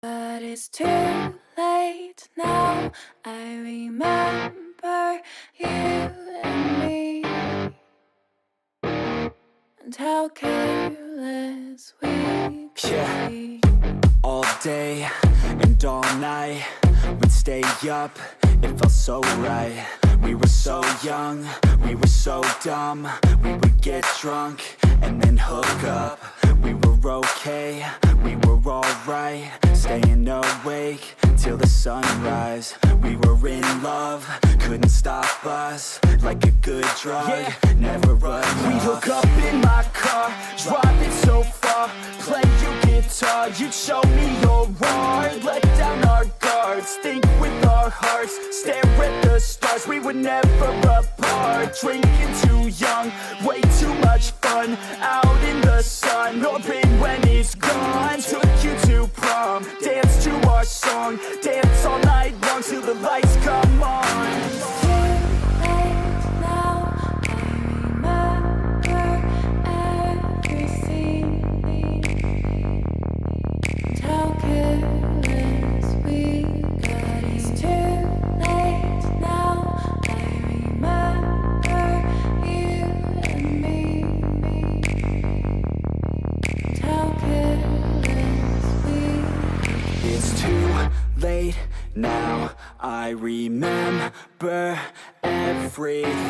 But it's too late now. I remember you and me, and how careless we could be. All day and all night, we'd stay up, it felt so right. We were so young, we were so dumb. We would get drunk and then hook up. We were okay, we were alright, staying awake till the sunrise. We were in love, couldn't stop us, like a good drug, never enough. We'd hook up in my car, driving so far, play you guitar, you'd show me your art, let down our guards, think with our hearts, stare at the stars. We were never apart, drinking too young, way too much fun, out in the sun, hoping when it's gone. Took you to prom, dance to our song, dance all night long till the lights come on. It's too late now. I remember everything, and how careless we got. It's too late now. I remember you and me, and how careless we got. It's too late now, I remember everything,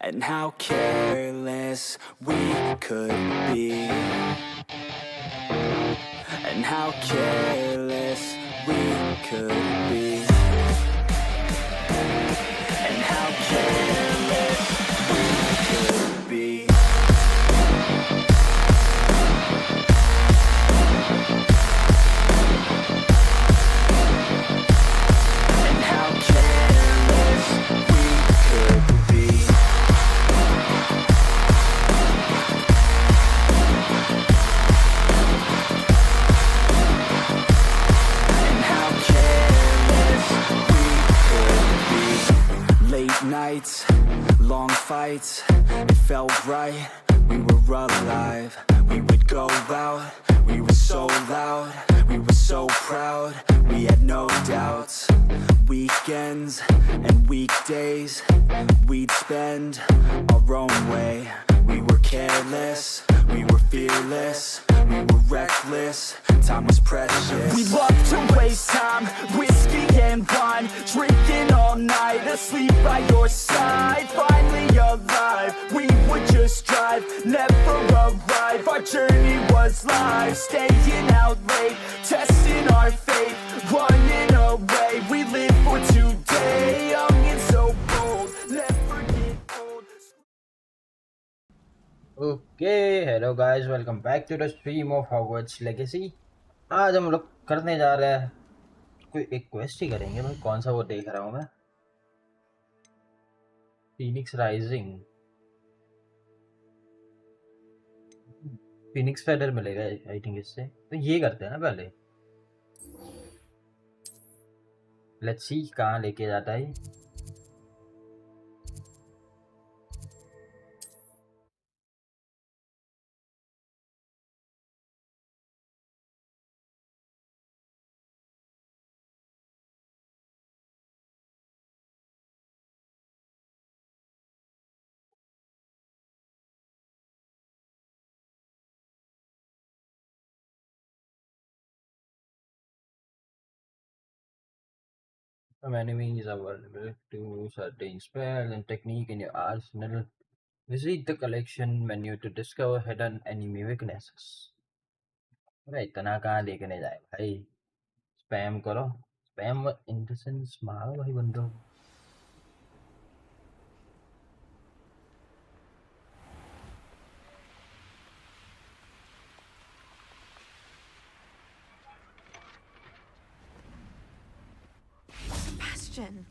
and how careless we could be, and how careless we could be, and how careless we could be. Nights, long fights, it felt right, we were alive. We would go out, we were so loud, we were so proud, we had no doubts. Weekends and weekdays, we'd spend our own way. We were careless, we were fearless, we were reckless, time was precious. We loved to waste time, whiskey and wine, drinking all night, asleep by your side. Finally alive, we would just drive, never arrive. Our journey was live, staying out late, testing our fate, running away. We live for today, young and so bold, never get old. Okay hello guys, welcome back to the stream of Hogwarts Legacy. आज हम लोग करने जा रहे हैं कोई एक quest ही करेंगे। मैं कौन सा वो देख रहा हूँ मैं, फीनिक्स राइजिंग, फीनिक्स फेदर मिलेगा आई थिंक इससे। तो ये करते हैं ना पहले, लेट्स सी कहाँ लेके जाता है। Some enemies are vulnerable to certain spells and technique in your arsenal. Visit the collection menu to discover hidden enemy weaknesses. अरे इतना कहाँ देखने जाए भाई, स्पैम करो, स्पैम इन द सेंस मारो भाई बंदों। Sebastian,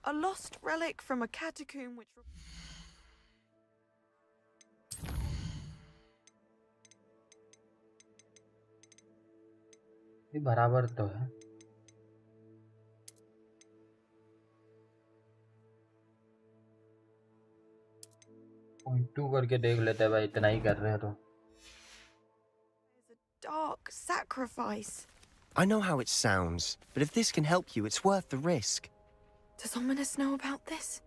a lost relic from a catacomb which... ये बराबर तो है। .2 करके देख लेते हैं भाई, इतना ही कर रहे हैं तो। dark sacrifice. I know how it sounds, but if this can help you, it's worth the risk. Does Ominous know about this?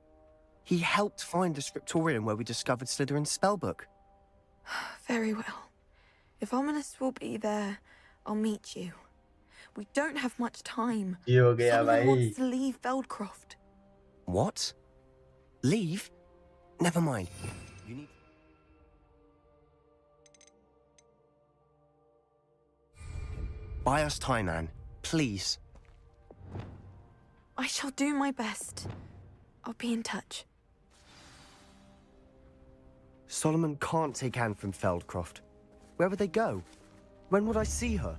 He helped find the scriptorium where we discovered Slytherin's spellbook. Very well. If Ominous will be there, I'll meet you. We don't have much time. ये हो गया Solomon भाई wants to leave Feldcroft. What? Leave? Never mind. You need... Buy us time, Anne. Please. I shall do my best. I'll be in touch. Solomon can't take Anne from Feldcroft. Where would they go? When would I see her?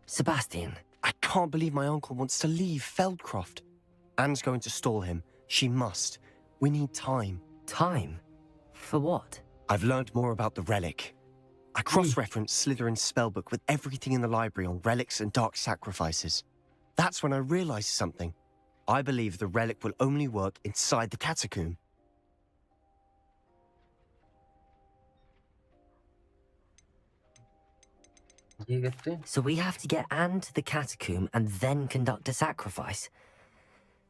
Sebastian. I can't believe my uncle wants to leave Feldcroft. Anne's going to stall him. She must. We need time. Time? For what? I've learned more about the relic. I cross-referenced Slytherin's spellbook with everything in the library on relics and dark sacrifices. That's when I realized something. I believe the relic will only work inside the catacomb. ये करते हैं So we have to get Anne to the catacomb and then conduct a sacrifice.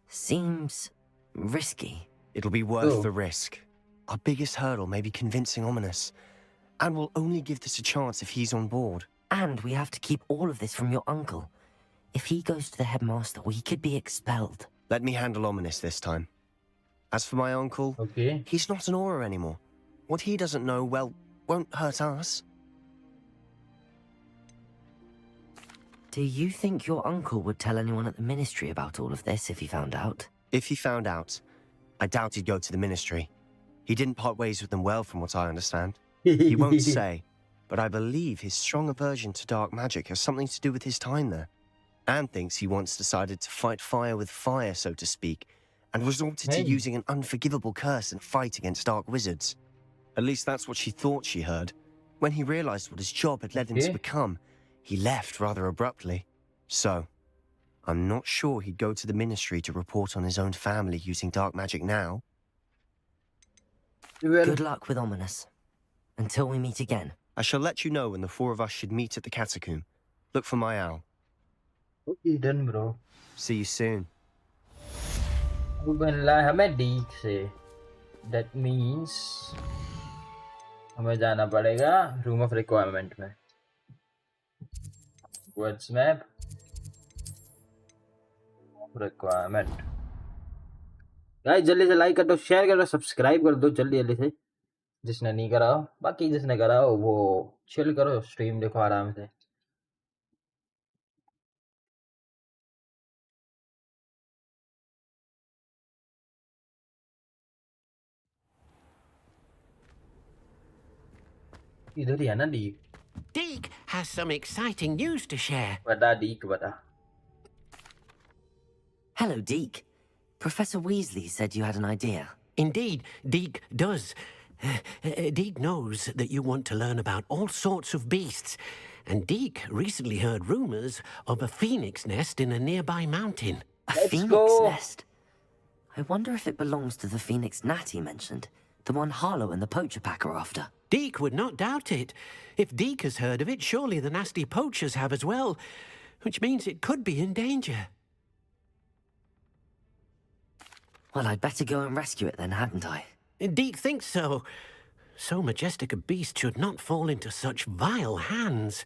Seems risky. It'll be worth Oh. the risk. Our biggest hurdle may be convincing Ominous. And we'll only give this a chance if he's on board. And we have to keep all of this from your uncle. If he goes to the headmaster, we could be expelled. Let me handle Ominous this time. As for my uncle, okay he's not an aura anymore. What he doesn't know, well, won't hurt us. Do you think your uncle would tell anyone at the ministry about all of this if he found out? If he found out, I doubt he'd go to the ministry. He didn't part ways with them well, from what I understand. He won't say, but I believe his strong aversion to dark magic has something to do with his time there. Anne thinks he once decided to fight fire with fire, so to speak, and resorted to Hey. using an unforgivable curse in a fight against dark wizards. At least that's what she thought she heard. When he realized what his job had led him Okay. to become, he left rather abruptly. So, I'm not sure he'd go to the ministry to report on his own family using dark magic now. well Good luck with Ominous. Until we meet again. I shall let you know when the four of us should meet at the catacomb. Look for my owl. okay done bro See you soon. अब बनला है हमें डीक से that means हमें जाना पड़ेगा room of requirement में words map requirement guys जल्दी से लाइक कर दो शेयर कर दो सब्सक्राइब कर दो जल्दी जल्दी से जिसने नहीं करा हो बाकी जिसने करा हो वो चिल करो स्ट्रीम देखो आराम से इधर ही है ना डीक Deke has some exciting news to share. बता डीक बता Hello, Deke. Professor Weasley said you had an idea. Indeed, Deke does. Deke knows that you want to learn about all sorts of beasts, and Deke recently heard rumors of a phoenix nest in a nearby mountain. A Let's phoenix go. nest. I wonder if it belongs to the phoenix Nat he mentioned. The one Harlow and the poacher pack are after. Deke would not doubt it. If Deke has heard of it, surely the nasty poachers have as well, which means it could be in danger. Well, I'd better go and rescue it then, hadn't I? Deke thinks so. So majestic a beast should not fall into such vile hands.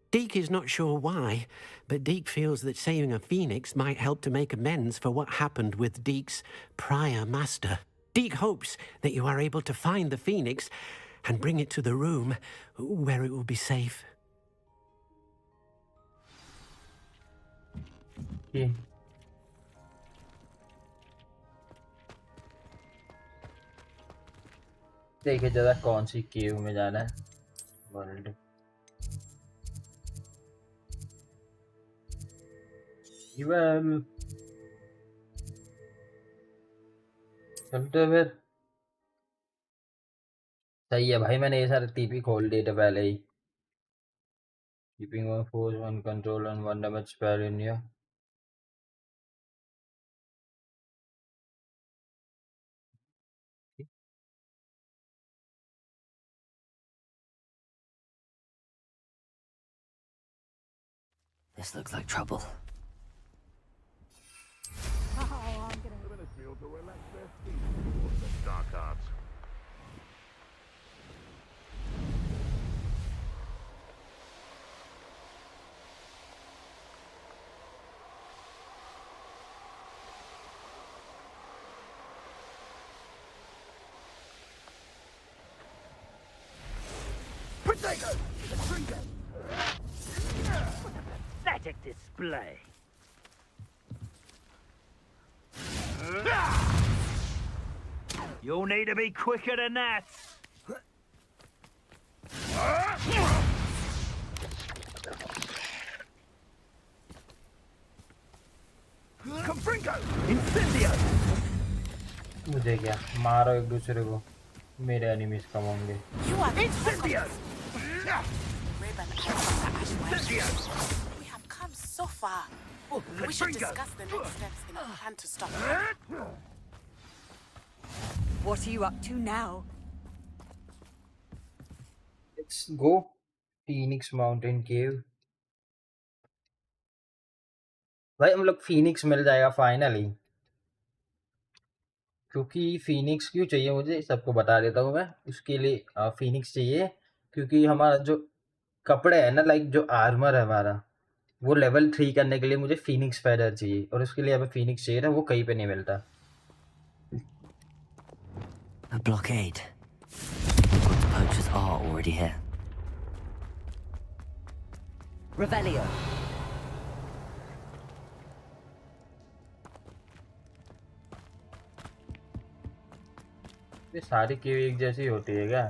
Deke is not sure why, but Deke feels that saving a phoenix might help to make amends for what happened with Deke's prior master. Deke hopes that you are able to find the phoenix and bring it to the room where it will be safe. Okay. देखे जरा कौन सी केव में जाना है world even चलते फिर सही है भाई मैंने ये सारे टीपी खोल दिए थे पहले ही keeping one force one control and one damage spell in here This looks like trouble. Dark arts. Pathetic display. You'll need to be quicker than that. Confringo! Incendio! मुझे क्या मारो एक दूसरे को मेरे एनिमीज कम होंगे You are Incendio! Ribbon Incendio! We have come so far. We should discuss the next steps in our plan to stop it. What are you up to now? Let's go Phoenix Mountain Cave भाई हम लोग Phoenix मिल जाएगा finally क्योंकि Phoenix क्यों चाहिए मुझे सबको बता देता हूँ मैं उसके लिए फिनिक्स चाहिए क्योंकि हमारा जो कपड़े है ना लाइक जो आर्मर है हमारा वो लेवल 3 करने के लिए मुझे फिनिक्स फेदर चाहिए और उसके लिए हमें फिनिक्स चाहिए था वो कहीं पे नहीं मिलता A blockade. But the poachers are already here. Revelio. ये सारी केव एक जैसी होती है क्या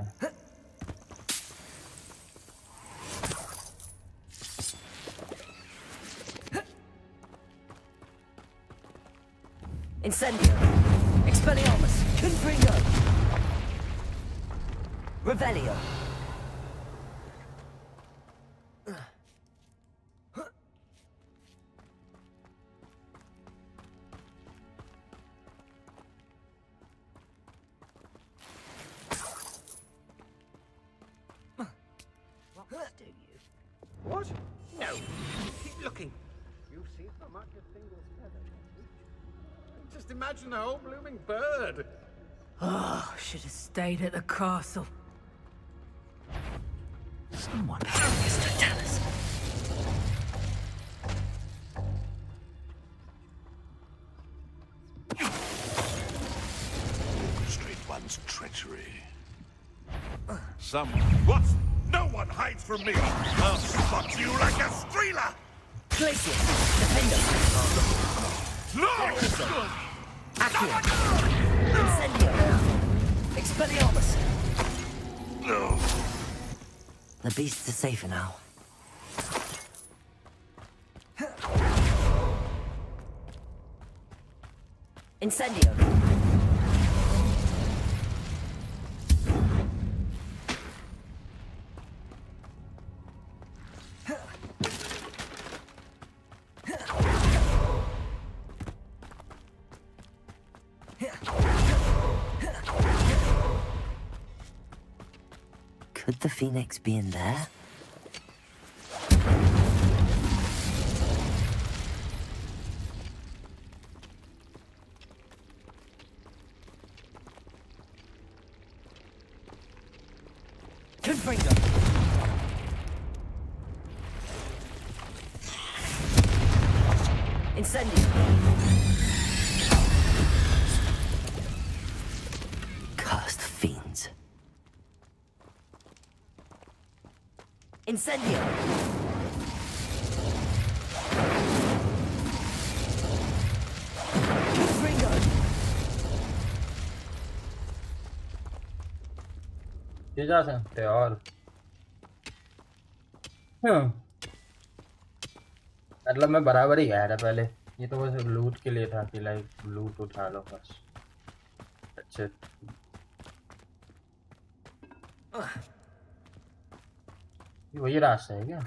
Incendio. Expelliarmus. Confringo. Revelio. What? No. Keep looking. You see how much a single feather can reach? Just imagine the whole blooming bird. Oh, should have stayed at the castle. Someone has to tell us. Orchestrate one's treachery. What? No one hides from me! I'll spot you like a streeler! Glacius. Defender. No! Accio. Incendio. Expelliarmus. No! The beasts are safer now. Incendio. Could the Phoenix be in there? Confringo. Incendio. Cursed fiends. Incendio. Confringo. ये जा सकते हैं और मतलब मैं बराबर ही गया था पहले ये तो बस लूट के लिए था कि लाइक लूट उठा लो बस अच्छे ये वही रास्ता है क्या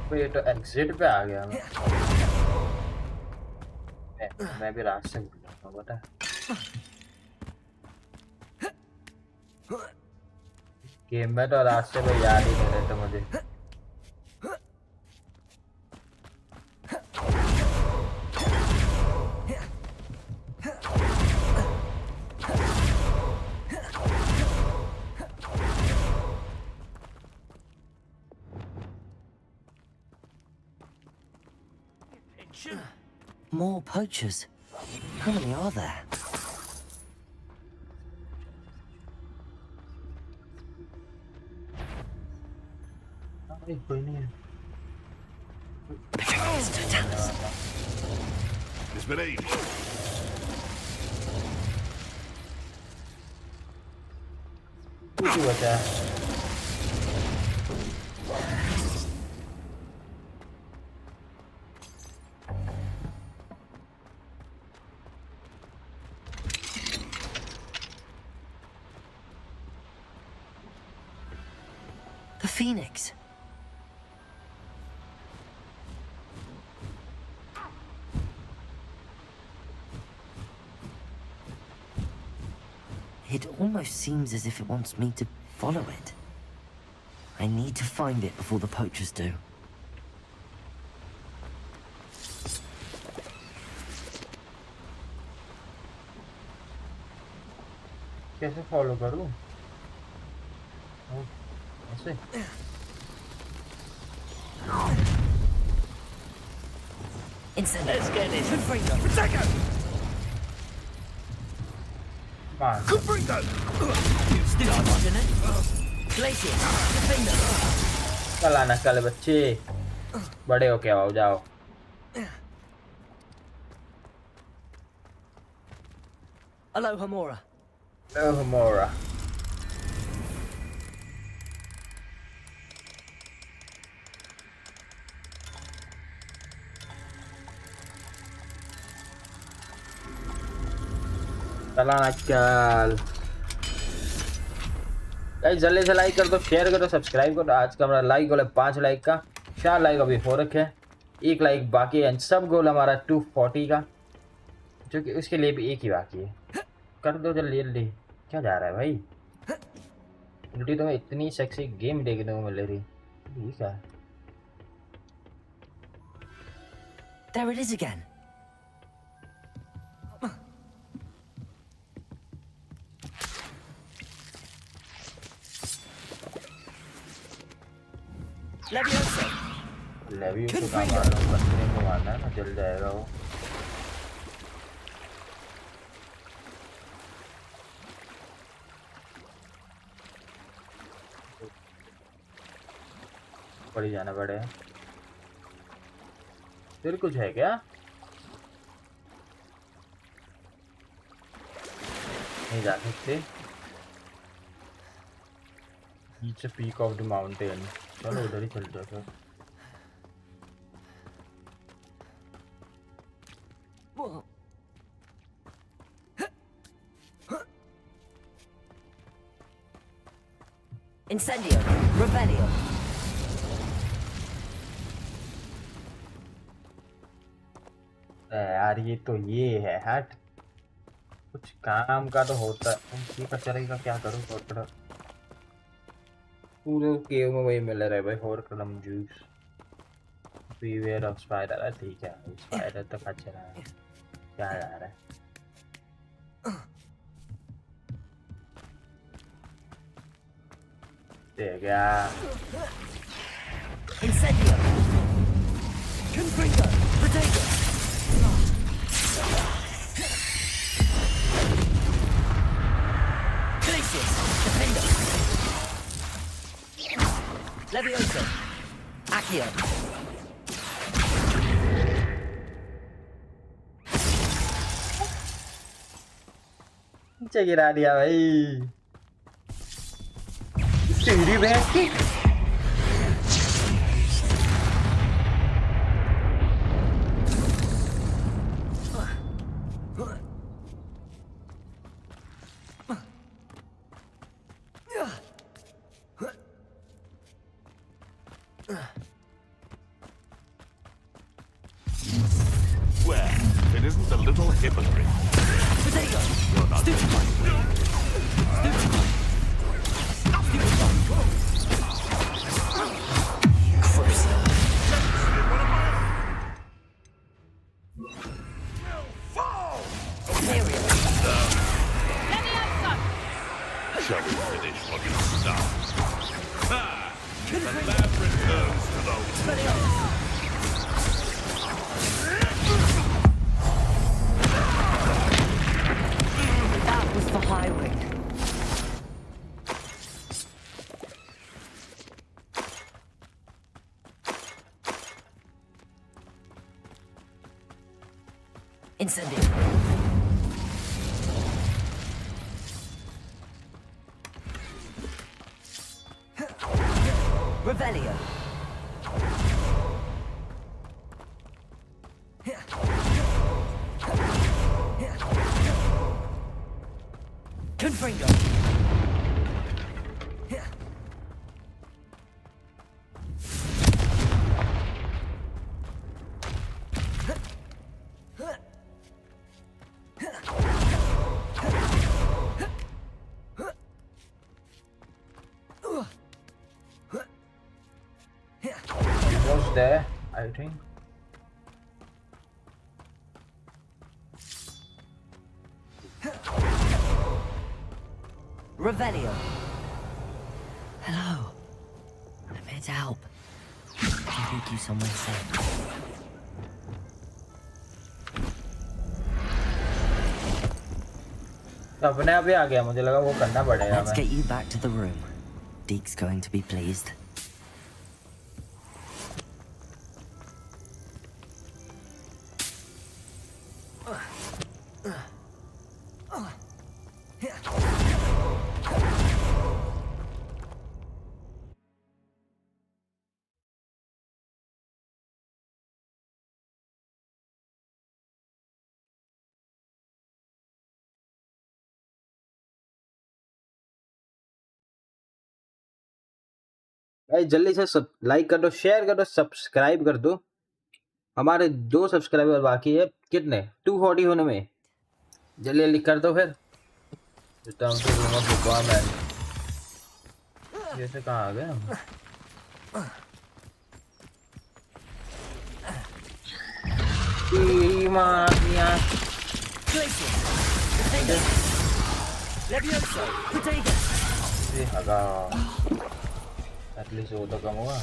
तो ये तो एग्जिट पे आ गया मैं भी रास्ते भूल जाता हूँ बता गेम में तो रास्ते में याद ही नहीं रहता मुझे। More poachers. How many are there? कोई नहीं है। Misbehaved. कुछ बचा है। The Phoenix. It almost seems as if it wants me to follow it. I need to find it before the poachers do. कैसे फॉलो करूं? ऐसे? Let's get it. Protego! मार। Confringo! Glacier. Defender. कल आना कल बच्चे। बड़े हो क्या हो जाओ। Aloha Mora. Mora. चला आजकल गाइस जल्दी से लाइक कर दो, शेयर करो, सब्सक्राइब करो। आज का हमारा लाइक गोल है 5 लाइक का। 4 लाइक अभी हो रखे हैं, 1 लाइक बाकी है। सब गोल हमारा 240 का, जो कि उसके लिए भी 1 ही बाकी है। कर दो जल्दी जल्दी। क्या जा रहा है भाई? उल्टी तो मैं इतनी सेक्सी गेम देखने को मिल रही। ठीक है। There it is again. Leviosa. Leviosa का मारना, बंदे को मारना है ना, जल जाएगा वो। पड़ी जाना पड़े। फिर कुछ है क्या? नहीं जा सकते। It's a peak of the mountain. चलो उधर ही चलते हैं फिर। Incendio. Rebellion. यार ये तो ये है हट। कुछ काम का तो होता है। ये कचरे का क्या करूँ? पकड़ा पूरे केव में वही मिल रहा है भाई। हॉरक्रम जूस, बीवेयर ऑफ स्पाइडर। ठीक है, स्पाइडर तो कचरा है। क्या जा रहा है? दे गया। Incendio. Confringo. Protego. Glacier. Defender. Leviosa. Accio. नीचे गिरा दिया भाई। सीढ़ी बैठ के Well, if it isn't a little hypocrite. You're not Shall we finish what you start? Ha! The lab returns to those. That was the highway. Incendio. Revelio. Confringo. Almost there, I think. Revelio. Hello. I'm here to help. I'll take you somewhere safe. अपने आप ही आ गया मुझे लगा वो करना पड़ेगा Let's get you back to the room. Deke's going to be pleased. भाई जल्दी से लाइक कर दो, शेयर कर दो, सब्सक्राइब कर दो। हमारे 2 सब्सक्राइबर बाकी है, कितने 240 होने में। जल्दी जल्दी कर दो फिर। Return to room of requirement. जैसे कहाँ आ गए हम? ये हगा। एटलीस्ट वो तो कम हुआ।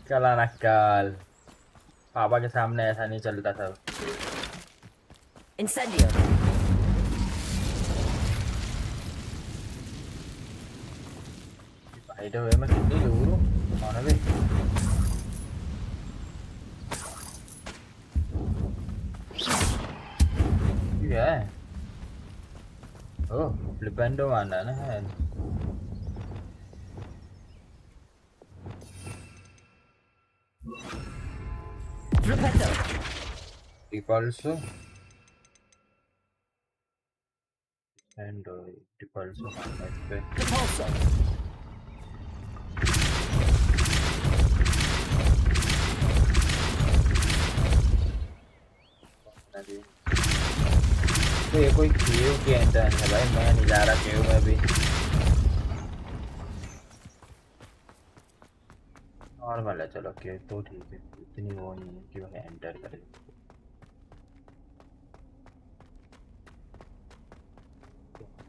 कला नक्कल। पापा के सामने ऐसा नहीं चलता था। Incendio. भाई तो मैं कितनी दूर हूँ? कौन है बे? क्या है? ओह, फ्लिपेंडो मारना ना है। Flipendo. Repulso. And repulso मारना इस पे। Repulso. तो ये कोई केव के अंदर है भाई, मैं नहीं जा रहा केव में भी। नॉर्मल है, चलो केव तो ठीक है, इतनी वो नहीं है कि मैं एंटर करे।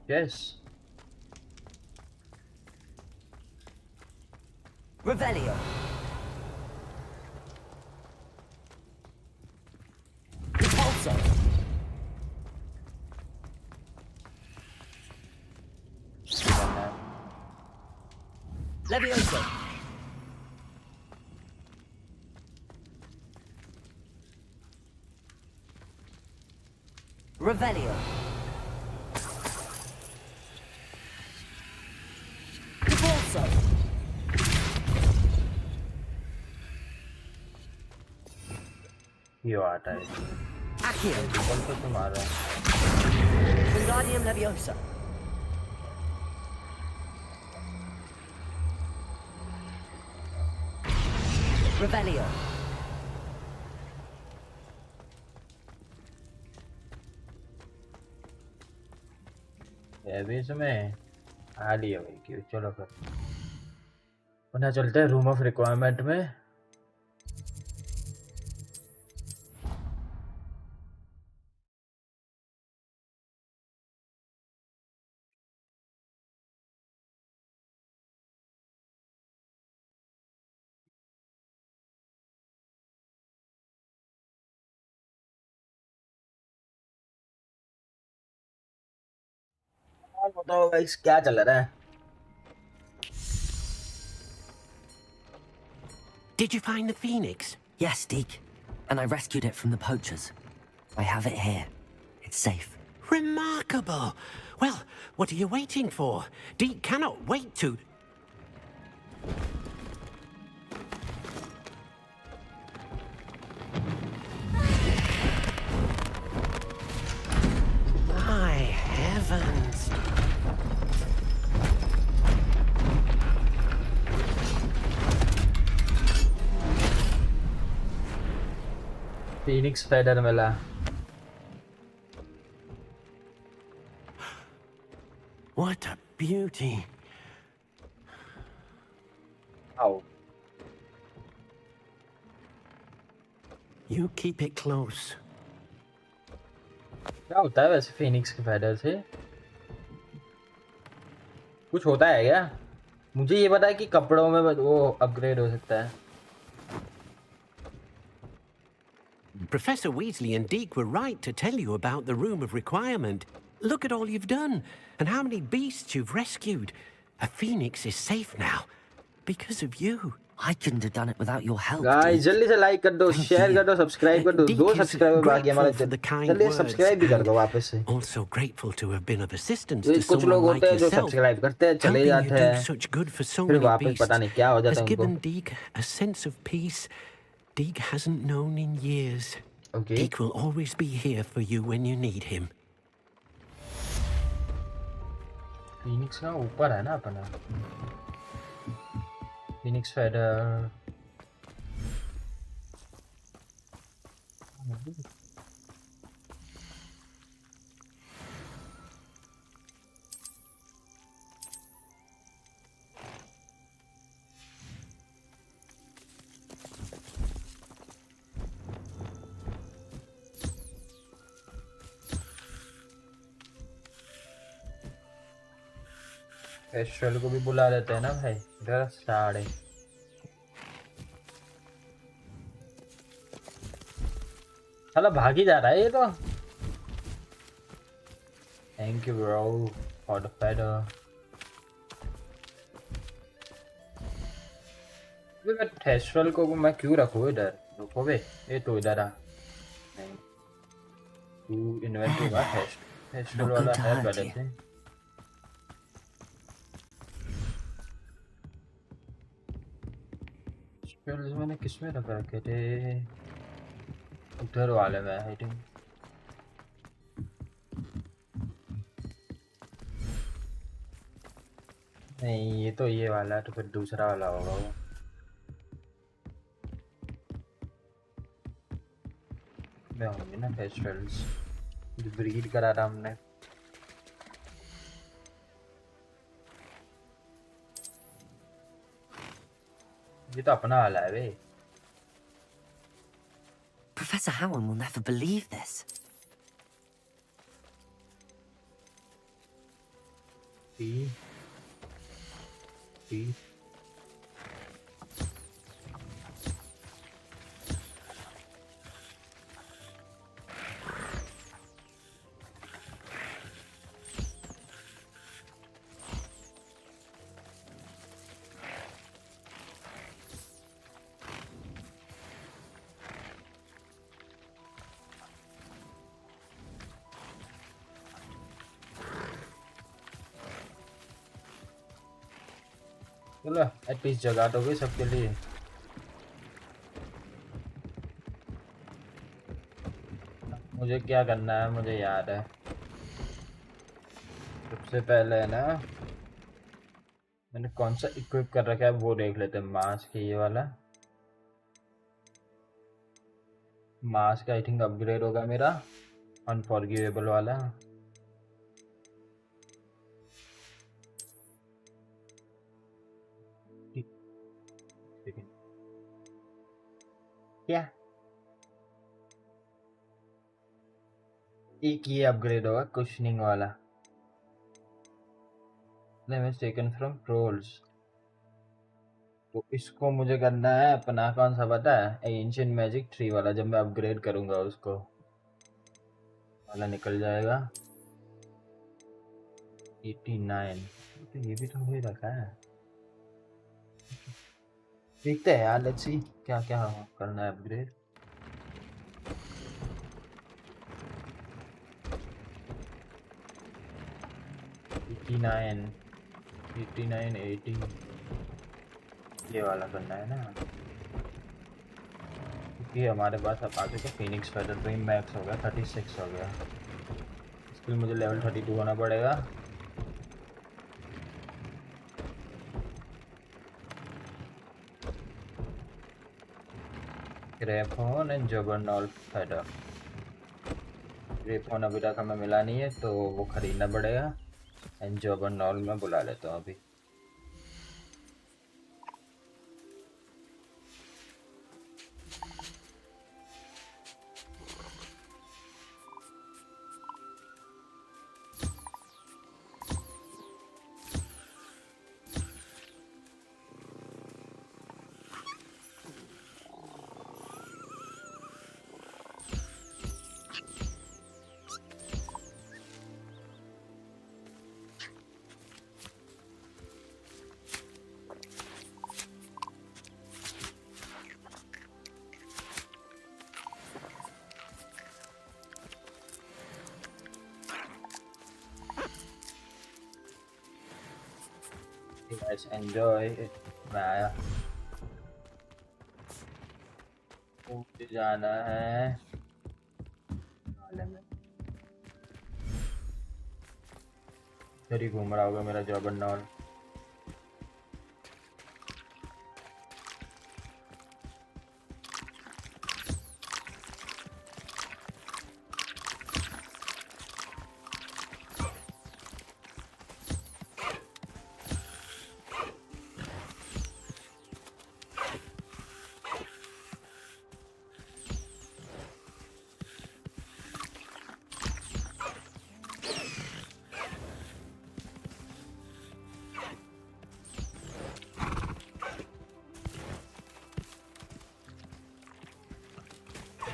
Yes Revelio. Repulso. Levioso. Revelio. Repulso. ये आता है। Accio. रिपल्सो तो मार रहा है। Wingardium Leviosa. Revelio. अभी इसमें आ लिया भाई क्यों, चलो फिर पुनः चलते हैं रूम ऑफ रिक्वायरमेंट में। बताओ गाइस क्या चल रहा है? Did you find the phoenix? Yes, Deke. And I rescued it from the poachers. I have it here. It's safe. Remarkable! Well, what are you waiting for? Deke cannot wait to... My heavens! Phoenix feather मिला. What a beauty! Wow. You keep it close. क्या होता है वैसे Phoenix के feather से? कुछ होता है क्या? मुझे ये पता है कि कपड़ों में वो अपग्रेड हो सकता है. Professor Weasley and Deke were right to tell you about the Room of Requirement. Look at all you've done, and how many beasts you've rescued. A phoenix is safe now, because of you. I couldn't have done it without your help. Guys जल्दी से like कर दो, share कर दो, subscribe कर दो. Deke 2 is subscriber बाकी हमारे. grateful for the kind जल्दी words. सब्सक्राइब भी कर दो वापस से. Also grateful to have been of assistance तो to कुछ लोग someone like होते हैं जो yourself. सब्सक्राइब करते हैं, चले Helping you जाते do हैं, such good for so फिर many वापस beasts पता नहीं क्या हो जाता has है उनको. given Deke a sense of peace Deke hasn't known in years. Okay. Deke will always be here for you when you need him. Phoenix का ऊपर है ना अपना. Phoenix feather. एस्ट्रल को भी बुला लेते हैं ना भाई. इधर साढ़े साला भाग ही जा रहा है ये तो. Thank you bro for the feather. मैं एस्ट्रल को मैं क्यों रखूँ इधर? रुको बे, ये तो इधर आ. नहीं तू इन्वेंटरी का एस्ट्रल वाला है पहले से. मैंने किसमें रख रखे थे? उधर वाले में आई थिंक. नहीं ये तो ये वाला है, तो फिर दूसरा वाला होगा वो. मैं होंगे ना फेस्टिवल्स जो ब्रीड करा था हमने. ये तो अपना वाला है बे. Professor Howard will never believe this. See? चलो एटलीस्ट जगह तो गई सबके लिए. मुझे क्या करना है मुझे याद है. सबसे पहले है ना मैंने कौन सा इक्विप कर रखा है वो देख लेते हैं. मास्क ये वाला मास्क आई थिंक अपग्रेड होगा मेरा. अनफॉरगिवेबल वाला. क्या एक ये अपग्रेड होगा कुशनिंग वाला. Damage taken from trolls. तो इसको मुझे करना है अपना कौन सा पता है? एंशिएंट मैजिक 3 वाला. जब मैं अपग्रेड करूंगा उसको वाला निकल जाएगा. 89 तो ये भी तो हो ही रखा है। देखते हैं यार, लेट्स सी क्या क्या करना है अपग्रेड। एटी नाइन 80 ये वाला करना है ना, क्योंकि हमारे पास अब आ चुका फिनिक्स फेदर ड्रीम मैक्स हो गया, 36 हो गया। इसके लिए मुझे लेवल 32 होना पड़ेगा। ग्रेफोन एंड जबरनॉल फेदर। ग्रेफोन अभी तक हमें मिला नहीं है तो वो खरीदना पड़ेगा। एंड जबरनॉल में बुला लेता हूँ अभी। Guys, enjoy it. मैं आया, मुझे जाना है नाले में। इधर ही घूम रहा होगा मेरा जबरनॉल।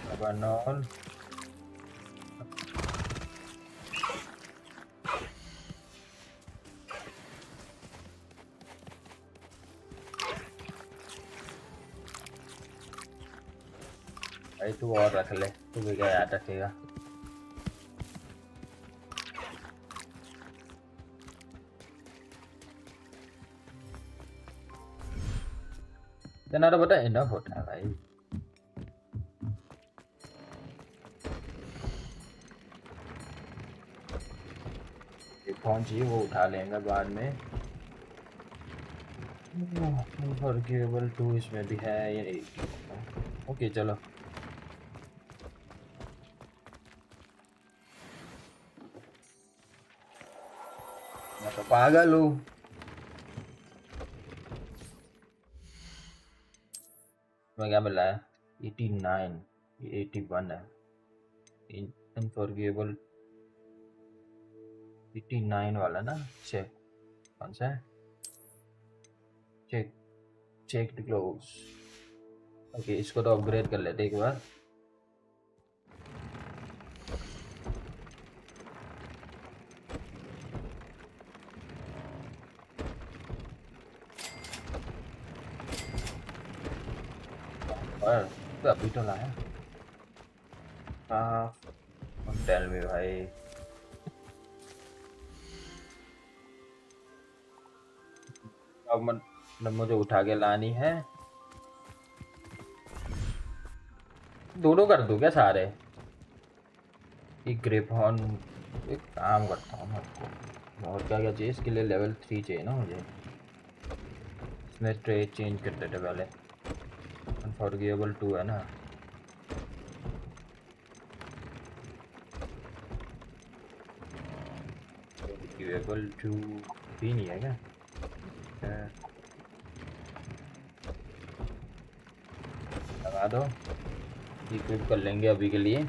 जबरनॉल भाई तू और रख ले, तू भी क्या याद रखेगा। इतना तो पता इनफ होता है भाई। फोन चाहिए वो उठा लेंगे बाद में। अनफॉरगिवेबल 2 इसमें भी है ये। ओके चलो, मैं तो पागल हूँ। मैं क्या मिला है 89, ये 81 है। अनफॉरगिवेबल 89 वाला ना, चेक कौन सा है, चेक चेक क्लोज। ओके इसको तो अपग्रेड कर लेते एक बार। और तो अभी तो लाया। टेल मी भाई। अब मतलब मुझे उठा के लानी है। दोनों कर दूं क्या सारे? एक ग्रेफॉन, एक काम करता हूँ मैं आपको। और क्या क्या चाहिए इसके लिए? लेवल 3 चाहिए ना मुझे। इसमें ट्रे चेंज कर देते पहले। अनफॉरगिवेबल 2 है ना, अनफॉरगिवेबल 2 भी नहीं है क्या? लगा दो, इक्विप कर लेंगे अभी के लिए।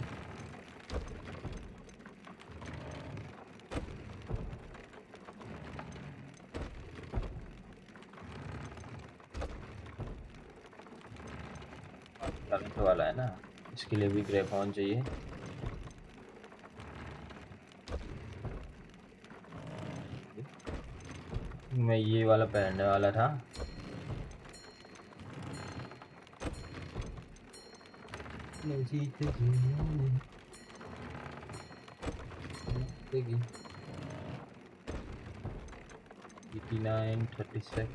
करंट वाला है ना, इसके लिए भी ग्रेफॉन चाहिए। मैं ये वाला पहनने वाला था। देगी 89 36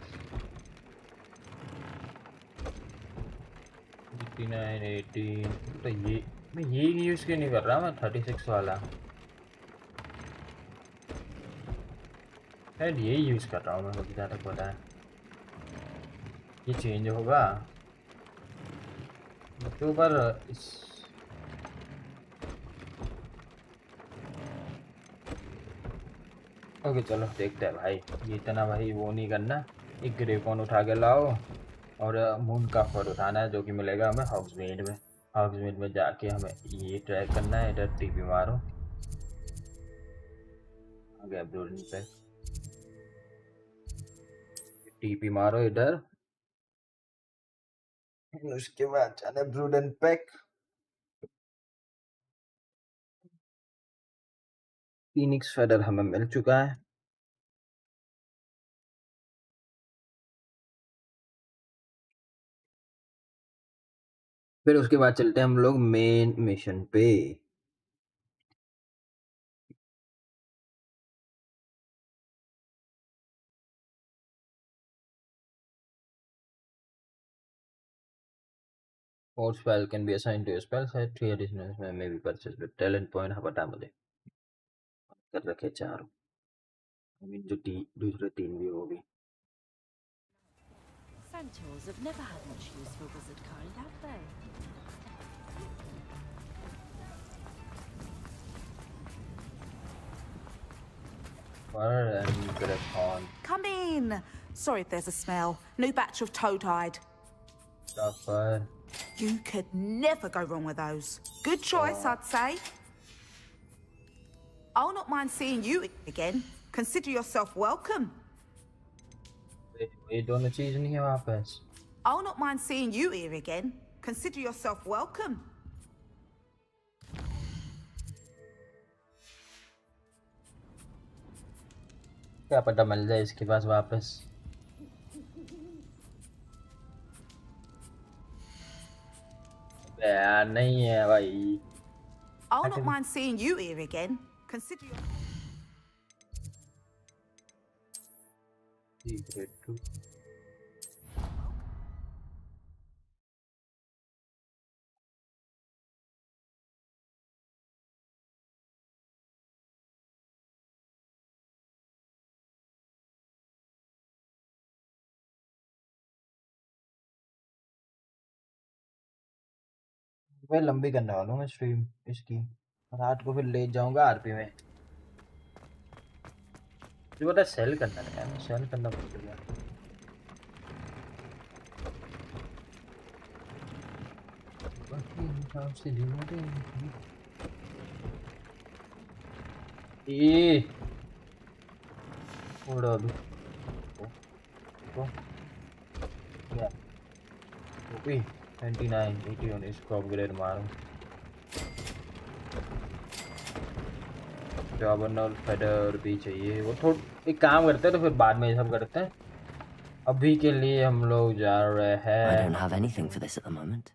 89 18 तो ये मैं ये यूज क्यों नहीं कर रहा, मैं 36 वाला शायद ये यूज कर रहा हूँ मैं, मुझे जहाँ तक पता है। ये चेंज होगा तो पर इस ओके चलो देखते हैं भाई। ये इतना भाई वो नहीं करना, एक ग्रेफोन उठा के लाओ और मून का फर उठाना है जो कि मिलेगा हमें हॉग्समीड में। हॉग्समीड में जाके हमें ये ट्रैक करना है। इधर टीपी मारो, आ गया ब्रूडन पे, टीपी मारो इधर, उसके बाद जाना ब्रूडन पैक। फीनिक्स फेदर हमें मिल चुका है। फिर उसके बाद चलते हैं हम लोग मेन मिशन पे। Four spell can be assigned to a spell set, 3 additional spell may be purchased with talent point। हाँ पता मुझे, कर रखे चारों, जो दूसरे 3 भी होगी। Centaurs have never had much use for wizard kind, have they? and Headphone. Come in. Sorry if there's a smell. New batch of toad-hide. Starfire. You could never go wrong with those. Good choice, I'd say. I'll not mind seeing you again. Consider yourself welcome. ये दोनों चीज नहीं है वापस। I'll not mind seeing you here again. Consider yourself welcome. क्या पता मिल जाए इसके पास वापस। यार नहीं है भाई। I'll not mind seeing you here again. Consider your... Secret too. मैं लंबी करने वाला हूँ मैं स्ट्रीम इसकी, रात को फिर ले जाऊंगा आरपी में। जो बता सेल करना है, मैं सेल करना भूल गया। ये उड़ा दो क्या 29 81 इसको अपग्रेड मारूं। जॉबनल फेडर भी चाहिए, वो थोड़ा एक काम करते हैं तो फिर बाद में ये सब करते हैं। अभी के लिए हम लोग जा रहे हैं। I don't have anything for this at the moment.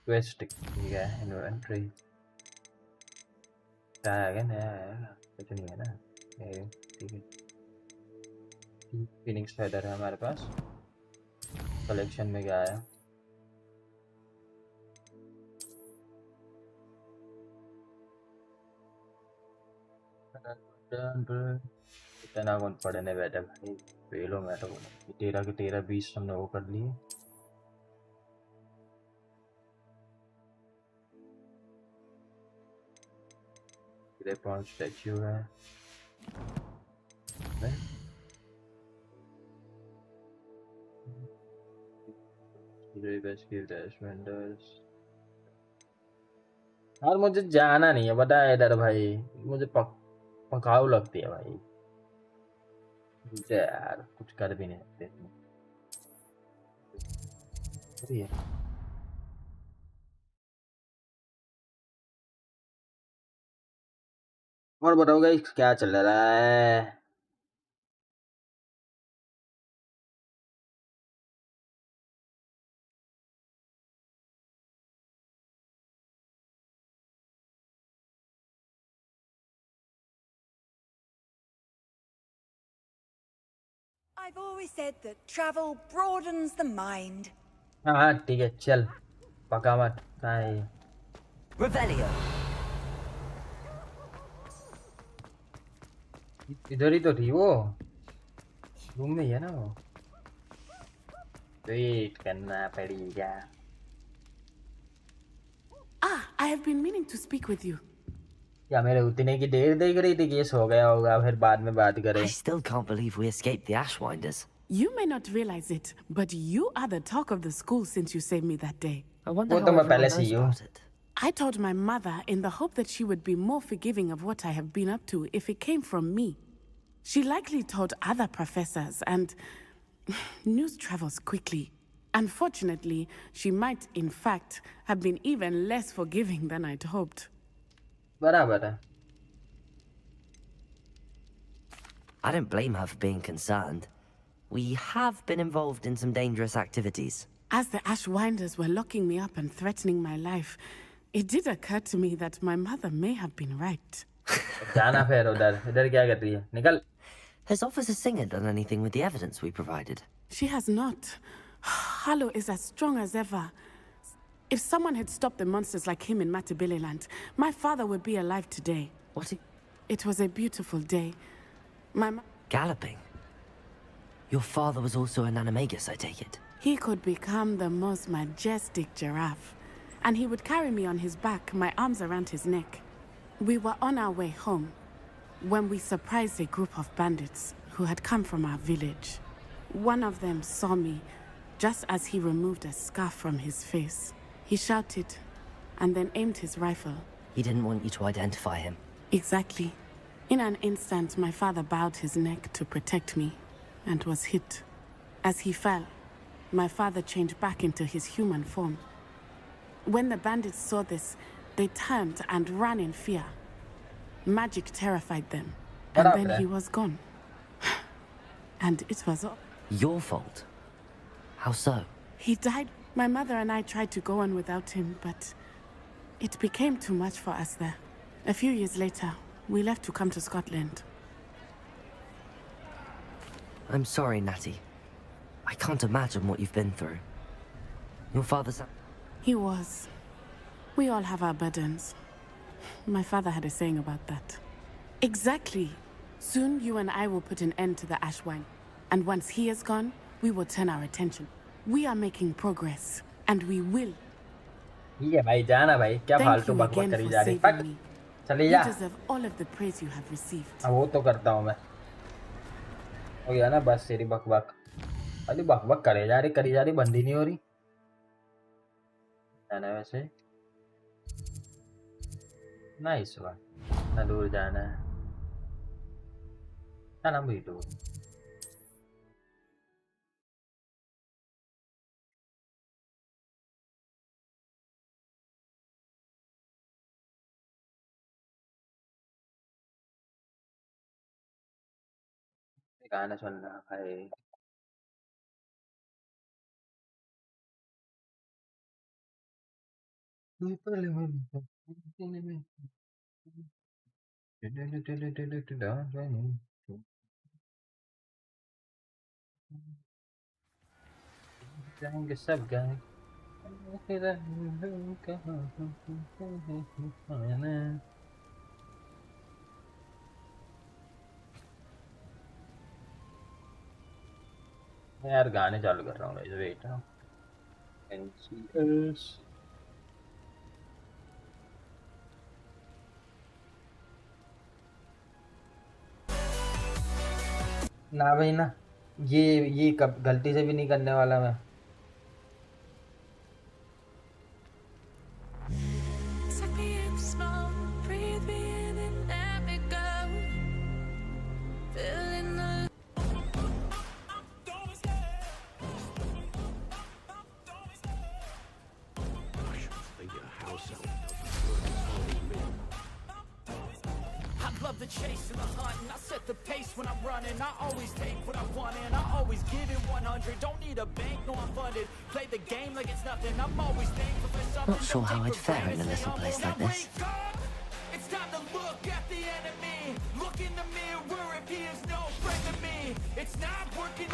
Quest ठीक है, इन्वेंटरी क्या है, नया है कुछ नहीं है ना, ठीक है। फिनिक्स फेदर है हमारे पास। कलेक्शन में क्या है, इतना कौन पढ़ने बैठा भाई, पेलो मैं तो 13 के 13 20 हमने वो कर लिए। ग्रेपॉन स्टैच्यू है यार। मुझे जाना नहीं है पता है इधर भाई, मुझे पकाऊ लगती है भाई यार, कुछ कर भी नहीं सकते। और बताओ गाइस क्या चल रहा है। I've always said that travel broadens the mind. हाँ ठीक है चल पका मत काय Revelio. इधर ही तो थी वो रूम में ही है ना वो वेट करना पड़ेगा Ah, I have been meaning to speak with you. या मेरे उतने की देर देख रही थी कि ये सो गया होगा फिर बाद में बात करें I still can't believe we escaped the Ashwinders. You may not realize it, but you are the talk of the school since you saved me that day. I wonder वो how तो मैं everyone पहले knows से ही हूँ about it. I told my mother in the hope that she would be more forgiving of what I have been up to if it came from me. She likely told other professors, and news travels quickly. Unfortunately, she might, in fact, have been even less forgiving than I'd hoped. बराबर है I don't blame her for being concerned. We have been involved in some dangerous activities. As the Ashwinders were locking me up and threatening my life, it did occur to me that my mother may have been right. जाना फिर उधर इधर क्या कर रही है निकल Has Officer Singer done anything with the evidence we provided? She has not. Harlow is as strong as ever. If someone had stopped the monsters like him in Matabeleland, my father would be alive today. What? It was a beautiful day. Galloping? Your father was also an animagus, I take it? He could become the most majestic giraffe. And he would carry me on his back, my arms around his neck. We were on our way home when we surprised a group of bandits who had come from our village. One of them saw me just as he removed a scarf from his face. He shouted and then aimed his rifle. He didn't want you to identify him. Exactly. In an instant, my father bowed his neck to protect me and was hit. As he fell, my father changed back into his human form. When the bandits saw this, they turned and ran in fear. Magic terrified them, and then he was gone. And it was all your fault? How so? He died. My mother and I tried to go on without him, but it became too much for us there. A few years later, we left to come to Scotland. I'm sorry, Natty. I can't imagine what you've been through. Your father's... He was. We all have our burdens. My father had a saying about that. Exactly. Soon you and I will put an end to the Ashwine. And once he is gone, we will turn our attention. We are making progress, and we will. ये भाई जाना भाई क्या फालतू बकवास करी जा रही है चले जा You deserve all of the praise you have received. वो तो करता हूँ मैं हो गया ना बस तेरी बकबक अरे बकबक करे जा रही करी जा रही बंदी नहीं हो रही जाना है वैसे नाइस बात ना दूर जाना है ना भी दूर गाना सुनना भाई जाएंगे सब गाए मैं यार गाने चालू कर रहा हूँ गाइस वेट NCS ना भाई ना ये कब गलती से भी नहीं करने वाला मैं The chase and the hunt, and I set the pace when I'm running. I always take what I want and I always give it 100. Don't need a bank, no I'm funded. Play the game like it's nothing. I'm always thankful for something. Not sure how I'd fare in a little place like this. It's time to look at the enemy. Look in the mirror if he is no friend to me. It's not working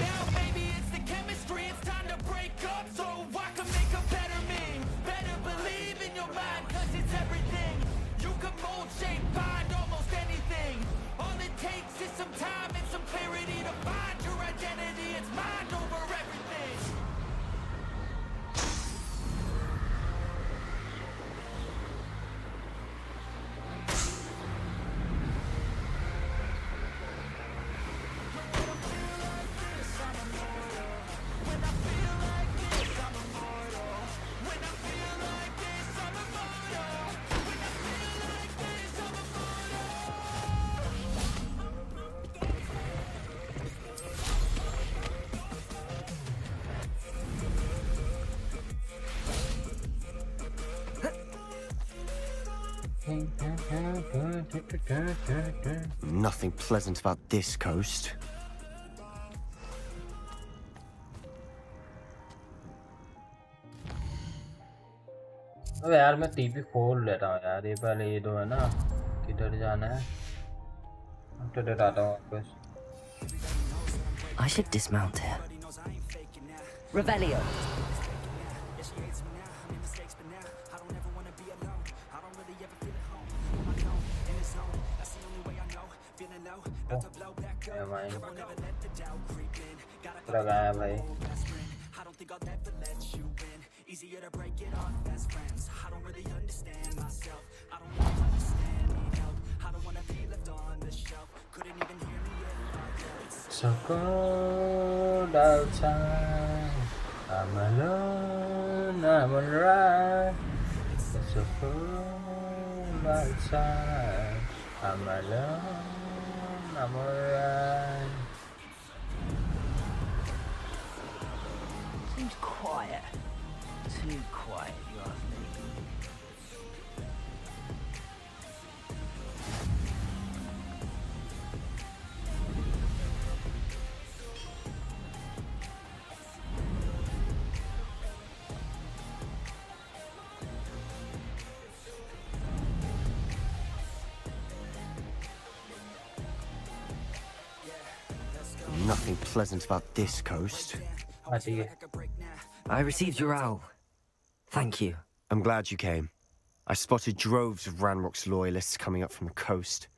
Nothing pleasant about this coast. अबे यार मैं TP खोल लेता हूँ यार, ये पहले ये दो है ना, किधर जाना है, तो डराता हूँ वापस। I should dismount here. Revelio. लगाया भाई। Easier to break it off best friends. I don't really understand myself. I don't really understand, need help. I don't wanna be left on the shelf. Couldn't even hear me if So cold outside, I'm alone, I'm alright. It's so cold outside, I'm alone, I'm alright. Seems quiet. Too quiet, you ask me. Nothing pleasant about this coast. I received your owl. Thank you. I'm glad you came. I spotted droves of Ranrock's loyalists coming up from the coast.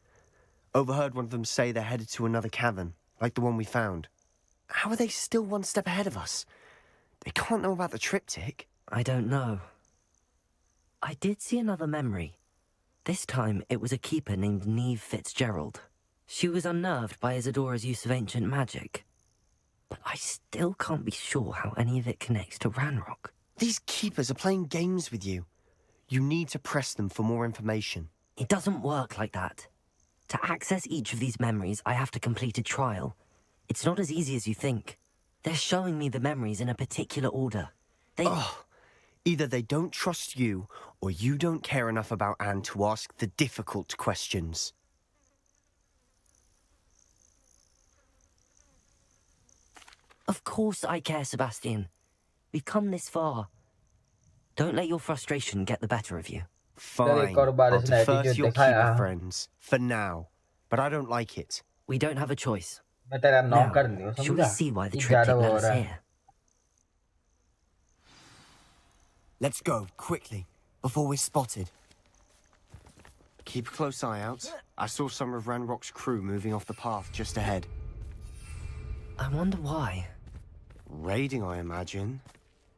Overheard one of them say they're headed to another cavern, like the one we found. How are they still one step ahead of us? They can't know about the triptych. I don't know. I did see another memory. This time it was a keeper named Neve Fitzgerald. She was unnerved by Isadora's use of ancient magic. But I still can't be sure how any of it connects to Ranrock. These keepers are playing games with you. You need to press them for more information. It doesn't work like that. To access each of these memories, I have to complete a trial. It's not as easy as you think. They're showing me the memories in a particular order. Either they don't trust you, or you don't care enough about Anne to ask the difficult questions. Of course I care, Sebastian. We've come this far. Don't let your frustration get the better of you. Fine, I'll defer to your keeper friends, for now. But I don't like it. We don't have a choice. Now, shall we see why the triptych led us here? Let's go, quickly, before we're spotted. Keep a close eye out. I saw some of Ranrock's crew moving off the path just ahead. I wonder why. Raiding, I imagine.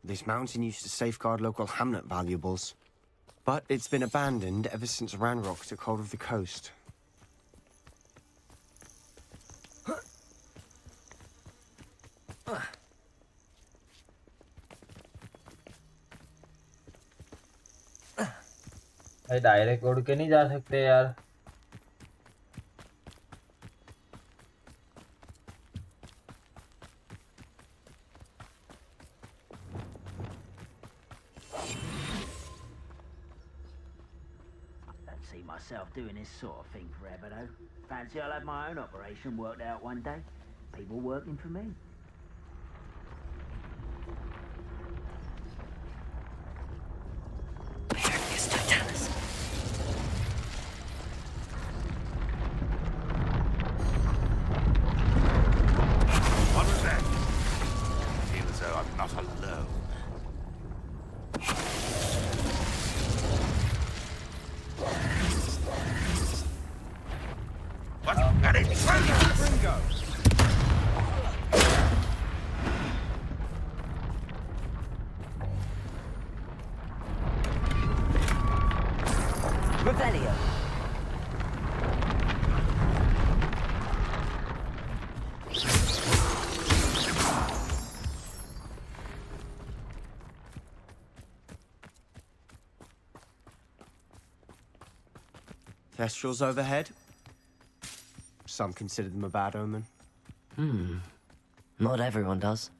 This mountain used to safeguard local hamlet valuables. But it's been abandoned ever since Ranrock took hold of the coast. Direct उड़ के नहीं जा सकते यार। See myself doing this sort of thing forever though. Fancy I'll have my own operation worked out one day. People working for me. What was that? I feel as though I'm not alone. And it's Ringo! Revelio. Thestrals overhead? Some consider them a bad omen. Not everyone does.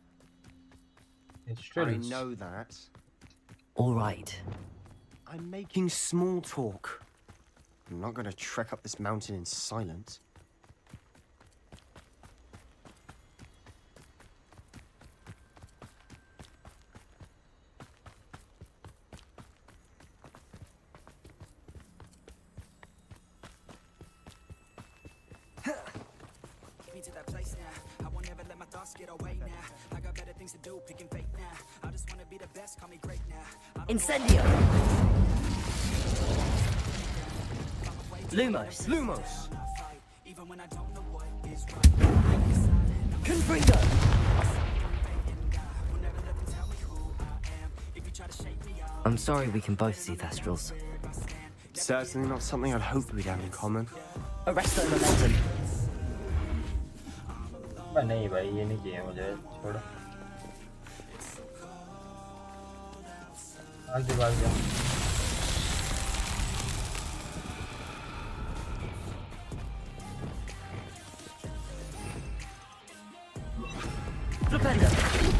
It's true. I know that. All right. I'm making small talk. I'm not gonna trek up this mountain in silence. To that place now. I won't ever let my thoughts get away now. I got better things to do, picking fate now. I just wanna be the best, call me great now. Incendio! Lumos! Lumos! Even when I don't know what is right. Confringo! I'm sorry we can both see Thestrals. Certainly not something I'd hoped we'd have in common. Arresto momentum. नहीं भाई ये नहीं चाहिए मुझे छोड़ो आगे भाग जा Flipendo.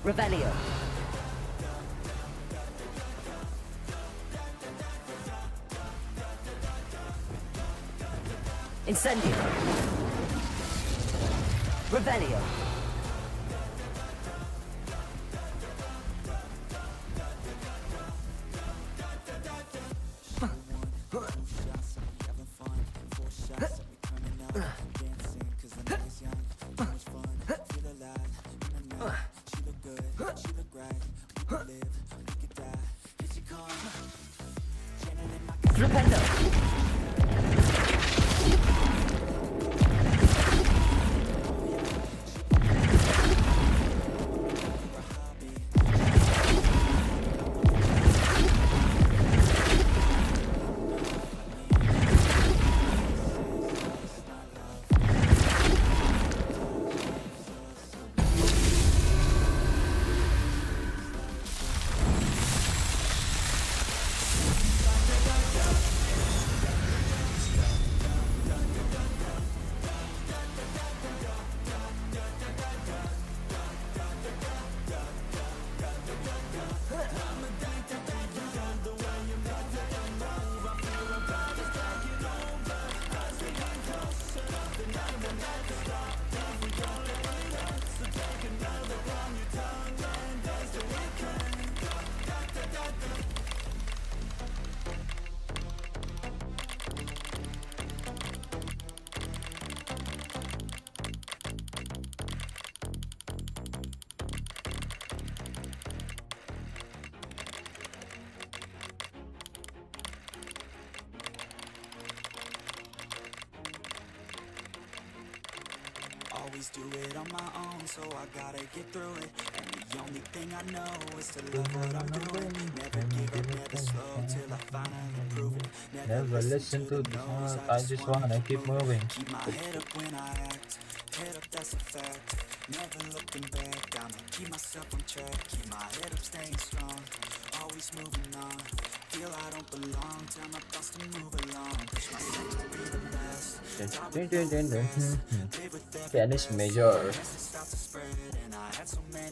Revelio. Incendio. Revelio. Always do it on my own, so I gotta get through it. And the only thing I know is to love what I'm doing. Never give up, never slow, till I finally prove it. Never listen to the noise, I just wanna keep moving. Keep my head up when I act, head up, that's a fact. Never looking back, I'ma keep myself on track. Keep my head up, staying strong, always moving on. Feel I don't belong, tell my thoughts to move along. Push myself to be the best. Pianist major.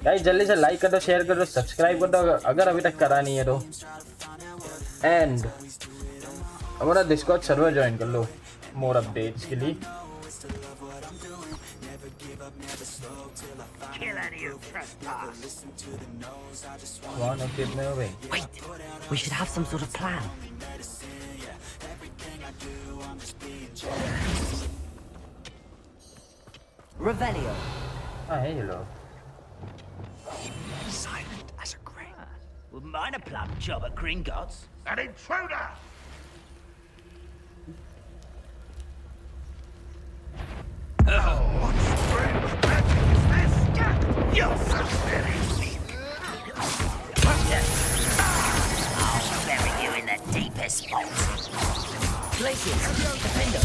Guys जल्दी से like कर दो, share कर दो, subscribe कर दो अगर अभी तक करा नहीं है तो, एंड हमारा डिस्कॉर्ड सर्वर ज्वाइन कर लो मोर अपडेट्स के लिए. Wait, we should have some sort of plan. Revelio. Hey, hello. Silent as a grave. Wouldn't mind a plum job at Gringotts. An intruder! Oh, what strange magic is this? You're so silly. I'll bury you in the deepest vault. Glaciers, defender.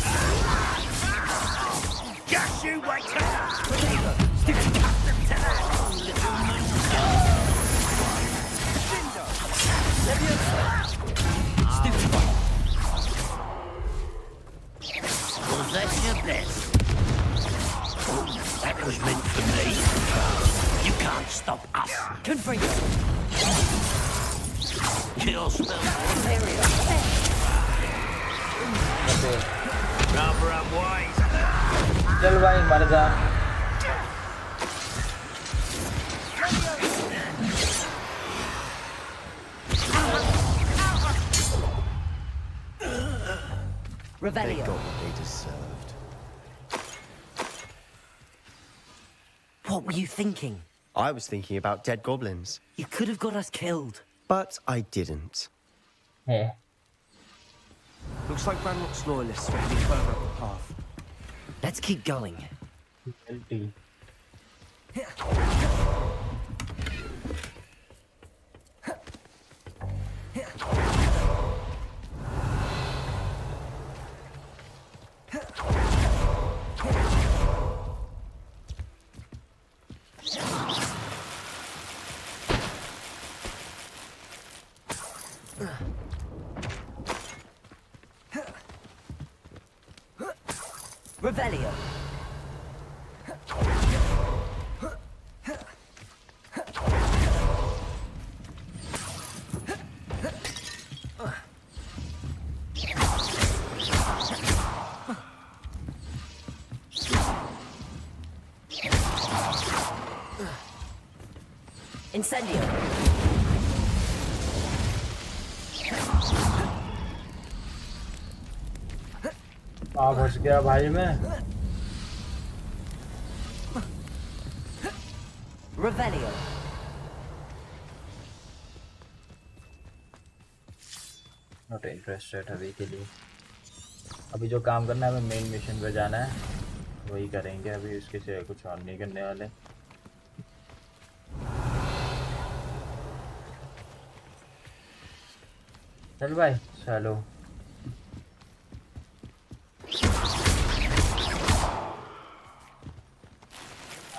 Just you wait till stick custom to that. Was that your best? That was meant for me. You can't stop us. Confringo. You'll spell rather unwise. चल भाई मर जा. Revelio. They got what they deserved. What were you thinking? I was thinking about dead goblins. You could have got us killed. But I didn't. है. Looks like Ranrock's loyalists are heading further up the path. Let's keep going. Guilty. Revelio. Incendio. फंस गया भाई मैं. Revelio. Not interested अभी के लिए. अभी जो काम करना है हमें मेन मिशन पे जाना है, वही करेंगे अभी. इसके सिवाय कुछ और नहीं करने वाले. चल भाई चलो.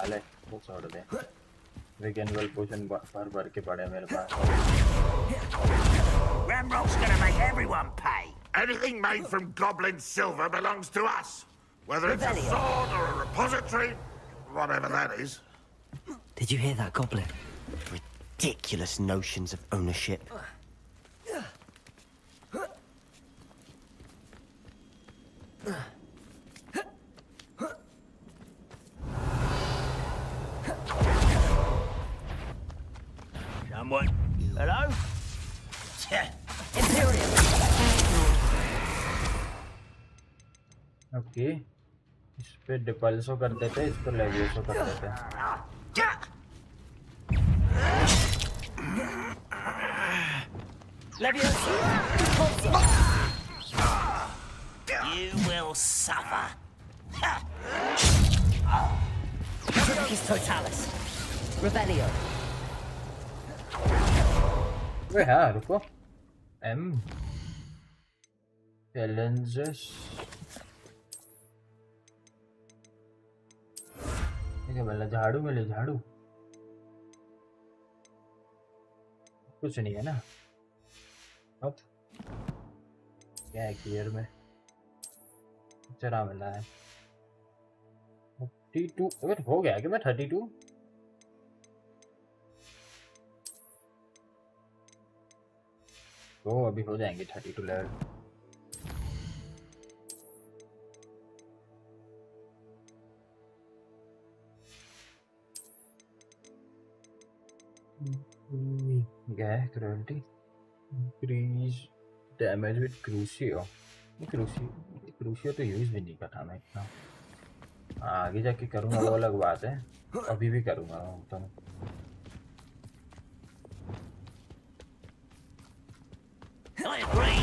अले वो छोड़ दे. Regenerate potion भर के पड़े मेरे पास. Ramrock's gonna make everyone pay. Anything made from goblin silver belongs to us. Whether it's a sword or a repository, whatever that is. Did you hear that, Goblin? Ridiculous notions of ownership. Someone. Hello? Imperial. Okay. इस पे डिपल्सो कर देते, इस पे लेवियोसो कर देते. You will suffer. His Totalis. Revelio. वे हाँ रुको. M challenges. क्या मिला? झाड़ू मिले, झाड़ू कुछ नहीं है ना। अब क्या है क्लियर में चरा मिला है 32। अगर हो गया कि मैं 32 तो अभी हो जाएंगे 32 लेवल। क्या है क्रुएल्टी इंक्रीज डैमेज विद क्रूशियो। क्रूशियो तो यूज भी नहीं करता मैं इतना। आगे जाके करूँगा वो अलग बात है, अभी भी करूँगा तो। I agree.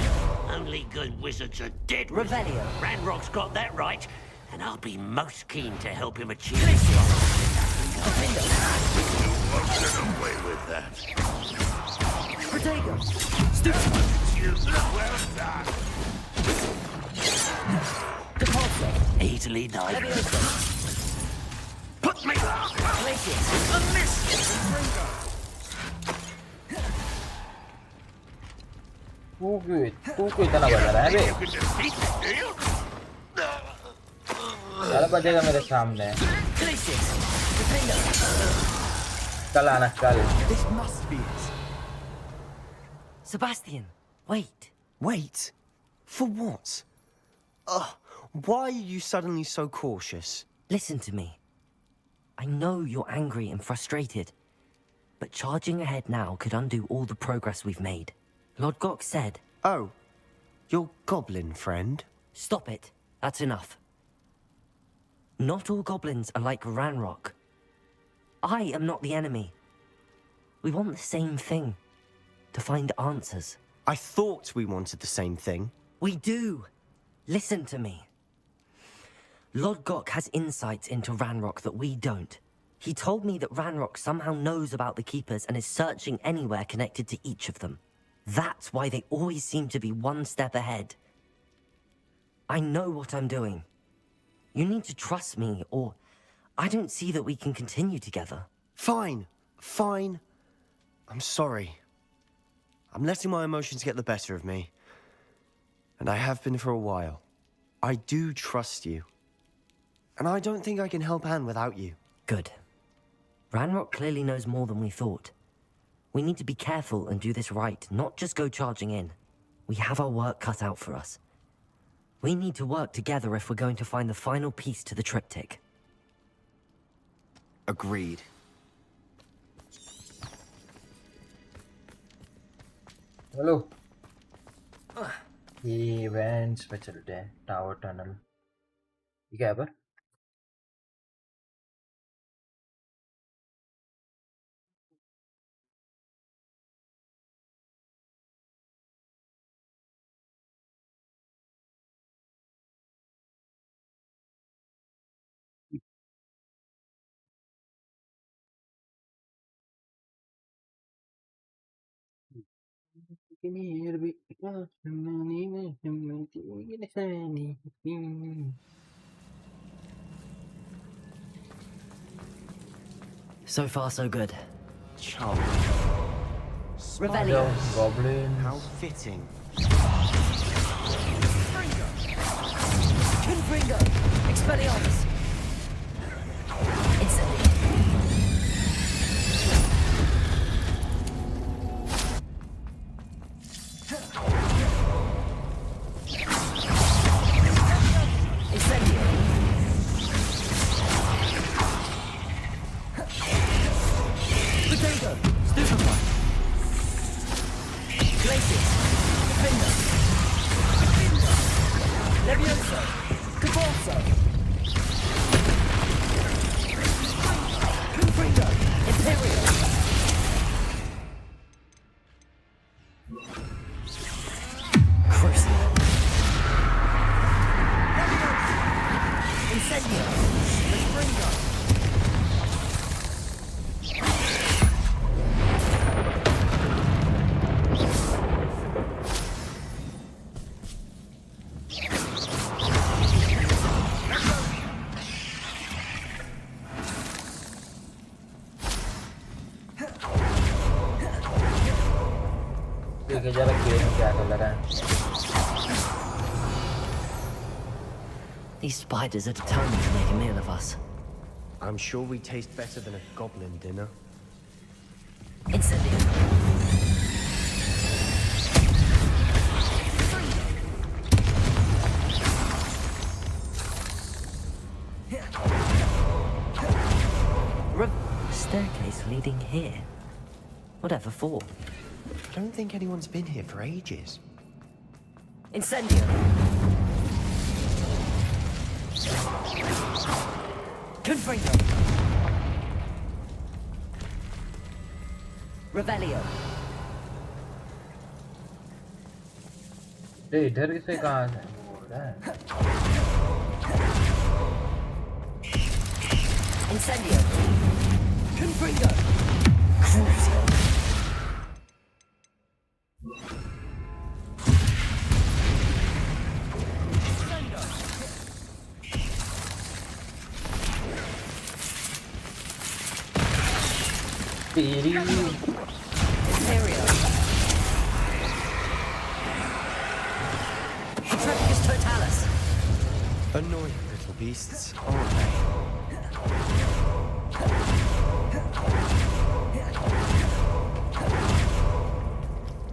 Only good wizards are dead. Revelio. Ranrock's got that right, and I'll be most keen to help him achieve it. You won't get away with that. Protego. Well done. Easily done. Put me up! Glacius. A miss! तू क्यों इतना बजा रहा है बे? साला बजेगा मेरे सामने। कल आना कल। This must be it. Sebastian, wait. Wait? For what? Why are you suddenly so cautious? Listen to me. I know you're angry and frustrated, but charging ahead now could undo all the progress we've made. Lord Gok said... Oh, your goblin friend? Stop it. That's enough. Not all goblins are like Ranrock. I am not the enemy. We want the same thing. To find answers. I thought we wanted the same thing. We do. Listen to me. Lord Gok has insights into Ranrock that we don't. He told me that Ranrock somehow knows about the Keepers and is searching anywhere connected to each of them. That's why they always seem to be one step ahead. I know what I'm doing. You need to trust me, or I don't see that we can continue together. Fine. I'm sorry. I'm letting my emotions get the better of me. And I have been for a while. I do trust you. And I don't think I can help Anne without you. Good. Ranrock clearly knows more than we thought. We need to be careful and do this right, not just go charging in. We have our work cut out for us. We need to work together if we're going to find the final piece to the triptych. Agreed. Hello ये events पे चलते हैं। Tower tunnel ठीक है पर So far, so good. Charming. Revelio. Goblin. How fitting. Confringo. Expelliarmus. Instantly. जरा game में क्या कर रहा है? These spiders are determined to make a meal of us. I'm sure we taste better than a goblin dinner. Incendio. Staircase leading here. Whatever for? I don't think anyone's been here for ages. Incendio. Confringo. Revelio. इधर से कहाँ से बोल रहा है? Incendio. Confringo. Crucio. Imperio. Intrepidus totalis. Annoying little beasts, aren't they?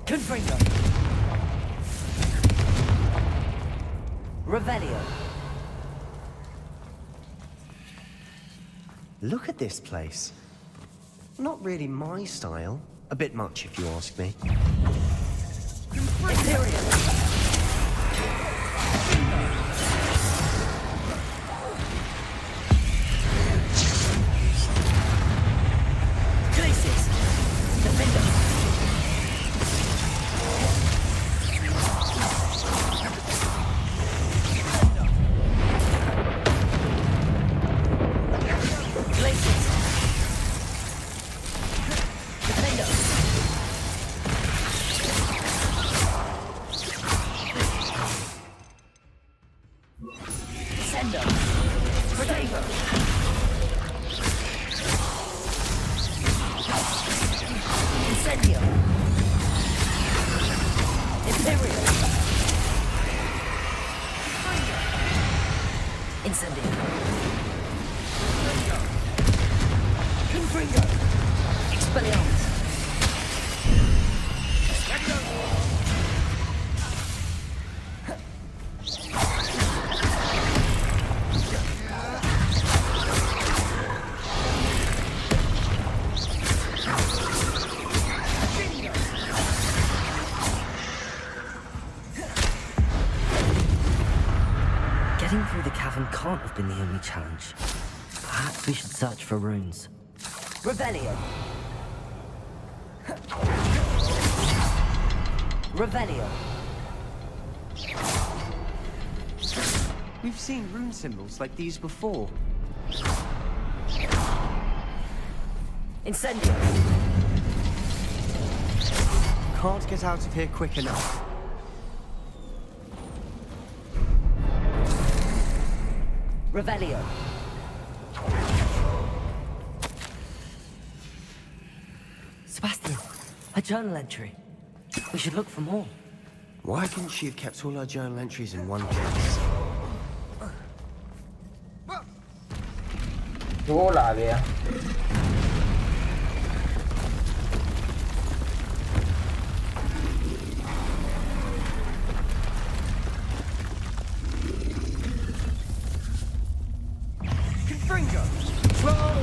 Confringo. Revelio. Look at this place. Not really my style. A bit much, if you ask me. Imperium. Glacis. Defender. Glacis. Defender. Sender. Predator. Incendio. Imperial. Incendio. Confringo. Expelliarmus. Getting through the cavern can't have been the only challenge. Perhaps we should search for runes. Revelio. Revelio. We've seen rune symbols like these before. Incendio. Can't get out of here quick enough. Revelio. Sebastian, a journal entry. We should look for more. Why couldn't she have kept all her journal entries in one place? गोल आ गया. Confringo. Roll.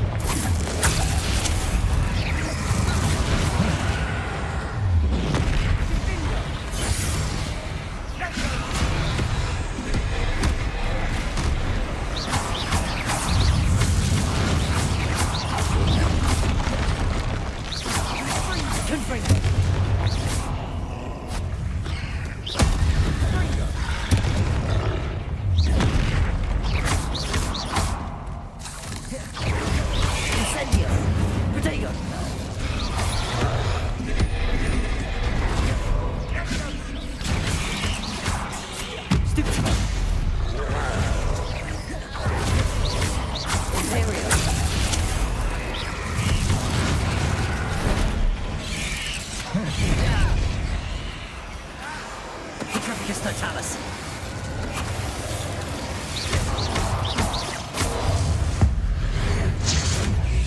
Focus Totalis.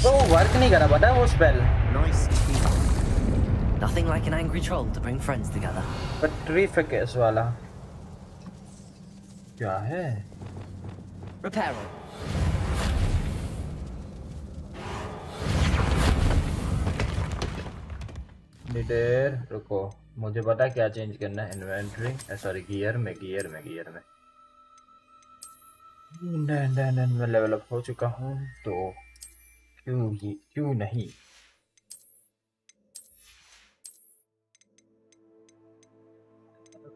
Oh, work नहीं करा पता वो spell. Nice team. Nothing like an angry troll to bring friends together. But Peripherals वाला क्या है? Repairer. नीडेर रुको मुझे पता क्या चेंज करना है इन्वेंटरी सॉरी गियर में मैं लेवल अप हो चुका हूँ तो क्यों नहीं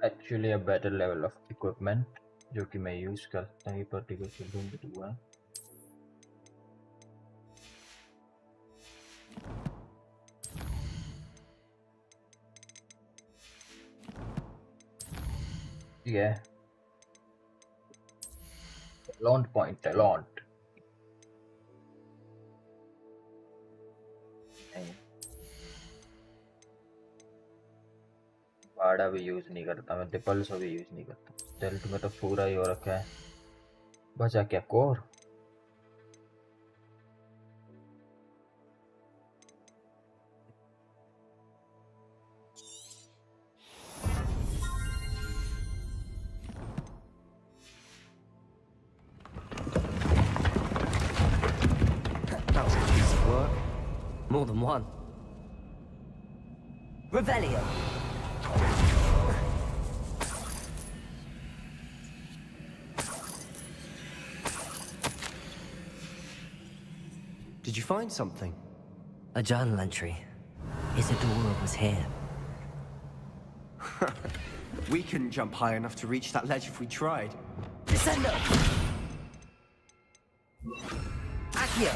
actually a better level of equipment जो कि मैं यूज करता हूँ पर्टिकुलर ढूंढ हुआ Yeah. Talent point, talent. बाड़ा भी यूज नहीं करता मैं डिपल्स भी यूज नहीं करता स्टेल्थ में तो पूरा ही हो रखा है बचा क्या core More than one. Revelio. Did you find something? A journal entry. Isadora was here. We couldn't jump high enough to reach that ledge if we tried. Descendo! Accio!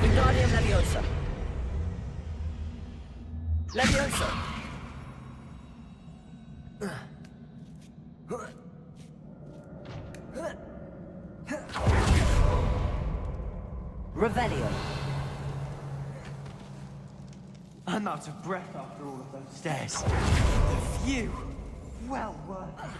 Wingardium Leviosa! Leviosa! Revelio! I'm out of breath after all of those stairs. The view! Well worth it.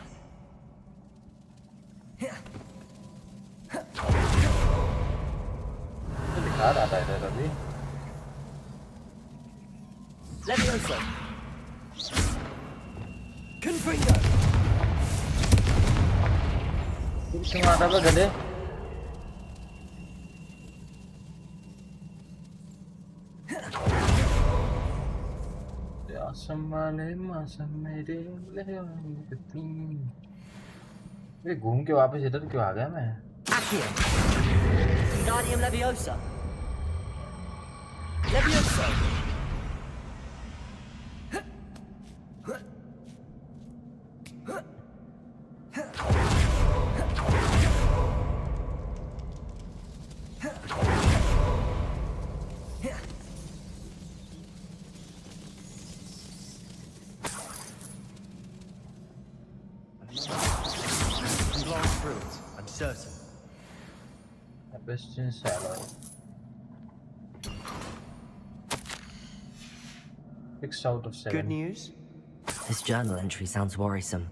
दिखा रहा था इधर अभी Leviosa! Confringo! क्यों आता था गधे ये घूम के वापस इधर क्यों आ गया मैं Accio! Wingardium Leviosa! Leviosa! Christian salad. 6 out of 7. Good news? This journal entry sounds worrisome.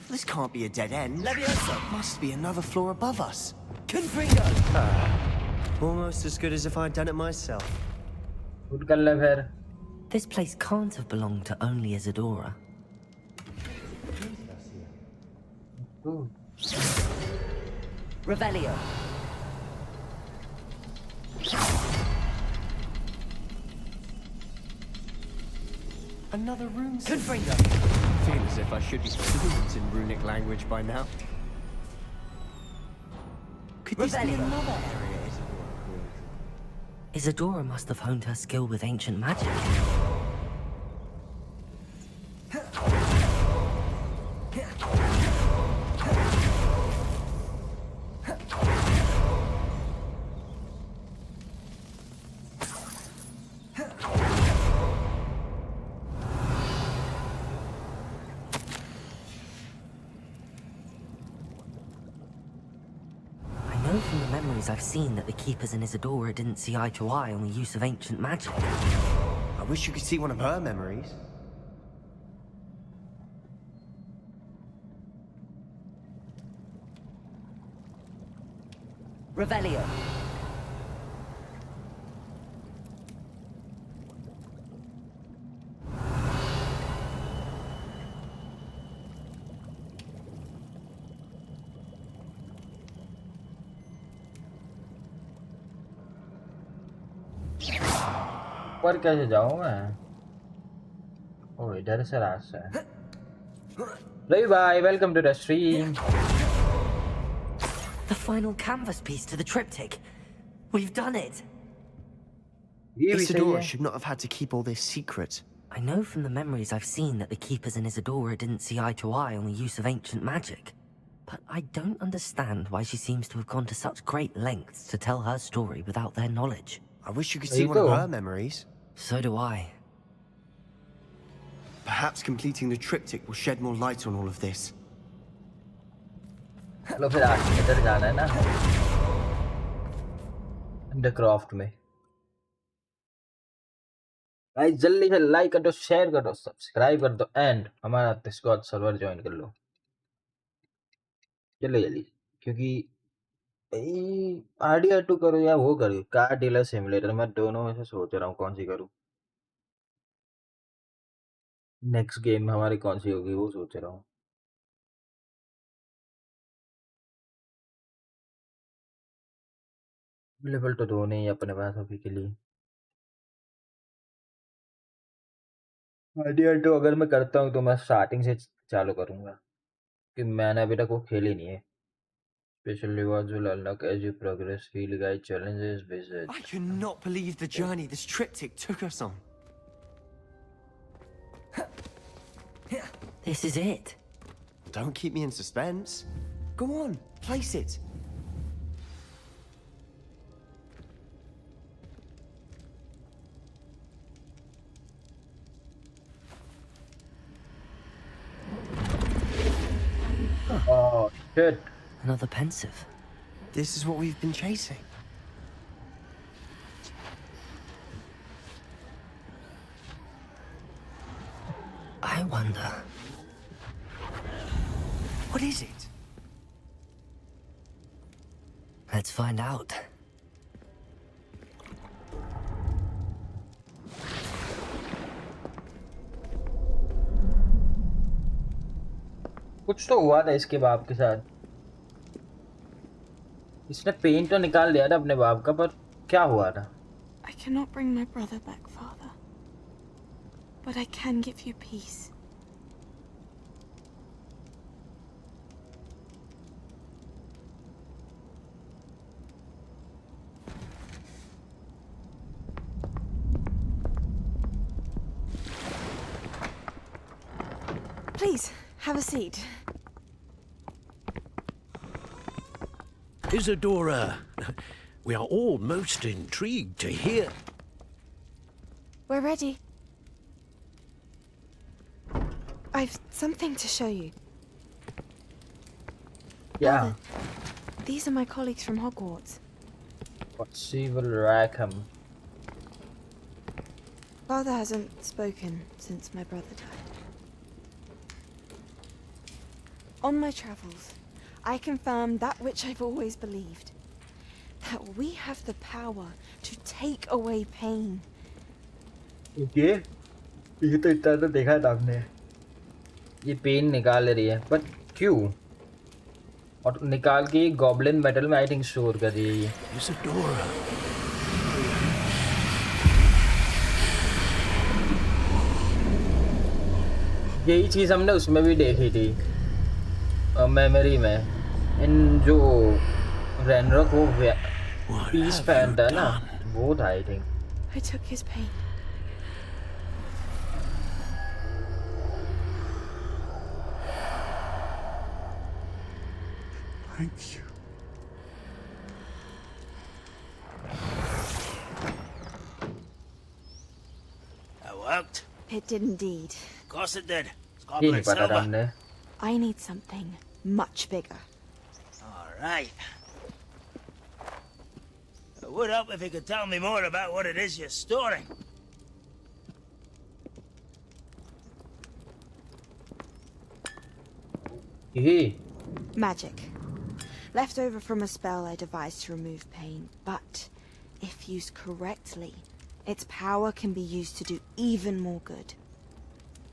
This can't be a dead end. Leviosa! Must be another floor above us. Confringo! Almost as good as if I'd done it myself. Good कर ले फिर. This place can't have belonged to only Isadora. Ooh. Revelio. Another rune. Confringo. Feel as if I should be fluent in runic language by now. Could this be another area Isadora created? Isadora must have honed her skill with ancient magic. I've seen that the Keepers in Isadora didn't see eye to eye on the use of ancient magic. I wish you could see one of her memories. Revelio. ऊपर कैसे जाऊं मैं? ओह, इधर से रास्ता है। रवि भाई, welcome to the stream. The final canvas piece to the triptych. We've done it. ये भी सही Isadora है। should not have had to keep all this secret. I know from the memories I've seen that the Keepers and Isadora didn't see eye to eye on the use of ancient magic. But I don't understand why she seems to have gone to such great lengths to tell her story without their knowledge. I wish you could see one of her memories. So do I. Perhaps completing the triptych will shed more light on all of this. चलो फिर आगे इधर जाना है ना, अंडरक्राफ्ट में। भाई जल्दी से लाइक कर दो, शेयर कर दो, सब्सक्राइब कर दो एंड हमारा डिस्कॉर्ड सर्वर ज्वाइन कर लो जल्दी जल्दी, क्योंकि RDR2 करो या वो करो, कार डीलर सिमुलेटर, मैं दोनों में से सोच रहा हूँ कौन सी करूँ। नेक्स्ट गेम हमारी कौन सी होगी वो सोच रहा हूँ। अवेलेबल तो दो नहीं अपने पास अभी के लिए। RDR2 अगर मैं करता हूँ तो मैं स्टार्टिंग से चालू करूँगा, कि मैंने अभी तक वो खेली नहीं है। Special rewards will unlock as you progress. Field guide challenges visit. I cannot believe the journey this triptych took us on. This is it. Don't keep me in suspense. Go on, place it. Oh shit. Another pensive. This is what we've been chasing. I wonder. What is it? Let's find out. कुछ तो हुआ था इसके बाप के साथ। इसने pen तो निकाल दिया था अपने बाप का, पर क्या हुआ था? I cannot bring my brother back, Father. But I can give you peace. Please, have a seat. Isadora, we are all most intrigued to hear. We're ready. I've something to show you. Yeah. Father, these are my colleagues from Hogwarts. Percival Rackham. Father hasn't spoken since my brother died. On my travels, I confirmed that which I've always believed. That we have the power to take away pain. Okay. ये तो इतना तो देखा था आपने। ये pen निकाल रही है, पर क्यों? और निकाल के ये गॉब्लिन मेटल में आई थिंक स्टोर कर रही है ये। Isadora. यही चीज हमने उसमें भी देखी थी, मेमोरी में। इन जो रेनरॉक वो पीस पहनता है ना, वो था I think. I took his pain. Thank you. That worked. It did indeed. Of course it did. It's ये goblin नहीं पता था silver. हमने। I need something much bigger. All right. It would help if you could tell me more about what it is you're storing. ये Magic. left over from a spell I devised to remove pain, but if used correctly, its power can be used to do even more good.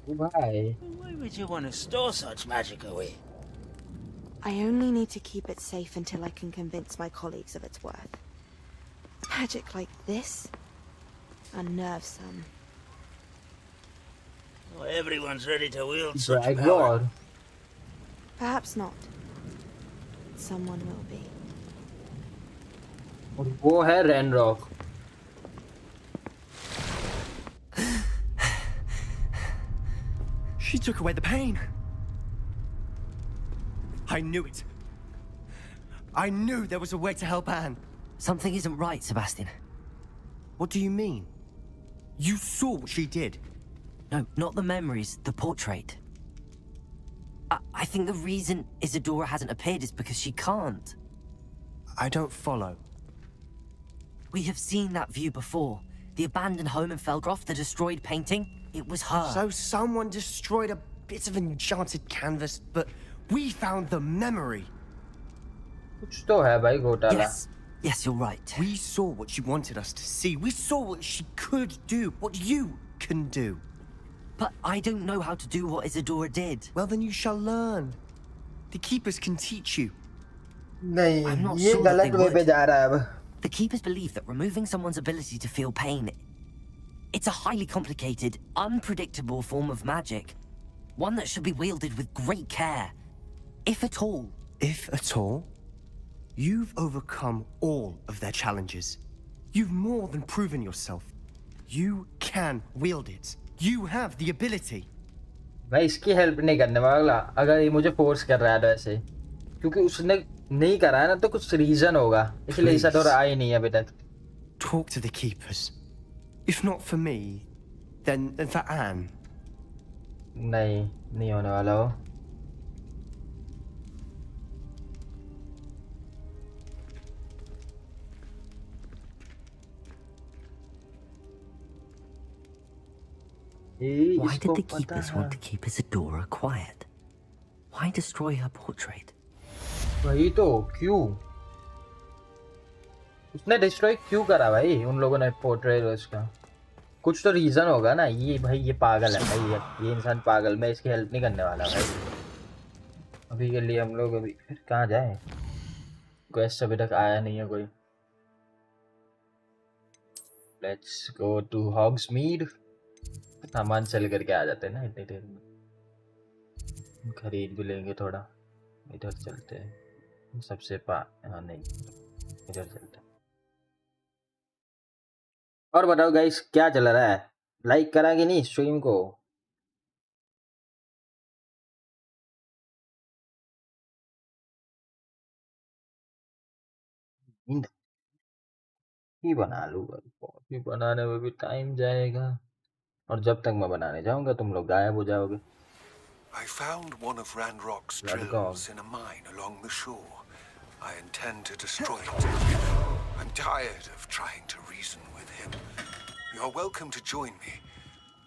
Why? Why would you want to store such magic away? I only need to keep it safe until I can convince my colleagues of its worth. Magic like this unnerves some. Not everyone's ready to wield such Drag power. war. Perhaps not. Someone will be. और वो है Ranrok. She took away the pain. I knew it. I knew there was a way to help Anne. Something isn't right, Sebastian. What do you mean? You saw what she did. No, not the memories, the portrait. I think the reason Isadora hasn't appeared is because she can't. I don't follow. We have seen that view before. The abandoned home in Felgroth, the destroyed painting, it was her. So someone destroyed a bit of enchanted canvas, but we found the memory. कुछ तो है भाई घोटाला. Yes, you're right. We saw what she wanted us to see. We saw what she could do, what you can do. But I don't know how to do what Isadora did. Well, then you shall learn. The Keepers can teach you. नहीं, I'm not ये sure that गलत they वे पे would. जा रहा है अब. The Keepers believe that removing someone's ability to feel pain, it's a highly complicated, unpredictable form of magic. One that should be wielded with great care. If at all. If at all? You've overcome all of their challenges. You've more than proven yourself. You can wield it. You have the ability. भाई इसकी help नहीं करने वाला अगर ये मुझे force कर रहा है तो ऐसे क्योंकि उसने नहीं करा है ना तो कुछ रीजन होगा इसलिए इसाडोरा आई नहीं है अभी तक. Talk to the Keepers. If not for me, then for Anne. नहीं होने वाला हो. Why did the Keepers want to keep Isadora quiet? Why destroy her portrait? वही तो क्यों उसने डिस्ट्रॉय क्यों करा भाई उन लोगों ने पोर्ट्रेट उसका कुछ तो रीजन होगा ना. ये भाई ये पागल है भाई ये इंसान पागल. मैं इसकी हेल्प नहीं करने वाला भाई अभी के लिए. हम लोग अभी फिर कहाँ जाए. क्वेस्ट अभी तक आया नहीं है कोई. Let's go to Hogsmeade. सामान सेल करके आ जाते हैं ना इतनी देर में. खरीद भी लेंगे थोड़ा. इधर चलते हैं सबसे हाँ नहीं इधर चलते हैं. और बताओ गाइस क्या चल रहा है. लाइक करा कि नहीं स्ट्रीम को. ही बना लूंगा. कॉफी बनाने में भी टाइम जाएगा और जब तक मैं बनाने जाऊंगा तुम लोग गायब हो जाओगे. I found one of Ranrock's drills in a mine along the shore. I intend to destroy it. I'm tired of trying to reason with him. You're welcome to join me,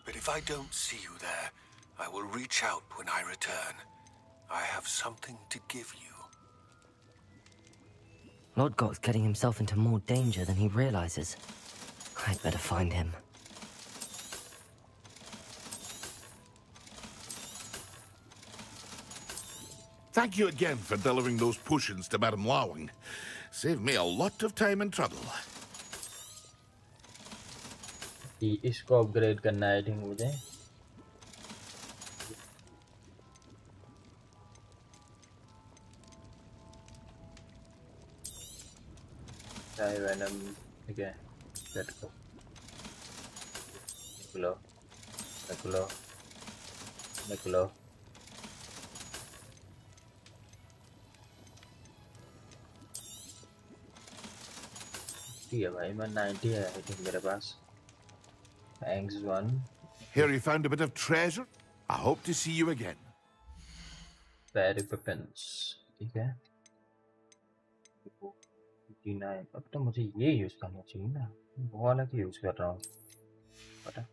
but if I don't see you there, I will reach out when I return. I have something to give you. Lodgok's getting himself into more danger than he realizes. I'd better find him. Thank you again for delivering those potions to Madame Lawing. Saved me a lot of time and trouble. इसको upgrade करना है I think मुझे. Venom. Okay, let's go. Niccolo. ठीक है भाई मैं 90 है I think मेरे पास. Thanks one. Here you found a bit of treasure. I hope to see you again. Peripherals. ठीक है. 59. अब तो मुझे ये यूज करना चाहिए ना. वो वाला क्यों यूज कर रहा हूँ पता.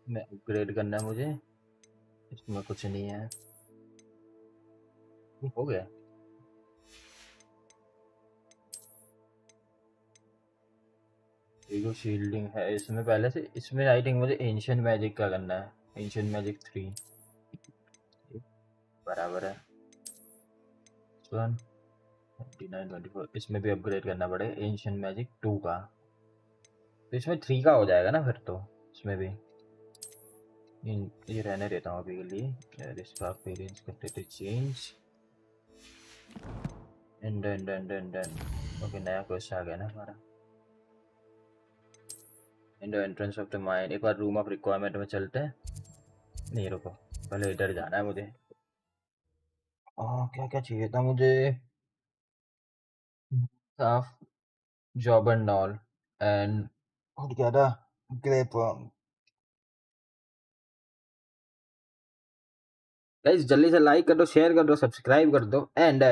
मैं अपग्रेड करना है मुझे. इसमें कुछ नहीं है. ये हो गया. देखो शील्डिंग है इसमें पहले से। इसमें आई थिंक मुझे एंशिएंट मैजिक का करना है। एंशिएंट मैजिक 3 बराबर है 1 29 24। इसमें भी अपग्रेड करना पड़ेगा एंशिएंट मैजिक 2 का। तो इसमें 3 का हो जाएगा ना फिर तो। इसमें भी ये रहने देता हूँ अभी के लिए। यार इसका पेरेंट्स करते थे चेंज एंड ओके नया क्वेश्चन आ गया ना हमारा। In the entrance of the mine. एक बार रूम ऑफ रिक्वायरमेंट में चलते हैं। नहीं रुको पहले इधर जाना है मुझे। क्या क्या चाहिए था मुझे। साफ जॉब एंड ऑल एंड और क्या था ग्रेप। गाइस जल्दी से लाइक कर दो शेयर कर दो सब्सक्राइब कर दो एंड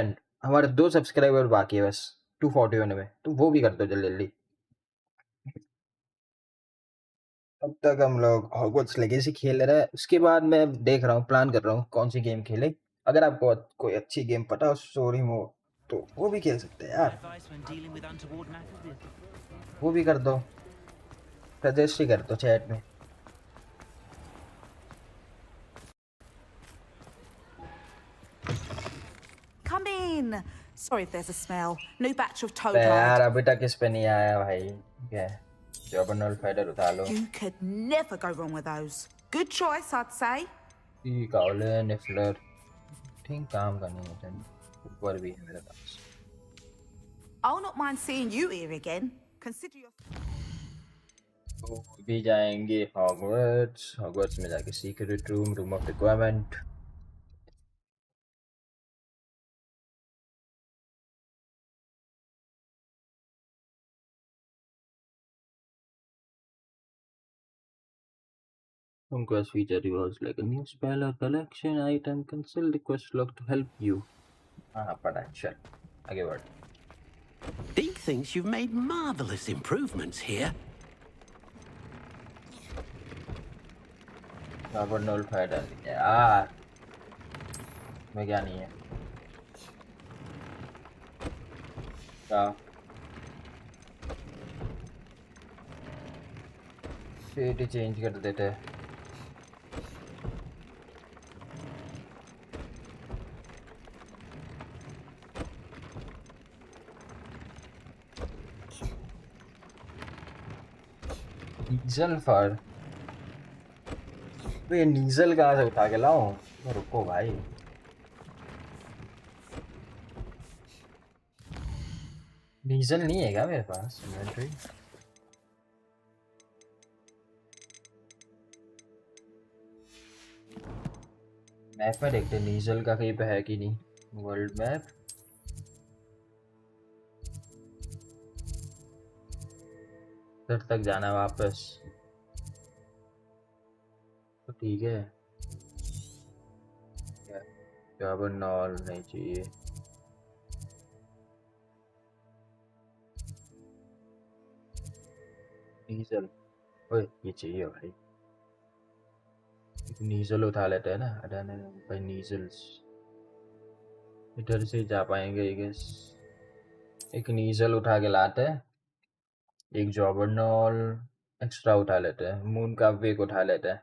हमारे 2 सब्सक्राइबर बाकी है बस 240 होने में। तो वो भी कर दो जल्दी जल्दी। तब तक हम लोग हॉगवर्ट्स लेगेसी खेल रहे हैं। उसके बाद मैं देख रहा हूँ प्लान कर रहा हूँ कौन सी गेम खेले। अगर आपको कोई अच्छी गेम पता हो स्टोरी मोड तो वो भी खेल सकते हैं यार। वो भी कर दो सजेस्ट ही कर दो चैट में। Come in. Sorry if there's a smell. New batch of toad यार hide. अभी तक इस पे नहीं आया भाई। क्या जॉबनल फाइटर उठा लो। You could never go wrong with those. Good choice, I'd say. ये काउले निफलर ठीक काम करनी है। ऊपर भी है मेरे पास। I'll not mind seeing you here again. Consider your. तो भी जाएंगे हॉगवर्ट्स। हॉगवर्ट्स में जाके secret room of requirement. Quest feature revolves like a new spell or collection item. Consult the quest log to help you. पढ़ा चल आगे बढ़। Deke thinks you've made marvelous improvements here. जॉबनल फाइटर यार मैं क्या नहीं है क्या सीट चेंज कर देते हैं। नीजल फर तो ये नीजल कहाँ से उठा के लाऊं। तो रुको भाई नीजल नहीं है क्या मेरे पास इन्वेंटरी। मैप में देखते नीजल का कहीं पे है कि नहीं। वर्ल्ड मैप फिर तक जाना वापस तो ठीक है। जॉबनल नहीं चाहिए। नीजल ओए ये चाहिए भाई। नीजल उठा लेते हैं ना। अडाने भाई नीजल्स इधर से जा पाएंगे गेस। एक नीजल उठा के लाते हैं। एक जॉबनल एक्स्ट्रा उठा लेते हैं। मून का वेग उठा लेते हैं।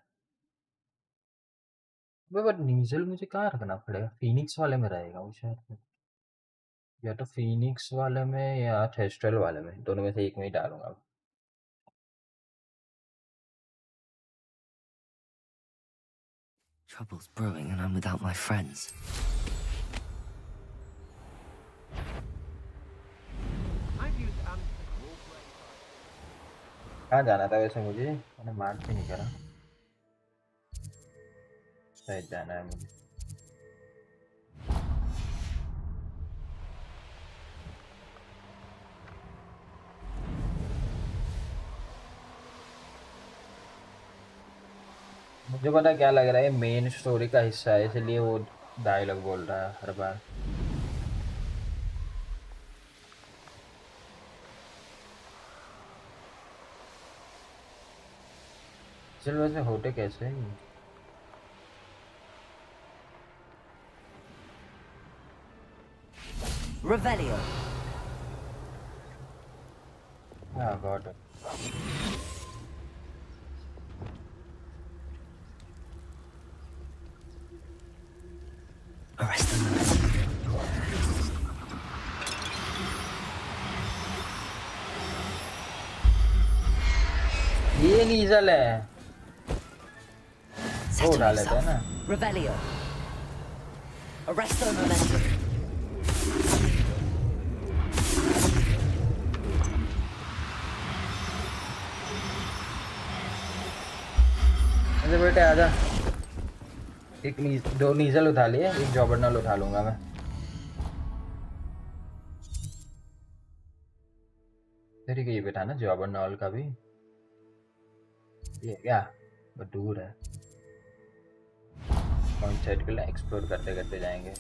बट नीजल मुझे कहाँ रखना पड़ेगा। फीनिक्स वाले में रहेगा वो शायद। या तो फीनिक्स वाले में या थेस्ट्रल वाले में। दोनों में से एक में ही डालूंगा। Trouble's brewing and I'm without my friends. कहाँ जाना था वैसे मुझे। मैंने मार्क भी नहीं करा। शायद जाना है मुझे। मुझे पता क्या लग रहा है मेन स्टोरी का हिस्सा है इसलिए वो डायलॉग बोल रहा है हर बार। चल वैसे होते कैसे हैं Revelio. हाँ गॉड Arrest the momentum. ये नीजल है वो Settle उठा लेते हैं ना yourself. Revelio. Arrest the momentum. अरे बेटे आजा दो नीजल उठा लिए एक जॉबर्नल उठा लूंगा मैं तेरी कहीं बैठा ना जॉबर्नल का भी ये क्या वो दूर है पॉइंट सेट के लिए एक्सप्लोर करते करते जाएंगे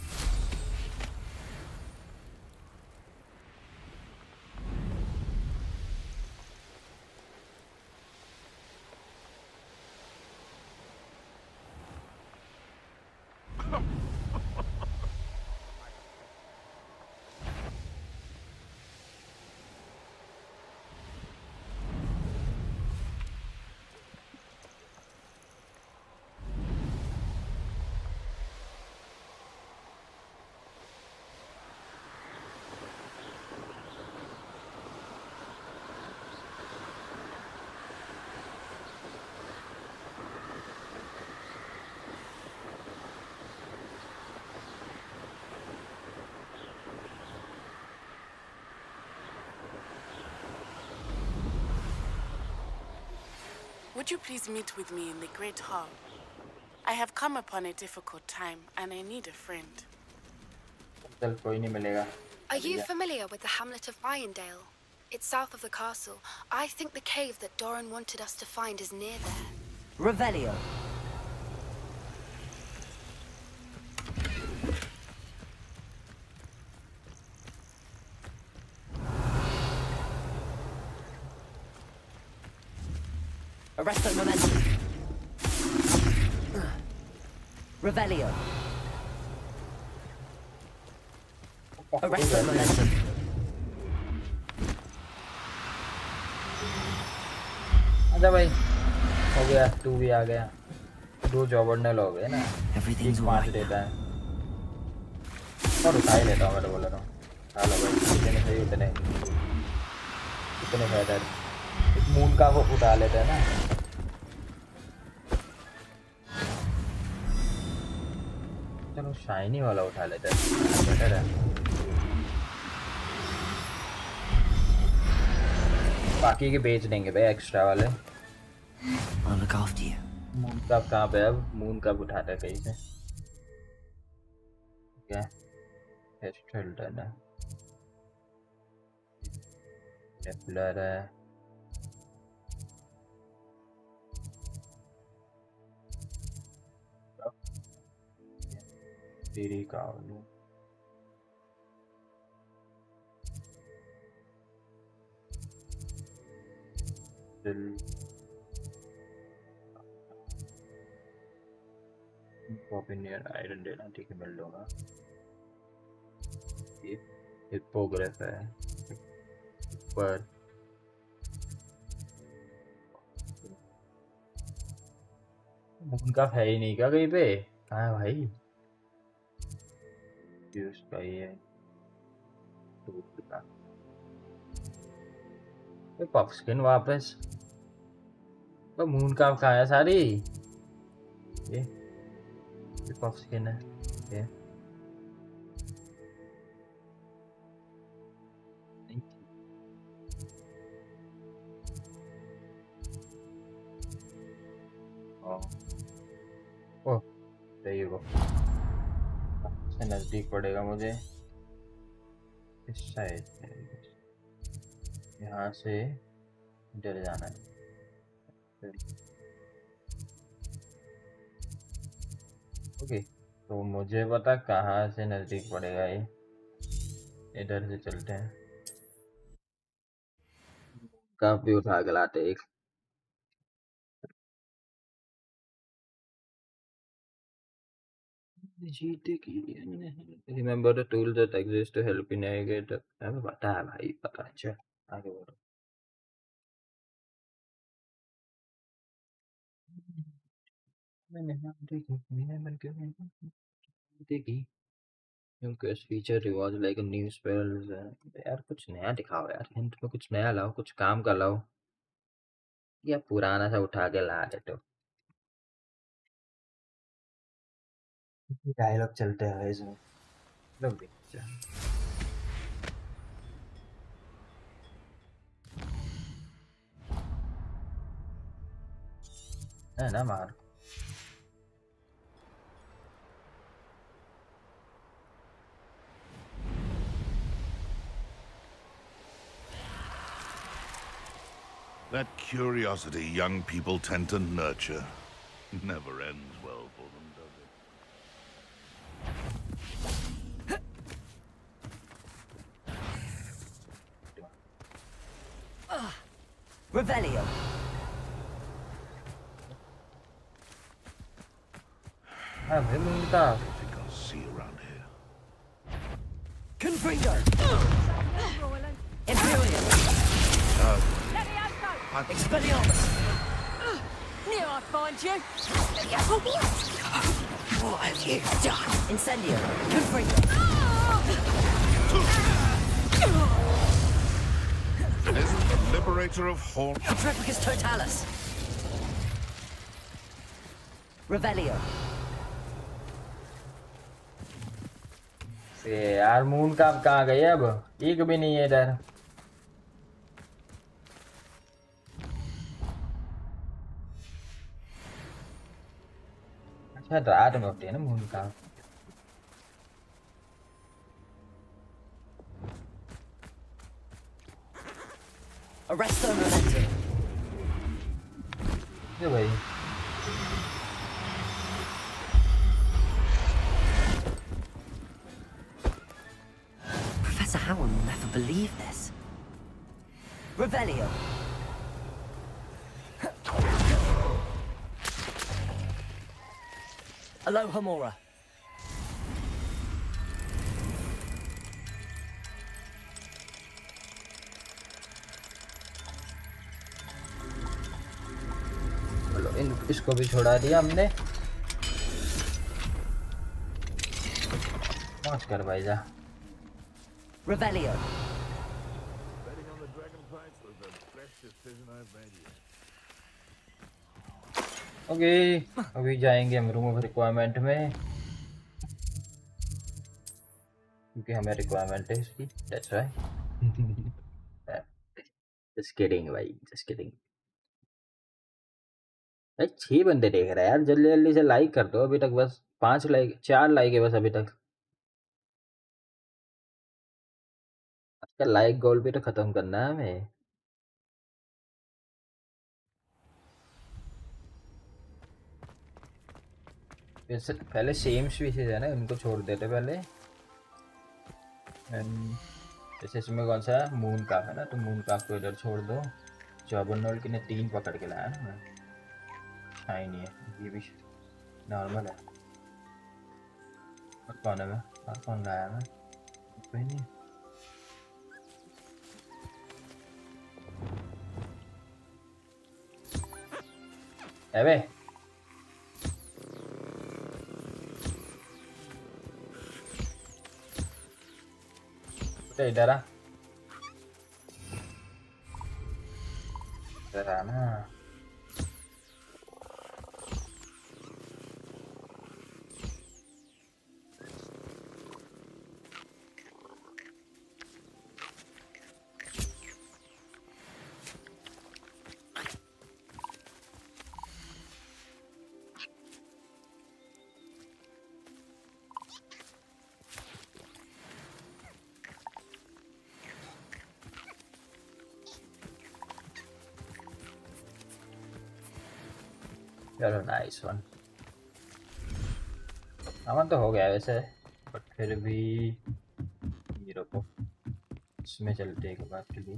Would you please meet with me in the Great Hall? I have come upon a difficult time, and I need a friend. चल कोई नहीं मिलेगा Are you familiar with the hamlet of Irondale? It's south of the castle. I think the cave that Doran wanted us to find is near there. Revelio. Arrest the momentum. Revelio. Arrest the momentum. आजा भाई हो गया तू भी आ गया दो जॉबर्नल हो गए ना Everything's एक 5 right. देता है और उठा ही लेता हूँ मैं तो बोल रहा हूँ चलो भाई जितने सही उतने फायदा एक मून का वो उठा लेते हैं ना चलो शाइनी वाला उठा लेते हैं बेटर है बाकी के बेच देंगे भाई एक्स्ट्रा वाले I'll look after you. Moon cup कहाँ पे है अब मून कप उठाता है कहीं से क्या चलता है ना डेप्लर है तेरी कावलू दिल ओपिनियन आयरन देना ठीक है मिल लूंगा ये हिप्पोग्राफ है पर उनका है ही नहीं क्या कहीं पे कहाँ है भाई यूज का ही है पफ स्किन वापस तो मून का कहाँ है सारी ये पफ स्किन है ये ओह सही वो से नजदीक पड़ेगा मुझे इस साइड यहाँ से इधर जाना है ओके तो मुझे पता कहाँ से नजदीक पड़ेगा ये इधर से चलते हैं काफी उठा के लाते एक Remember the tools that exist to help you navigate. हमें पता है भाई पता है चल आगे बढ़ो Quest feature rewards like a new spells. यार कुछ नया दिखाओ यार, हिंट में कुछ नया लाओ, कुछ काम का लाओ, या पुराना सा उठा के ला देते हो। डायलॉग चलते हैं इसमें, लोग देखते हैं। है ना मार। That curiosity young people tend to nurture never ends well for them, does it? Revelio. Anything I'll see around here. Confringo. Imperium. Expelliarmus. Knew I'd find you. What have you done? Incendio. Confringo. Isn't the liberator of Horn? Petrificus totalis. Revelio. यार moon का कहाँ गए अब, एक भी नहीं है इधर। अच्छा रात में होती है ना मून का। Arresto momentum. ये भाई Professor Howard will never believe this. Revelio. Aloha Mora. इसको भी छोड़ा दिया हमने। पहुंच कर भाई जा। Revelio. Betting on the dragonflights was the best decision I've made yet. Okay, अभी जाएंगे हम रूम ऑफ रिक्वायरमेंट में, क्योंकि हमें रिक्वायरमेंट है इसकी। That's right. जस्ट किडिंग भाई, जस्ट किडिंग। भाई 6 बंदे देख रहे हैं यार, जल्दी जल्दी से लाइक कर दो। अभी तक बस 5 लाइक, 4 लाइक है बस अभी तक। अच्छा लाइक गोल भी तो खत्म करना है हमें। वैसे पहले सेम स्पीशीज है ना, उनको छोड़ देते पहले। जैसे इसमें कौन सा है, मून काफ है ना, तो मून काफ को इधर छोड़ दो। जॉबरनॉल की ने 3 पकड़ के लाया ना मैं। शाइनी है ये भी, नॉर्मल है। और कौन है मैं, और कौन लाया मैं, कोई नहीं। अबे तो इधर आ, इधर आ ना। चलो नाइस वन। अमन तो हो गया वैसे, बट फिर भी ये रखो, इसमें चलते एक बात के लिए।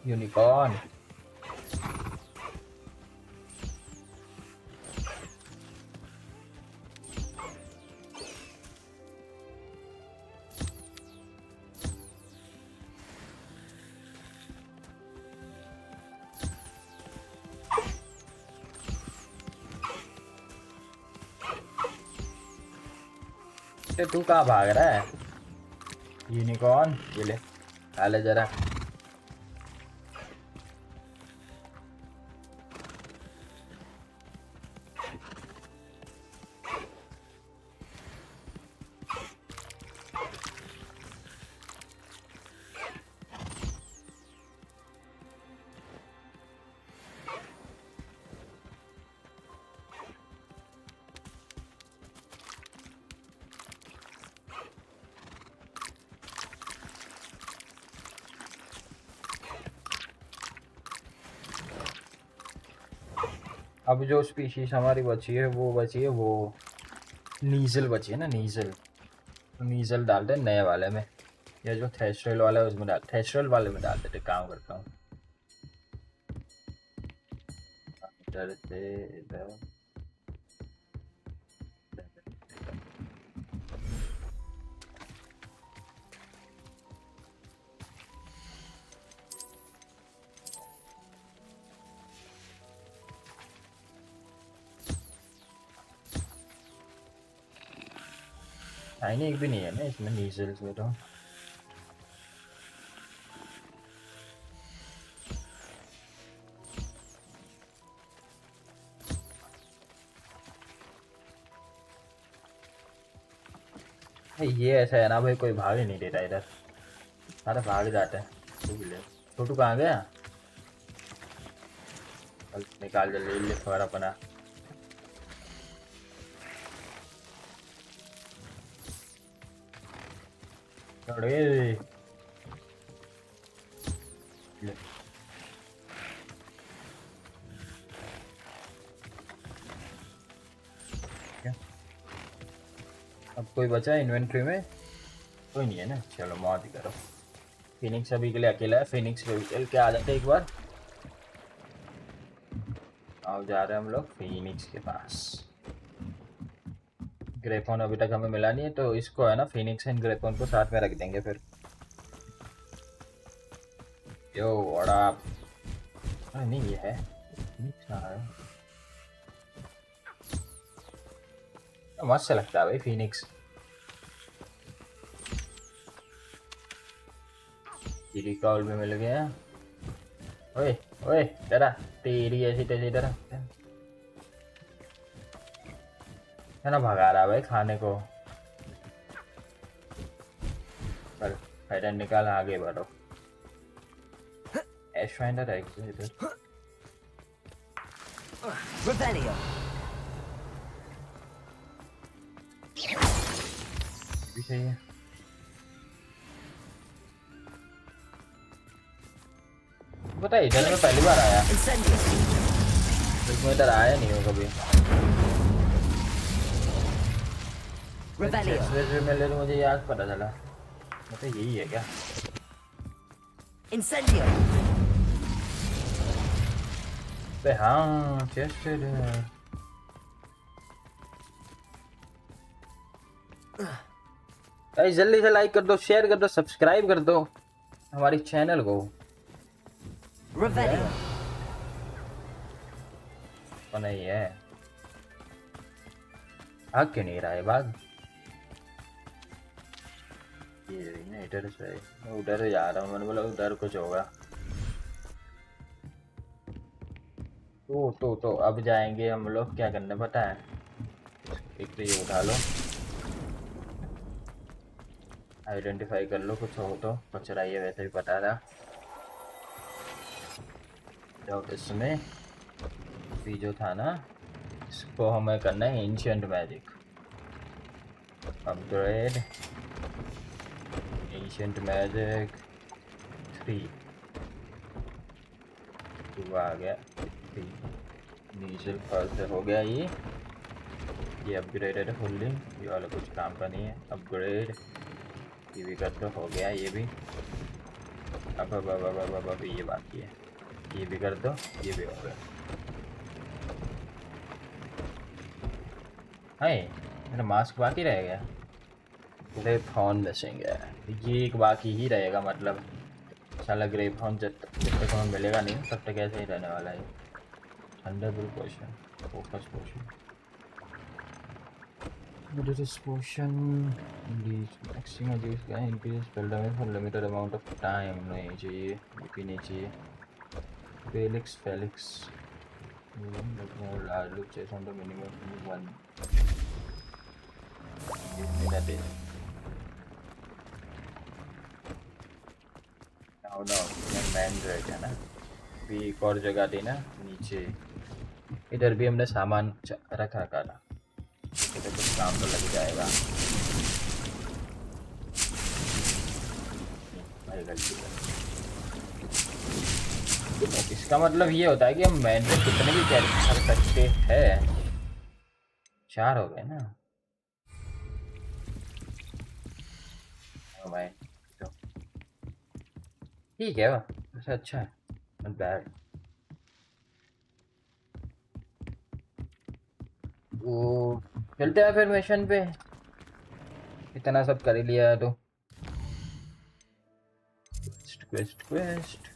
यूनिकॉर्न तू कहाँ भाग रहा है यूनिकॉर्न ये ले खा ले जरा अब जो स्पीशीज हमारी बची है वो नीजल बची है ना नीजल डाल दे नए वाले में या जो थ्रेशोल्ड वाला है उसमें डाल थ्रेशोल्ड वाले में डाल देते काम करता हूँ इधर से इधर शाइनी एक भी नहीं है ना इसमें नीजल्स में तो ये ऐसा है ना भाई कोई भाग ही नहीं देता इधर सारे भाग जाते हैं छोटू कहाँ गया निकाल जल्दी लिफ्ट वगैरह अपना अरे अब कोई बचा है इन्वेंट्री में कोई नहीं है ना चलो मौत ही करो फिनिक्स अभी के लिए अकेला है फिनिक्स पे चल के आ जाते एक बार आओ जा रहे हैं हम लोग फिनिक्स के पास ग्रेफोन अभी तक हमें मिला नहीं है तो इसको है ना फिनिक्स एंड ग्रेफोन को साथ में रख देंगे फिर यो व्हाट अप नहीं ये है फिनिक्स है मस्त लगता है भाई फिनिक्स रिकॉल भी मिल गया ओए ओए डरा तेरी ऐसी तेजी डरा है ना भगा रहा भाई खाने को चल फाइटर निकाल आगे बढ़ो एश फाइंडर एग्जिट Revelio. भी सही है पता है इधर में पहली बार आया इधर आया नहीं हो कभी तो मुझे याद पता चला मतलब यही है क्या Incendio. बे हाँ चेस्टेड गाइस जल्दी से लाइक कर दो शेयर कर दो सब्सक्राइब कर दो हमारी चैनल को Revelio. नहीं है भाग क्यों नहीं रहा है भाग ये नहीं इधर से मैं उधर जा रहा हूँ मैंने बोला उधर कुछ होगा तो अब जाएंगे हम लोग क्या करने पता है एक तो ये उठा लो आइडेंटिफाई कर लो कुछ हो तो कचरा ये वैसे भी पता था तो इसमें भी जो था ना इसको हमें करना है ancient magic upgrade ancient magic 3 आ गया 3 नीचल फर्स्ट से हो गया ये अपग्रेडेड है फुल्ली ये वाला कुछ काम का नहीं है अपग्रेड ये भी कर तो हो गया ये भी अब ये बाकी है, ये भी कर दो, ये भी हो गया। हाय, मेरा मास्क बाकी रह गया। ग्रेप हॉर्न मिसिंग है, ये एक बाकी ही रहेगा। मतलब साला ग्रेप हॉर्न जब तक हमें मिलेगा नहीं तब तक ऐसे ही रहने वाला है। थंडरबोल्ट पोशन, फोकस पोशन, Moderators potion, maximum use का increase spell damage for limited amount of time। नहीं चाहिए, ये भी नहीं चाहिए। Felix large chase on the minimum 1 minute। now man रह गया ना, भी एक और जगह थी ना नीचे, इधर भी हमने सामान रखा था, तो कुछ काम तो लग जाएगा। इसका मतलब ये होता है कि हम मैन में कितने भी कैरेक्टर कर सकते हैं। 4 हो गए ना भाई, तो ठीक है, वैसे अच्छा है, नॉट बैड। वो चलते हैं फिर मिशन पे, इतना सब कर ही लिया है तो। क्वेस्ट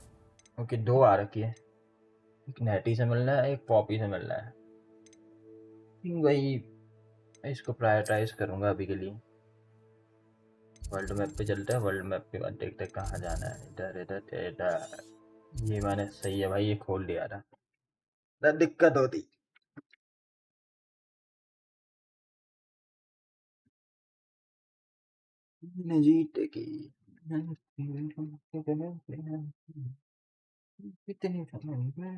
ओके, 2 आ रखी है, एक नेटी से मिलना है, एक पॉपी से मिलना है। वही इसको प्रायोरिटाइज करूंगा अभी के लिए। वर्ल्ड मैप पे चलते हैं, वर्ल्ड मैप के बाद देखते हैं कहाँ जाना है। इधर इधर इधर, ये मैंने सही है भाई, ये खोल दिया था, दिक्कत होती। जीत की कितनी पल में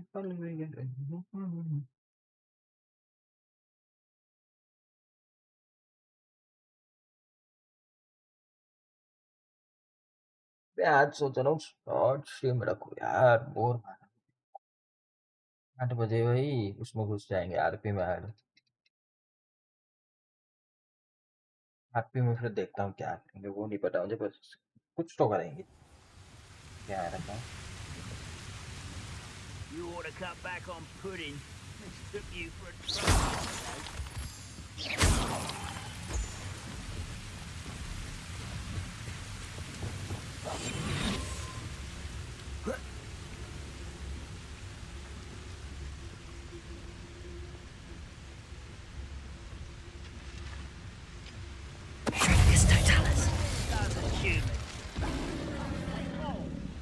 आज सोच रहा हूँ शॉर्ट स्ट्रीम रखो यार, बोर 8 बजे भाई उसमें घुस जाएंगे आरपी में। आरपी में फिर देखता हूँ क्या करेंगे, वो नहीं पता मुझे, बस कुछ तो करेंगे। क्या रखा है? You ought to cut back on pudding. Mistook you for a truck.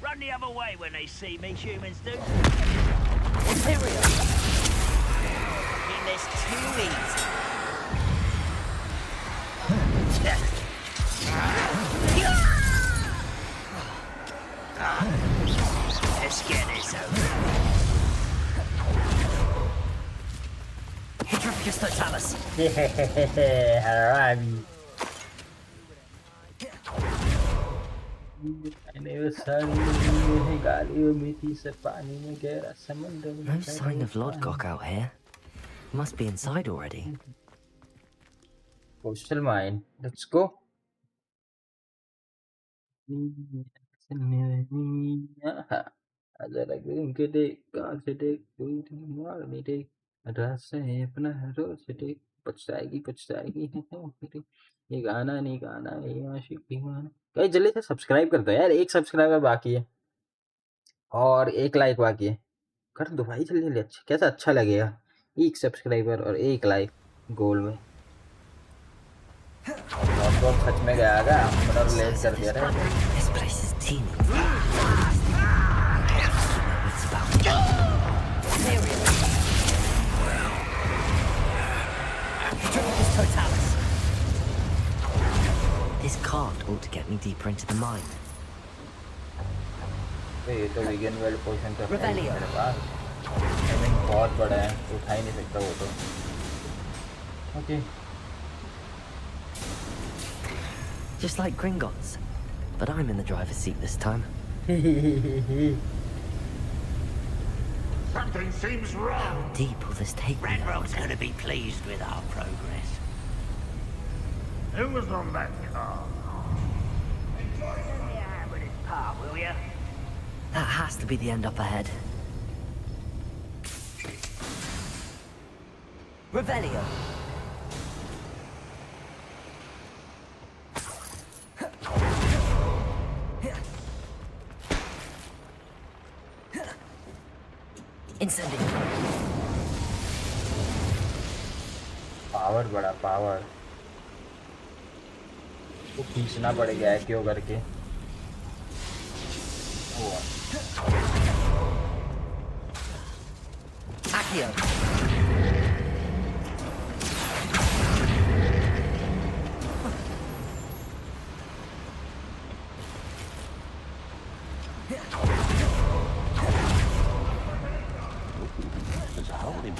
Run the other way when they see me, humans do. Imperial! In this too easy. Let's get this over. Hydropicus totalis. Yeah, alright. No sign of Lodgok out here. Must be inside already. Coastal mine. Let's go. ये गाना नहीं गाना, ये आशिक दीवाना। Guys जल्दी से subscribe कर दो यार, 1 सब्सक्राइबर बाकी है और 1 लाइक बाकी है। कर दो भाई जल्दी जल्दी, अच्छा कैसा अच्छा लगेगा 1 सब्सक्राइबर और 1 लाइक गोल में। और सच में गया आगा, अपना रिलेट कर दिया था। This place is teeming. I have to know what's about. Hydropicus totalis. This cart ought to get me deeper into the mine. ये तो वीगन वेल पोर्शन तो है मेरे पास, आई मीन बहुत बड़ा है, उठा ही नहीं सकता वो तो। Okay Just like Gringotts, but I'm in the driver's seat this time. Something seems wrong. How deep will this take me? Ranrock's going to be pleased with our progress. Who was on that car? Let me have with this part, will ya? That has to be the end up ahead. Revelio. Incendio. Power बड़ा power तो खींचना पड़ेगा क्यों करके Accio. There's a hole in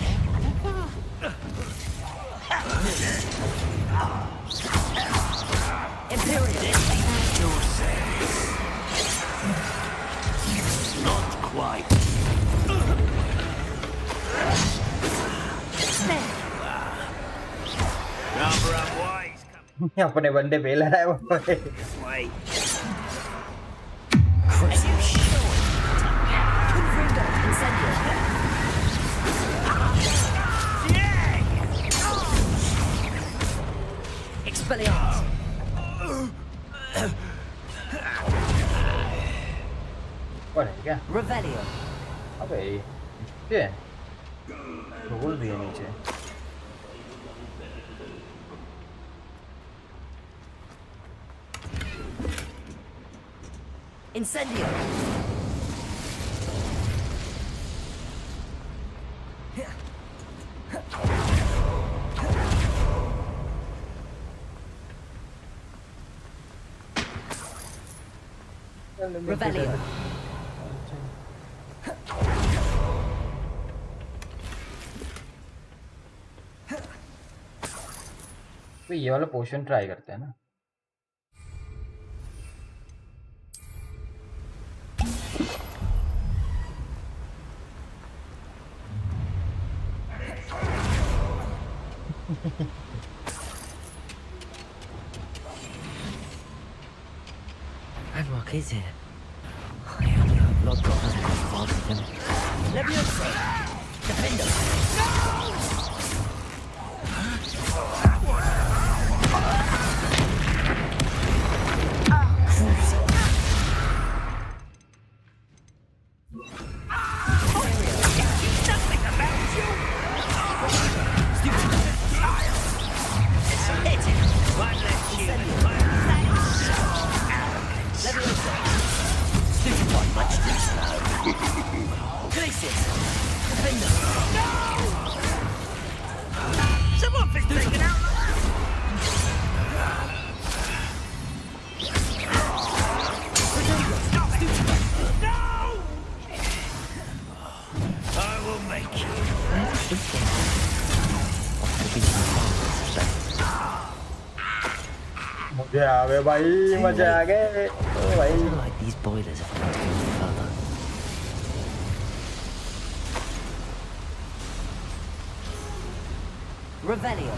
Imperial. Not quite. Number up wise. अपने बंदे पे लड़ा है वो Wait. Expelliarmus. कौन है क्या Revelio. अबे ये रोल भी है नीचे Incendio. Revelio. तो ये वाला पोशन ट्राई करते हैं ना Ranrock is here. I only hope Lodgott doesn't cross paths with him. Leviosa! Defender! मजा आ गए भाई मजा आ गए ओ भाई like these boilers if I want to go any further. Revelio.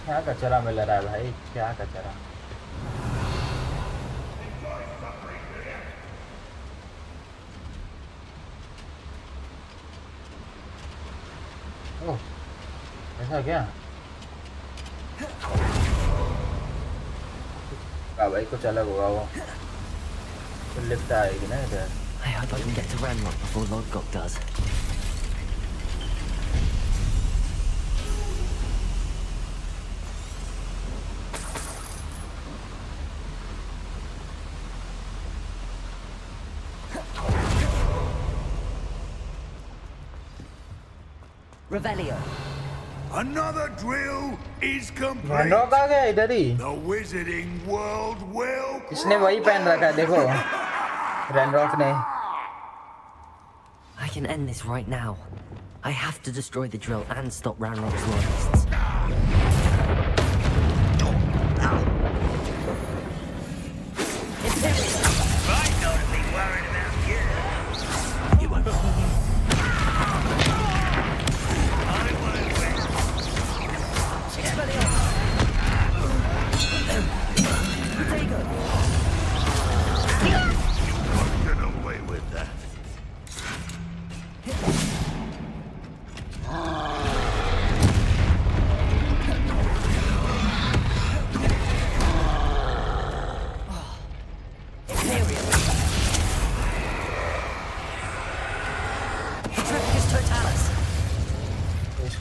क्या कचरा मिल रहा है भाई क्या कचरा ओह ऐसा क्या भाई कुछ अलग होगा वो तो लिफ्ट आएगी ना इधर I hope I can get to Ranrock before Lodgott does. Revelio. Another drill is complete. Ranrok आ गया इधर ही The wizarding world will. इसने वही पहन रखा है देखो रैनरॉक ने I can end this right now. I have to destroy the drill and stop Ranrock's loyalists. Might not be worried about you. You won't.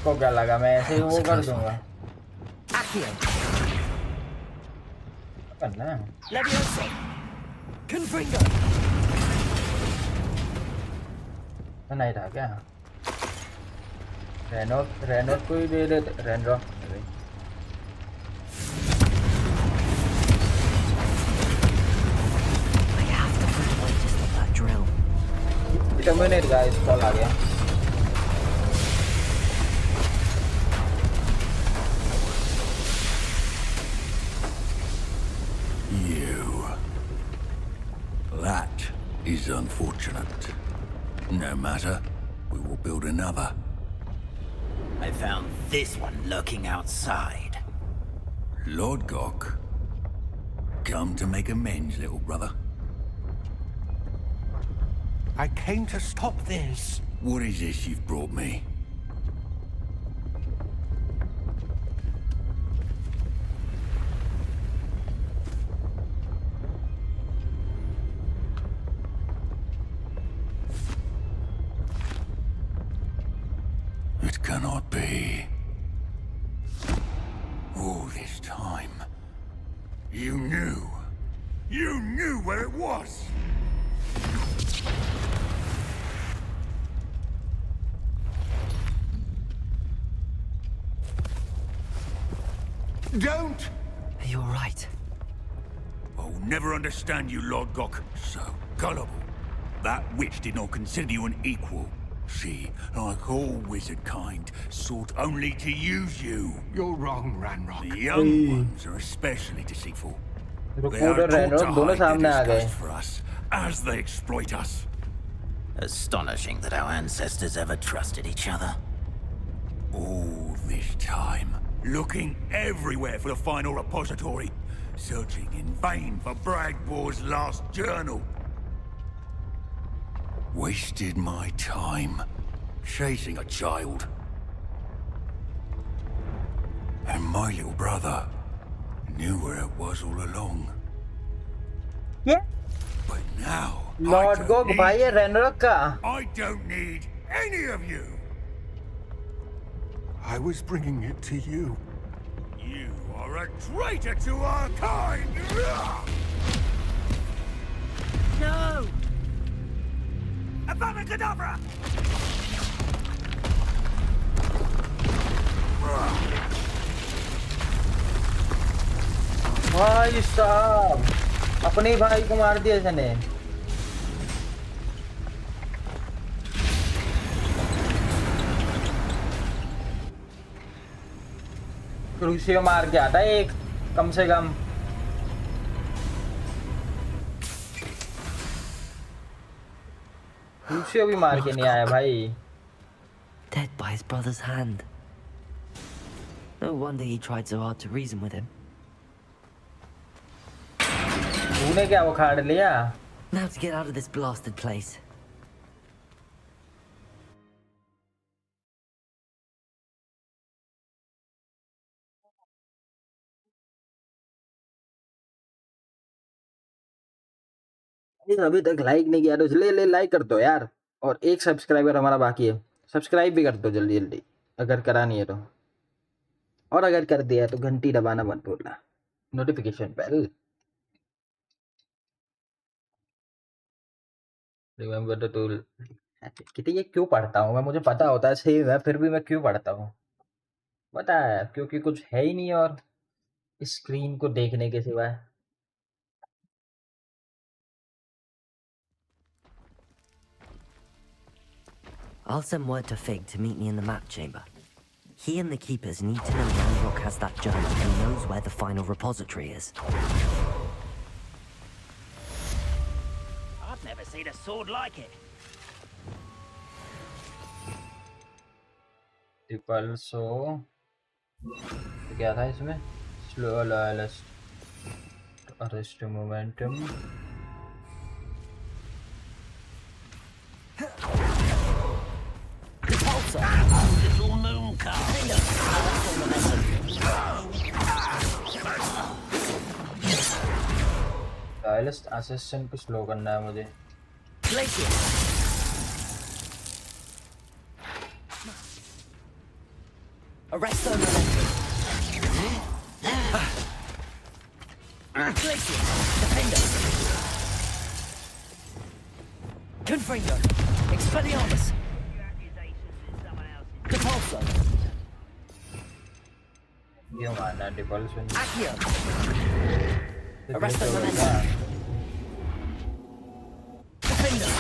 आपको क्या लगा मैं ऐसे ही वो कर दूंगा करना है नहीं था क्या रेनो को ही दे देते रेनो टर्मिनेट गाइस कॉल आ गया That is unfortunate. No matter, we will build another. I found this one lurking outside. Lord Gok, come to make amends, little brother. I came to stop this. What is this you've brought me? It cannot be. All this time, you knew where it was. Don't! You're right. I'll never understand you, Lord Gok. So gullible. That witch did not consider you an equal. She, like all wizard kind, sought only to use you. You're wrong, Ranrock. The young ones are especially deceitful. They are taught to hide their disgust for us as they exploit us. Astonishing that our ancestors ever trusted each other. All this time, looking everywhere for the final repository, searching in vain for Bragbor's last journal. Wasted my time chasing a child. And my little brother knew where it was all along. Yeah. But now, Lord Gok भाई ये रेनरॉक का I don't need any of you. I was bringing it to you. You are a traitor to our kind! No! Avada Kedavra! भाई साहब अपने भाई को मार दिया इसने क्रूसियो मार के आता है एक कम से कम क्रूसियो भी मार के नहीं आया भाई Dead by his brother's hand. No wonder he tried so hard to reason with him. तूने क्या उखाड़ लिया? Now to get out of this blasted place. अभी तक लाइक नहीं किया तो ले लाइक कर दो यार और एक सब्सक्राइबर हमारा बाकी है सब्सक्राइब भी कर दो जल्दी जल्दी अगर करा नहीं है तो और अगर कर दिया तो घंटी दबाना मत भूलना notification bell remember the tool कितनी ये क्यों पढ़ता हूँ मैं मुझे पता होता है सही है फिर भी मैं क्यों पढ़ता हूँ पता है क्योंकि कुछ है ही नहीं और इस स्क्रीन को देखने के सिवाय I'll send word to Fig to meet me in the map chamber. He and the keepers need to know Ranrock has that journal and knows where the final repository is. I've never seen a sword like it. Pulso क्या था इसमें slow loyalist arrest momentum Little moon car. loyalist assassin को slow करना है मुझे Arrest the momentum. Glacier. Defender. Confringo. Expelliarmus. Depulso. Yung mana Depulso. Accio. Arrest the momentum. Defender.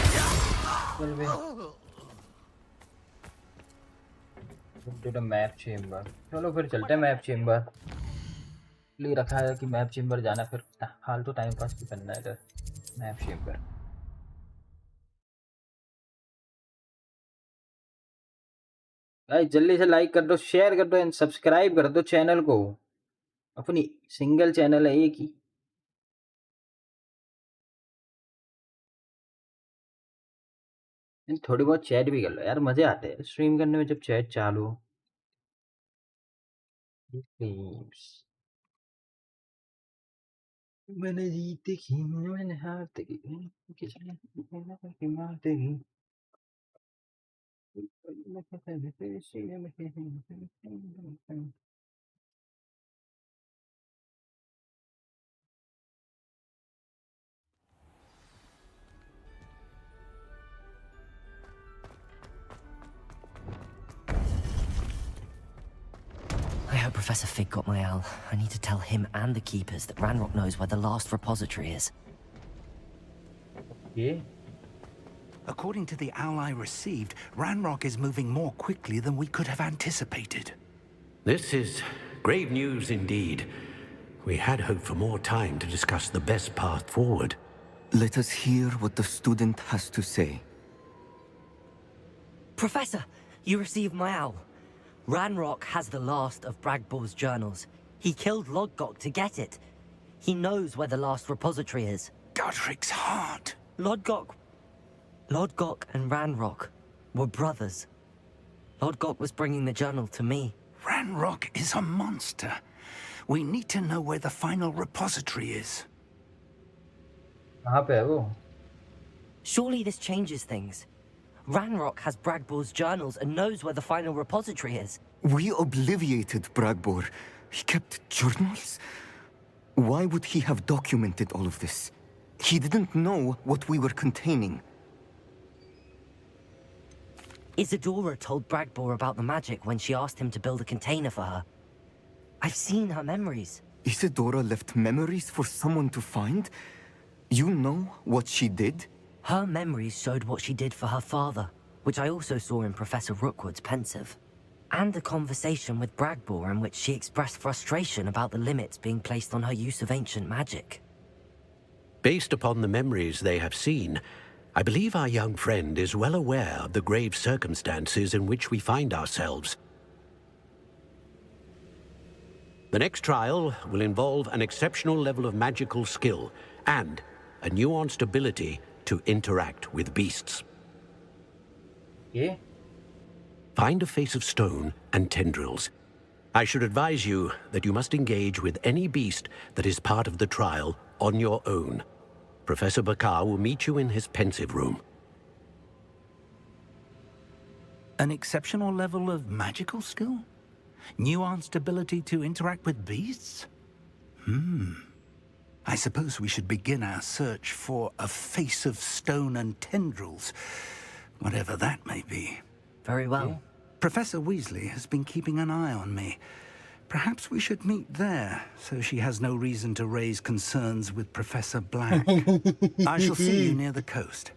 To the map chamber. चलो फिर चलते हैं मैप चेम्बर लिए रखा है कि मैप चेम्बर जाना फिर फालतू टाइम पास भी करना है इधर मैप चेम्बर गाइस जल्दी से लाइक कर दो शेयर कर दो एंड सब्सक्राइब कर दो चैनल को अपनी सिंगल चैनल है एक ही थोड़ी बहुत चैट भी कर लो यार मजे आते हैं स्ट्रीम करने में जब चैट चालू हो मैंने जीत देखी मैंने हार देखी मार देखी I hope Professor Fig got my owl. I need to tell him and the Keepers that Ranrock knows where the last repository is. Yeah. According to the owl I received, Ranrock is moving more quickly than we could have anticipated. This is grave news indeed. We had hoped for more time to discuss the best path forward. Let us hear what the student has to say. Professor, you received my owl. Ranrock has the last of Bragbor's journals. He killed Lodgok to get it. He knows where the last repository is. Godric's heart. Lodgok and Ranrock were brothers. Lodgok was bringing the journal to me. Ranrock is a monster. We need to know where the final repository is. Surely this changes things. Ranrock has Bragbor's journals and knows where the final repository is. We obliviated Bragbor. He kept journals? Why would he have documented all of this? He didn't know what we were containing. Isadora told Bragbor about the magic when she asked him to build a container for her. I've seen her memories. Isadora left memories for someone to find? You know what she did? Her memories showed what she did for her father, which I also saw in Professor Rookwood's pensive. And a conversation with Bragbor in which she expressed frustration about the limits being placed on her use of ancient magic. Based upon the memories they have seen, I believe our young friend is well aware of the grave circumstances in which we find ourselves. The next trial will involve an exceptional level of magical skill and a nuanced ability to interact with beasts. Yeah. Find a face of stone and tendrils. I should advise you that you must engage with any beast that is part of the trial on your own. Professor Bakar will meet you in his pensive room. An exceptional level of magical skill? Nuanced ability to interact with beasts? I suppose we should begin our search for a face of stone and tendrils, whatever that may be. Very well. Professor Weasley has been keeping an eye on me. Perhaps we should meet there, so she has no reason to raise concerns with Professor Black. I shall see you near the coast.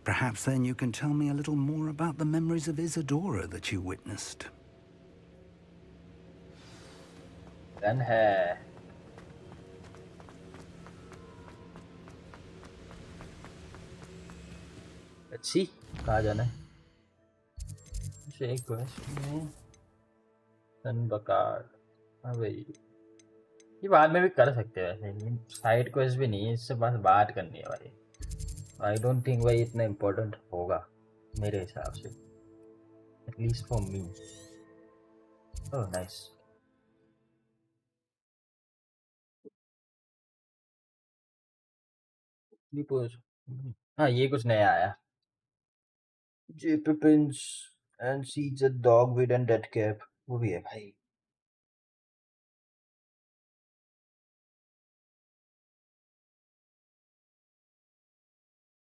Perhaps then you can tell me a little more about the memories of Isadora that you witnessed. Done है Let's see कहाँ जाना है एक question सन बकार हाँ भाई ये बाद में भी कर सकते हैं वैसे साइड क्वेस्ट भी नहीं है इससे बस बात करनी है भाई आई डोंट थिंक भाई इतना इम्पोर्टेंट होगा मेरे हिसाब से at least for me oh nice हाँ ये कुछ नया आया J. Pippins and seeds a dog with and dead cap. वो भी है भाई।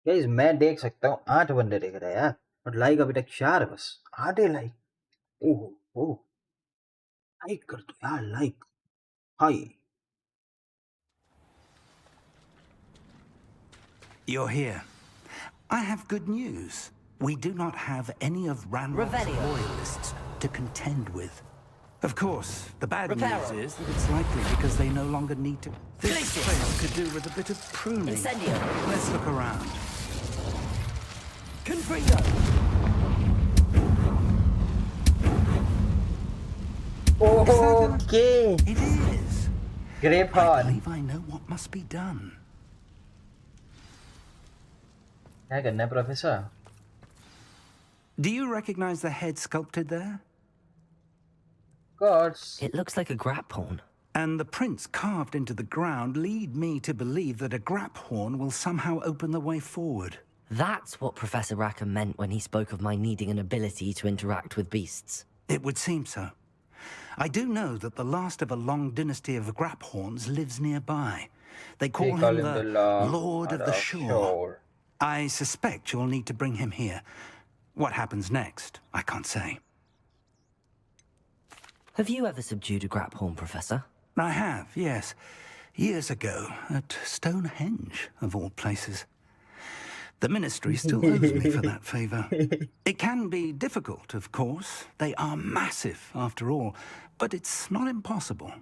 गाइस मैं देख सकता हूँ 8 बंदे देख रहे हैं यार, और लाइक अभी तक 4 बस। आधे लाइक। ओहो ओ, लाइक कर दो यार, like. Hi. You're here. I have good news. We do not have any of Ranrock's loyalists to contend with. Of course, the bad news is that it's likely because they no longer need to. This place could do with a bit of pruning. Incendio. Let's look around. Confringo. Okay. It is. Great I horn. believe I know what must be done. क्या करना है professor? Do you recognize the head sculpted there? Of course. It looks like a grap horn. And the prints carved into the ground lead me to believe that a grap horn will somehow open the way forward. That's what Professor Rackham meant when he spoke of my needing an ability to interact with beasts. It would seem so. I do know that the last of a long dynasty of grap horns lives nearby. They call him the Lord of the Shore. I suspect you'll need to bring him here. What happens next, I can't say. Have you ever subdued a grap horn, Professor? I have, yes. Years ago, at Stonehenge, of all places. The Ministry still owes me for that favour. It can be difficult, of course. They are massive, after all. But it's not impossible.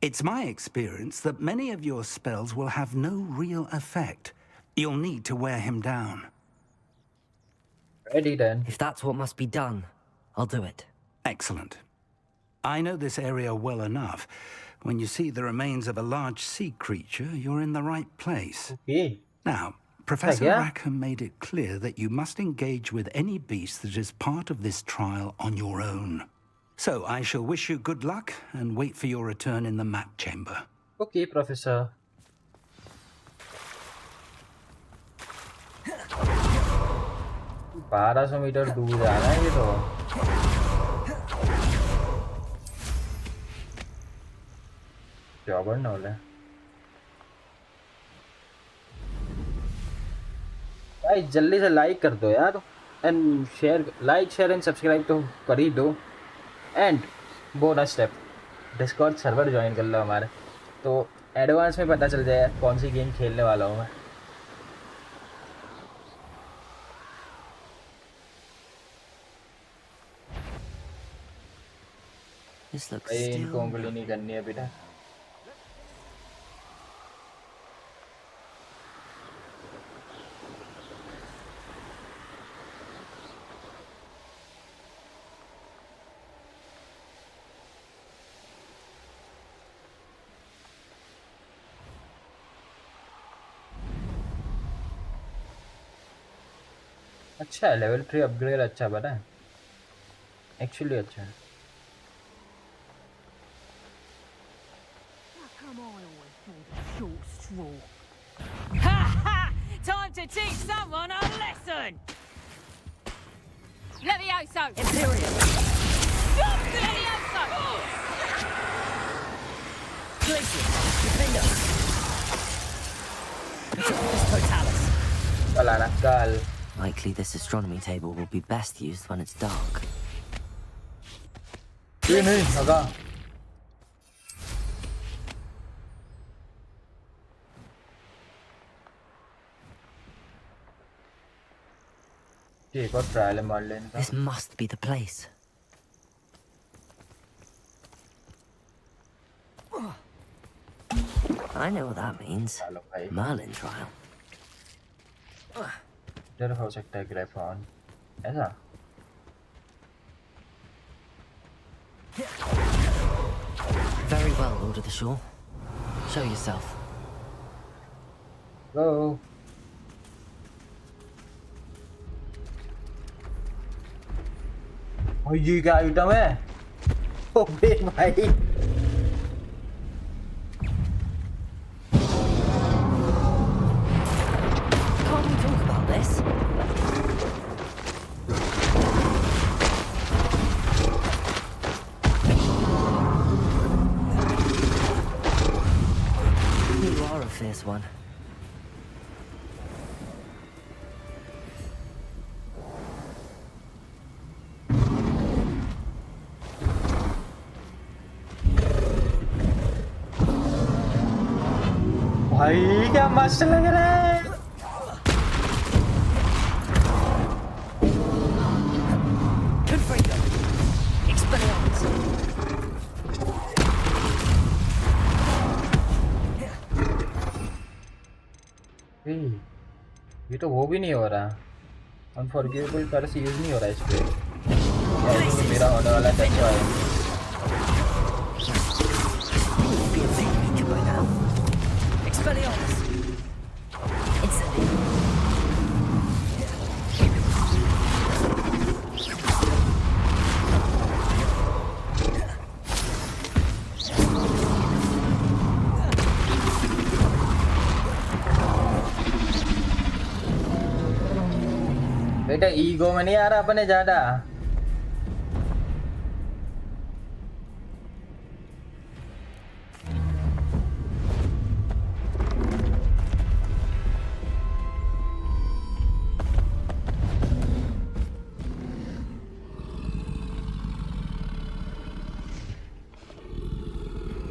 It's my experience that many of your spells will have no real effect. You'll need to wear him down. Ready then. If that's what must be done, I'll do it. Excellent. I know this area well enough. When you see the remains of a large sea creature, you're in the right place. Okay. Now, Professor Rackham made it clear that you must engage with any beast that is part of this trial on your own. So I shall wish you good luck and wait for your return in the map chamber. Okay, Professor. 1200 metre दूर जाना है ये तो। क्या बढ़ने वाला है भाई? जल्दी से लाइक कर दो यार, and share, like share and subscribe तो कर ही दो। And bonus step, Discord server join कर लो हमारे, तो एडवांस में पता चल जाए कौन सी गेम खेलने वाला हूँ मैं। इनको उंगली नहीं करनी है बेटा। अच्छा है, लेवल 3 अपग्रेड अच्छा बना है, एक्चुअली अच्छा है। Ha ha! Time to teach someone a lesson! Levioso! Imperial! Levioso! Glacius! Defender! Totalis! Gal. Likely this astronomy table will be best used when it's dark. This must be the place. I know what that means. Merlin trial. इधर हो सकता है ग्रेफॉन, ऐसा? Very well, Lord of the Shore. Show yourself. Go. Oh, ये क्या item है? ओबे भाई। Can't we talk about this? are a fierce one. भाई क्या मस्त लग रहा है। ये तो वो भी नहीं हो रहा, अनफॉरगिवेबल कर्स यूज नहीं हो रहा इस पे। मेरा होने वाला अच्छा है। बेटा ईगो में नहीं आ रहा अपने ज्यादा।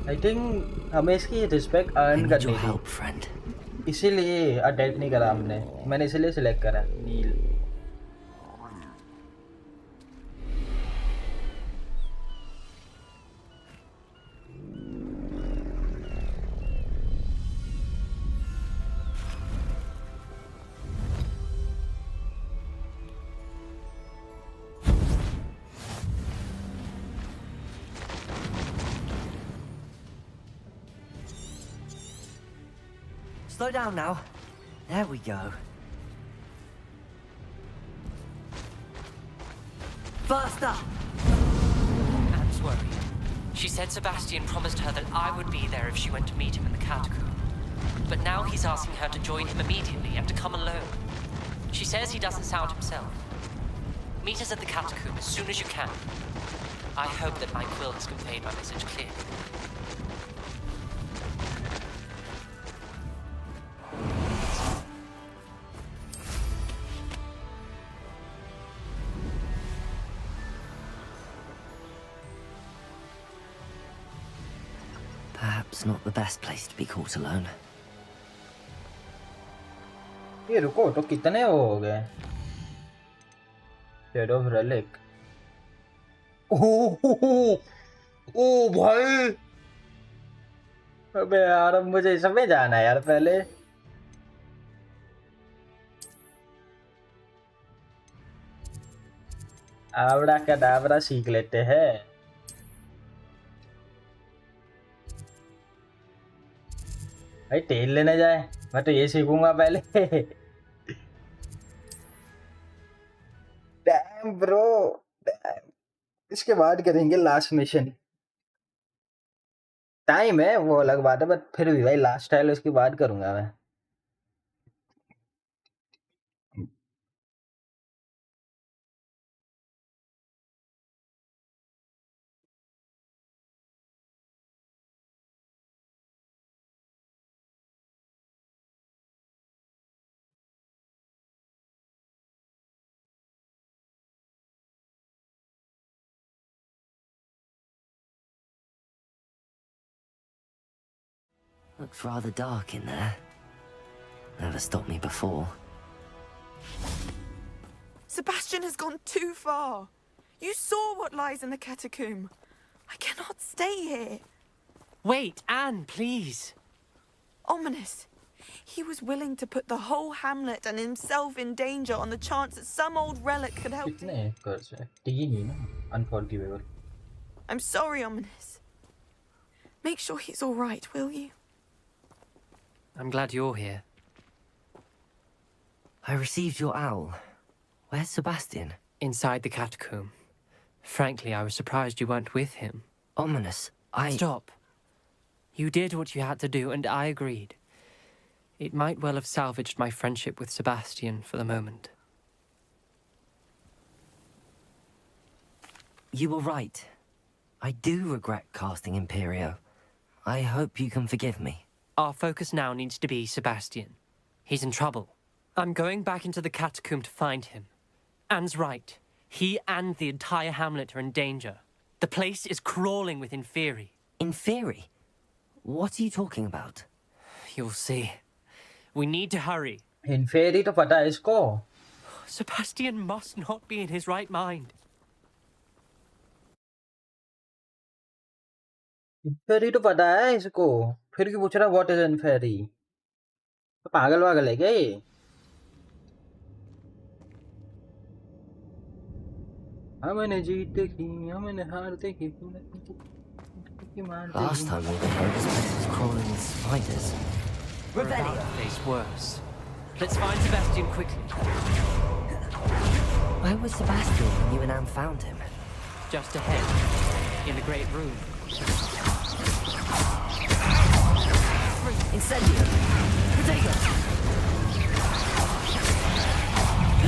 आई थिंक हमें इसकी रिस्पेक्ट अर्न करनी थी, इसीलिए अटैक नहीं करा हमने। मैंने इसीलिए सिलेक्ट करा नील। Slow down now. There we go. Faster! Anne's worried. She said Sebastian promised her that I would be there if she went to meet him in the catacomb. But now he's asking her to join him immediately and to come alone. She says he doesn't sound himself. Meet us at the catacomb as soon as you can. I hope that my quill has conveyed my message clearly. Perhaps not the best place to be caught alone. ये रुको, तो कितने हो गए? Shade of Relic। ओ भाई, अबे यार अब मुझे इसमें जाना है यार। पहले आवड़ा कदावरा सीख लेते हैं। भाई तेल लेने जाए, मैं तो ये सीखूंगा पहले। Damn bro, dam. इसके बाद करेंगे लास्ट मिशन। टाइम है वो अलग बात है, बट फिर भी भाई लास्ट टाइल उसके बाद करूंगा मैं। Looks rather dark in there. Never stopped me before. Sebastian has gone too far. You saw what lies in the catacomb. I cannot stay here. Wait, Anne, please. Ominous. He was willing to put the whole hamlet and himself in danger on the chance that some old relic could help him. Unforgivable. I'm sorry, Ominous. Make sure he's all right, will you? I'm glad you're here. I received your owl. Where's Sebastian? Inside the catacomb. Frankly, I was surprised you weren't with him. Ominous, Stop. You did what you had to do, and I agreed. It might well have salvaged my friendship with Sebastian for the moment. You were right. I do regret casting Imperio. I hope you can forgive me. Our focus now needs to be Sebastian. He's in trouble. I'm going back into the catacomb to find him. Anne's right. He and the entire hamlet are in danger. The place is crawling with Inferi. Inferi? What are you talking about? You'll see. We need to hurry. Inferi तो पता है इसको. Sebastian must not be in his right mind. Inferi तो पता है इसको. फिर क्यों पूछ रहा what is Inferi? तो पागल वागल है क्या ये? हमने जीत देखी, हमने हार देखी. Last time we were here, this place was crawling with spiders. We're about to face worse. Let's find Sebastian quickly. Where was Sebastian when you and Anne found him? Just ahead, in the great room. Incendio! Protego!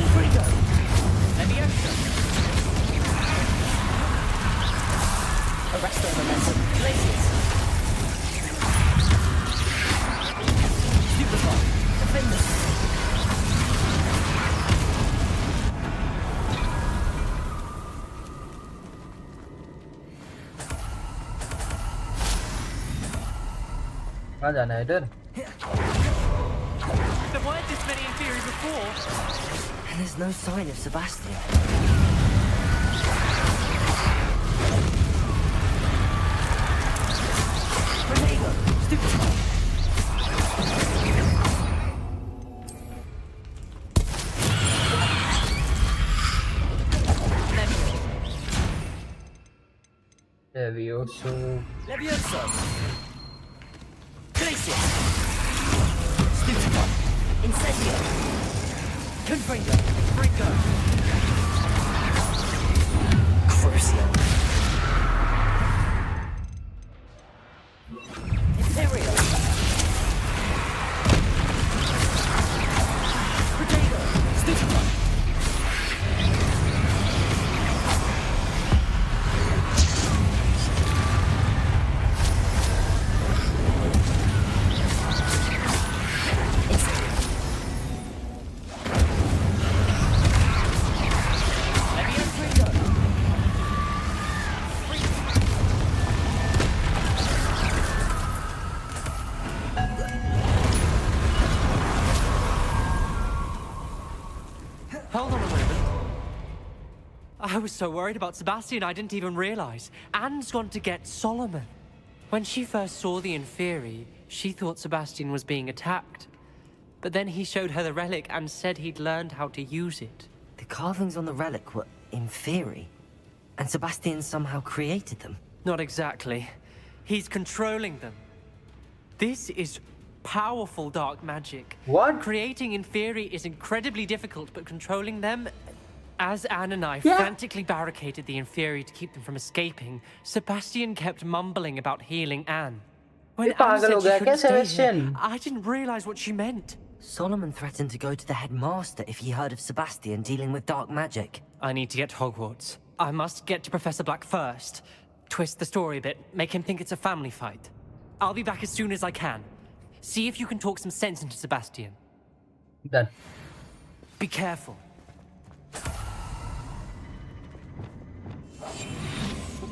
Infrigo! Leviosa! Arresto momentum. Glaciers! Stupefy! Defender! कहाँ जाना है इधर? There weren't this many Inferi before. And there's no sign of Sebastian. Protego! Stupefy! Levioso. Levioso! Glacier! Stupefy! Incendio! Confringo! Fringo! Crucio! Imperial! Protego! Stupefy! Hold on a moment. I was so worried about Sebastian I didn't even realize. Anne's gone to get Solomon. When she first saw the Inferi, she thought Sebastian was being attacked. But then he showed her the relic and said he'd learned how to use it. The carvings on the relic were Inferi, and Sebastian somehow created them. Not exactly. He's controlling them. This is powerful dark magic. What? Creating Inferi is incredibly difficult, but controlling them... As Anne and I frantically barricaded the Inferi to keep them from escaping, Sebastian kept mumbling about healing Anne. When Anne said she couldn't stay here, I didn't realize what she meant. Solomon threatened to go to the headmaster if he heard of Sebastian dealing with dark magic. I need to get to Hogwarts. I must get to Professor Black first. Twist the story a bit, make him think it's a family fight. I'll be back as soon as I can. See if you can talk some sense into Sebastian. Done. Be careful.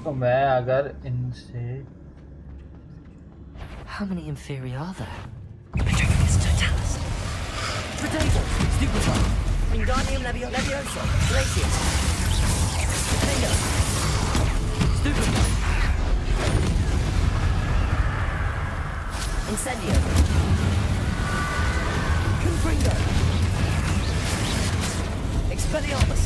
तो मैं अगर इनसे How many Inferi are there? Petrificus totalis. Protego! Stupefy! Wingardium Leviosa! Glacius! Protego! Stupefy! Incendio! Confringo! Expelliarmus!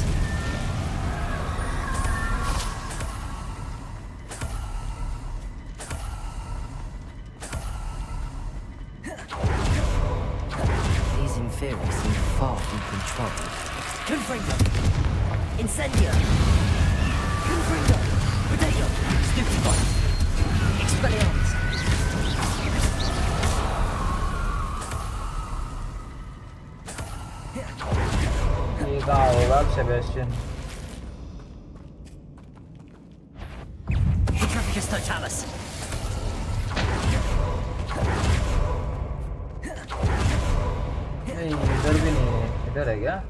Inferi seem far from control. Confringo! Incendio! Confringo! Protego! Stupefy! Expelliarmus! ये कहाँ होगा Sebastian? Petrificus totalis! इधर है क्या?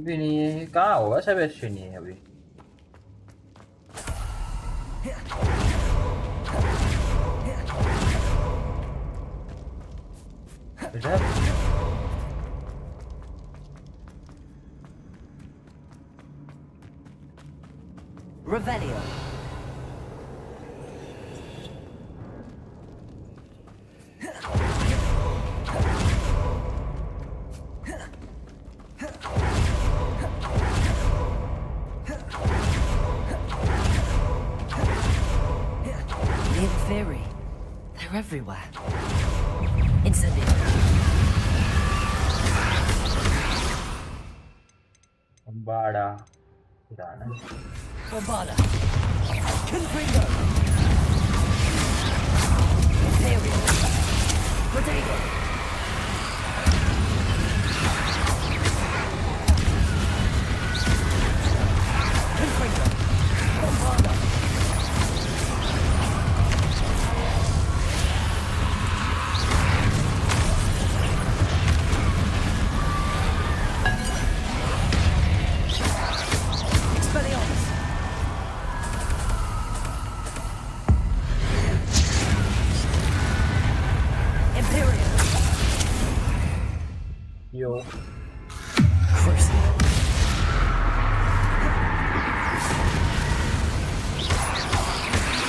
भी नहीं है, कहाँ होगा सेबेस्टियन? नहीं है अभी। इधर Revelio. The Inferi. They're everywhere. Incendio. बड़ा पुराना Bombada. Confringo. Imperial. Protego. Confringo. Bombada. Expelliarmus. Imperial. यो Corsair.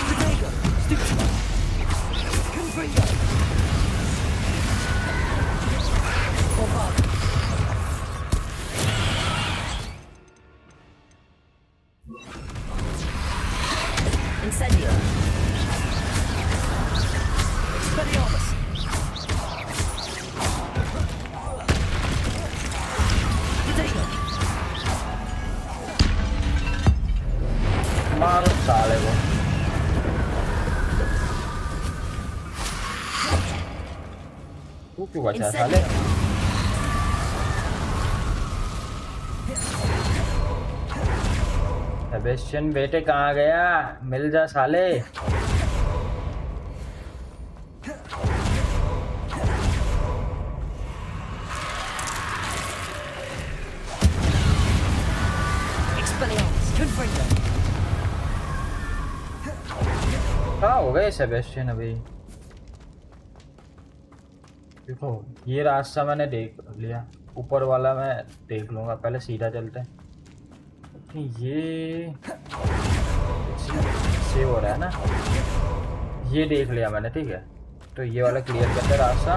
Protego. Stupid. Confringo. Bombada. Incendio. Expelliarmus. Protego. मारो साले को। तू क्यों बचा साले? सेबेस्टियन बेटे कहाँ गया? मिल जा साले। Expelliarmus. Confringo. कहाँ हो गए सेबेस्टियन अभी? देखो ये रास्ता मैंने देख लिया, ऊपर वाला मैं देख लूंगा, पहले सीधा चलते हैं। ये सेव हो रहा है ना, ये देख लिया मैंने, ठीक है। तो ये वाला क्लियर करते हैं रास्ता,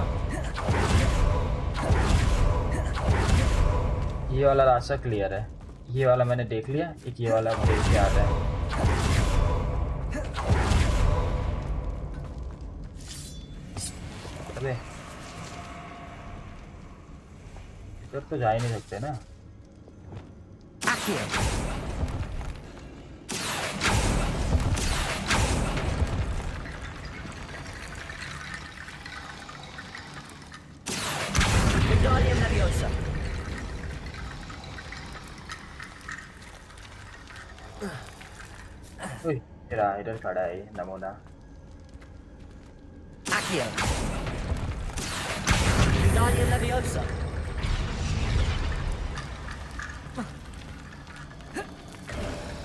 ये वाला रास्ता क्लियर है, ये वाला मैंने देख लिया, एक ये वाला देख के आता है। अबे इधर तो जा ही नहीं सकते ना। Wingardium Leviosa. ओए तेरा इधर खड़ा है ये नमूना। Accio. Wingardium Leviosa.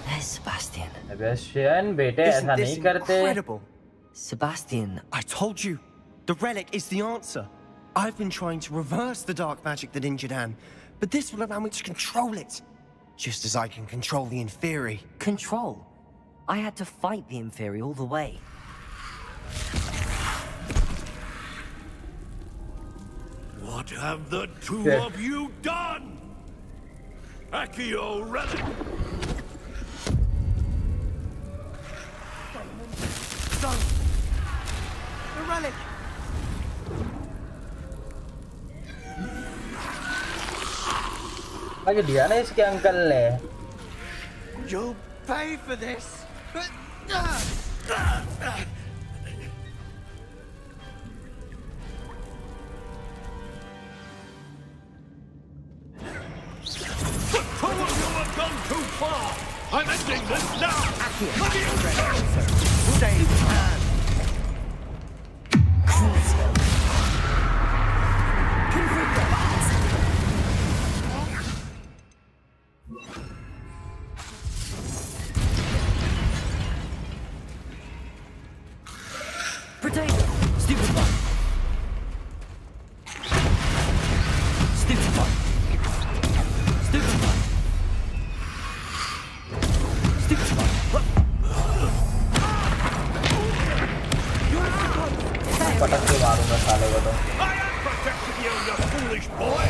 There's Sebastian. Sebastian बेटे ऐसा नहीं करते। Incredible. Sebastian. I told you, the relic is the answer. I've been trying to reverse the dark magic that injured Anne, but this will allow me to control it. Just as I can control the Inferi. Control? I had to fight the Inferi all the way. What have the two of you done? Accio relic! Don't! The relic! आगे दिया ना इसके uncle ने। You'll pay for this! Two of you have gone too far! I'm ending this now! Save Anne! Potato! Stupefy! Stupefy! Stupefy! Stupefy! पटक के मारूंगा साले को तो I am protecting you, you foolish boy!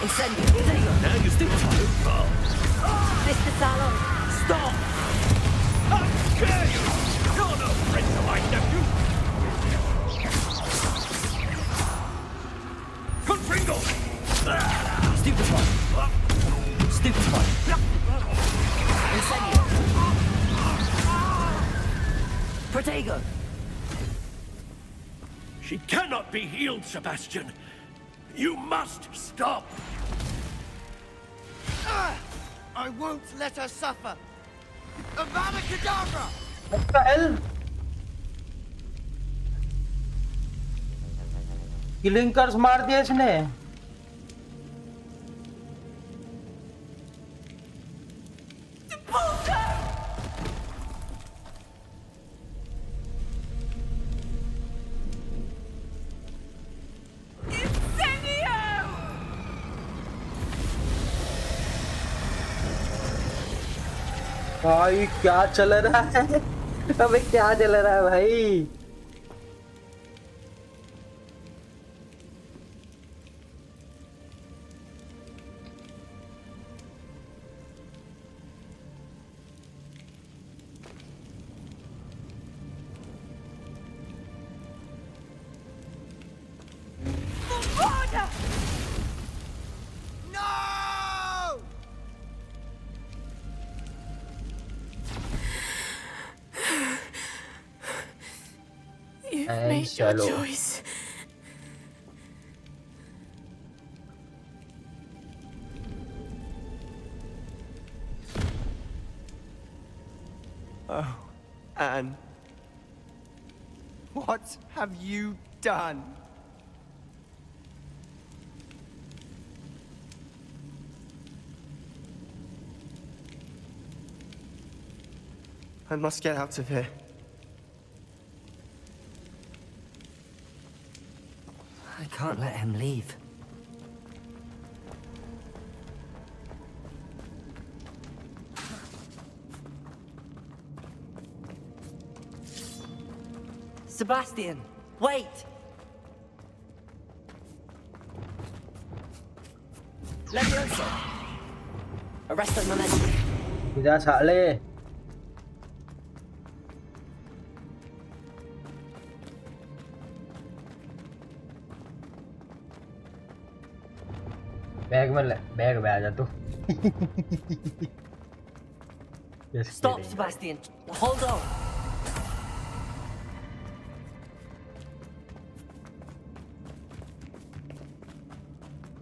Incendio! There you go! Now you stupefy! Mr. Salon. Stop! How dare you! You're no friend to my nephew! Confringo! Stupefy! Stupefy! Incendio! Protego! She cannot be healed, Sebastian. You must stop. I won't let her suffer. Avada Kedavra! What the hell? Killing curse मार दिया इसने भाई क्या चल रहा है अबे क्या चल रहा है भाई You've made your choice. Oh, Anne. What have you done? I must get out of here. I can't let him leave. Sebastian, wait! Levioso! Arresto momentum. जा साले बैग में बैग में आ जा तू Stop, Sebastian. Hold on.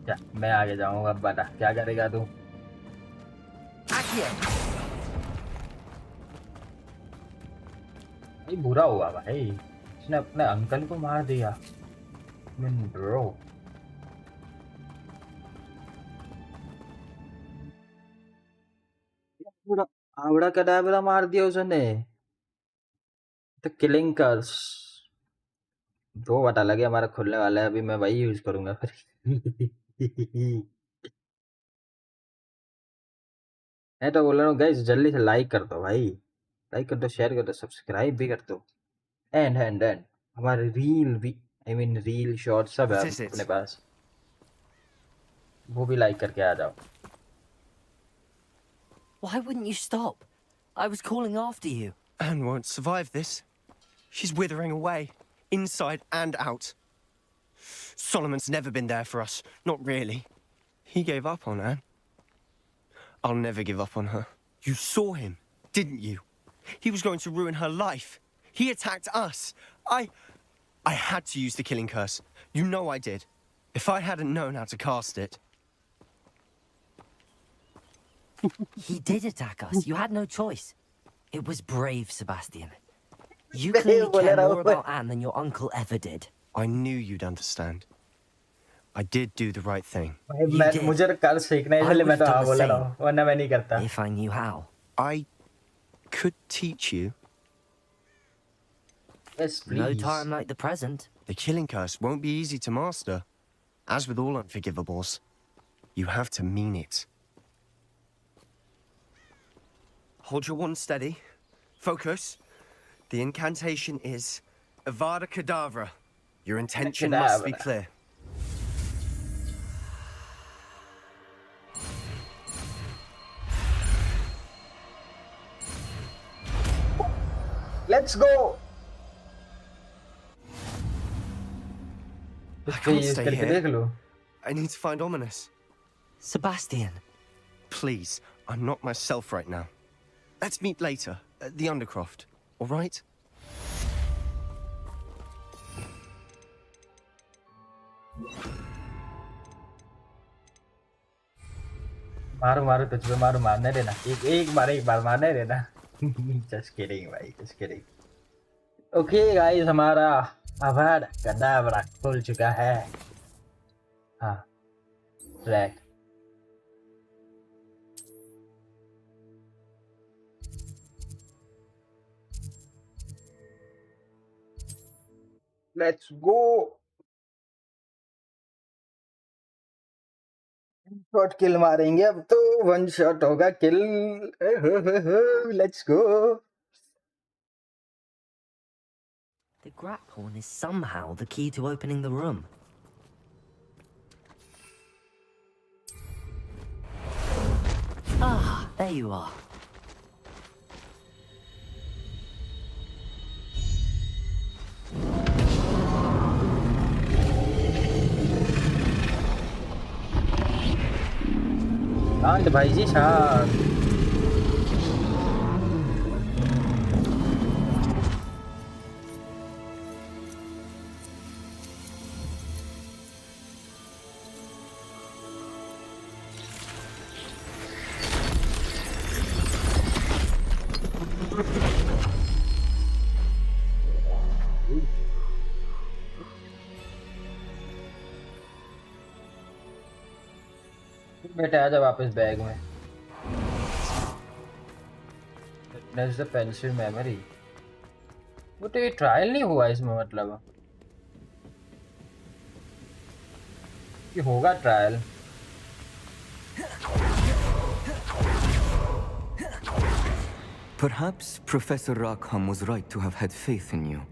क्या मैं आगे जाऊंगा बता क्या करेगा तू भाई बुरा हुआ भाई इसने अपने अंकल को मार दिया ब्रो पूरा आवड़ा कदावड़ा मार दिया उसने तो किलिंग कर्स 2 बटा लगे हमारा खुलने वाला है अभी मैं वही यूज करूंगा फिर मैं तो बोल रहा हूँ गाइस जल्दी से लाइक कर दो भाई लाइक कर दो शेयर कर दो सब्सक्राइब भी कर दो एंड हमारे रील भी आई मीन रील शॉर्ट सब है अपने पास वो भी लाइक करके आ जाओ Why wouldn't you stop? I was calling after you. Anne won't survive this. She's withering away, inside and out. Solomon's never been there for us. Not really. He gave up on Anne. I'll never give up on her. You saw him, didn't you? He was going to ruin her life. He attacked us. I had to use the killing curse. You know I did. If I hadn't known how to cast it... He did attack us. You had no choice. It was brave, Sebastian. You clearly care more about Anne than your uncle ever did. I knew you'd understand. I did do the right thing. मुझे कर सीखना है इसलिए मैं तो हाँ बोल रहा हूँ वरना मैं नहीं करता If I knew how. I could teach you. Yes, No please. time like the present. The killing curse won't be easy to master. As with all unforgivables, you have to mean it. Hold your wand steady. Focus. The incantation is Avada Kedavra. Your intention must be clear. Let's go. I can't stay here. I need to find Ominous. Sebastian. Please, I'm not myself right now. Let's meet later at the Undercroft, all right? मारो तुझ पे मारो मारने देना एक बार मारने देना just kidding भाई just kidding okay guys हमारा आवाज कदावरा खुल चुका है हाँ right let's go शॉट किल मारेंगे अब तो वन शॉट होगा kill let's go The grapphorn is somehow the key to opening the room. Ah, there you are. शांत भाई जी शांत बेटा आजा वापस बैग में Witness the pensive memory वो तो ये ट्रायल नहीं हुआ इसमें मतलब ये होगा trial Perhaps Professor Rackham was right to have had faith in you.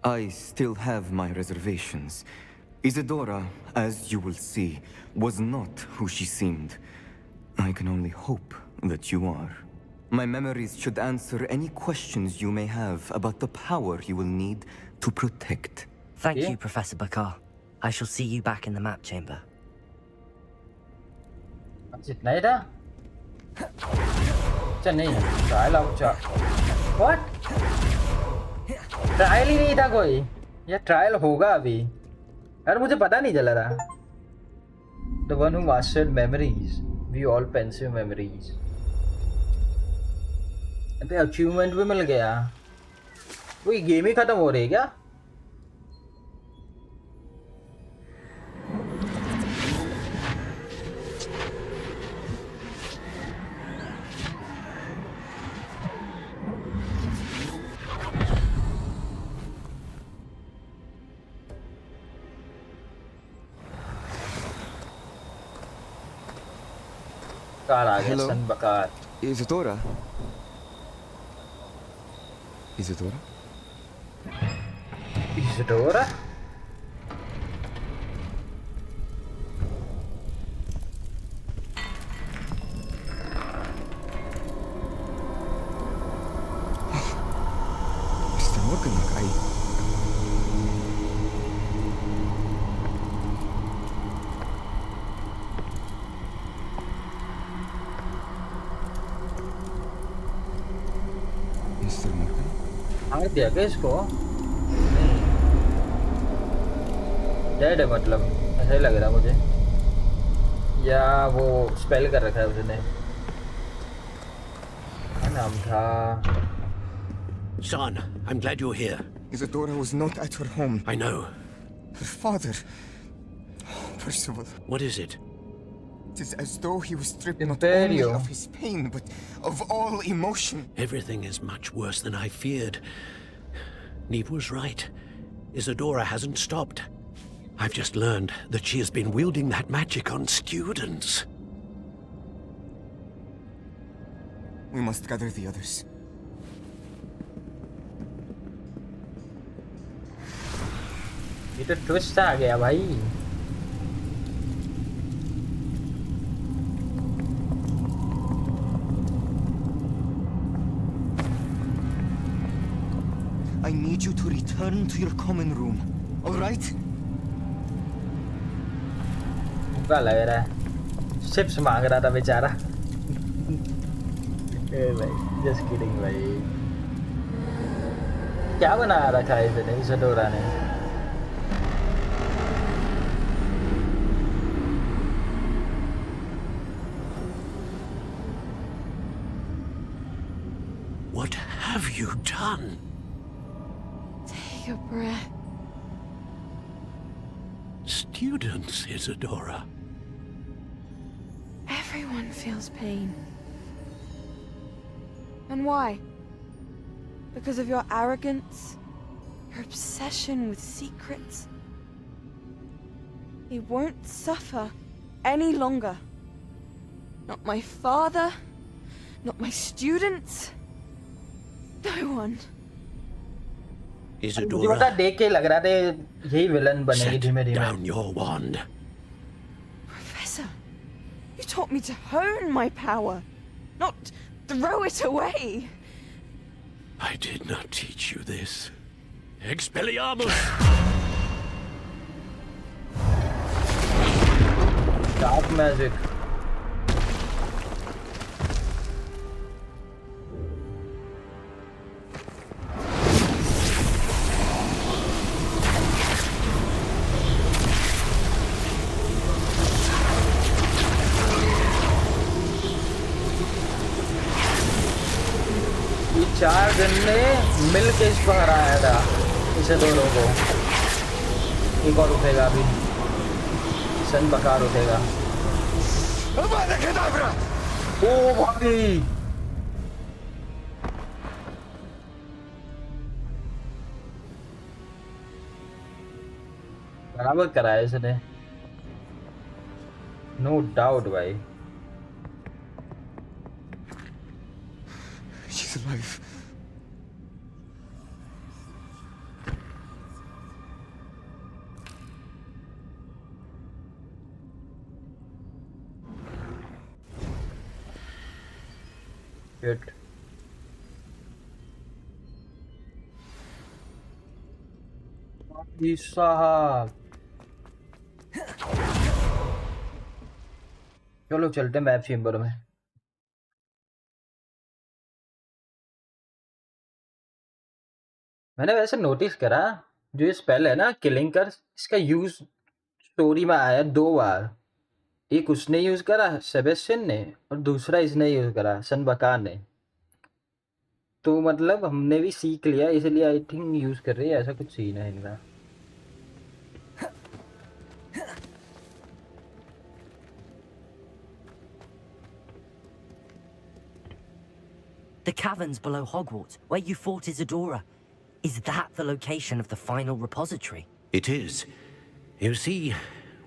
I still have my reservations. Isadora, as you will see, was not who she seemed. I can only hope that you are. My memories should answer any questions you may have about the power you will need to protect. Thank you, Professor Bakar. I shall see you back in the map chamber. इतना ही था अच्छा नहीं trial अच्छा what trial ही नहीं था कोई या trial होगा अभी यार मुझे पता नहीं चल रहा The one who mastered memories we all pensive memories अबे अचीवमेंट भी मिल गया वही गेम ही खत्म हो रही है क्या Hello, Isadora. Isadora? Isadora? Mr. Morgan, आग दिया क्या इसको डेड है मतलब ऐसा ही लग रहा मुझे या वो स्पेल कर रखा है उसने क्या नाम था Son, I'm glad you're here. Isadora was not at her home. I know. Her father. Oh, Percival. What is it? It is as though he was stripped not only of his pain, but of all emotion. Everything is much worse than I feared. Neve was right. Isadora hasn't stopped. I've just learned that she has been wielding that magic on students. We must gather the others. ये तो twist आ गया भाई. I need you to return to your common room. All right? क्या लग रहा है? Chips मांग रहा था बेचारा. भाई, just kidding भाई. क्या बना रखा है इसने इसाडोरा ने? What have you done? Take a breath. Students, Isadora. Everyone feels pain. And why? Because of your arrogance? Your obsession with secrets? He won't suffer any longer. Not my father, not my students, no one. Isadora, मुझे देख के लग रहा था यही villain बनेगी धीमे-धीमे. down your wand. Professor, you taught me to hone my power, not throw it away. I did not teach you this. Expelliarmus! Dark magic. चार दिन ने मिल के इसको हराया था इसे दोनों को. एक और उठेगा अभी. सन बकार उठेगा. ओ भाई बराबर कराया इसने. नो डाउट भाई. She's alive. Good. साहब चलो चलते हैं मैप चेम्बर में. मैंने वैसे नोटिस करा जो ये स्पेल है ना किलिंग कर, इसका यूज स्टोरी में आया 2 बार. एक उसने यूज करा सेबेस्टियन ने और दूसरा इसने यूज करा सन बकार ने. तो मतलब हमने भी सीख लिया इसलिए आई थिंक यूज कर रही है. ऐसा कुछ सीन है इनका. The caverns below Hogwarts, where you fought Isadora. Is that the location of the final repository? It is. You see,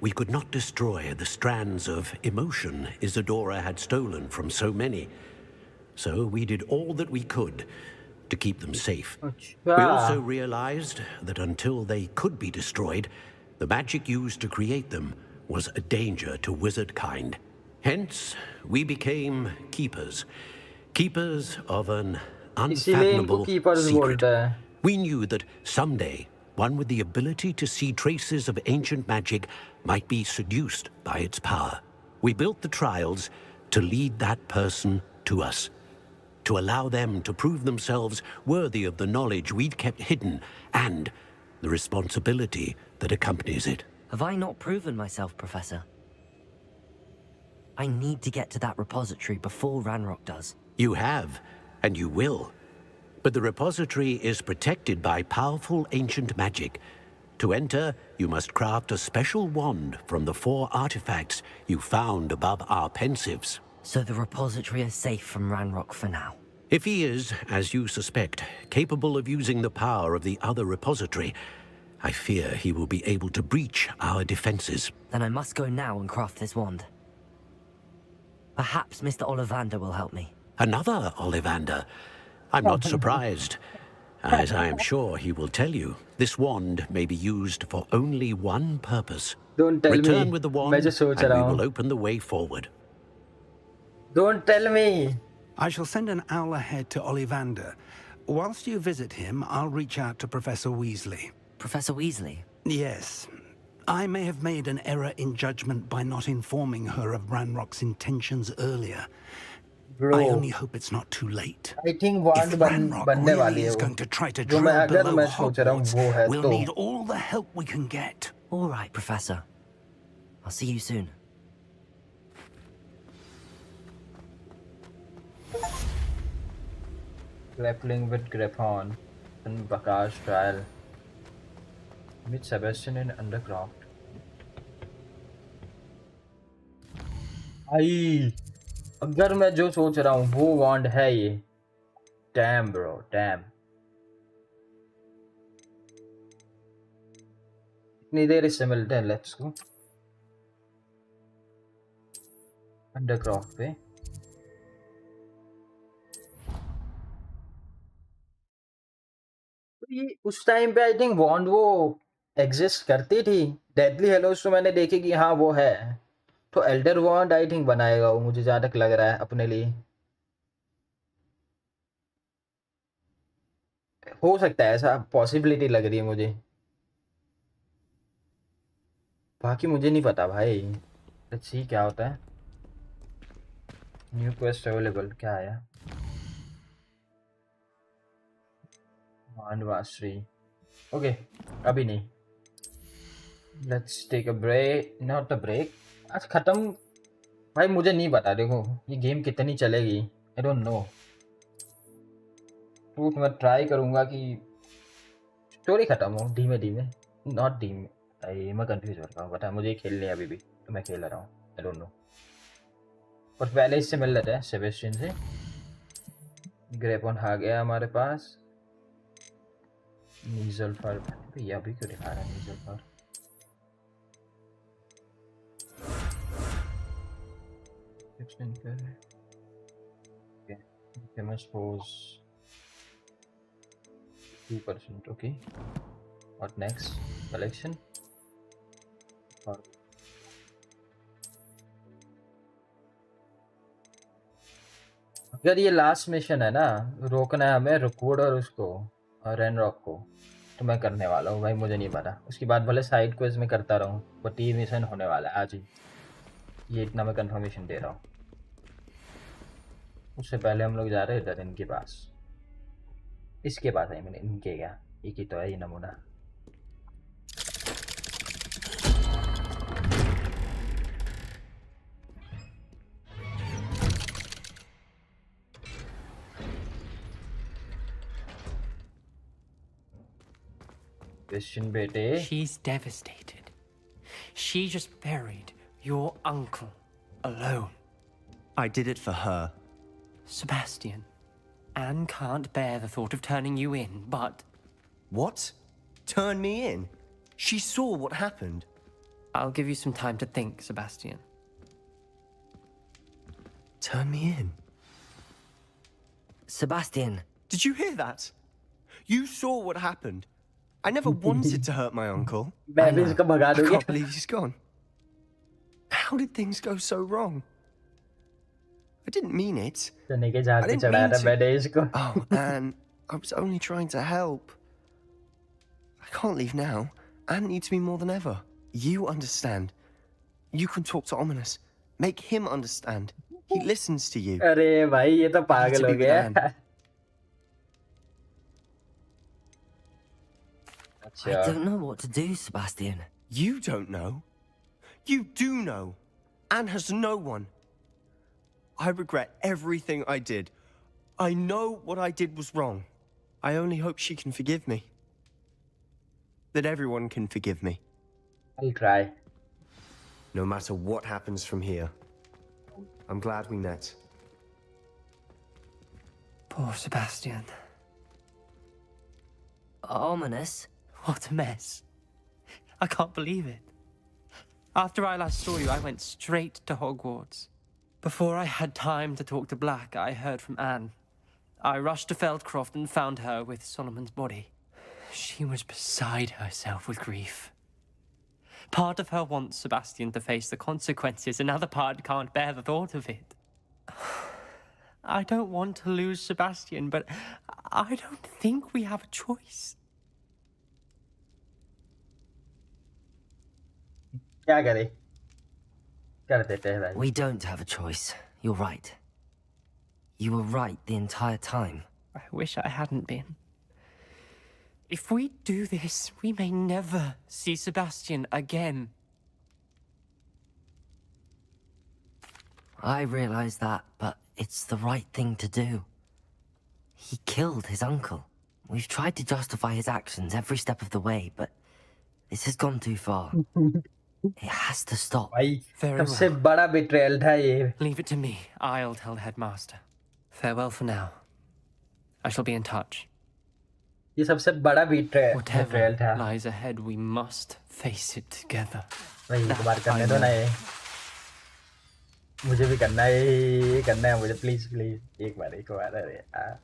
we could not destroy the strands of emotion Isadora had stolen from so many. So we did all that we could to keep them safe. We also realized that until they could be destroyed, the magic used to create them was a danger to wizard kind. Hence, we became keepers. Keepers of an unfathomable secret. We knew that someday, one with the ability to see traces of ancient magic might be seduced by its power. We built the trials to lead that person to us, to allow them to prove themselves worthy of the knowledge we'd kept hidden and the responsibility that accompanies it. Have I not proven myself, Professor? I need to get to that repository before Ranrock does. You have, and you will. But the repository is protected by powerful ancient magic. To enter, you must craft a special wand from the 4 artifacts you found above our pensives. So the repository is safe from Ranrock for now? If he is, as you suspect, capable of using the power of the other repository, I fear he will be able to breach our defenses. Then I must go now and craft this wand. Perhaps Mr. Ollivander will help me. Another Ollivander? I'm not surprised. As I am sure he will tell you, this wand may be used for only one purpose. Don't tell Return me. with the wand, मैं जो सोच and रहा we हूँ. will open the way forward. Don't tell me. I shall send an owl ahead to Ollivander. Whilst you visit him, I'll reach out to Professor Weasley. Professor Weasley? Yes. I may have made an error in judgment by not informing her of Ranrock's intentions earlier. Bro, I only hope it's not too late. I think wand Ranrock बनने really वाली है is वो. going to try to जो drill मैं अगर below मैं सोच रहा हूँ Hogwarts, वो है we'll तो. need all the help we can get. All right, Professor. I'll see you soon. Grappling with Griffon and Baka's trial. Meet Sebastian in Undercroft. आई अगर मैं जो सोच रहा हूँ वो वॉन्ड है ये. Damn bro, damn. इतनी देर इससे मिलते हैं. Let's go. Undercroft पे. ये उस टाइम पे आई थिंक वॉन्ड वो एग्जिस्ट करती थी. डेडली हेलोस तो मैंने देखे कि हाँ वो है. तो एल्डर वॉन्ड आई थिंक बनाएगा वो, मुझे जहाँ तक लग रहा है अपने लिए. हो सकता है, ऐसा पॉसिबिलिटी लग रही है मुझे. बाकी मुझे नहीं पता भाई. लेट्स सी क्या होता है. New quest available. क्या आया? मास्टरी. ओके अभी नहीं. Let's take a break. Not a break. आज खत्म भाई. मुझे नहीं पता. देखो ये गेम कितनी चलेगी. I don't know. तो मैं ट्राई करूंगा कि स्टोरी खत्म हो धीमे धीमे. नॉट धीमे. मैं कंफ्यूज हो रहा हूँ. पता है मुझे खेलने है अभी भी तो मैं खेल रहा हूँ. I don't know. पर पहले इससे मिल लेते हैं सेबेस्टियन से. ग्रेपॉन आ गया हमारे पास. नीजल फायर ये अभी क्यों दिखा रहा है nasal fire. Famous pose 2%. okay, what next? Collection. अगर ये लास्ट मिशन है ना, रोकना है हमें रुकवुड और उसको और रैनरॉक को, तो मैं करने वाला हूँ भाई. मुझे नहीं पता. उसके बाद भले साइड क्वेस्ट में करता रहूँ. वो 3 मिशन होने वाला है आज ही. ये इतना मैं कंफर्मेशन दे रहा हूँ. उससे पहले हम लोग जा रहे हैं इधर इनके पास. इसके पास है. मैंने इनके क्या एक ही तो है ये नमूना. क्वेश्चन बेटे. She's devastated. She just buried your uncle alone. I did it for her. Sebastian, Anne can't bear the thought of turning you in, but... What? Turn me in? She saw what happened. I'll give you some time to think, Sebastian. Turn me in? Sebastian. Did you hear that? You saw what happened. I never wanted to hurt my uncle. I can't believe he's gone. How did things go so wrong? I didn't mean it. I didn't mean to. Oh, Anne, I was only trying to help. I can't leave now. Anne needs me more than ever. You understand. You can talk to Ominous. Make him understand. He listens to you. अरे भाई ये तो पागल हो गया. I don't know what to do, Sebastian. You don't know. You do know. Anne has no one. I regret everything I did. I know what I did was wrong. I only hope she can forgive me. That everyone can forgive me. I'll try. No matter what happens from here, I'm glad we met. Poor Sebastian. Ominous? What a mess. I can't believe it. After I last saw you, I went straight to Hogwarts. Before I had time to talk to Black, I heard from Anne. I rushed to Feldcroft and found her with Solomon's body. She was beside herself with grief. Part of her wants Sebastian to face the consequences, another part can't bear the thought of it. I don't want to lose Sebastian, but I don't think we have a choice. क्या करे? कर देते हैं भाई. We don't have a choice. You're right. You were right the entire time. I wish I hadn't been. If we do this, we may never see Sebastian again. I realize that, but it's the right thing to do. He killed his uncle. We've tried to justify his actions every step of the way, but this has gone too far. It has to stop. भाई Very सबसे well. बड़ा betrayal था ये. Leave it to me. I'll tell the headmaster. Farewell for now. I shall be in touch. ये सबसे बड़ा betrayal Whatever था. lies ahead, we must face it together. भाई एक बार I करने दो ना know. ये. मुझे भी करना है, ये करना है मुझे, प्लीज प्लीज एक बार अरे यार.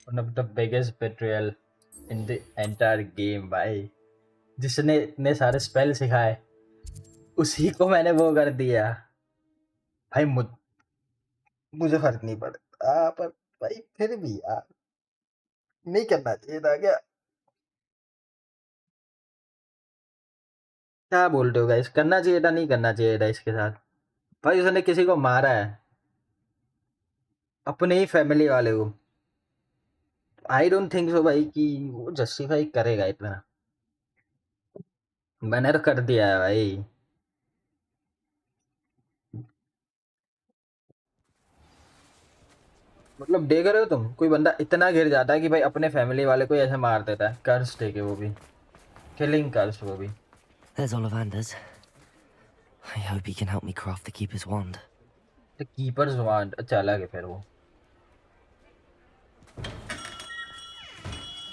One of the biggest betrayal in the entire game भाई. जिसने इतने सारे स्पेल सिखाए उसी को मैंने वो कर दिया भाई. मुझे फर्क नहीं पड़ता पर भाई फिर भी यार नहीं करना चाहिए था क्या. क्या बोलते हो गाइस? करना चाहिए था, नहीं करना चाहिए था इसके साथ? भाई उसने किसी को मारा है, अपने ही फैमिली वाले को. आई डोंट थिंक सो भाई कि वो जस्टिफाई करेगा इतना. मैंने तो कर दिया है भाई. मतलब देख रहे हो तुम, कोई बंदा इतना गिर जाता है कि भाई अपने फैमिली वाले को ऐसे मार देता है. कर्स टेके वो भी, किलिंग कर्स वो भी. There's Ollivander's. I hope he can help me craft the Keeper's Wand. The Keeper's Wand अच्छा अलग है फिर वो.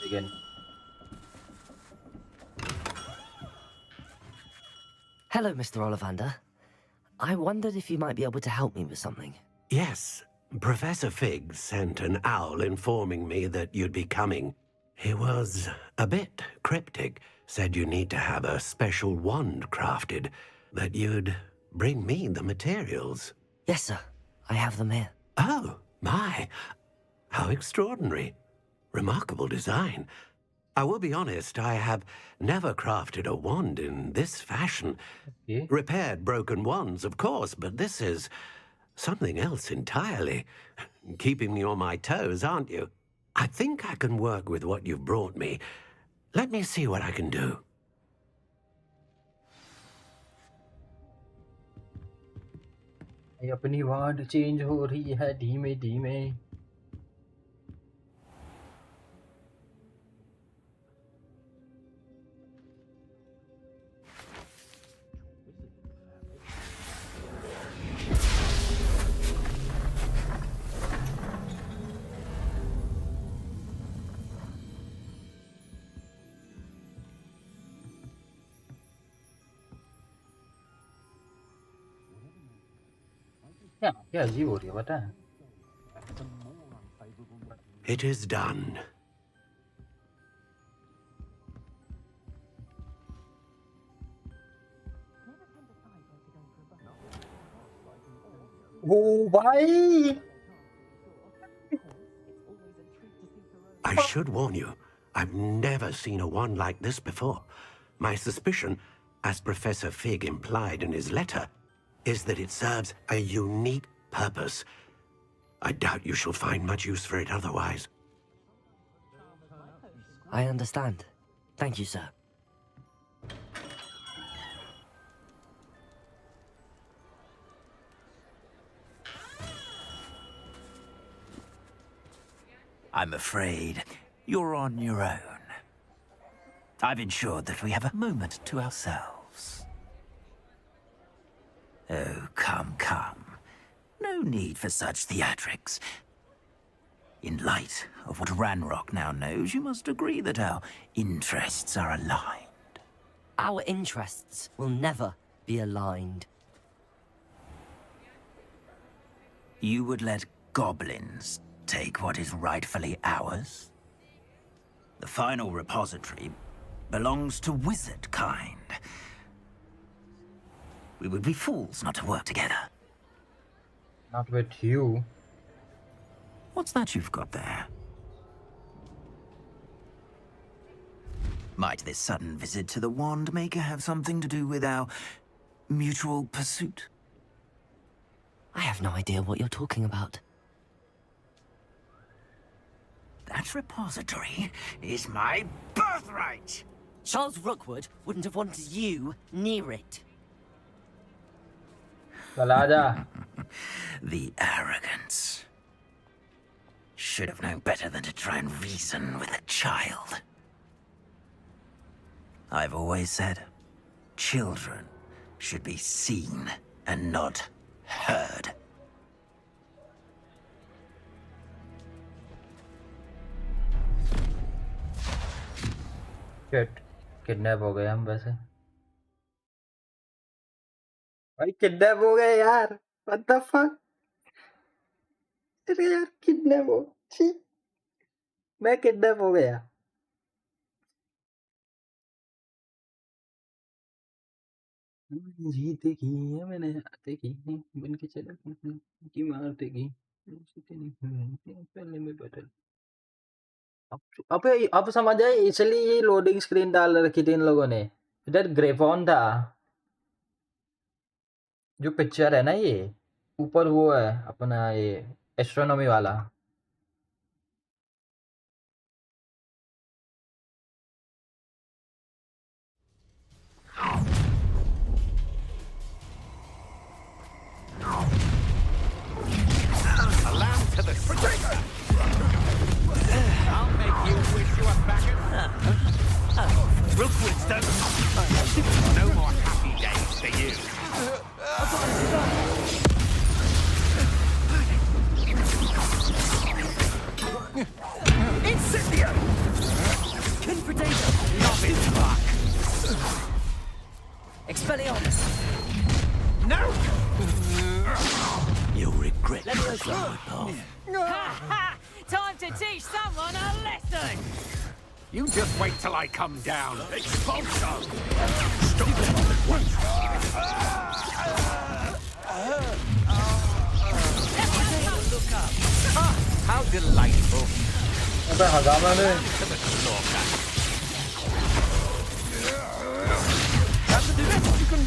Again. Hello, Mr. Ollivander. I wondered if you might be able to help me with something. Yes, Professor Fig sent an owl informing me that you'd be coming. He was a bit cryptic, said you need to have a special wand crafted, that you'd bring me the materials. Yes, sir. I have them here. Oh, my. How extraordinary. Remarkable design. I will be honest, I have never crafted a wand in this fashion. Okay. Repaired broken wands, of course, but this is something else entirely. Keeping me on my toes, aren't you? I think I can work with what you've brought me. Let me see what I can do. अपनी ward change हो रही है धीमे धीमे. क्या अजीब हो रही है पता है. It is done. ओ भाई. I should warn you, I've never seen a wand like this before. My suspicion, as Professor Fig implied in his letter, is that it serves a unique purpose. I doubt you shall find much use for it otherwise. I understand. Thank you, sir. I'm afraid you're on your own. I've ensured that we have a moment to ourselves. Oh, come, come. No no need for such theatrics. In light of what Ranrock now knows, you must agree that our interests are aligned. Our interests will never be aligned. You would let goblins take what is rightfully ours? The final repository belongs to wizard kind. We would be fools not to work together. Not with you. What's that you've got there? Might this sudden visit to the Wand Maker have something to do with our mutual pursuit? I have no idea what you're talking about. That repository is my birthright! Charles Rookwood wouldn't have wanted you near it. The arrogance. Should have known better than to try and reason with a child. I've always said, children should be seen and not heard. Shit, kidnap हो गए हम वैसे भाई kidnap हो गए यार what the fuck अरे यार किडनैप हो छी मैं किडनैप हो गया जीते की है मैंने आते की बन के चला की मारते की पहले में बदल अब समझ आए इसलिए ये लोडिंग स्क्रीन डाल रखी थी इन लोगों ने इधर ग्रेफॉन था जो पिक्चर है ना ये ऊपर वो है अपना ये एस्ट्रोनॉमी वाला A lamb to the potato! I'll make you wish you were back at... Rookwood's done. No more happy days for you. Incendio! Couldn't potato! Not in luck. Expelliarmus! No! You'll regret Let me this go. slide path. Ha ha! Time to teach someone a lesson! You just wait till I come down. Expulso! Look up! Ah, how delightful! अबे हगामा ने To the slaughter. Have to do this. You can...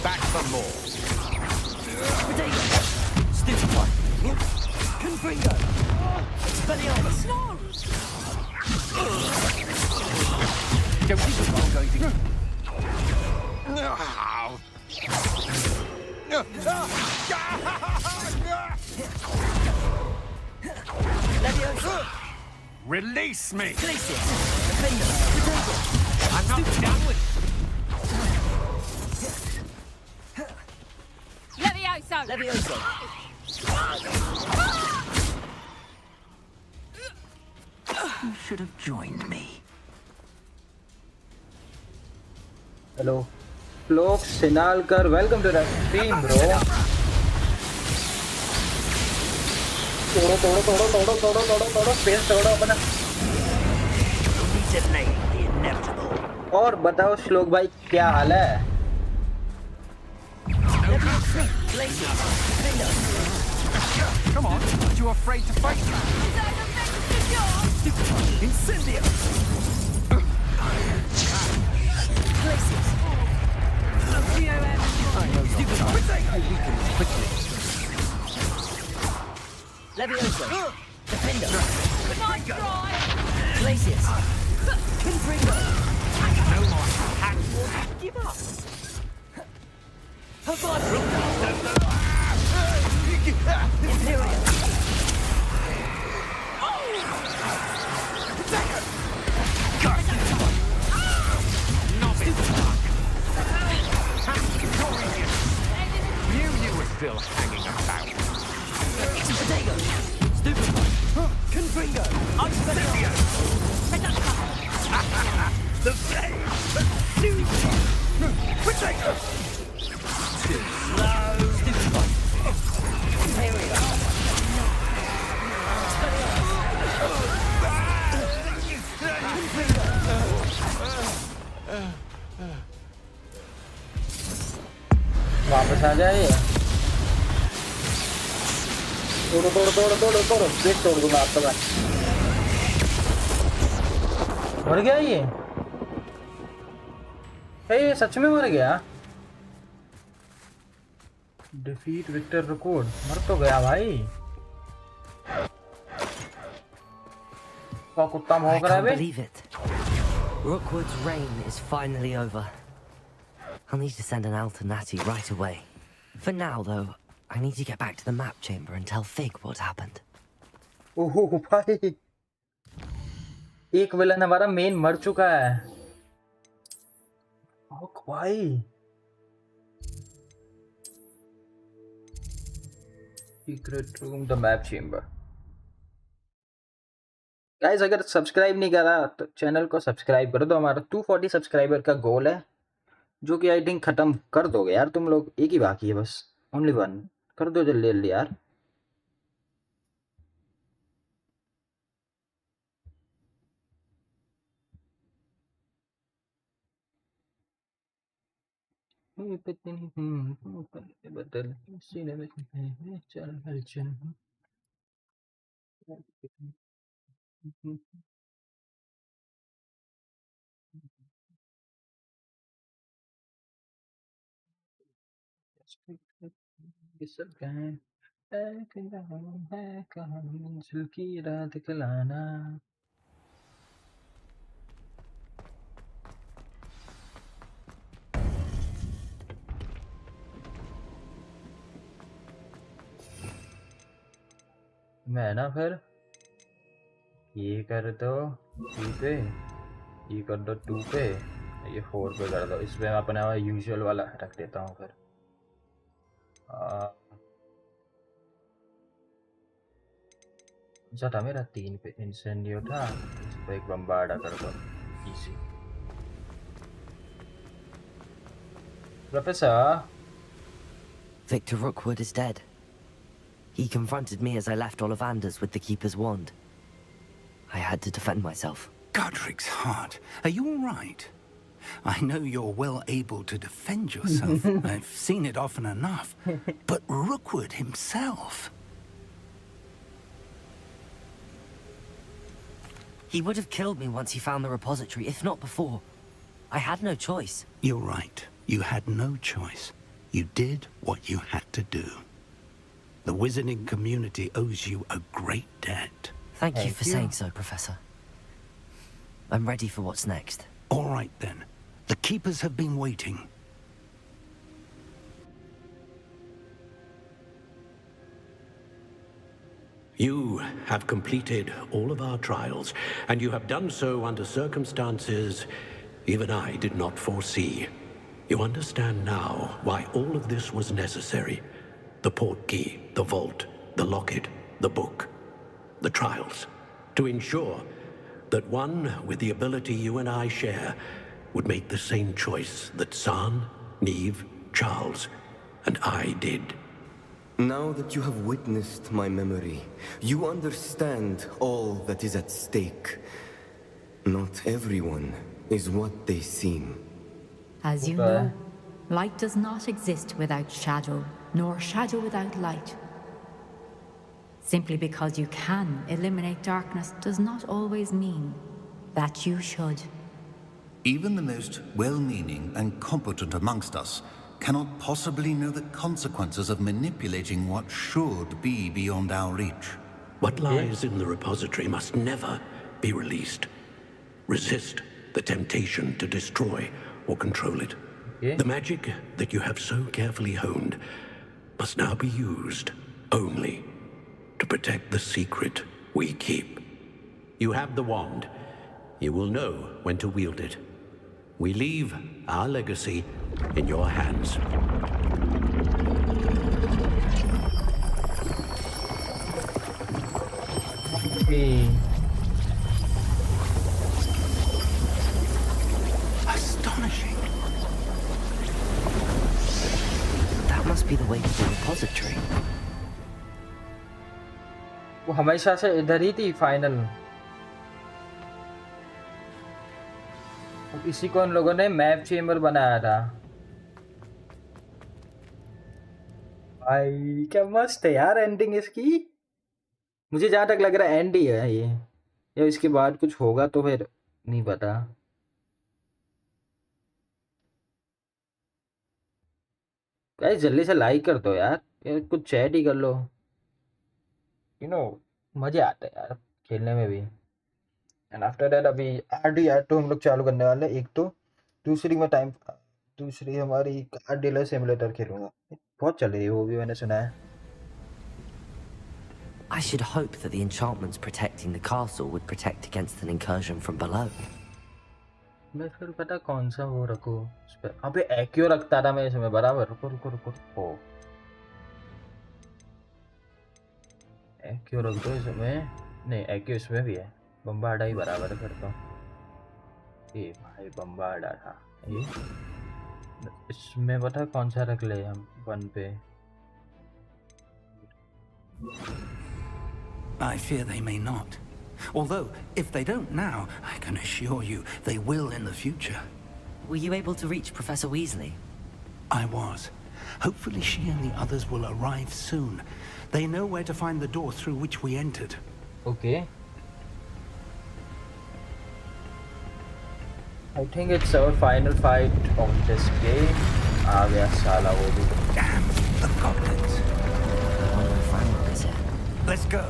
Back for more. Potato! Stupid one! Confringo! Expelliarmus! Don't think I'm going to... Leviosa! Release me! Glacius! Defender! Potato! I'm not done with... Levioso! Leviosa! You should have joined me. Hello फ्लोक सिनालकर welcome to the stream bro तोड़ो तोड़ो तोड़ो तोड़ो तोड़ो तोड़ो तोड़ो space तोड़ो अपना और बताओ श्लोक भाई क्या हाल है Come on, aren't you afraid to fight? Incendio! Leviosa! Defender! Nice try! Glacius! Confringo! No more hacks. Give up! Imperial! You were still hanging about. Potato! Stupid! Confringo! Obsidian! The flame! Potato! Too slow! Stupid! Imperial! वापस आ जाए तोड़ो तोड़ो तोड़ो तोड़ो तोड़ो gate तोड़ दूंगा आपका मैं मर गया ये सच में मर गया डिफीट विक्टर रिकॉर्ड मर तो गया भाई कुत्ता भौंक रहा है बे believe it. Rookwood's reign is finally over. I'll need to send an alternati right away. For now, though, I need to get back to the map chamber and tell Fig what happened. ओह भाई एक villain हमारा main मर चुका है ओह भाई secret room the map chamber guys अगर subscribe नहीं करा तो चैनल को सब्सक्राइब कर दो हमारा 240 सब्सक्राइबर का गोल है जो कि आई थिंक खत्म कर दोगे यार तुम लोग एक ही बाकी है बस ओनली वन कर दो जल्दी जल्दी यार बदल चल हलचल सब कहें है कहाँ मंजिल की राह दिखलाना मैं ना फिर ये कर दो 3 पे ये कर दो 2 पे ये 4 पे कर दो इसमें मैं अपना यूजुअल वाला रख देता हूँ फिर था मेरा 3 पे इंसेंडियो था इस पे एक बम्बार्डा कर दो easy professor Victor Rookwood is dead. He confronted me as I left Ollivander's with the Keeper's wand. I had to defend myself. Godric's heart. Are you all right? I know you're well able to defend yourself. I've seen it often enough. But Rookwood himself... He would have killed me once he found the repository, if not before. I had no choice. You're right. You had no choice. You did what you had to do. The wizarding community owes you a great debt. Thank you for saying so, Professor. I'm ready for what's next. All right, then. The Keepers have been waiting. You have completed all of our trials, and you have done so under circumstances even I did not foresee. You understand now why all of this was necessary. The portkey, the vault, the locket, the book, the trials. To ensure that one with the ability you and I share would make the same choice that San, Neve, Charles, and I did. Now that you have witnessed my memory, you understand all that is at stake. Not everyone is what they seem. As you know, light does not exist without shadow, nor shadow without light. Simply because you can eliminate darkness does not always mean that you should. Even the most well-meaning and competent amongst us cannot possibly know the consequences of manipulating what should be beyond our reach. What lies in the repository must never be released. Resist the temptation to destroy or control it. The magic that you have so carefully honed must now be used only to protect the secret we keep. You have the wand. You will know when to wield it. We leave our legacy in your hands. Astonishing. That must be the way to the repository. वो हमेशा से इधर ही थी final. इसी को उन लोगों ने मैप चेम्बर बनाया था। भाई क्या मस्त है यार एंडिंग इसकी। मुझे जहाँ तक लग रहा है एंड ही है ये, या इसके बाद कुछ होगा तो फिर नहीं पता। गाइस जल्दी से लाइक कर दो यार, कुछ चैट ही कर लो। मजे आते हैं यार खेलने में भी। एंड आफ्टर दैट अभी आर तो हम लोग चालू करने वाले हैं। एक तो दूसरी हमारी कार डीलर सिमुलेटर खेलूंगा, बहुत चल रही है वो भी, मैंने सुना है। I should hope that the enchantments protecting the castle would protect against an incursion from below. मैं फिर पता कौन सा वो रखूं उस पे। अबे एक्यो रखता था मैं इसमें, बराबर। रुको एक्यो रख दो इसमें। नहीं एक्यो इसमें भी है, बम्बार्डा ही बराबर है फिर तो। ये भाई बम्बार्डा था ये। इसमें पता कौन सा रख ले हम 1 पे। I fear they may not. Although, if they don't now, I can assure you they will in the future. Were you able to reach Professor Weasley? I was. Hopefully she and the others will arrive soon. They know where to find the door through which we entered. Okay. I think it's our final fight of this game. आ गया साला वो भी। Damn, the goblins. Let's go.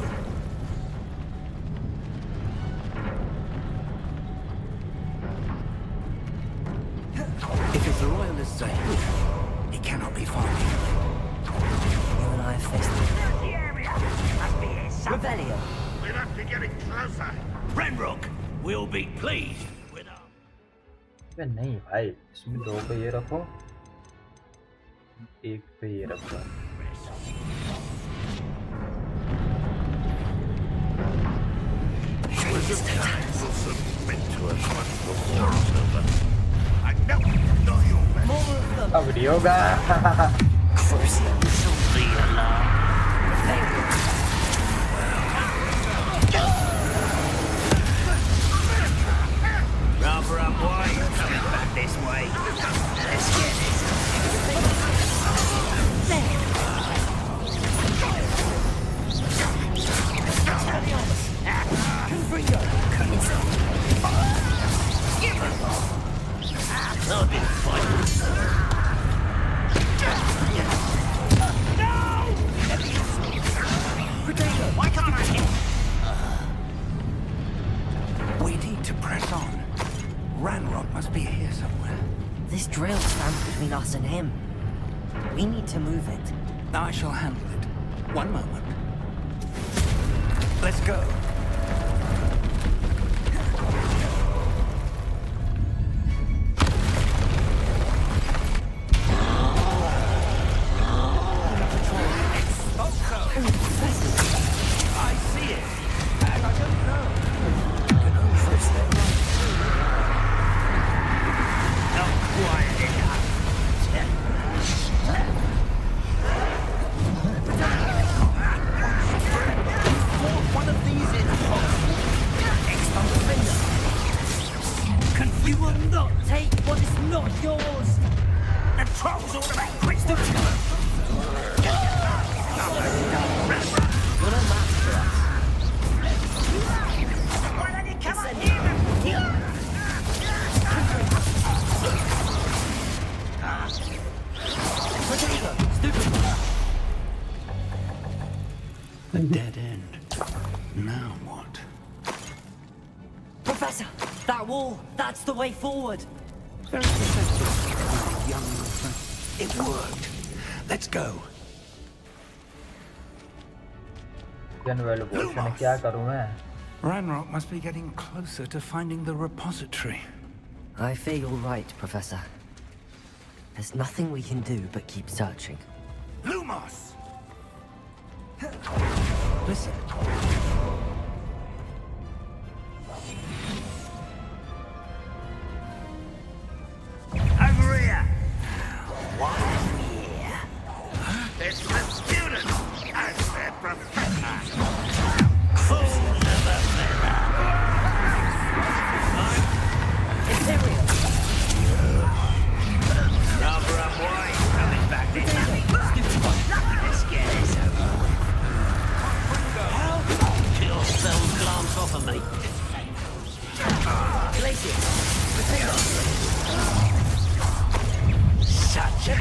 If it's the royalists are here, it cannot be far. You and I have faced them. The area must be here somewhere. Revelio. We must be getting closer. Renrock will be pleased with our... नहीं भाई, इसमें 2 पे ये रखो, 1 पे ये रखो। अब नहीं होगा। Rather unwise coming back this way. Let's get this. I've been fighting. Why can't I hit? We need to press on. Ranrock must be here somewhere. This drill stands between us and him. We need to move it. I shall handle it. One moment. Let's go. One of these A dead end. Now what? Professor, that wall, that's the way forward. Very perceptive, my young friend. It worked. Let's go. Ranrock must be getting closer to finding the repository. I fear you're right, Professor. There's nothing we can do but keep searching. Lumos! Listen. Over here! Why are we here? It's the students and their professor. Fools of a feather. Imperial! Rather unwise coming back this way. Let's get this over with. Kill those glance off of me. Glacier! Such a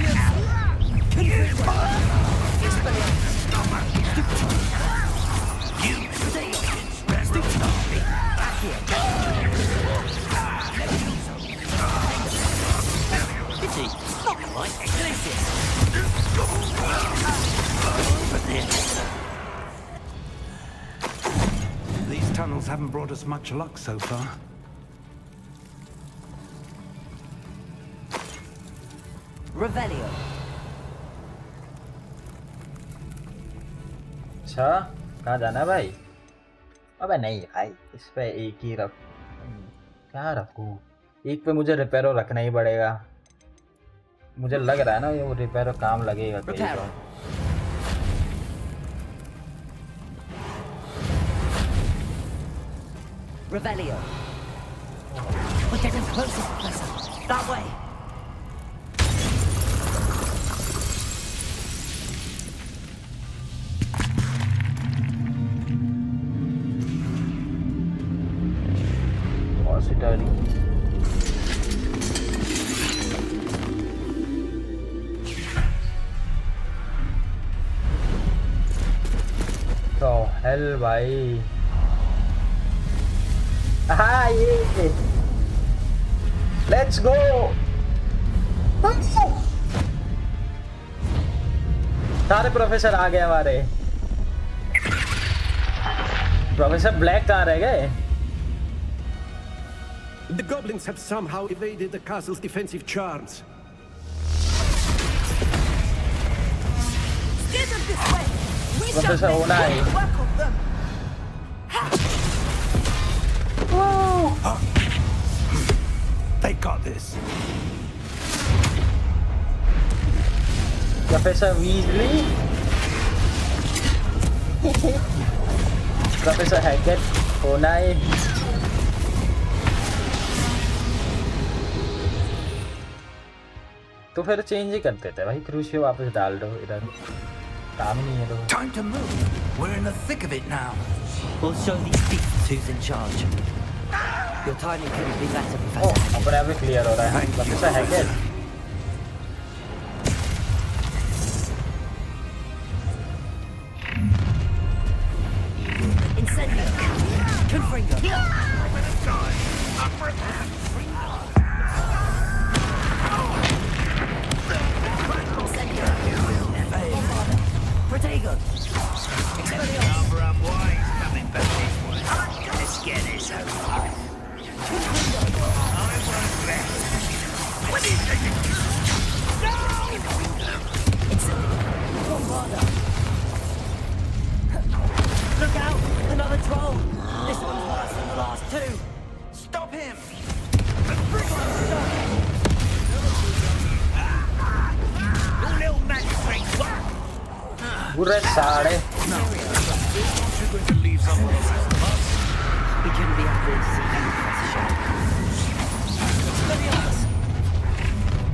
These tunnels haven't brought us much luck so far. Revelio. अच्छा कहाँ जाना है भाई? अबे नहीं भाई, इस पे एक ही रख। क्या रखूँ? एक पे मुझे रिपेयरो रखना ही पड़ेगा। मुझे लग रहा है ना ये वो रिपेयरो काम लगेगा कहीं तो। Revelio. We're getting closer, Professor. That way. तो हेल भाई हाँ ये लेट्स गो सारे प्रोफेसर आ गए हमारे प्रोफेसर ब्लैक कहाँ रह गए The goblins have somehow evaded the castle's defensive charms. Steer them this way. We shall Professor make Onai. quick work of them. They got this. Professor Weasley Professor Hackett Onai तो फिर change ही करते थे भाई क्रूशियो वापस डाल दो इधर काम नहीं है तो Time to move. We're in the thick of it now. We'll show these beasts who's in charge. Your timing couldn't be better, Professor. अपने आप ही क्लियर हो रहा है professor हैकेट Incendio. Confringo. Protego. Rather unwise coming back this way. Let's get this over with. I won't rest. What is it? No! Look out! Another troll! This one's worse than the last two! Stop him! You little magistrate, what? बुरे साड़े You're going to leave some for the rest of us. We couldn't be happier to see you, Professor Shaw.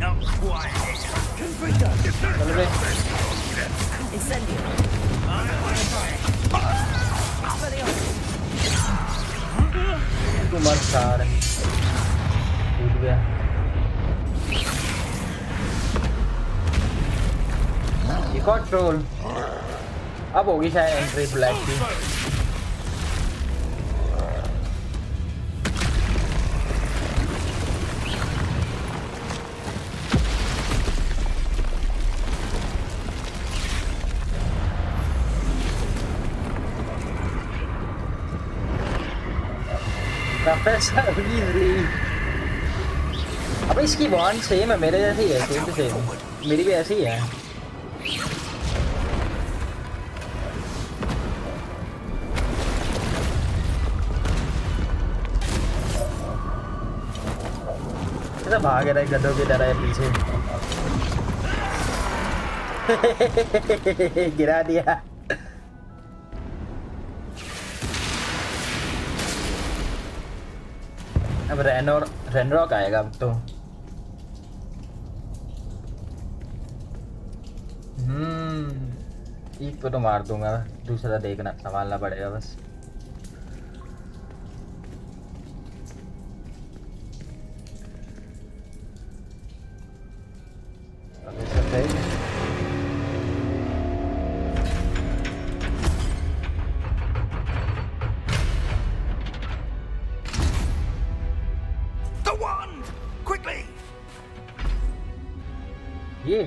Not quite this. Confringo! Incendio! तू मत साड़े टूट गया एक और troll अब होगी शायद एंट्री ब्लैक की। Professor Weasley. अब इसकी बॉन्ड सेम है मेरे जैसी है, सेम टू सेम, मेरी भी ऐसी ही है। ऐसा भाग रहा है गधों की तरह है पीछे। गिरा दिया। अब रेनरॉक आएगा अब तो। एक को तो मार दूंगा, दूसरा देखना संभालना पड़ेगा बस। The wand! Quickly! ये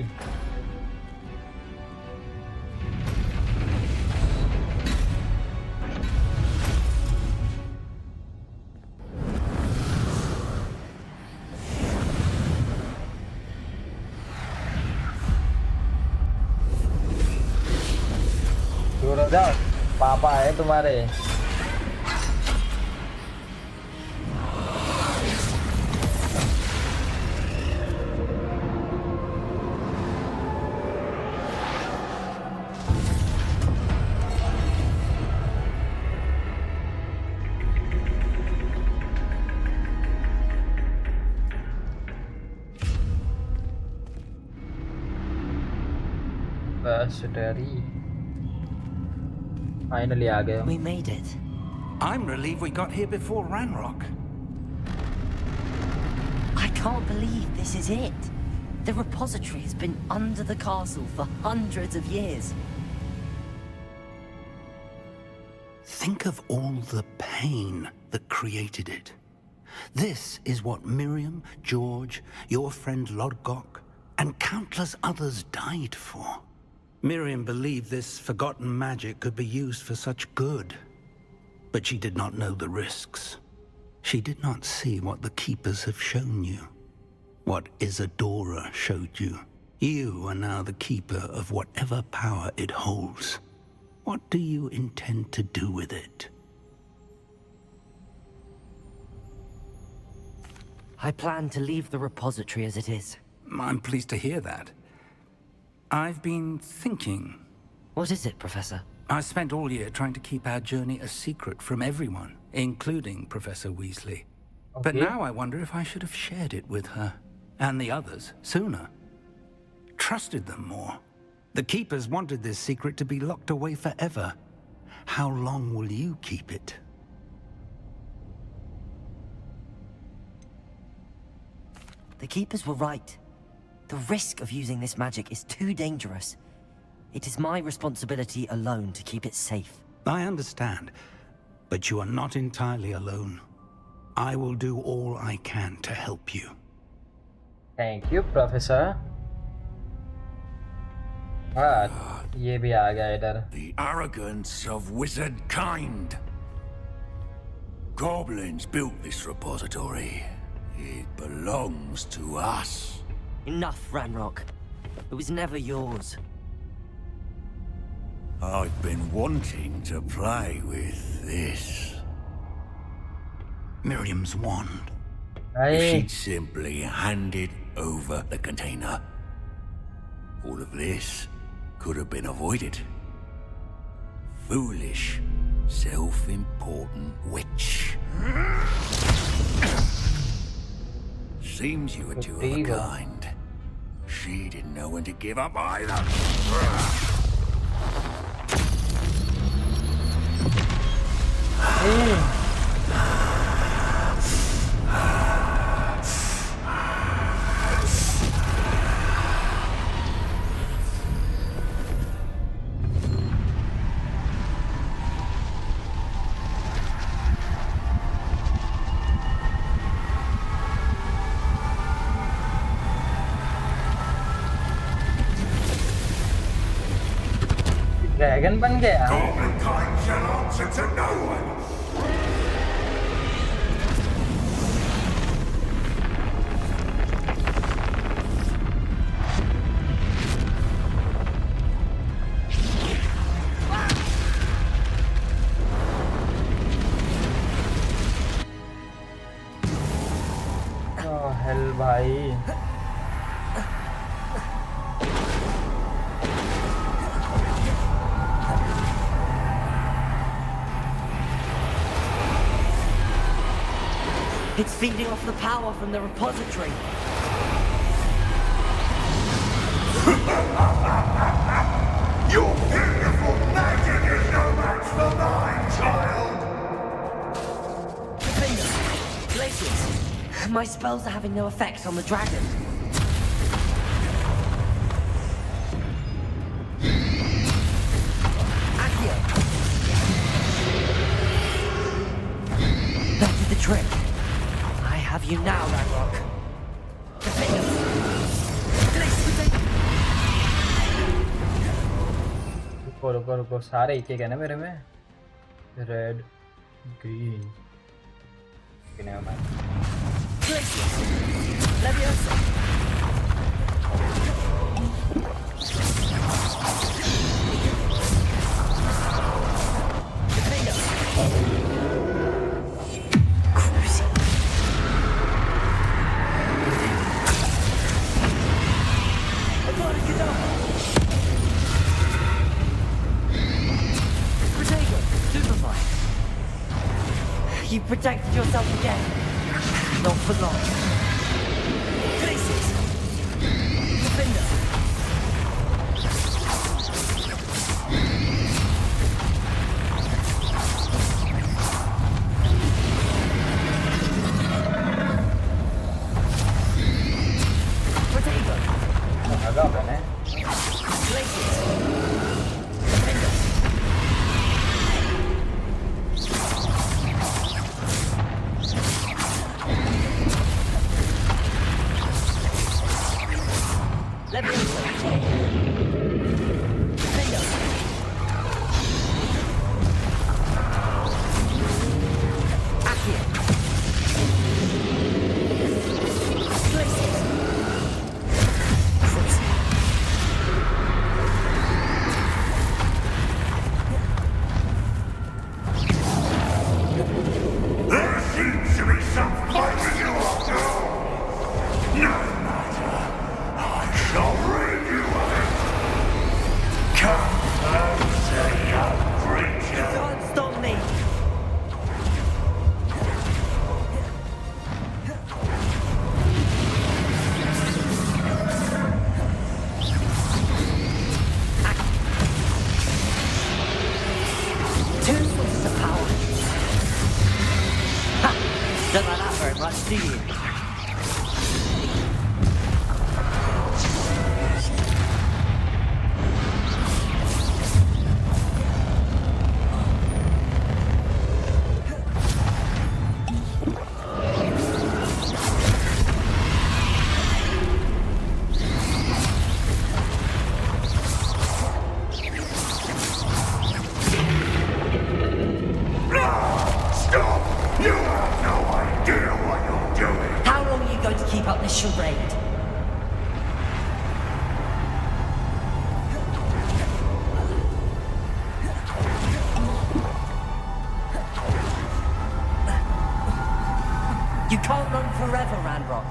पापा है तुम्हारे। Finally आ गए। We made it. I'm relieved we got here before Ranrock. I can't believe this is it. The repository has been under the castle for hundreds of years. Think of all the pain that created it. This is what Miriam, George, your friend Lodgok, and countless others died for. Miriam believed this forgotten magic could be used for such good, but she did not know the risks. She did not see what the Keepers have shown you, what Isadora showed you. You are now the Keeper of whatever power it holds. What do you intend to do with it? I plan to leave the repository as it is. I'm pleased to hear that. I've been thinking. What is it, Professor? I spent all year trying to keep our journey a secret from everyone, including Professor Weasley. Okay. But now I wonder if I should have shared it with her, and the others, sooner. Trusted them more. The Keepers wanted this secret to be locked away forever. How long will you keep it? The Keepers were right. The risk of using this magic is too dangerous. It is my responsibility alone to keep it safe. I understand, but you are not entirely alone. I will do all I can to help you. Thank you, Professor. हाँ, ये भी आ गया इधर। The arrogance of wizard kind. Goblins built this repository. It belongs to us. Enough, Ranrock. It was never yours. I've been wanting to play with this. Miriam's wand. If she'd simply handed over the container, all of this could have been avoided. Foolish, self-important witch. Seems you were two of a kind. She didn't know when to give up either. Dragon बन गया। Goblin kind shall answer to no one. Oh hell भाई। It's feeding off the power from the repository. Your beautiful magic is no match for mine, child. Glaciers. My spells are having no effect on the dragon. Accio. That did the trick. I have you now, Ranrock. रुको सारे एक है ना मेरे में। Red green You protected yourself again. Not for long. Places. Defender. Potato. Aopen, Places. Defender. There seems to be some fight in you after all. No matter. I shall rid you of it. Come closer, young creature. You can't stop me. Two sources of power. Ha! Don't like that very much, do you? Stop! You have no idea what you're doing. How long are you going to keep up this charade? You can't run forever, Ranrock.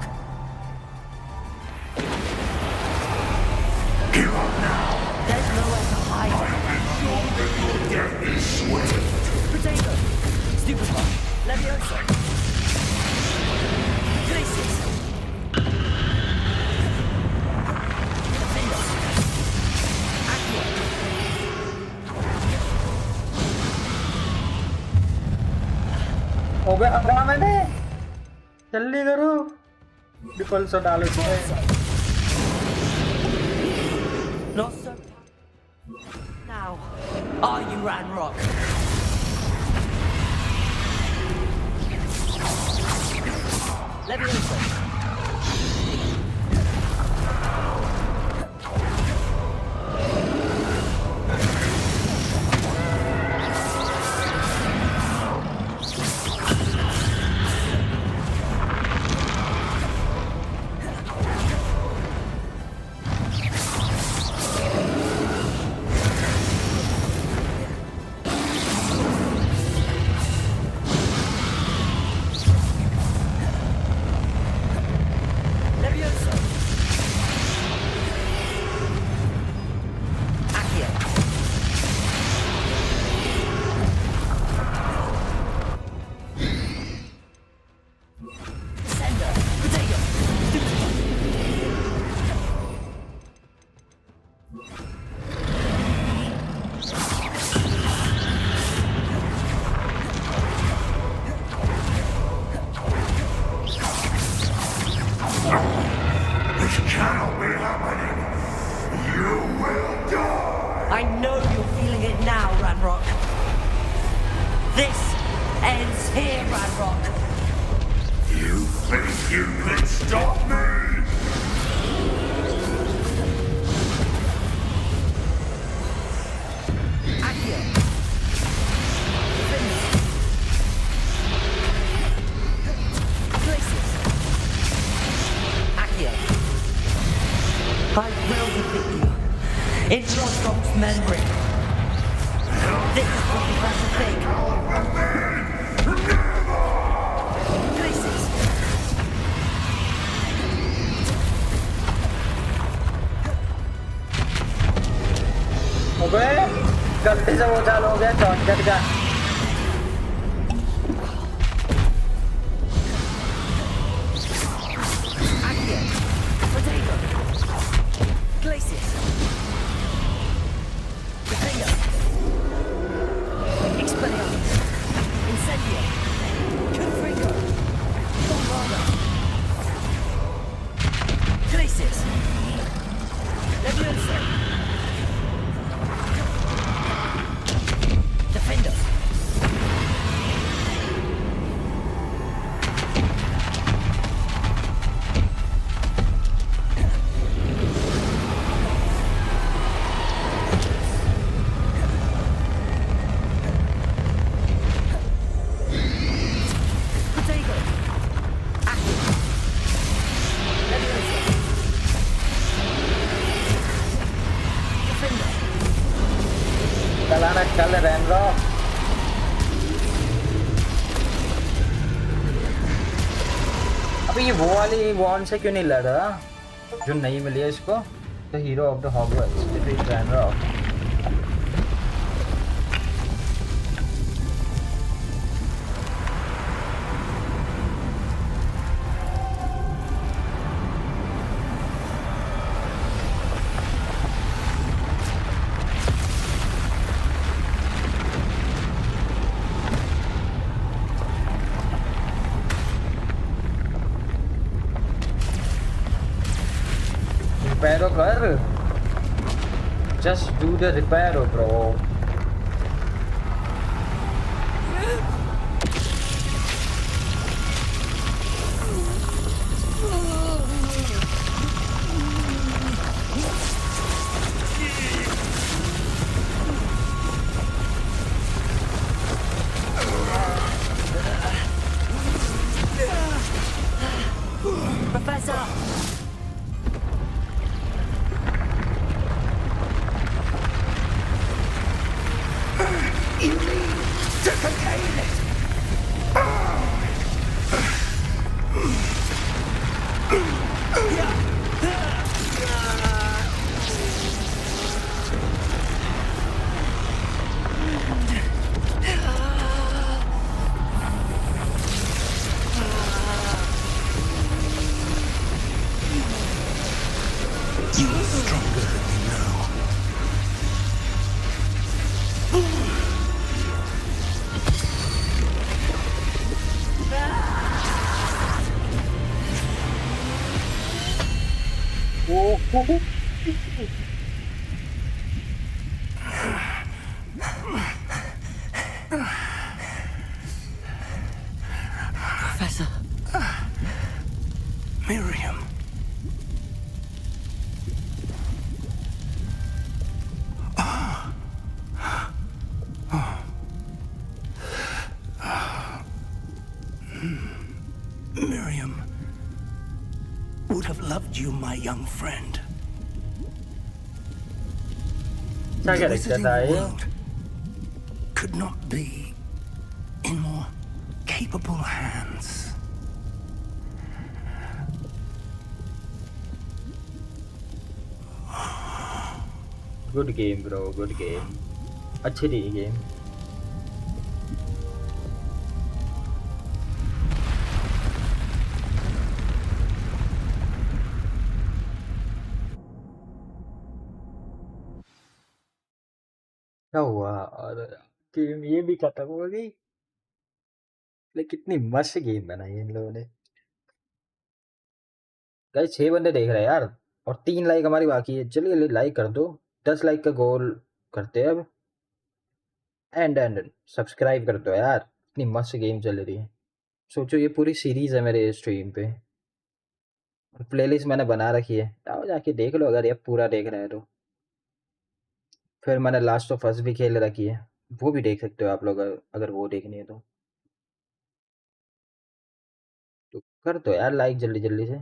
Give up now. There's nowhere to hide. Your death is swift. Potato. Stupefy. Leviosa. Glaciers. Defender. Accio. ओबे अपना मैंने जल्दी करो default से डालो इसमें Not so. Now, are you Ranrock? Leviosa. Ranrock. This ends here, Ranrock. You think you could stop me? Accio. Places. Accio. I will defeat you. In your soul's memory. This is what you have to think. Places. अबे गलती से वो चालू हो गया shortcut का Accio. Potato. Glacius. Potato. Expelliarmus. Incendio. Confringo. Bombarda. Glacius. Leviosa. Defender. Potato. Active. Leviosa. Defender. चलाना चल रैनरॉक अबे ये वो वाली वॉन्ड से क्यों नहीं लड़ रहा जो नहीं मिली है इसको the hero of the Hogwarts defeat Ranrok reparo कर just do the reparo bro Professor! You need to contain it. You are stronger than you know. Professor. Miriam. Miriam would have loved you, my young friend. The wizarding world could not be in more capable hands. Good game, bro. Good game. अच्छी थी game. क्या हुआ? और game ये भी खत्म हो गई. लेकिन कितनी मस्त गेम बनाई है इन लोगों ने. गाइस 6 बंदे देख रहे हैं यार और 3 लाइक हमारी बाकी है. चलिए लाइक कर दो. 10 लाइक का गोल करते हैं अब. एंड सब्सक्राइब कर दो यार, इतनी मस्त गेम चल रही है। सोचो ये पूरी सीरीज है मेरे स्ट्रीम पे, प्लेलिस्ट मैंने बना रखी है, आओ जाके देख लो अगर ये पूरा देख रहे हैं तो। फिर मैंने लास्ट ऑफ अस भी खेल रखी है, वो भी देख सकते हो आप लोग अगर वो देखनी है तो कर दो यार लाइक जल्दी जल्दी से।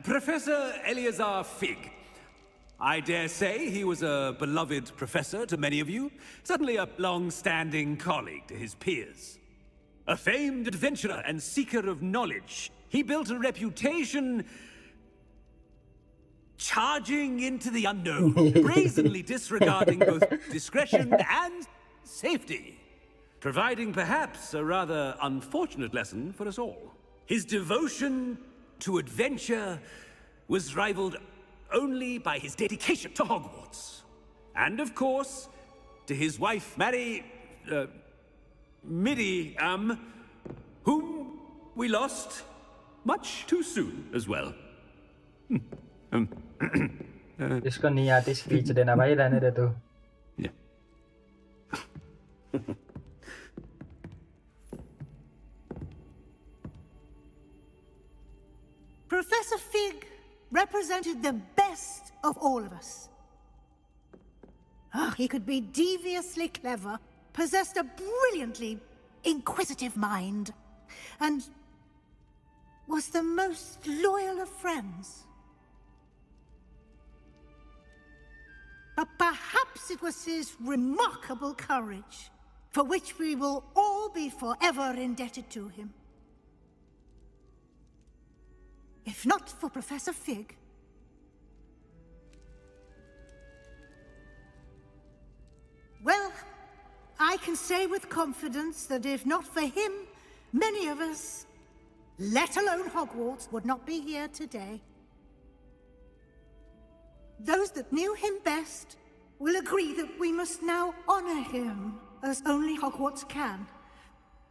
Professor Eleazar Fig. I dare say he was a beloved professor to many of you, certainly a long-standing colleague to his peers. A famed adventurer and seeker of knowledge, he built a reputation charging into the unknown, brazenly disregarding both discretion and safety, providing perhaps a rather unfortunate lesson for us all. His devotion to adventure was rivaled only by his dedication to Hogwarts. And of course, to his wife, Midi, whom we lost much too soon as well. इसको नहीं आती speech देना भाई, रहने दे तू। Professor Fig represented the best of all of us. He could be deviously clever, possessed a brilliantly inquisitive mind, and was the most loyal of friends. But perhaps it was his remarkable courage, for which we will all be forever indebted to him. If not for Professor Fig, well, I can say with confidence that if not for him, many of us, let alone Hogwarts, would not be here today. Those that knew him best will agree that we must now honor him as only Hogwarts can,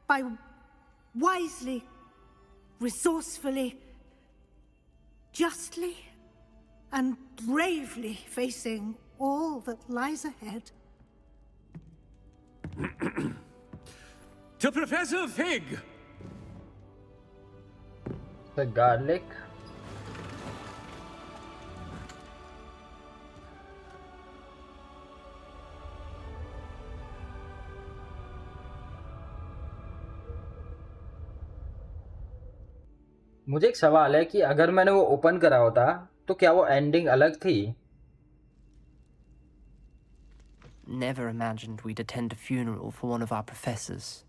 by wisely, resourcefully, justly, and bravely facing all that lies ahead. To Professor Fig! The garlic. मुझे एक सवाल है कि अगर मैंने वो open करा होता तो क्या वो एंडिंग अलग थी? Never imagined we'd attend a funeral for one of our professors.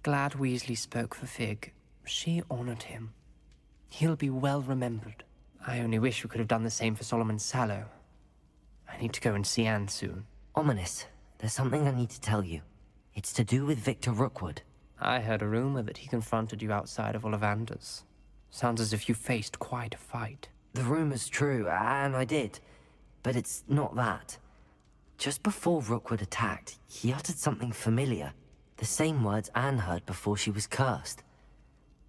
Glad Weasley spoke for Fig. She honored him. He'll be well remembered. I only wish we could have done the same for Solomon Sallow. I need to go and see Anne soon. Ominous. There's something I need to tell you. It's to do with Victor Rookwood. I heard a rumor that he confronted you outside of Ollivander's. Sounds as if you faced quite a fight. The rumor's true, and I did. But it's not that. Just before Rookwood attacked, he uttered something familiar. The same words Anne heard before she was cursed.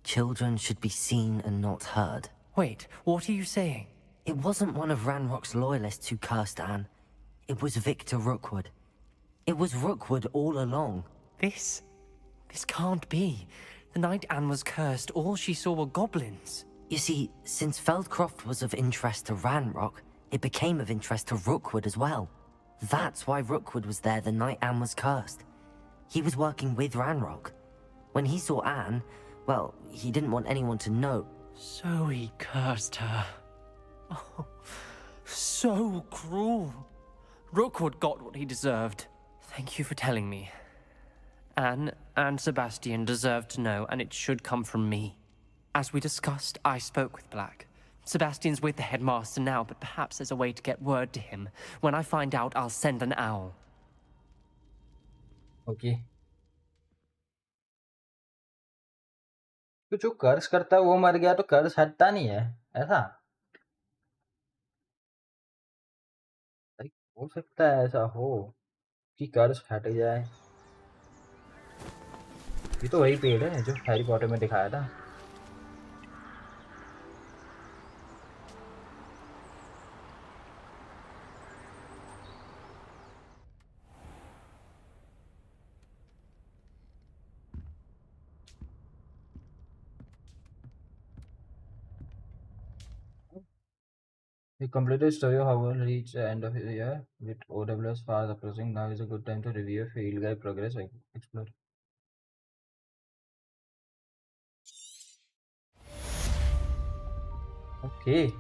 Children should be seen and not heard. Wait, what are you saying? It wasn't one of Ranrock's loyalists who cursed Anne. It was Victor Rookwood. It was Rookwood all along. This can't be. The night Anne was cursed, all she saw were goblins. You see, since Feldcroft was of interest to Ranrock, it became of interest to Rookwood as well. That's why Rookwood was there the night Anne was cursed. He was working with Ranrock. When he saw Anne, well, he didn't want anyone to know. So he cursed her. Oh, so cruel. Rookwood got what he deserved. Thank you for telling me. Anne and Sebastian deserve to know, and it should come from me. As we discussed, I spoke with Black. Sebastian's with the headmaster now, but perhaps there's a way to get word to him. When I find out, I'll send an owl. Okay. तो जो कर्ज करता है वो मर गया तो कर्ज हटता नहीं है, ऐसा? हो सकता है ऐसा हो। कि कर्ज हट जाए। ये तो वही पेड़ है जो हैरी पॉटर में दिखाया था। We completed story of how we'll reach the end of the year with OWS fast approaching. Now is a good time to review field guide progress and explore. Okay.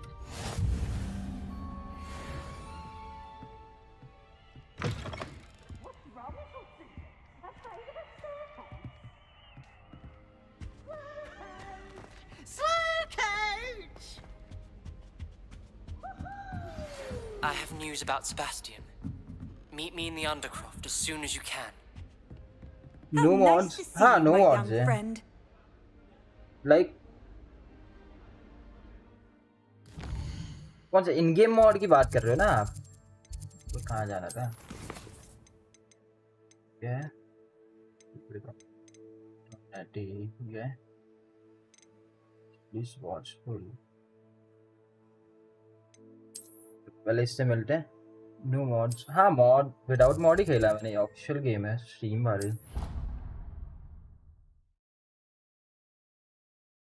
I have news about Sebastian. Meet me in the Undercroft as soon as you can. No mods. हाँ, no mods है. Friend. Like कौन सा इन game mod की बात कर रहे हो ना आप? तो कहाँ जाना था? क्या है? ठीक है. Please watch full. पहले इससे मिलते हैं. No mods. हाँ mod without mod ही खेला मैंने. ऑफिशियल गेम है स्ट्रीम वाले.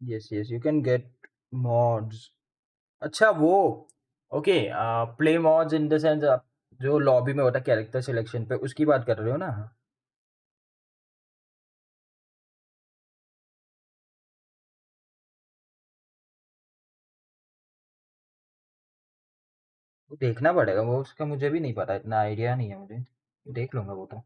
Yes, you can get mods. अच्छा वो okay play mods in the sense जो लॉबी में होता है कैरेक्टर सिलेक्शन पे उसकी बात कर रहे हो ना? वो देखना पड़ेगा वो उसका मुझे भी नहीं पता इतना आइडिया नहीं है मुझे देख लूंगा वो तो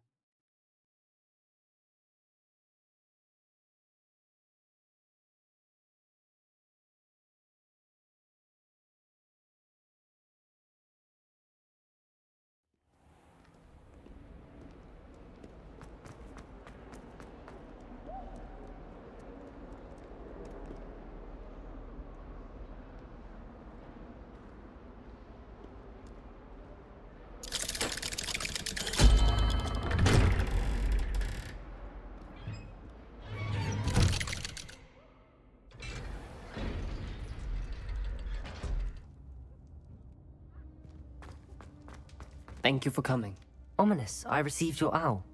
Thank you for coming. Ominous, I received your owl.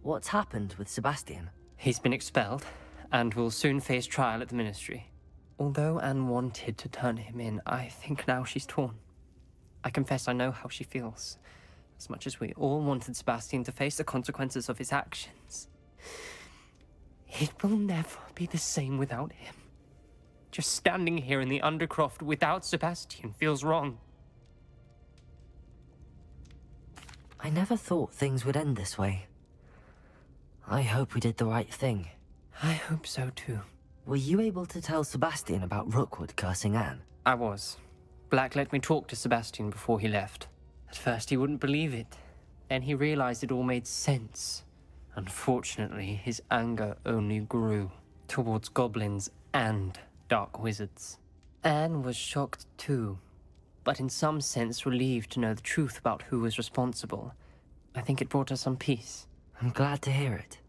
What's happened with Sebastian? He's been expelled, and will soon face trial at the Ministry. Although Anne wanted to turn him in, I think now she's torn. I confess I know how she feels. As much as we all wanted Sebastian to face the consequences of his actions. It will never be the same without him. Just standing here in the Undercroft without Sebastian feels wrong. I never thought things would end this way. I hope we did the right thing. I hope so too. Were you able to tell Sebastian about Rookwood cursing Anne? I was. Black let me talk to Sebastian before he left. At first he wouldn't believe it. Then he realized it all made sense. Unfortunately, his anger only grew towards goblins and dark wizards. Anne was shocked too, but in some sense relieved to know the truth about who was responsible. I think it brought her some peace. I'm glad to hear it.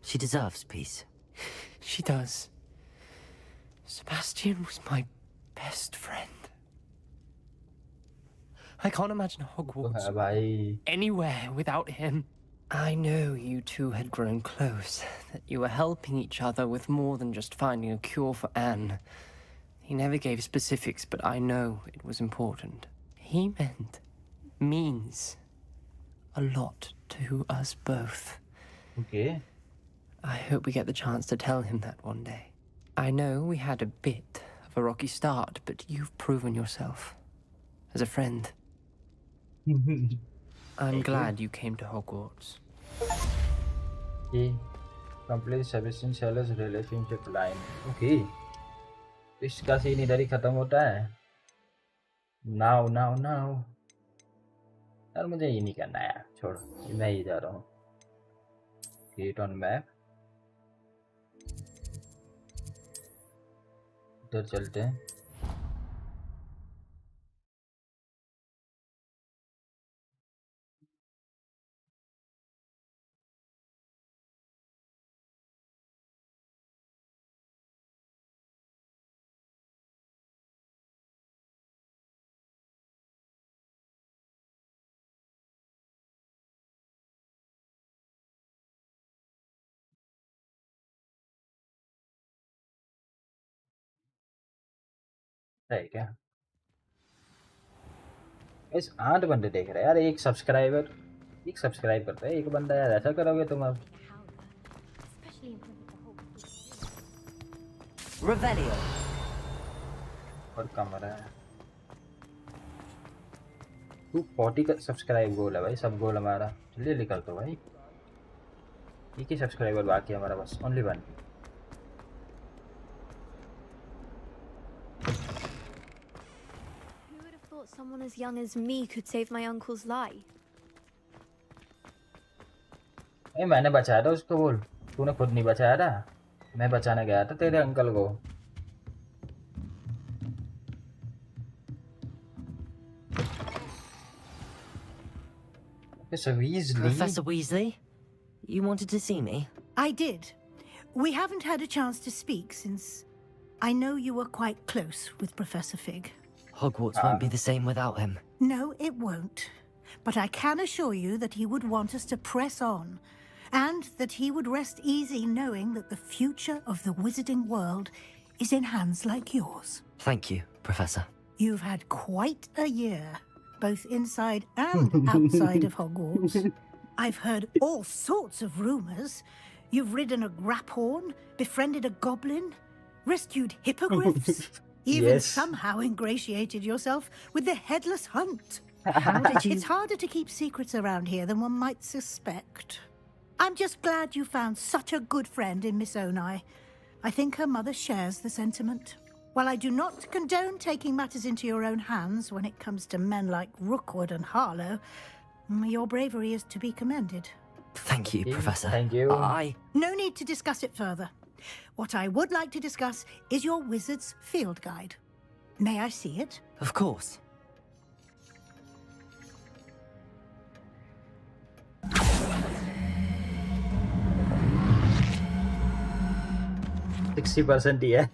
She deserves peace. She does. Sebastian was my best friend. I can't imagine Hogwarts anywhere without him. I know you two had grown close, that you were helping each other with more than just finding a cure for Anne. He never gave specifics, but I know it was important. He means a lot to us both. Okay. I hope we get the chance to tell him that one day. I know we had a bit of a rocky start, but you've proven yourself as a friend. I'm glad you came to Hogwarts. Okay. Complete Sebastian Shell's relationship line. Okay. इसका scene इधर ही खत्म होता है. Now. यार मुझे ये नहीं करना यार. छोड़ो. मैं ही जा रहा हूँ. Create on map. इधर चलते हैं. है क्या? इस 8 बंदे देख रहे हैं यार, एक सब्सक्राइब करता है एक बंदा यार, ऐसा करोगे तुम अब? Revelio. और कम रहा है। 240 का सब्सक्राइब गोल है भाई, सब गोल हमारा। जल्दी निकल तो भाई, एक ही सब्सक्राइबर बाकी है हमारा बस, only one. Who would have thought someone as young as me could save my uncle's life? मैंने बचाया था उसको, बोल। तूने खुद नहीं बचाया था, मैं बचाने गया था तेरे अंकल को। Professor Weasley, you wanted to see me? I did. We haven't had a chance to speak since I know you were quite close with Professor Fig. Hogwarts won't be the same without him. No, it won't. But I can assure you that he would want us to press on, and that he would rest easy knowing that the future of the wizarding world is in hands like yours. Thank you, Professor. You've had quite a year, both inside and outside of Hogwarts. I've heard all sorts of rumors. You've ridden a graphorn, befriended a goblin, rescued hippogriffs, even somehow ingratiated yourself with the Headless Hunt. How did you... It's harder to keep secrets around here than one might suspect. I'm just glad you found such a good friend in Miss Onai. I think her mother shares the sentiment. While I do not condone taking matters into your own hands when it comes to men like Rookwood and Harlow, your bravery is to be commended. Thank you, Professor. Thank you. No need to discuss it further. What I would like to discuss is your wizard's field guide. May I see it? Of course. %60 ही है।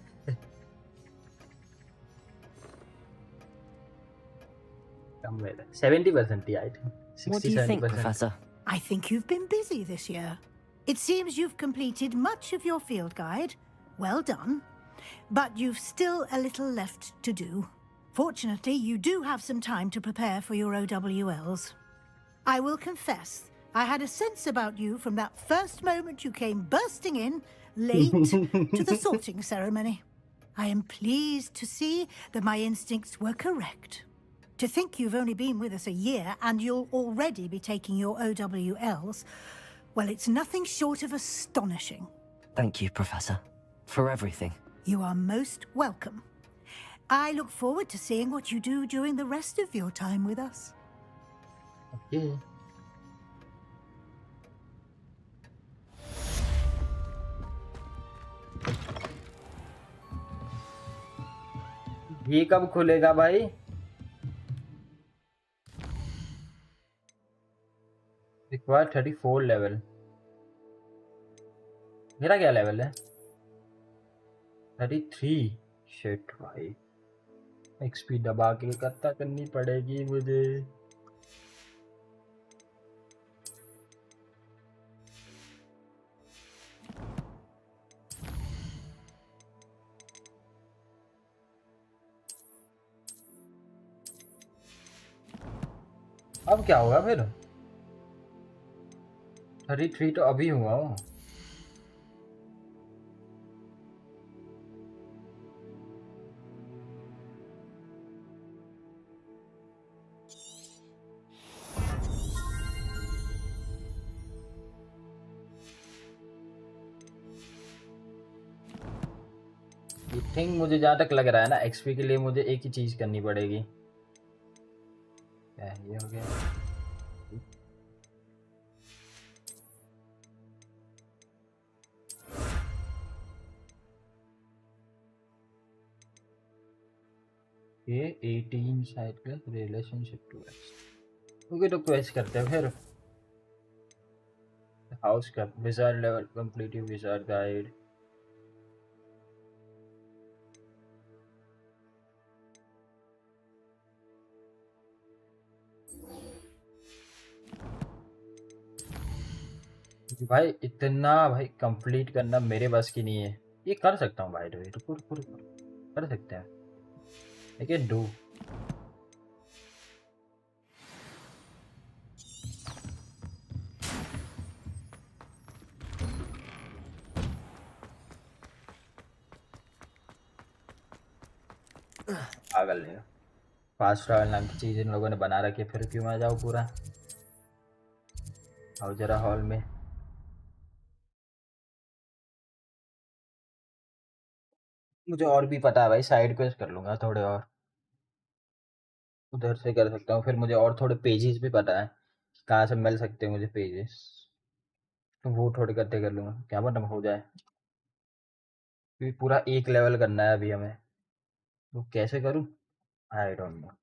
कम है, 70% ही, I think. What do you think, 60-70%. Professor? I think you've been busy this year. It seems you've completed much of your field guide. Well done. But you've still a little left to do. Fortunately, you do have some time to prepare for your OWLs. I will confess, I had a sense about you from that first moment you came bursting in, late, to the sorting ceremony. I am pleased to see that my instincts were correct. To think you've only been with us a year and you'll already be taking your OWLs, well, it's nothing short of astonishing. Thank you, Professor, for everything. You are most welcome. I look forward to seeing what you do during the rest of your time with us. Okay. ये कब खुलेगा भाई? Require 34 level. मेरा क्या level है? 33. Shit भाई, XP दबा के कत्ता करनी पड़ेगी मुझे। अब क्या होगा फिर? 33 तो अभी हुआ हो। थिंक मुझे जहाँ तक लग रहा है ना, XP के लिए मुझे एक ही चीज करनी पड़ेगी। क्या ये हो गया? ये 18 शायद का रिलेशनशिप टू एक्स। ओके, तो क्वेस्ट करते हैं फिर। हाउस का wizard level complete, wizard guide. भाई इतना भाई कंप्लीट करना मेरे बस की नहीं है। ये कर सकता हूँ भाई, रुको रुको रुको, कर सकते हैं। I can do. पागल है फास्ट ट्रैवल नाम की चीज इन लोगों ने बना रखी है फिर क्यों मैं जाऊँ पूरा आओ जरा हॉल में मुझे और भी पता है भाई साइड क्वेस्ट कर लूंगा थोड़े और उधर से कर सकता हूँ फिर मुझे और थोड़े पेजेस भी पता है कहाँ से मिल सकते हैं मुझे पेजेस तो वो थोड़े करते कर लूंगा क्या पता हो जाए क्योंकि पूरा एक लेवल करना है अभी हमें तो कैसे करूँ I don't know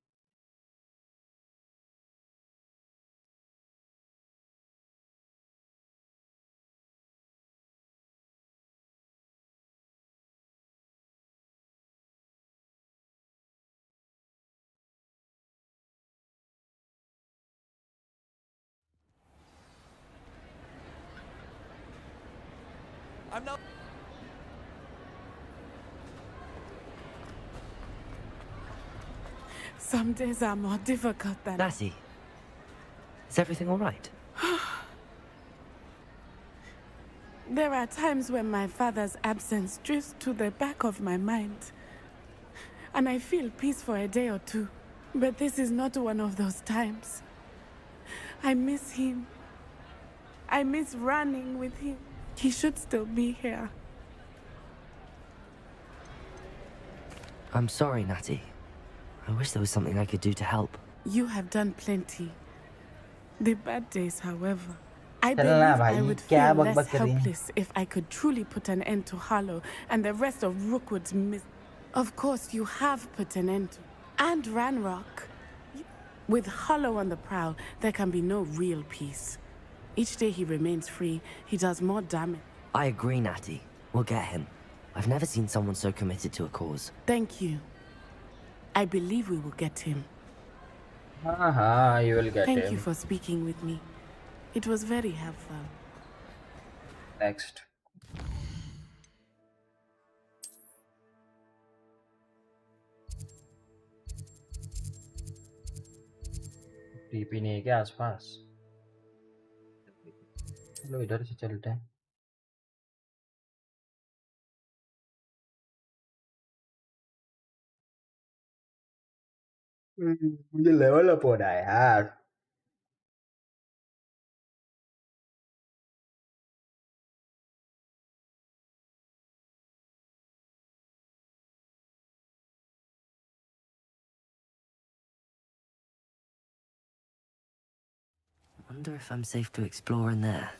I'm not. Some days are more difficult than... Lassie, is everything all right? There are times when my father's absence drifts to the back of my mind. And I feel peace for a day or two. But this is not one of those times. I miss him. I miss running with him. He should still be here. I'm sorry, Natty. I wish there was something I could do to help. You have done plenty. The bad days, however. I चलना believe भाई, I would क्या feel बकबक less कर रही हैं? helpless if I could truly put an end to Harlow and the rest of Rookwood's Of course, you have put an end to... And Ranrock. With Harlow on the prowl, there can be no real peace. Each day he remains free, he does more damage. I agree, Natty. We'll get him. I've never seen someone so committed to a cause. Thank you. I believe we will get him. You will get him. Thank you for speaking with me. It was very helpful. Next. TP नहीं है क्या आसपास चलो इधर से चलते हैं मुझे लेवल अप होना है यार Wonder if I'm safe to explore in there.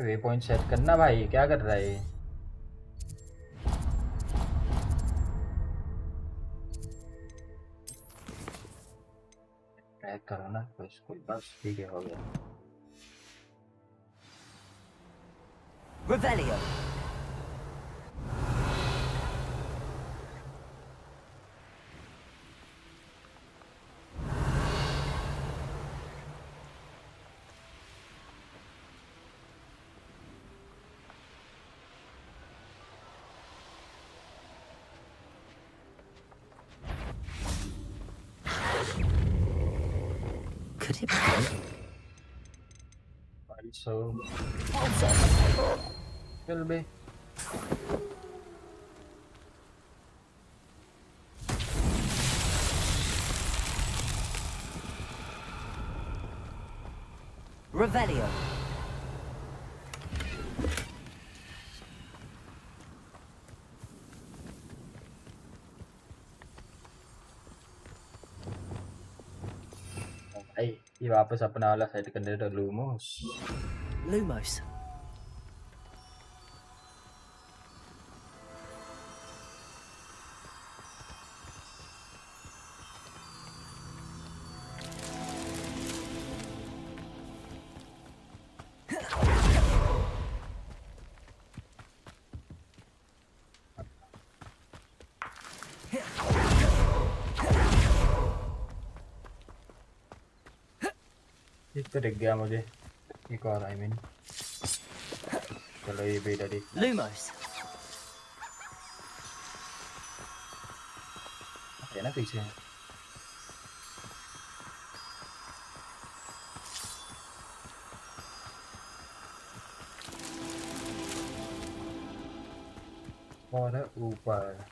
Way point set करना भाई क्या कर रहा है ये ट्रैक करो ना बस कोई बस ठीक है हो गया Revelio. Could it be? So will be Revelio. भाई ये वापस अपना वाला सेट कर दे तो लूमोस Lumos. एक तो दिख गया मुझे एक और I mean चलो ये बेटा देख Lumos. है ना पीछे और है ऊपर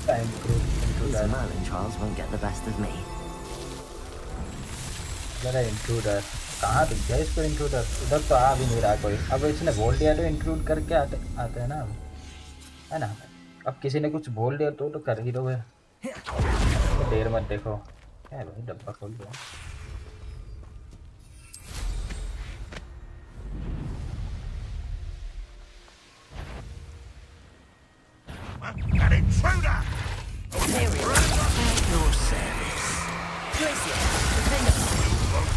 These Merlin trials won't get the best of me. जरा इंट्रूडर कहाँ दिख गया इसको इंट्रूडर उधर तो आ भी नहीं रहा कोई अब इसने बोल दिया तो इंट्रूड करके आते हैं ना है ना अब किसी ने कुछ बोल दिया तो कर ही दोगे तो देर मत देखो क्या भाई डब्बा खोल दो An intruder! Your service.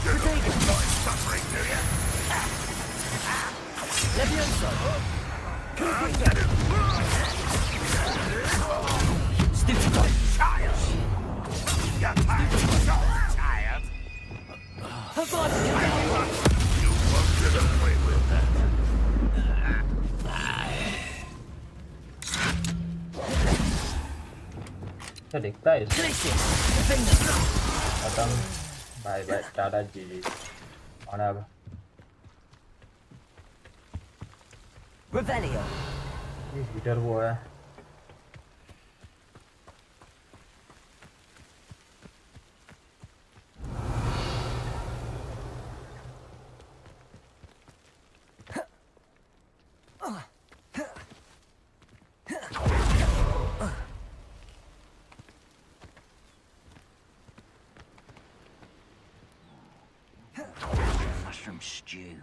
You won't get a suffering, do you? Levioso. Stupid child! You're tired. So tired. You won't get away with that. क्या दिखता है खत्म बाय बाय टाटा जी और अब Revelio. ये हीटर वो है Mushroom stew.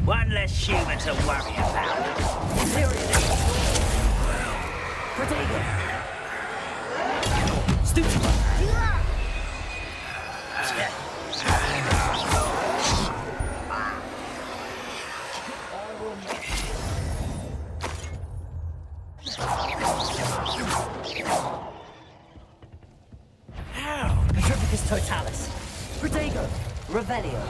One less human to worry about. Protego. Stupid. Petrificus totalis. Protego. Revelio.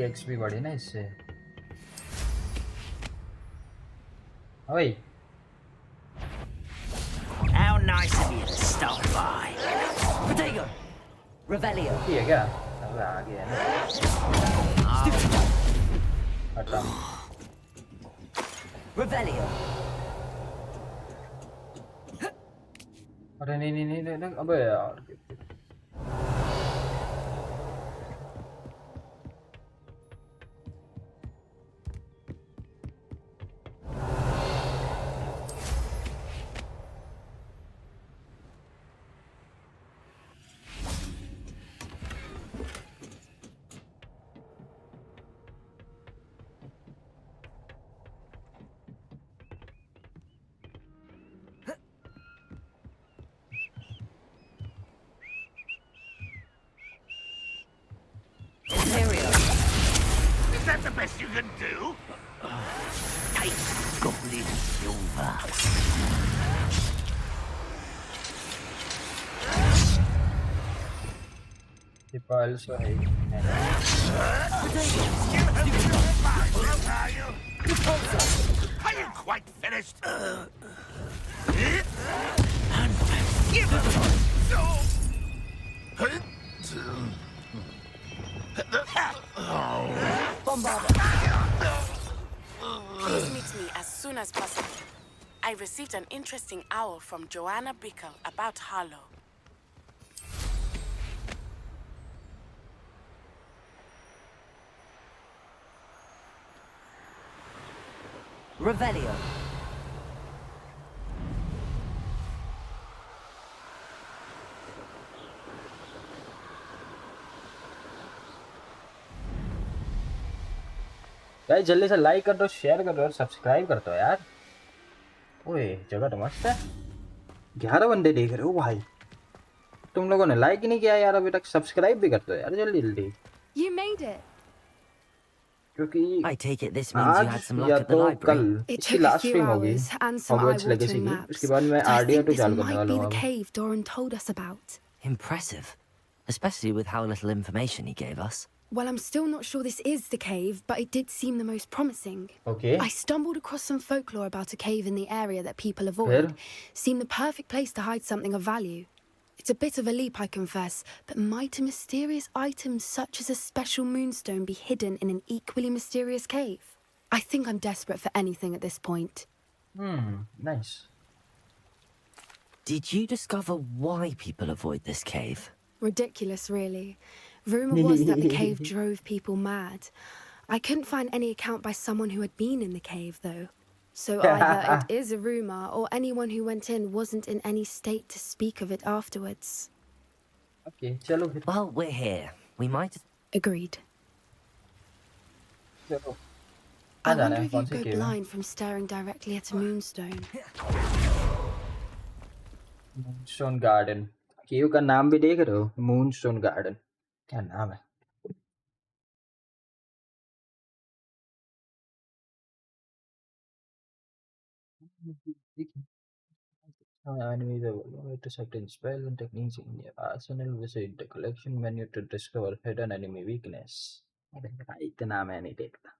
XP बढ़ी ना इससे ओए How nice of you to stop by. Protego. Revelio. ठीक है क्या अब आ गया ना हटा Revelio. अरे नहीं अबे यार Is that the best you can do? Take goblin silver. The Pulsefire. Are you quite finished? Please meet me as soon as possible. I received an interesting owl from Joanna Bickle about Harlow. Revelio. Guys जल्दी से like कर दो, share कर दो और subscribe कर दो यार। ओए जगह तो मस्त है। 11 बंदे देख रहे हो भाई। तुम लोगों ने लाइक ही नहीं किया यार अभी तक। सब्सक्राइब भी कर दो यार जल्दी जल्दी। You made it. क्योंकि I take it this means you had some आज luck या at the तो library. कल It इसकी took a last few stream होगी hours and some Hogwarts legacy eye-watering की। maps, उसके बाद मैं but I RDR think 2 this चालू करने might वाला be हूँ the अब। cave Doran told us about. Impressive. Especially with how little information he gave us. Well, I'm still not sure this is the cave, but it did seem the most promising. Okay. I stumbled across some folklore about a cave in the area that people Where? avoid. Seemed the perfect place to hide something of value. It's a bit of a leap, I confess, but might a mysterious item such as a special moonstone be hidden in an equally mysterious cave? I think I'm desperate for anything at this point. Nice. Did you discover why people avoid this cave? Ridiculous, really. Rumour was that the cave drove people mad. I couldn't find any account by someone who had been in the cave, though. So either it is a rumour, or anyone who went in wasn't in any state to speak of it afterwards. Okay, chalo phir. Well, we're here. We might... Agreed. Chalo. I wonder if you'd go blind from staring directly at a moonstone. Moonstone Garden. केव का नाम भी देख रहे हो? Moonstone Garden. क्या नाम है? Enemies are to certain spells and techniques in your arsenal. Visit the collection menu to discover hidden enemy weakness. अरे भाई इतना मैं नहीं देखता.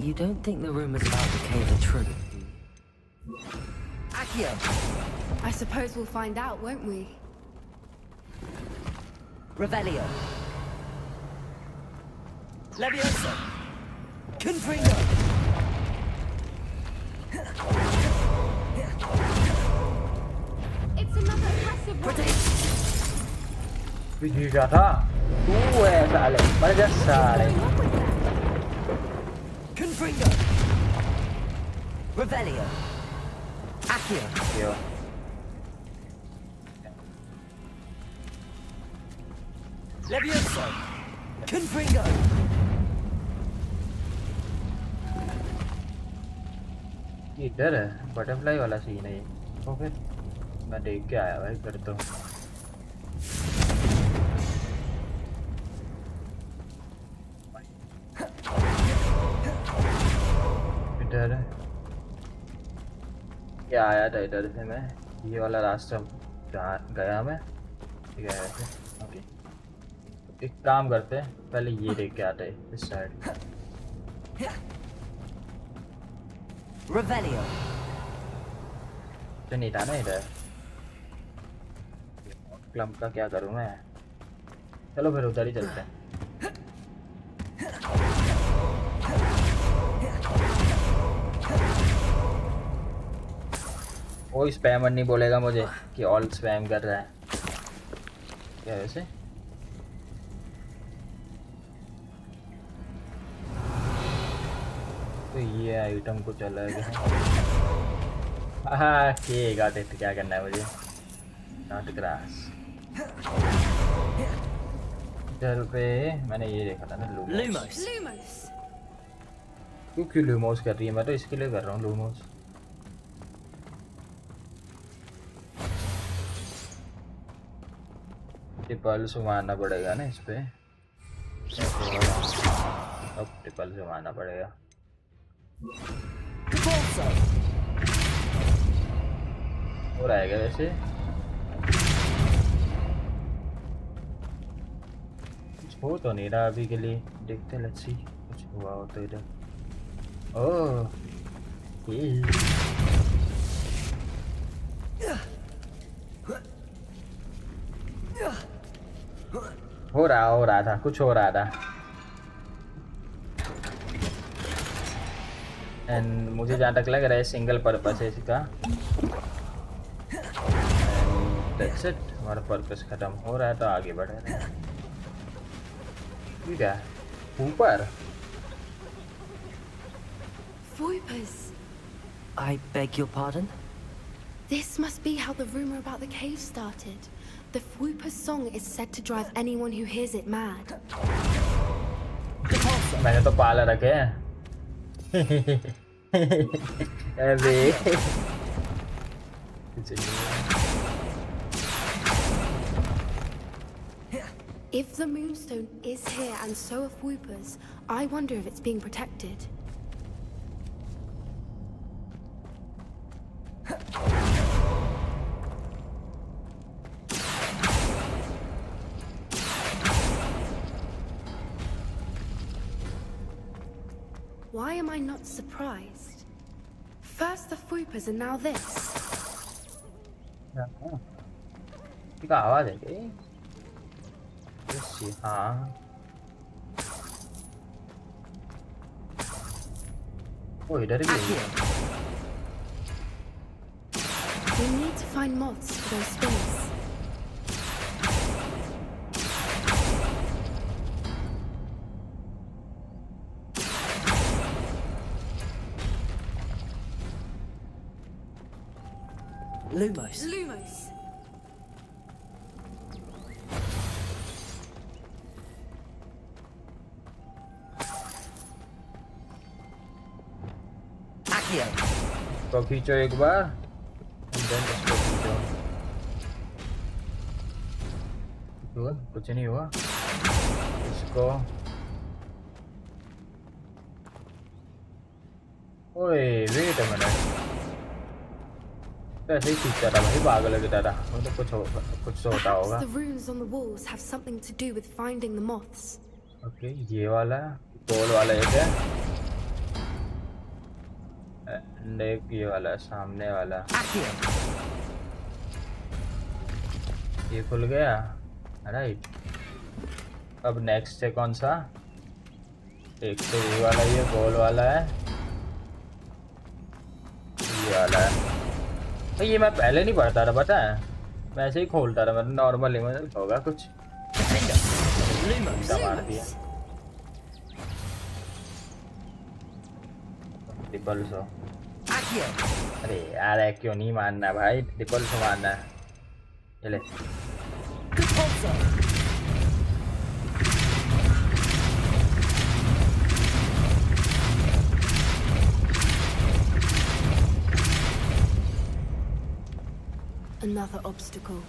You don't think the rumors about the cave are true? Accio! I suppose we'll find out, won't we? Revelio. Levioso. Confringo. It's another passive Video था. तू है साले. मर जा साले. Confringo. Revelio. Accio. Levioso. Confringo. इधर है बटरफ्लाई वाला सीन है ये. तो फिर मैं देख के आया भाई फिर तो. इधर क्या आया था इधर से मैं. ये वाला रास्ता जहाँ गया मैं. ठीक है वैसे. ओके. एक काम करते हैं पहले ये देख के आते हैं इस साइड. Revelio. तो नहीं था ना इधर. क्लम्प का क्या करूँ मैं. चलो फिर उधर ही चलते हैं. कोई स्पैमर नहीं बोलेगा मुझे कि ऑल स्पैम कर रहा है. क्या वैसे तो ये आइटम को चला गया. हाँ ठीक है. तो क्या करना है मुझे. Not grass. इधर पे मैंने ये देखा था ना लूमोस. क्यों लूमोस कर रही है. मैं तो इसके लिए कर रहा हूँ लूमोस. टिपल से मारना पड़ेगा ना इस पे. अब टिपल से मारना पड़ेगा. हो रहा है क्या वैसे. कुछ हो तो नहीं रहा अभी के लिए. देखते लेट्स सी कुछ हुआ हो तो इधर. ओह हो रहा था. कुछ हो रहा था. एंड मुझे जहाँ तक लग रहा है सिंगल पर्पस है इसका. That's it. हमारा पर्पस खत्म हो रहा है तो आगे बढ़ रहे हैं. ये क्या? ऊपर? Voipers. I beg your pardon? This must be how the rumor about the cave started. The Voipers song is said to drive anyone who hears it mad. मैंने तो पाला रखे हैं. अबे. If the Moonstone is here and so are Voipers, I wonder if it's being protected. Why am I not surprised? First the Voipers and now this. क्या आवाज है क्या? हाँ. वो इधर भी है. We need to find moths for those spinners. Lumos. Lumos. Accio. तो खींचो एक बार. And then इसको खींचो. कुछ नहीं हुआ. इसको. ओए, wait a minute. ऐसे ही खींचता रहा भाई पागल की तरह. मतलब कुछ तो होता होगा. The runes on the walls have something to do with finding the moths. Okay, ये वाला गोल वाला एक है. एक ये वाला सामने वाला. ये खुल गया. राइट. अब नेक्स्ट है कौन सा? एक तो ये वाला, ये गोल वाला है. ये वाला है. तो ये मैं पहले नहीं पढ़ता था, पता है. मैं ऐसे ही खोलता था. मतलब नॉर्मली मतलब होगा कुछ. मार दिया. ट्रिपल सो. अरे यार क्यों नहीं मानना भाई? ट्रिपल सो मानना है. चले. Another obstacle.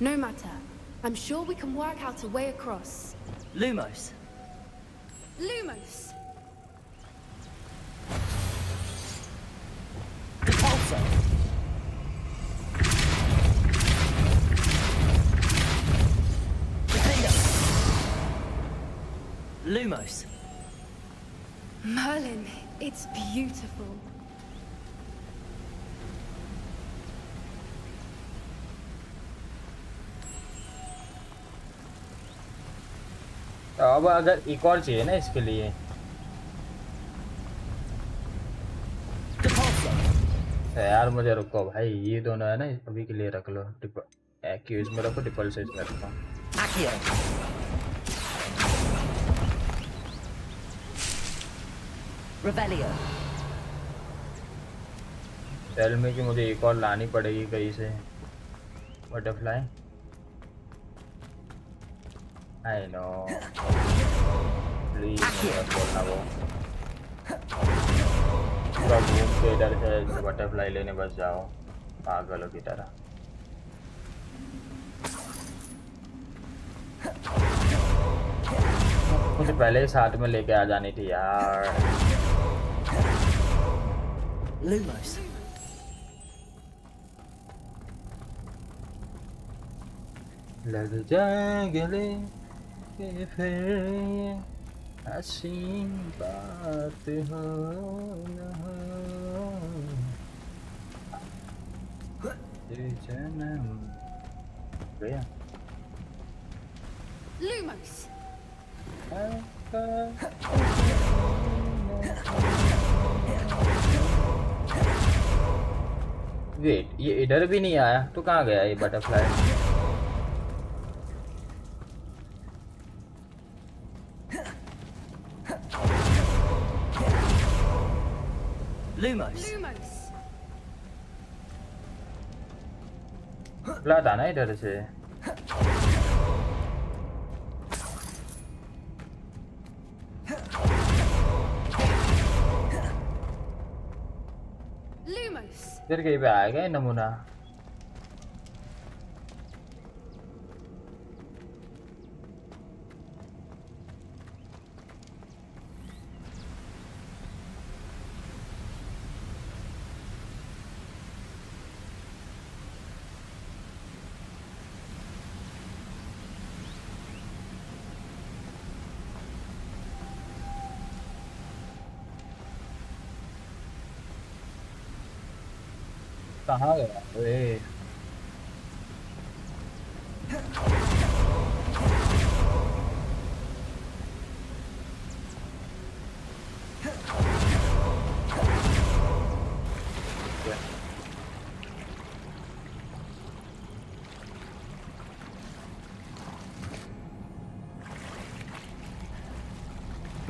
No matter. I'm sure we can work out a way across. Lumos. Lumos! Repulsor. Lumos. Merlin, it's beautiful. अब अगर एक और चाहिए ना इसके लिए. यार मुझे रुको भाई. ये दोनों है ना, अभी के लिए रख लो. एक्यू इसमें रखो, डिपल से इसमें रखो. टेल में कि मुझे एक और लानी पड़ेगी कहीं से. बटरफ्लाई. I know. प्लीज मत बोलना वो. पूरा घूम के इधर से बटरफ्लाई लेने बस जाओ पागलों की तरह. मुझे पहले ही साथ में लेके आ जानी थी यार. Lumos. लग जा गले के फिर हसीन बात हो न हो जन्म गया. Lumos! वेट, ये इधर भी नहीं आया तो कहाँ गया ये बटरफ्लाई? Lumos. ला था ना इधर से। इधर कहीं पे आया क्या नमूना? कहाँ गया? ओए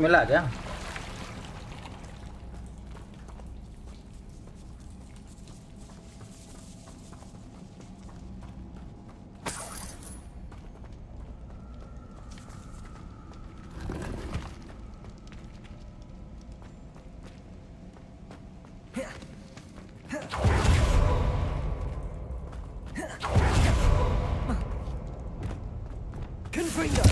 मिला क्या? Revelio.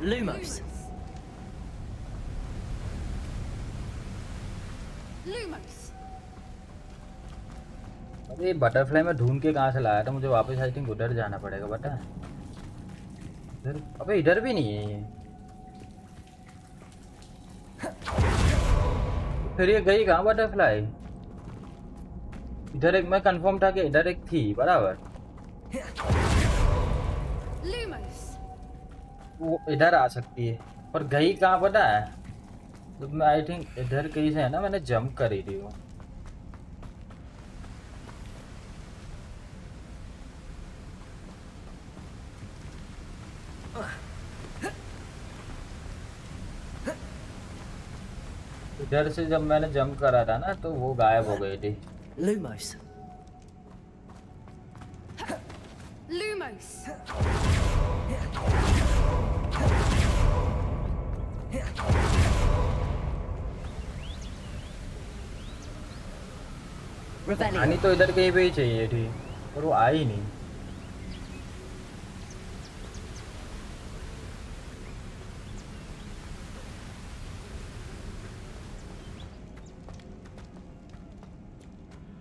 Lumos. अरे बटरफ्लाई में ढूंढ के कहाँ से लाया था? मुझे वापस आई थिंक उधर जाना पड़ेगा बता। इधर, अबे इधर भी नहीं है ये। फिर ये गई कहाँ बटरफ्लाई? इधर एक मैं कंफर्म था कि इधर एक थी बराबर। वो इधर आ सकती है पर गई कहाँ पता है? तो मैं आई थिंक इधर कहीं से है ना, मैंने जंप करी थी वो। इधर से जब मैंने जंप करा था ना तो वो गायब हो गई थी। Lumos. आनी तो इधर कहीं पे ही चाहिए थी पर वो आई नहीं।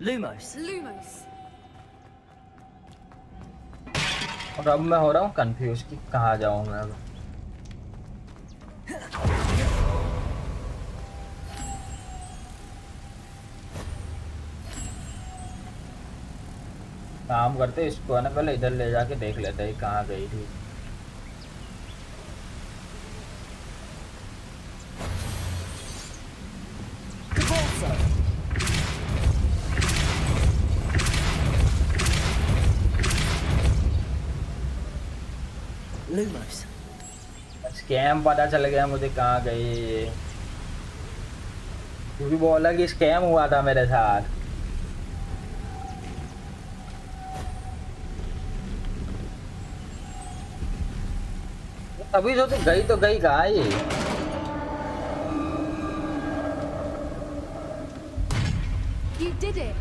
Lumos. और अब मैं हो रहा हूँ कंफ्यूज कि कहाँ जाऊँ मैं अब। काम करते इसको है ना, पहले इधर ले जाके देख लेते हैं कहाँ गई थी। Lumos. स्कैम पता चल गया मुझे कहाँ गई ये, क्योंकि बोला कि स्कैम हुआ था मेरे साथ। अभी जो तो गई कहाँ है ये? You did it.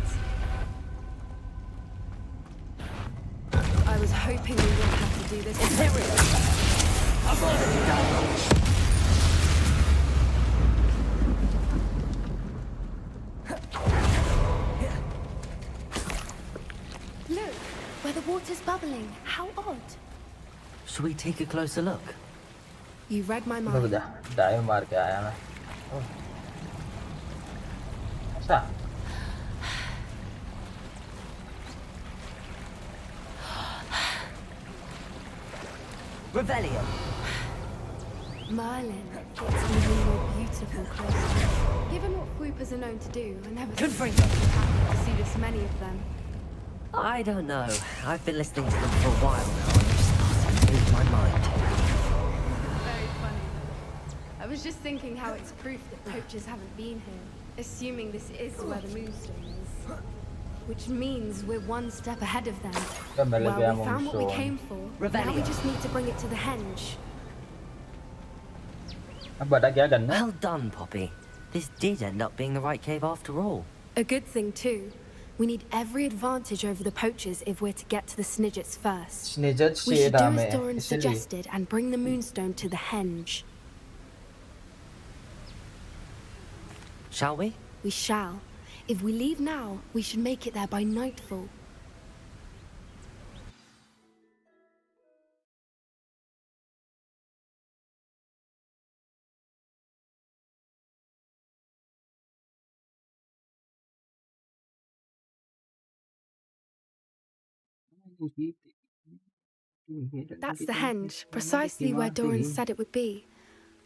I was hoping we wouldn't have to do this. Look, where the water's bubbling. How odd. Shall we take a closer look? You read my रुक mind. जा, डाइव मार के आया मैं. अच्छा. Revelio. Merlin, it's even more beautiful close. Given what swoopers are known to do, I never Good for you. to see this many of them. I don't know. I've been listening to them for a while now, and they're starting to lose my mind. Very funny. I was just thinking how it's proof that poachers haven't been here, assuming this is where the moonstone is. Which means we're one step ahead of them. Well, we found what we came for. Now we just need to bring it to the henge. Well done, Poppy. This did end up being the right cave after all. A good thing too. We need every advantage over the poachers if we're to get to the Snidgets first. We should do as Doran suggested and bring the moonstone to the henge. Shall we? We shall. If we leave now, we should make it there by nightfall. That's the henge, precisely where Doran said it would be.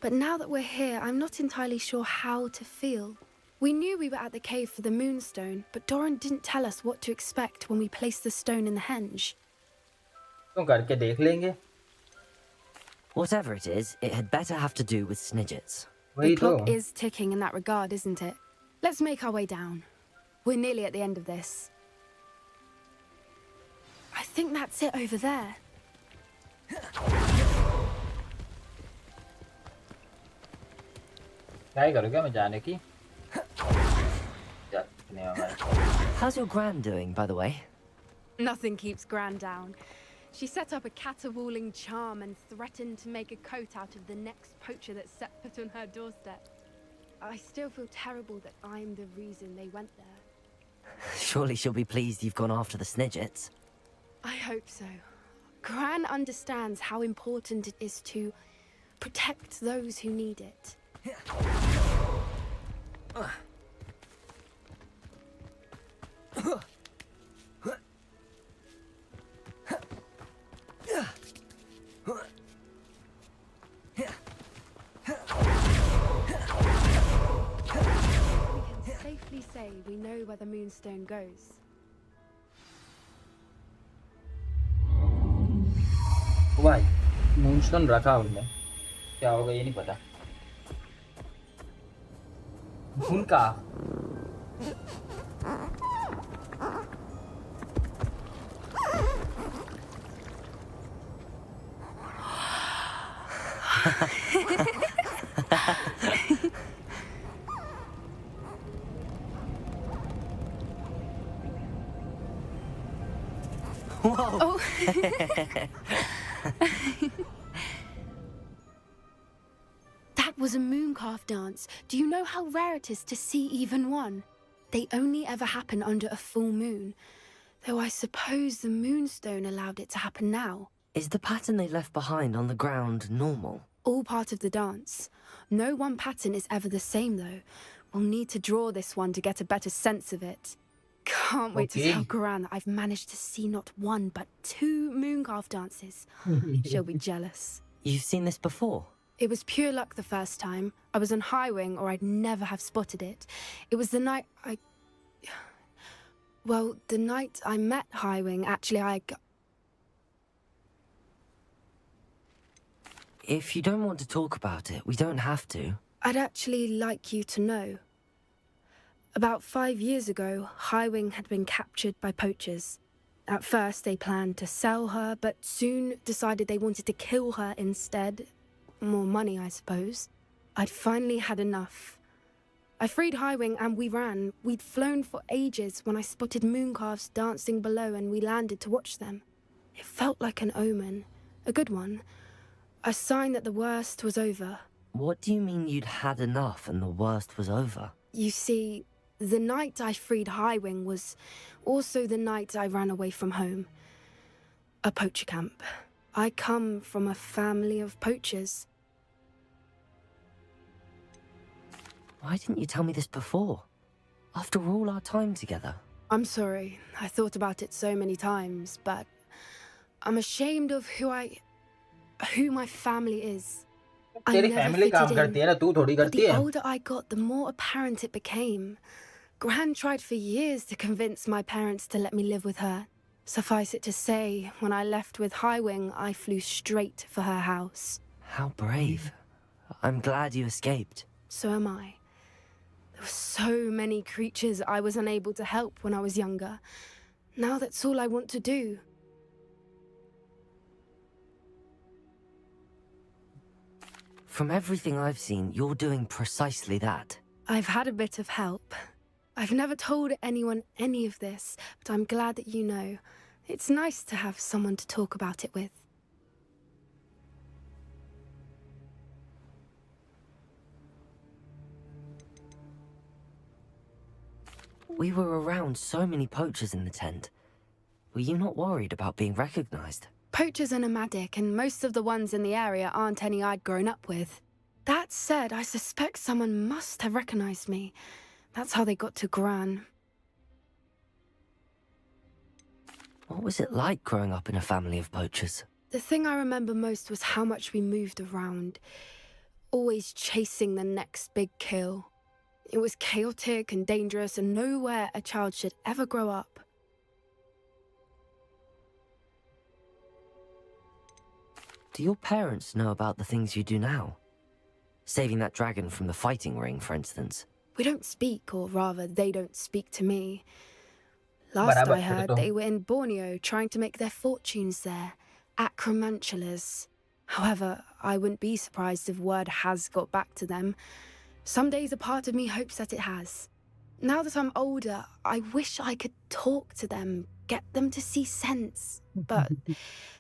But now that we're here, I'm not entirely sure how to feel. We knew we were at the cave for the moonstone, but Doran didn't tell us what to expect when we placed the stone in the henge. Whatever it is, it had better have to do with Snidgets. The clock is ticking in that regard, isn't it? Let's make our way down. We're nearly at the end of this. I think that's it over there. How's your gran doing, by the way? Nothing keeps Gran down. She set up a caterwauling charm and threatened to make a coat out of the next poacher that set foot on her doorstep. I still feel terrible that I'm the reason they went there. Surely she'll be pleased you've gone after the Snidgets. I hope so. Gran understands how important it is to protect those who need it. We can safely say we know where the moonstone goes. Why? Moonstone रखा उनने क्या होगा ये नहीं पता उनका Whoa! Oh. That was a mooncalf dance. Do you know how rare it is to see even one? They only ever happen under a full moon. Though I suppose the moonstone allowed it to happen now. Is the pattern they left behind on the ground normal? All part of the dance. No one pattern is ever the same though. We'll need to draw this one to get a better sense of it. Can't wait to tell Gran that I've managed to see not one but 2 mooncalf dances. She'll be jealous. You've seen this before? It was pure luck the first time. I was on Highwing or I'd never have spotted it. It was the night Well, the night I met Highwing, actually If you don't want to talk about it, we don't have to. I'd actually like you to know. About 5 years ago, Highwing had been captured by poachers. At first, they planned to sell her, but soon decided they wanted to kill her instead, more money, I suppose. I'd finally had enough. I freed Highwing and we ran. We'd flown for ages when I spotted mooncalves dancing below and we landed to watch them. It felt like an omen, a good one, a sign that the worst was over. What do you mean you'd had enough and the worst was over? You see, the night I freed Highwing was also the night I ran away from home. A poacher camp. I come from a family of poachers. Why didn't you tell me this before? After all our time together. I'm sorry. I thought about it so many times, but I'm ashamed of who my family is. I तेरी never family काम fitted करती है ना, तू थोड़ी But करती the है. older I got, the more apparent it became. Gran tried for years to convince my parents to let me live with her. Suffice it to say, when I left with Highwing, I flew straight for her house. How brave. I'm glad you escaped. So am I. There were so many creatures I was unable to help when I was younger. Now that's all I want to do. From everything I've seen, you're doing precisely that. I've had a bit of help. I've never told anyone any of this, but I'm glad that you know. It's nice to have someone to talk about it with. We were around so many poachers in the tent. Were you not worried about being recognized? Poachers are nomadic, and most of the ones in the area aren't any I'd grown up with. That said, I suspect someone must have recognized me. That's how they got to Gran. What was it like growing up in a family of poachers? The thing I remember most was how much we moved around, always chasing the next big kill. It was chaotic and dangerous, and nowhere a child should ever grow up. Do your parents know about the things you do now? Saving that dragon from the fighting ring, for instance. We don't speak, or rather, they don't speak to me. Last I heard, they were in Borneo trying to make their fortunes there, acromantulas. However, I wouldn't be surprised if word has got back to them. Some days a part of me hopes that it has. Now that I'm older, I wish I could talk to them, get them to see sense. But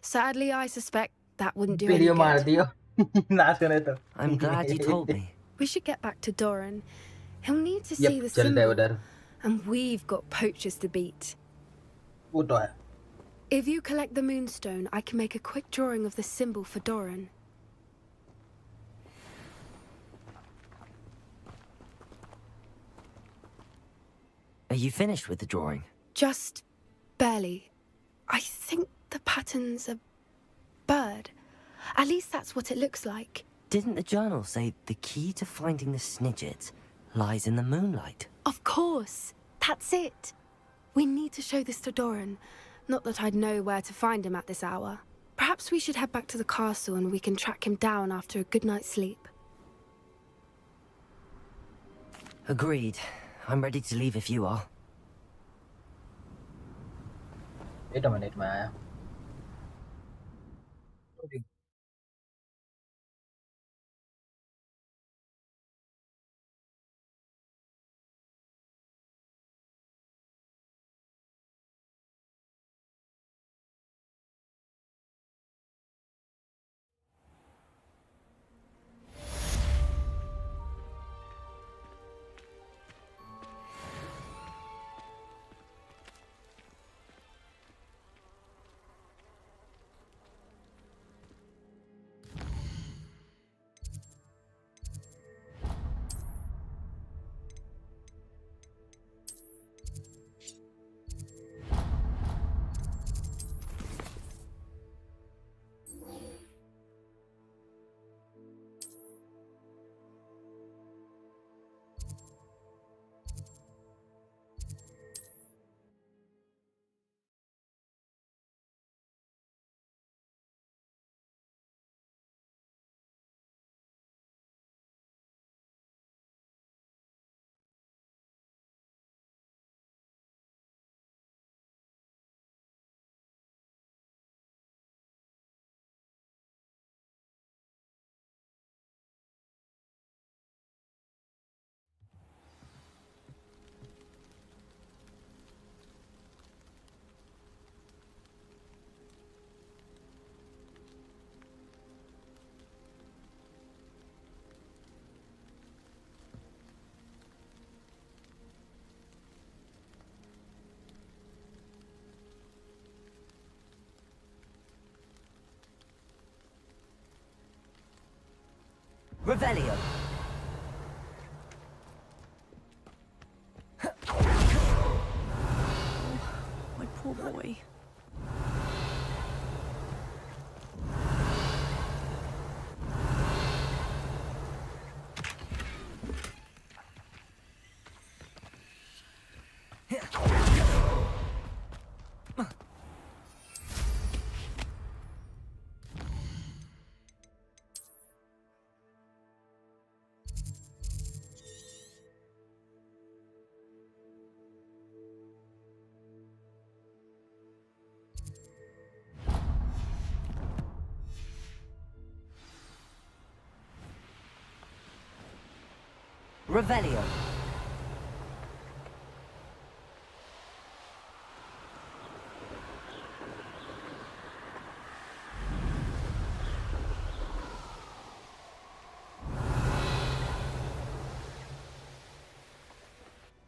sadly, I suspect that wouldn't do any good. I'm glad you told me. We should get back to Doran. He'll need to see the symbol. And we've got poachers to beat. If you collect the moonstone, I can make a quick drawing of the symbol for Doran. Are you finished with the drawing? Just barely. I think the pattern's a bird. At least that's what it looks like. Didn't the journal say the key to finding the Snidget lies in the moonlight? Of course. That's it. We need to show this to Doran. Not that I'd know where to find him at this hour. Perhaps we should head back to the castle and we can track him down after a good night's sleep. Agreed. I'm ready to leave if you are. Wait a minute, man. Revelio. My poor boy. Revelio.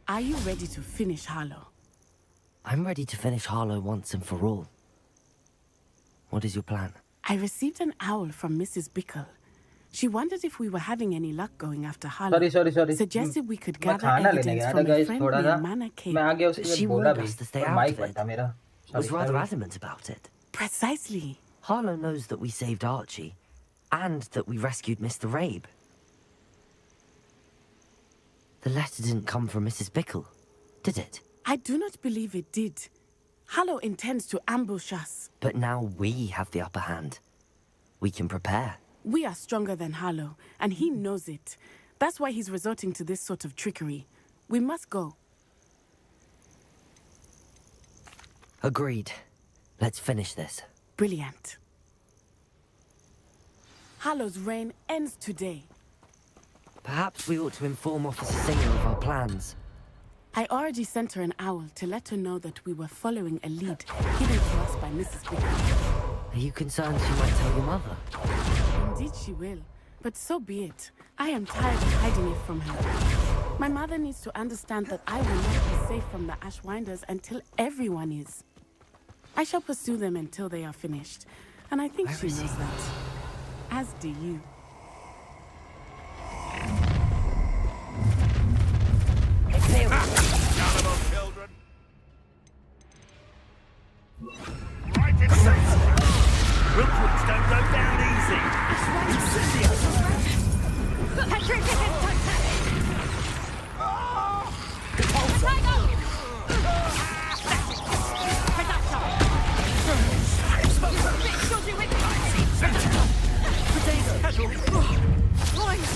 Are you ready to finish Harlow? I'm ready to finish Harlow once and for all. What is your plan? I received an owl from Mrs. Bickle. She wondered if we were having any luck going after Harlow. Sorry. Suggested we could मैं gather खाना लेने evidence गया from था a guys friendly थोड़ा सा manor cave. मैं आगे उसके She लिए बोला warned भी us to stay पर out माइक of it. बंद था मेरा Was rather adamant about it. Precisely. Harlow knows that we saved Archie, and that we rescued Mr. Rabe. The letter didn't come from Mrs. Bickle, did it? I do not believe it did. Harlow intends to ambush us. But now we have the upper hand. We can prepare. We are stronger than Harlow, and he knows it. That's why he's resorting to this sort of trickery. We must go. Agreed. Let's finish this. Brilliant. Harlow's reign ends today. Perhaps we ought to inform Officer Singer of our plans. I already sent her an owl to let her know that we were following a lead given to us by Mrs. Bickle. Are you concerned she might tell your mother? Indeed she will, but so be it. I am tired of hiding it from her. My mother needs to understand that I will not be safe from the Ashwinders until everyone is. I shall pursue them until they are finished, and I think she knows that. As do you. Accountable children. Right in sight. Rookwoods don't go down easy.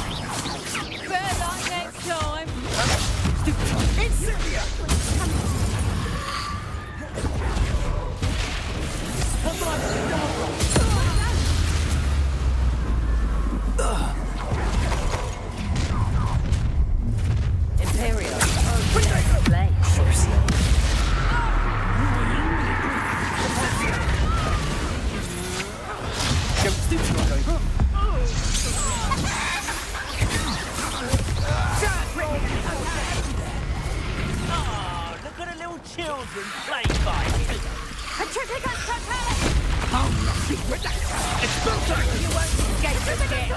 Better luck next time. Imperial. Play. Oh, look at the little children play fighting. A tripping us totally. You won't escape us again.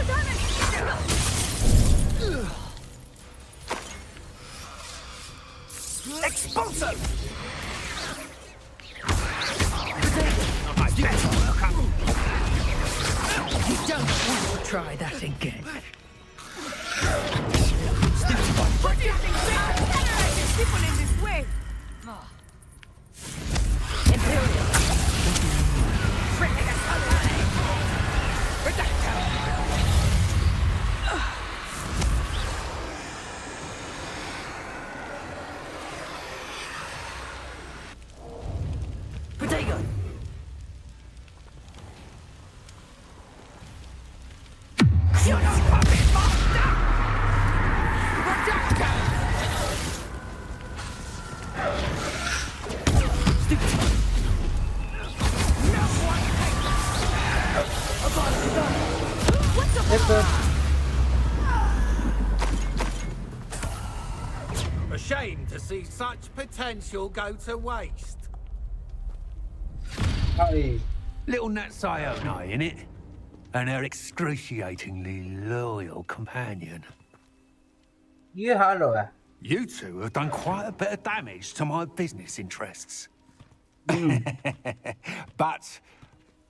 Expulso! You don't want to try that again. What do you think? People in this way. Imperial. Protego. You're not puppet master! A shame to see such potential go to waste. Hi. Little Nat Sayonai, innit? and her excruciatingly loyal companion. ये हाल हो गया. You two have done quite a bit of damage to my business interests. But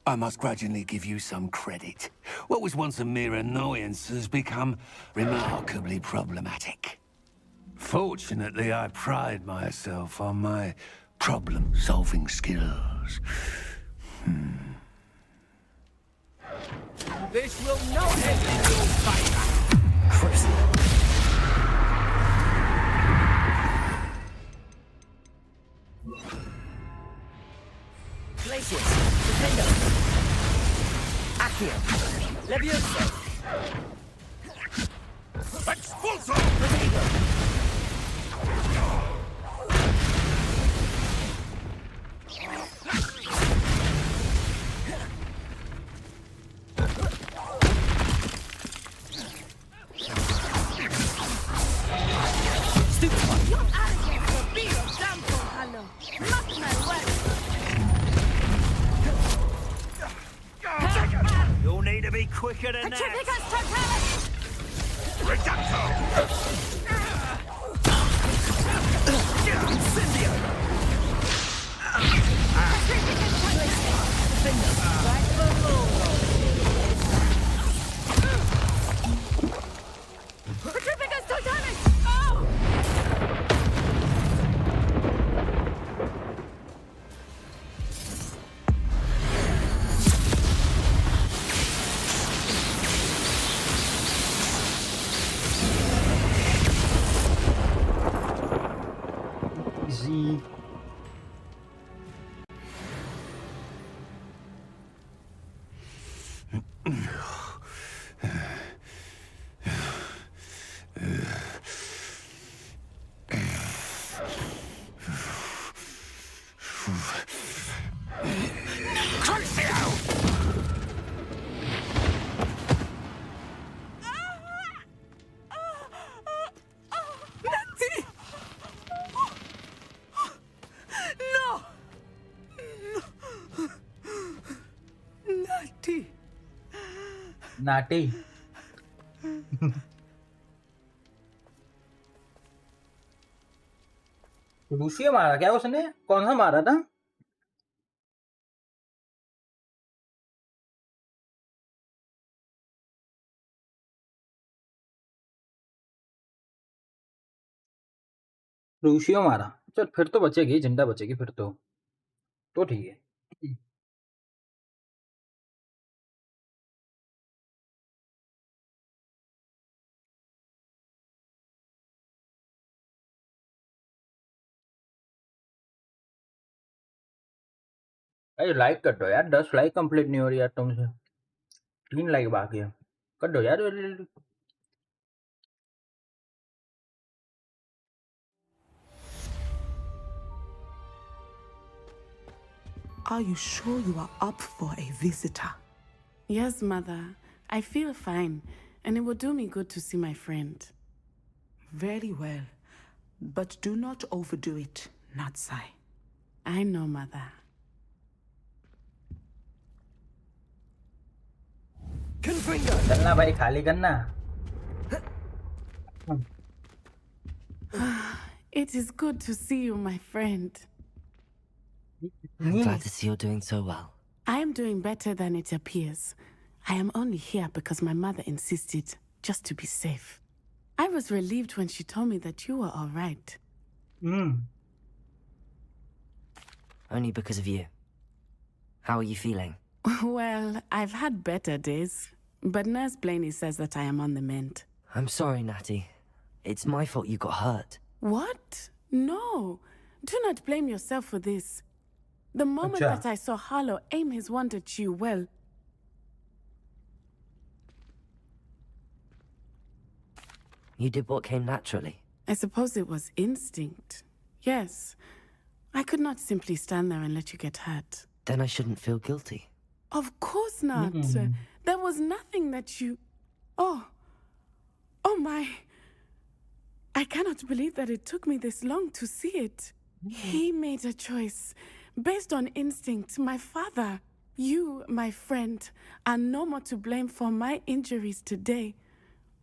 I must grudgingly give you some credit. What was once a mere annoyance has become remarkably problematic. Fortunately, I pride myself on my problem-solving skills. This will not end in your favor. Crazy. Glacius, Defender. Accio, Levioso. Expulso! Rodrigo. Your arrogance will be your downfall, Hallo. Not my way. You'll need to be quicker than that. Petrificus Totalis! Reducto! Incendio! Petrificus Totalis! Right below. Petrificus Totalis! Oh! Easy. Nati. Lucia मारा क्या उसने? कौन सा मारा था? Lucia मारा. चल फिर तो बचेगी, जिंदा बचेगी फिर तो ठीक है. अरे लाइक कर दो यार, 10 लाइक कंप्लीट नहीं हो रही यार तुमसे. 3 लाइक बाकी है, कर दो यार. Are you sure you are up for a visitor? Yes, Mother. I feel fine, and it will do me good to see my friend. Very well. But do not overdo it, Natsai. I know, Mother. करना भाई, खाली करना. It is good to see you, my friend. I'm glad to see you're doing so well. I am doing better than it appears. I am only here because my mother insisted, just to be safe. I was relieved when she told me that you were all right. Only because of you. How are you feeling? Well, I've had better days, but Nurse Blaney says that I am on the mend. I'm sorry, Natty. It's my fault you got hurt. What? No. Do not blame yourself for this. The moment that I saw Harlow aim his wand at you, well... You did what came naturally. I suppose it was instinct. Yes. I could not simply stand there and let you get hurt. Then I shouldn't feel guilty. Of course not. There was nothing that you... Oh my... I cannot believe that it took me this long to see it. He made a choice based on instinct, my father. You, my friend, are no more to blame for my injuries today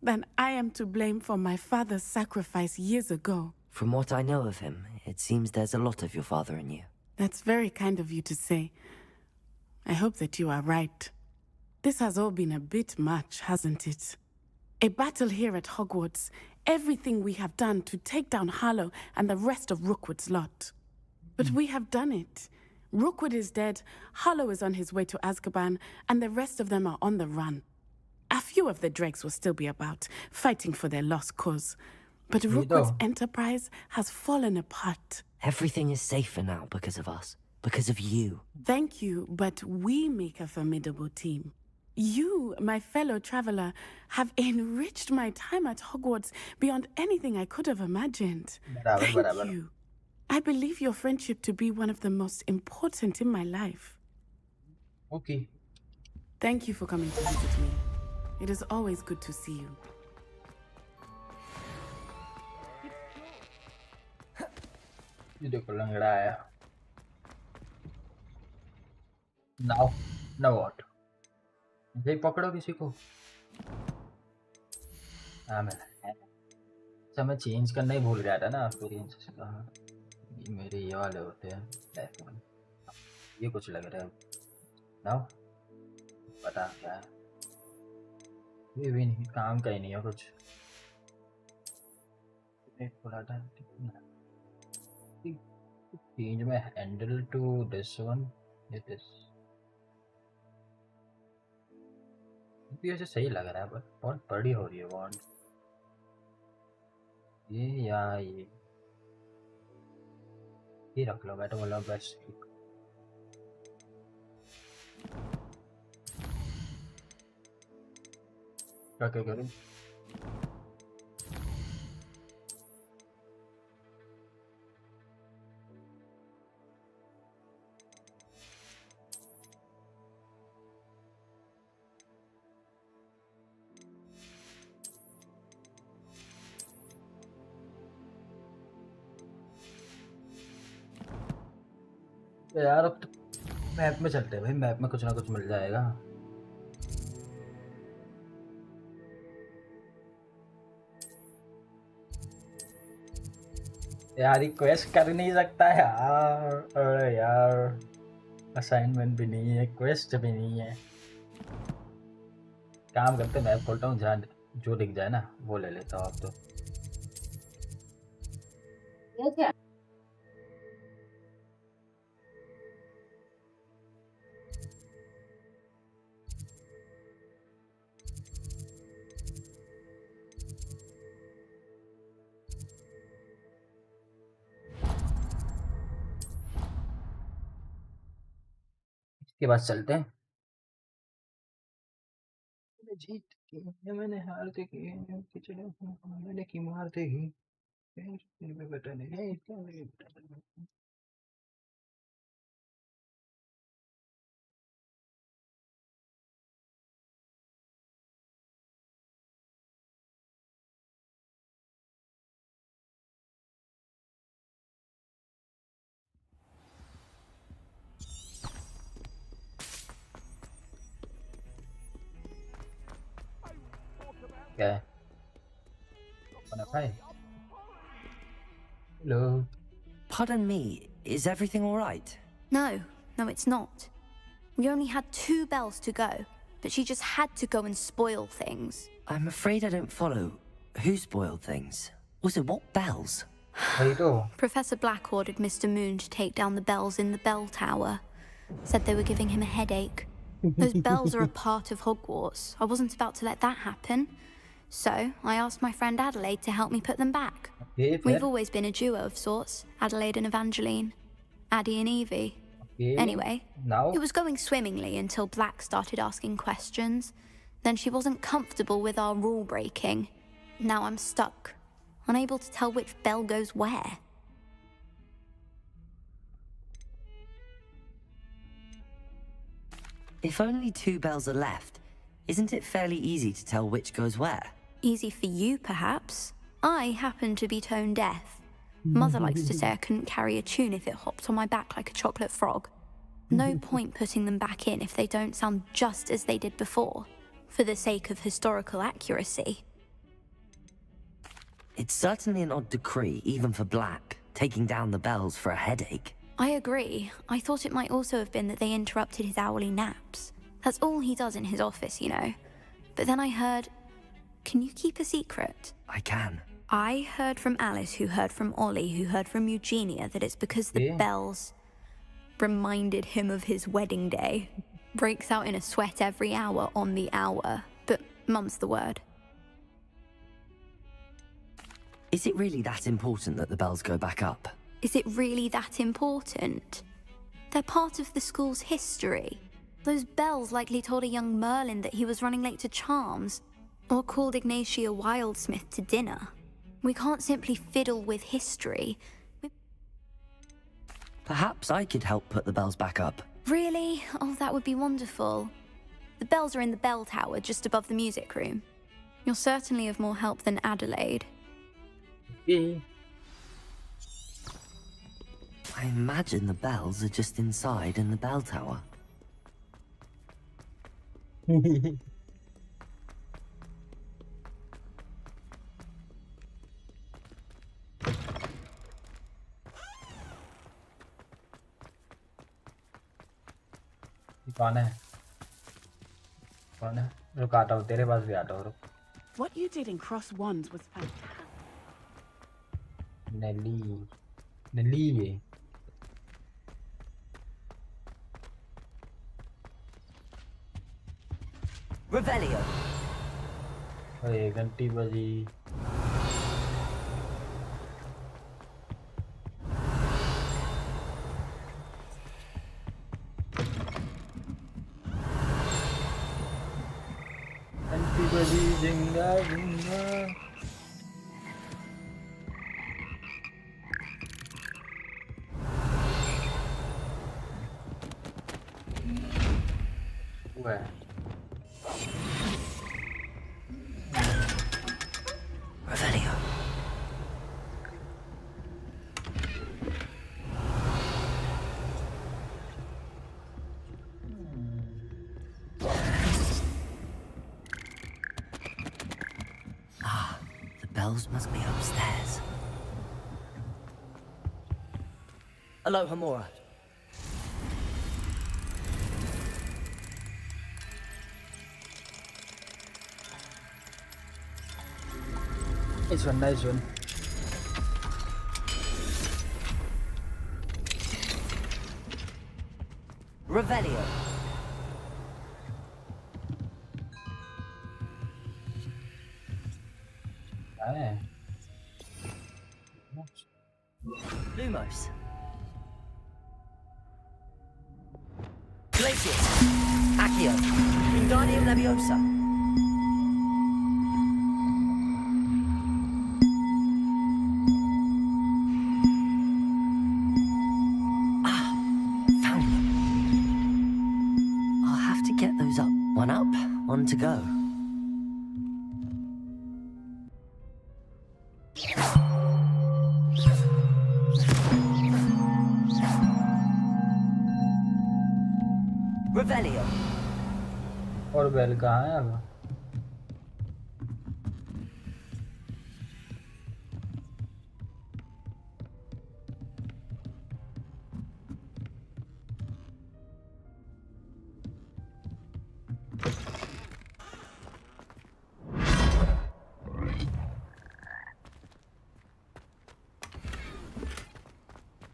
than I am to blame for my father's sacrifice years ago. From what I know of him, it seems there's a lot of your father in you. That's very kind of you to say. I hope that you are right. This has all been a bit much, hasn't it? A battle here at Hogwarts, everything we have done to take down Harlow and the rest of Rookwood's lot. But we have done it. Rookwood is dead, Harlow is on his way to Azkaban, and the rest of them are on the run. A few of the dregs will still be about, fighting for their lost cause. But Rookwood's enterprise has fallen apart. Everything is safer now because of us. Because of you. Thank you, but we make a formidable team. You, my fellow traveler, have enriched my time at Hogwarts beyond anything I could have imagined. Thank you. I believe your friendship to be one of the most important in my life. Okay. Thank you for coming to visit me. It is always good to see you. ये देखो लंगड़ा आया. Now what? भाई पकड़ो किसी को. हाँ मैं चेंज करना ही भूल गया था ना एक्सपीरियंस से कहा. मेरे ये वाले होते हैं हेडफोन. ये कुछ लग रहा है. नाउ पता क्या है. ये भी नहीं काम का ही नहीं है कुछ. थोड़ा था change my handle to this one. It is. ये ऐसे सही लग रहा है पर बहुत बड़ी हो रही है बॉन्ड. ये रख लो बैठो वाला बेस्ट. क्या करूँ? यार अब तो मैप में चलते हैं भाई. मैप में कुछ ना कुछ मिल जाएगा. यार रिक्वेस्ट कर नहीं सकता यार. अरे यार असाइनमेंट भी नहीं है, क्वेस्ट भी नहीं है. काम करते मैप खोलता हूँ, जहाँ जो दिख जाए ना वो ले लेता हूँ अब तो. के बाद चलते हैं. जीत की मैंने हार देखी मैंने की मार देखी. पता नहीं. क्या है? Hello. Pardon me, is everything all right? No, it's not. We only had 2 bells to go, but she just had to go and spoil things. I'm afraid I don't follow. Who spoiled things? Also, what bells? Professor Black ordered Mr. Moon to take down the bells in the bell tower. Said they were giving him a headache. Those bells are a part of Hogwarts. I wasn't about to let that happen. So, I asked my friend Adelaide to help me put them back. We've always been a duo of sorts, Adelaide and Evangeline. Addie and Evie. Anyway, it was going swimmingly until Black started asking questions. Then she wasn't comfortable with our rule breaking. Now I'm stuck, unable to tell which bell goes where. If only 2 bells are left, isn't it fairly easy to tell which goes where? Easy for you, perhaps. I happen to be tone deaf. Mother likes to say I couldn't carry a tune if it hopped on my back like a chocolate frog. No point putting them back in if they don't sound just as they did before, for the sake of historical accuracy. It's certainly an odd decree, even for Black, taking down the bells for a headache. I agree. I thought it might also have been that they interrupted his hourly naps. That's all he does in his office, you know. But then I heard... Can you keep a secret? I can. I heard from Alice, who heard from Ollie, who heard from Eugenia, that it's because the bells reminded him of his wedding day. Breaks out in a sweat every hour on the hour. But mum's the word. Is it really that important that the bells go back up? Is it really that important? They're part of the school's history. Those bells likely told a young Merlin that he was running late to Charms, or called Ignatia Wildsmith to dinner. We can't simply fiddle with history. Perhaps I could help put the bells back up. Really? Oh, that would be wonderful. The bells are in the bell tower just above the music room. You're certainly of more help than Adelaide. I imagine the bells are just inside in the bell tower. कौन है? कौन है? रुक आता हूँ, तेरे पास भी आता हूँ, रुक. What you did in Cross Wands was fantastic. Nelly. Revelio. अरे घंटी बजी. घंटी बजी जिंगा जिंगा. Where? Revelio. Ah, the bells must be upstairs. Aloha, Mora. Nice one, nice one. Revelio. Lumos. Glacius. Accio. Wingardium Leviosa. One up, one to go. Revelio. और bell कहाँ है अब?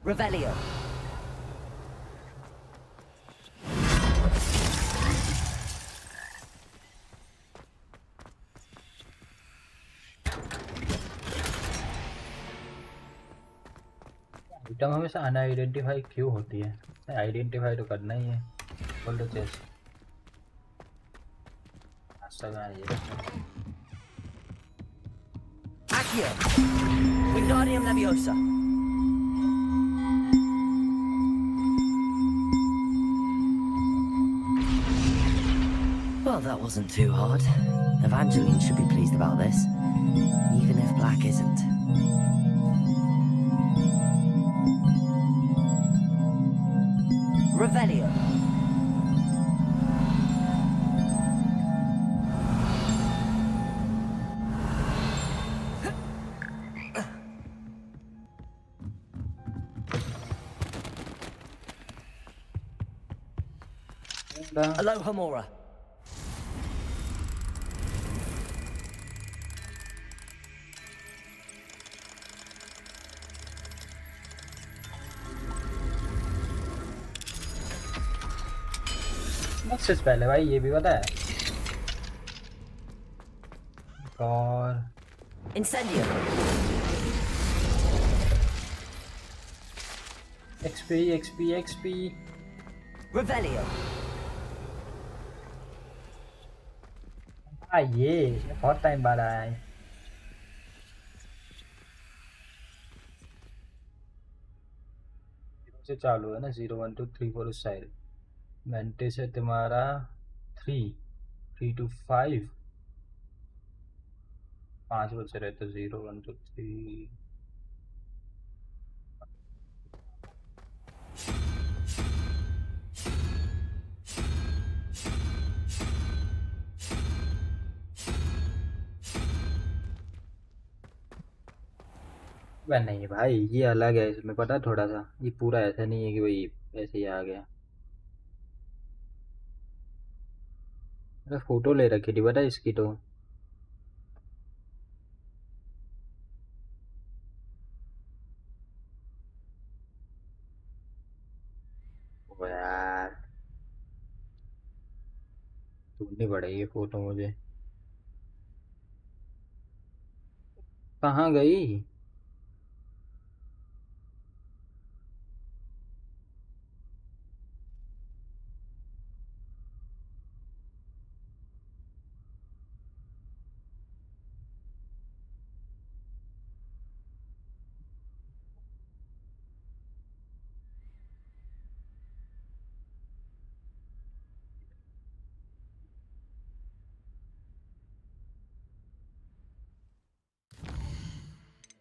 Revelio. आइटम हमेशा अनआइडेंटिफाई क्यों होती है? आइडेंटिफाई तो करना ही है. बोल दो chest. Accio. Wingardium Leviosa. Well, that wasn't too hard. Evangeline should be pleased about this, even if Black isn't. Revelio. Aloha Mora. सबसे पहले भाई ये भी पता है और Incendio. XP Revelio. ये बहुत टाइम बाद आया है से चालू है ना 0 1 2 3 4 उस साइड मेंटे से तुम्हारा 3 to 5 5 बचे रहे तो 0 1 2 3 वह नहीं भाई ये अलग है इसमें पता है थोड़ा सा ये पूरा ऐसा नहीं है कि भाई ऐसे ही आ गया अरे फोटो ले रखी थी पता है इसकी तो ओ यार ढूंढनी पड़ेगी ये फोटो मुझे कहाँ गई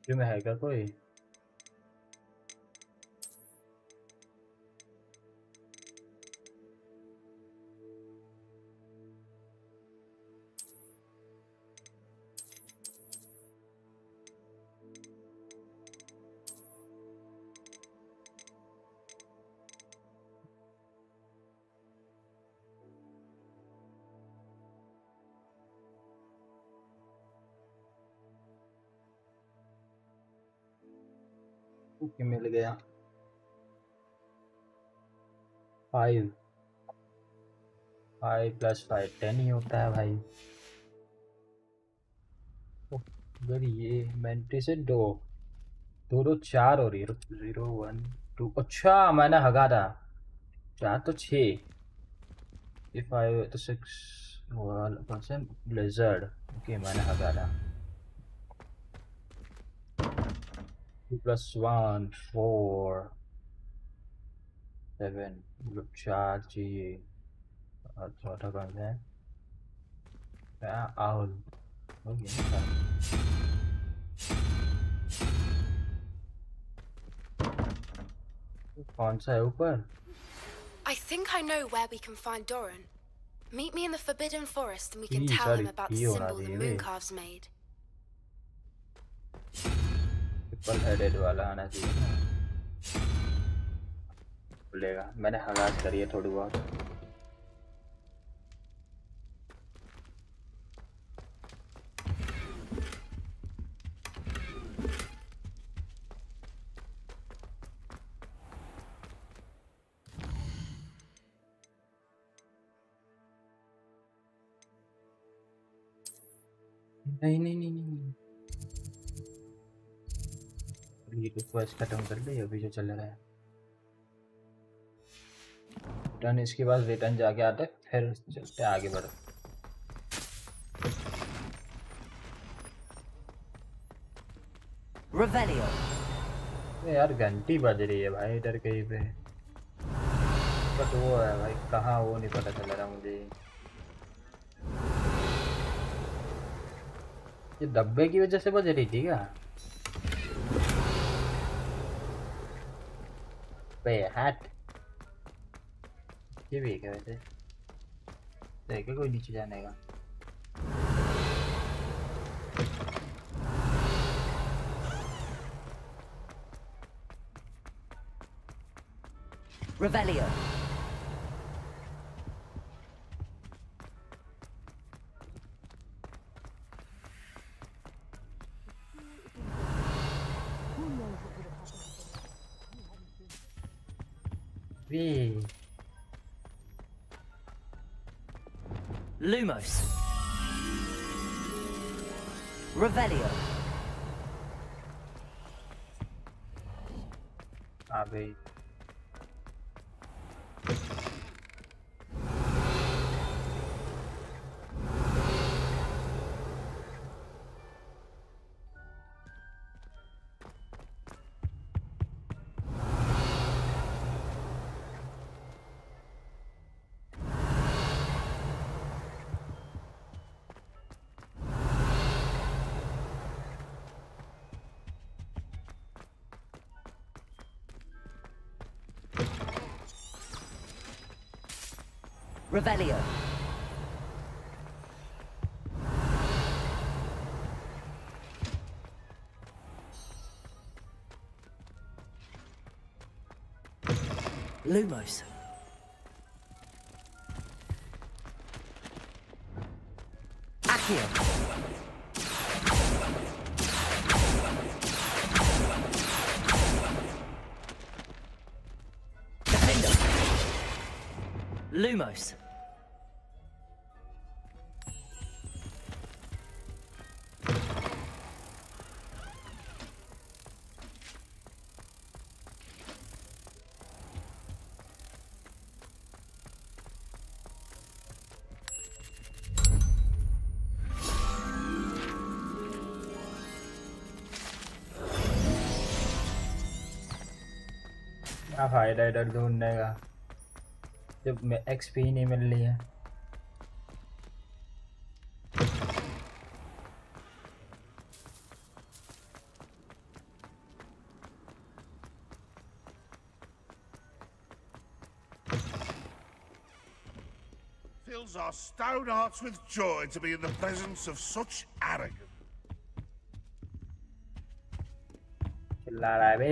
में है क्या कोई ओके मिल गया 5 + 5 10 ही होता है भाई अगर ये मेंटे से 2 4 हो रही है 0 1 2 अच्छा मैंने हगा था 4 तो 6 ये 5 तो 6 कौन से ब्लेजर्ड ओके मैंने हगा था 2 + 1 4 7 मतलब 4 चाहिए और चौथा कौन सा है क्या आउल हो गया कौन सा है ऊपर I think I know where we can find Doran. Meet me in the Forbidden Forest and we can Please, tell him sorry, about the you symbol the wanna moon be- calves made. Triple headed वाला आना चाहिए ना खुलेगा मैंने हगास करी है थोड़ी बहुत नहीं ये रिक्वेस्ट खत्म कर ली अभी जो चल रहा है रिटर्न इसके बाद रिटर्न जाके आते फिर चलते आगे बढ़ो Revelio. यार घंटी बज रही है भाई इधर कहीं पे बट वो है भाई कहाँ वो नहीं पता चल रहा मुझे ये डब्बे की वजह से बज रही थी क्या हैट ये भी है क्या वैसे देखे कोई नीचे जाने का Revelio. Wih. Lumos. Revelio. Abe. Revelio. Lumos. Accio. Defender. Lumos. क्या फायदा इधर ढूंढने का जब मैं XP नहीं मिल रही है। Fills our stout hearts with joy to be in the presence of such arrogance. चिल्ला रहा है बे।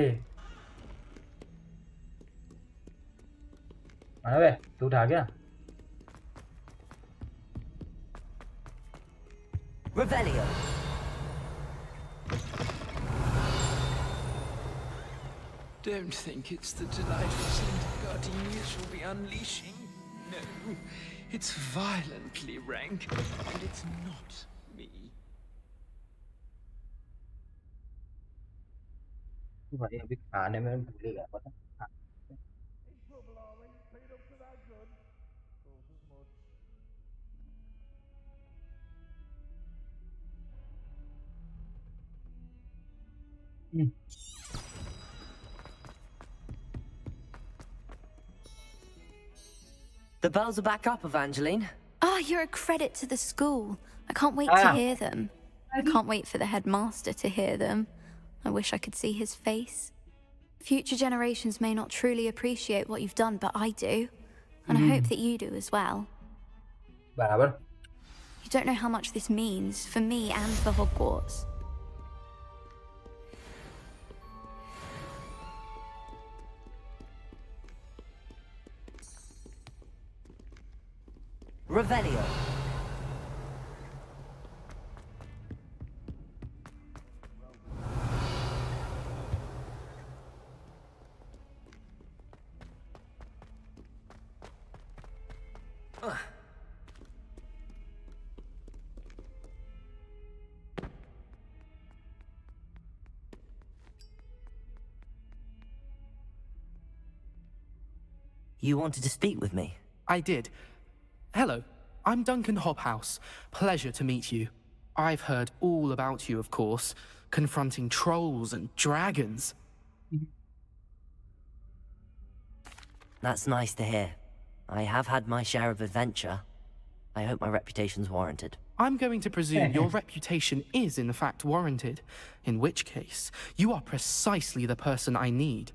अबे तू उठा गया? Revelio. Don't think it's the delightful scent of gardenias you'll be unleashing. No, it's violently rank, and it's not me. भाई अभी खाने में भूल गया पता। The bells are back up, Evangeline. Oh, you're a credit to the school. I can't wait to hear them. I can't wait for the headmaster to hear them. I wish I could see his face. Future generations may not truly appreciate what you've done, but I do. And I hope that you do as well. बराबर। You don't know how much this means for me and for Hogwarts. Revelio. You wanted to speak with me? I did. Hello, I'm Duncan Hobhouse. Pleasure to meet you. I've heard all about you, of course, confronting trolls and dragons. That's nice to hear. I have had my share of adventure. I hope my reputation's warranted. I'm going to presume your reputation is in fact warranted, in which case, you are precisely the person I need.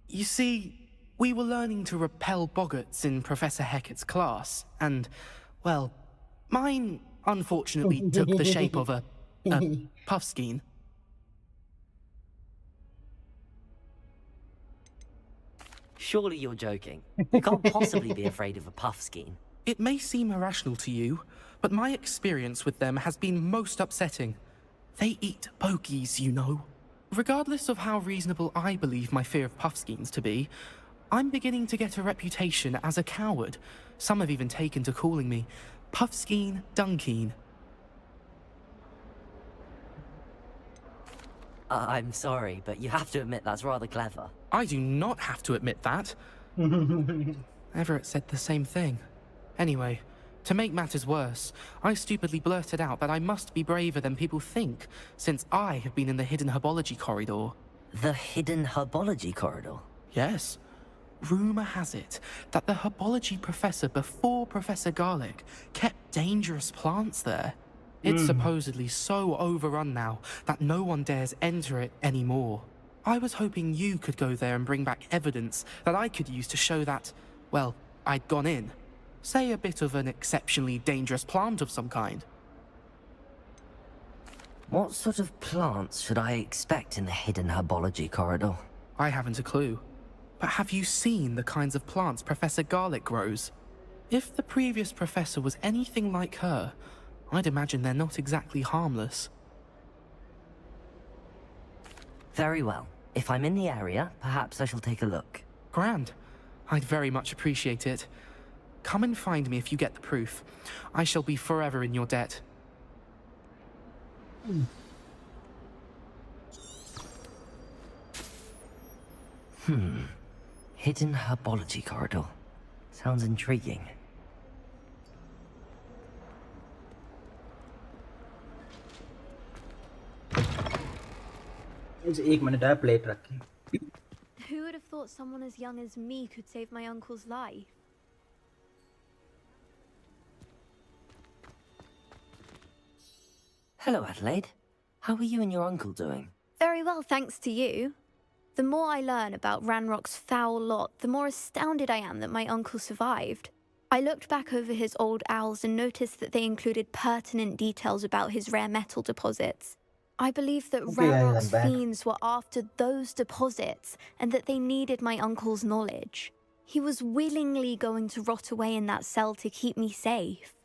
You see, we were learning to repel boggarts in Professor Hecat's class, and, well, mine unfortunately took the shape of a puffskein. Surely you're joking. You can't possibly be afraid of a puffskein. It may seem irrational to you, but my experience with them has been most upsetting. They eat bogies, you know. Regardless of how reasonable I believe my fear of puffskeins to be, I'm beginning to get a reputation as a coward. Some have even taken to calling me Puffskeen Dunkeen. I'm sorry, but you have to admit that's rather clever. I do not have to admit that. Everett said the same thing. Anyway, to make matters worse, I stupidly blurted out that I must be braver than people think, since I have been in the hidden herbology corridor. The hidden herbology corridor? Yes. Rumor has it that the herbology professor before Professor Garlic kept dangerous plants there. It's supposedly so overrun now that no one dares enter it anymore. I was hoping you could go there and bring back evidence that I could use to show that, well, I'd gone in. Say a bit of an exceptionally dangerous plant of some kind. What sort of plants should I expect in the hidden herbology corridor? I haven't a clue. But have you seen the kinds of plants Professor Garlic grows? If the previous professor was anything like her, I'd imagine they're not exactly harmless. Very well. If I'm in the area, perhaps I shall take a look. Grand. I'd very much appreciate it. Come and find me if you get the proof. I shall be forever in your debt. Hidden herbology corridor. Sounds intriguing. एक minute है plate रखी. Who would have thought someone as young as me could save my uncle's life? Hello, Adelaide. How are you and your uncle doing? Very well, thanks to you. The more I learn about Ranrock's foul lot, the more astounded I am that my uncle survived. I looked back over his old owls and noticed that they included pertinent details about his rare metal deposits. I believe that Ranrock's fiends were after those deposits and that they needed my uncle's knowledge. He was willingly going to rot away in that cell to keep me safe.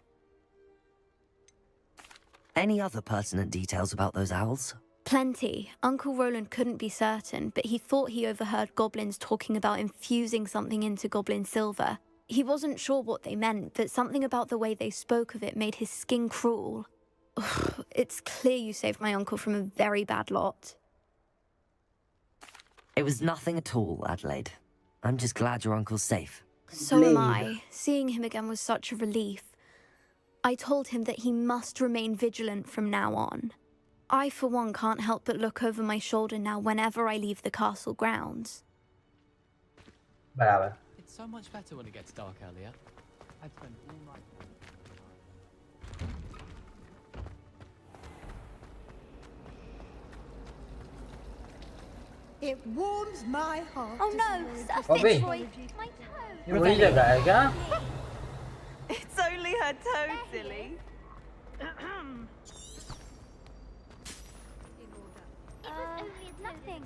Any other pertinent details about those owls? Plenty. Uncle Roland couldn't be certain, but he thought he overheard goblins talking about infusing something into goblin silver. He wasn't sure what they meant, but something about the way they spoke of it made his skin crawl. It's clear you saved my uncle from a very bad lot. It was nothing at all, Adelaide. I'm just glad your uncle's safe. So am I. Seeing him again was such a relief. I told him that he must remain vigilant from now on. I, for one, can't help but look over my shoulder now whenever I leave the castle grounds. बराबर. It's so much better when it gets dark earlier. I'd spend all night. It warms my heart. Oh no, stop Oh, it, Troy. My toe. ये वही जगह है क्या? It's only her toe, silly. It was only nothing.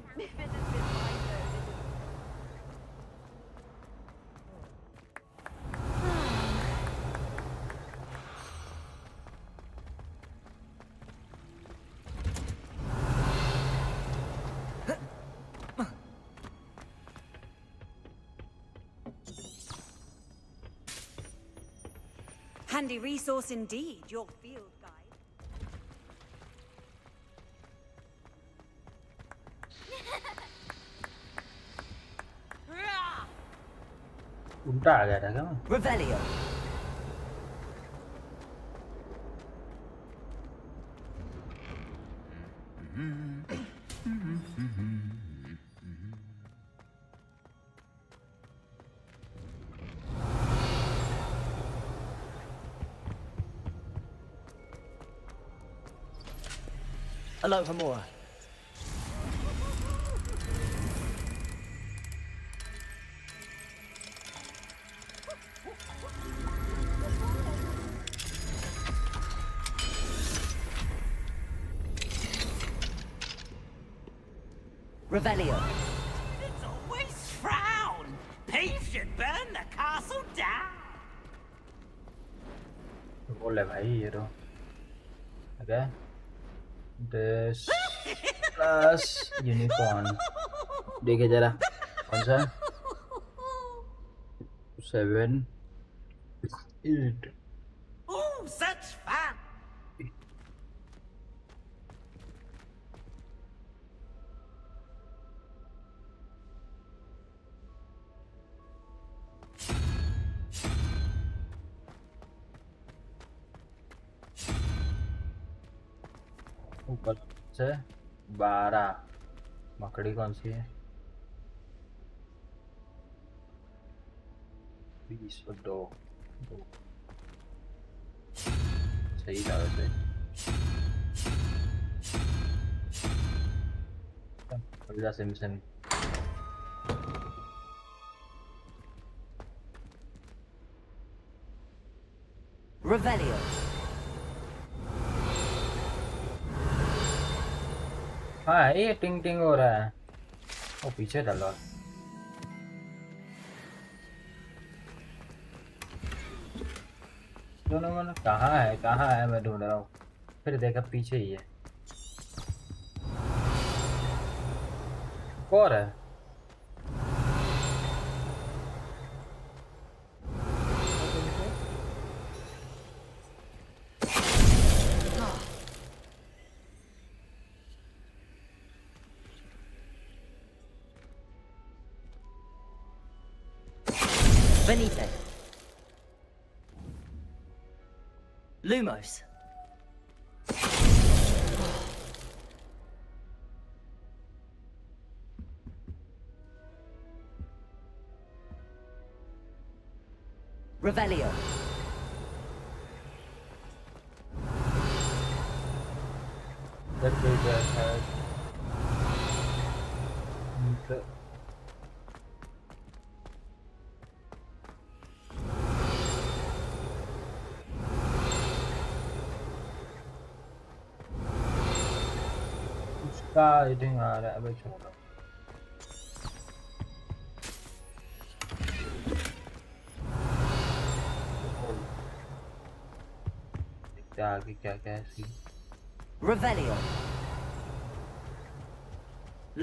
Handy resource indeed, your field guide. उल्टा आ गया था क्या? Revelio. Hello, Hamura. Revelio. It's always frown. Peace should burn the castle down. बोले भाई ये तो. Okay. This plus unicorn. देखे जरा कौन सा? 7, 8. Oh, such fun! ऊपर से 12. मकड़ी कौन सी है? 20 और 2. सही था वैसे. बढ़िया सिमसन. Revelio. हाँ ये टिंग टिंग हो रहा है. वो पीछे डालो. दोनों मन कहाँ है मैं ढूंढ रहा हूँ. फिर देखा पीछे ही है. और है. Benite. Lumos. Revelio. That way there has उसका एडिटिंग आ रहा है. अबे छोड़ो. देखते हैं आगे क्या क्या है सीन. Revelio.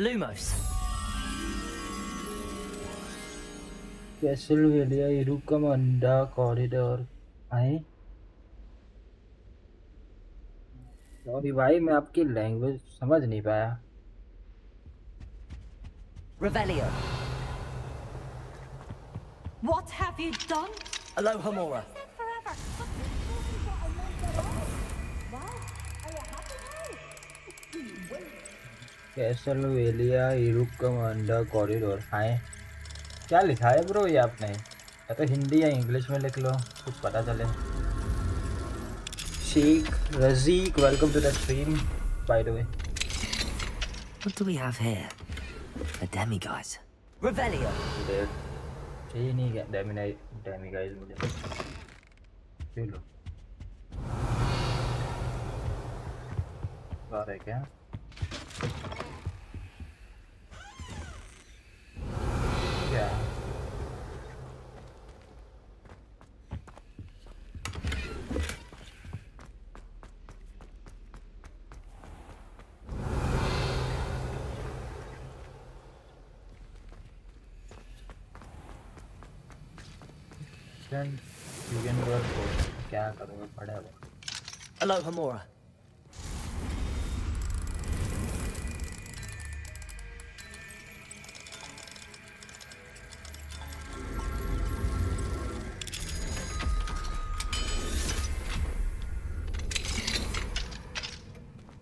Lumos. कैसलवेलिया इरुकमंडा कॉरिडोर आए. सॉरी भाई मैं आपकी लैंग्वेज समझ नहीं पाया. Revelio. What have you done? Alohomora. कैसलवेलिया इरुकमंडा कॉरिडोर. आए. क्या लिखा है ब्रो ये आपने? या तो हिंदी या इंग्लिश में लिख लो कुछ पता चले. Sheikh Razik, welcome to the stream, by the way. What do we have here? A demiguise. Revelio. चाहिए नहीं क्या demiguise मुझे. ले लो. आ रहा है क्या? क्या? क्या करूँगा पड़ा है. Alohomora.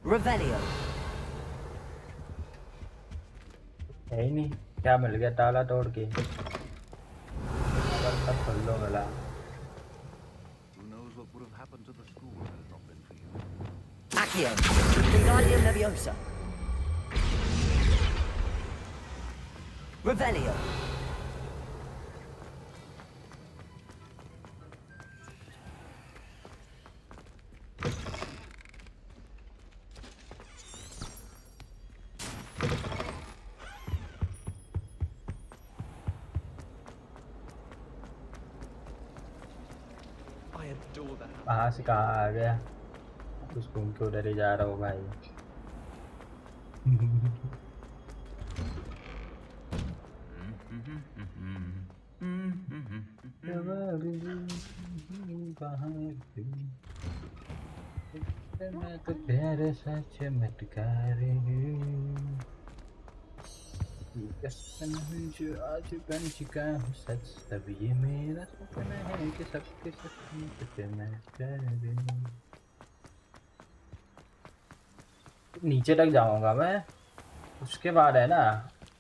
Revelio. है ही नहीं. क्या मिल गया ताला तोड़ के. सब खोल लो मिला. Accio. Wingardium Leviosa. Revelio. कहाँ से कहाँ आ गया. कुछ घूम के उधर ही जा रहा हूँ भाई. तो प्यार सा चमत्कार है ये कसम है जो आज बन चुका हूँ सच तब ये मेरा सपना है कि सबके सपने पे मैं करूँ नीचे तक जाऊंगा मैं उसके बाद है ना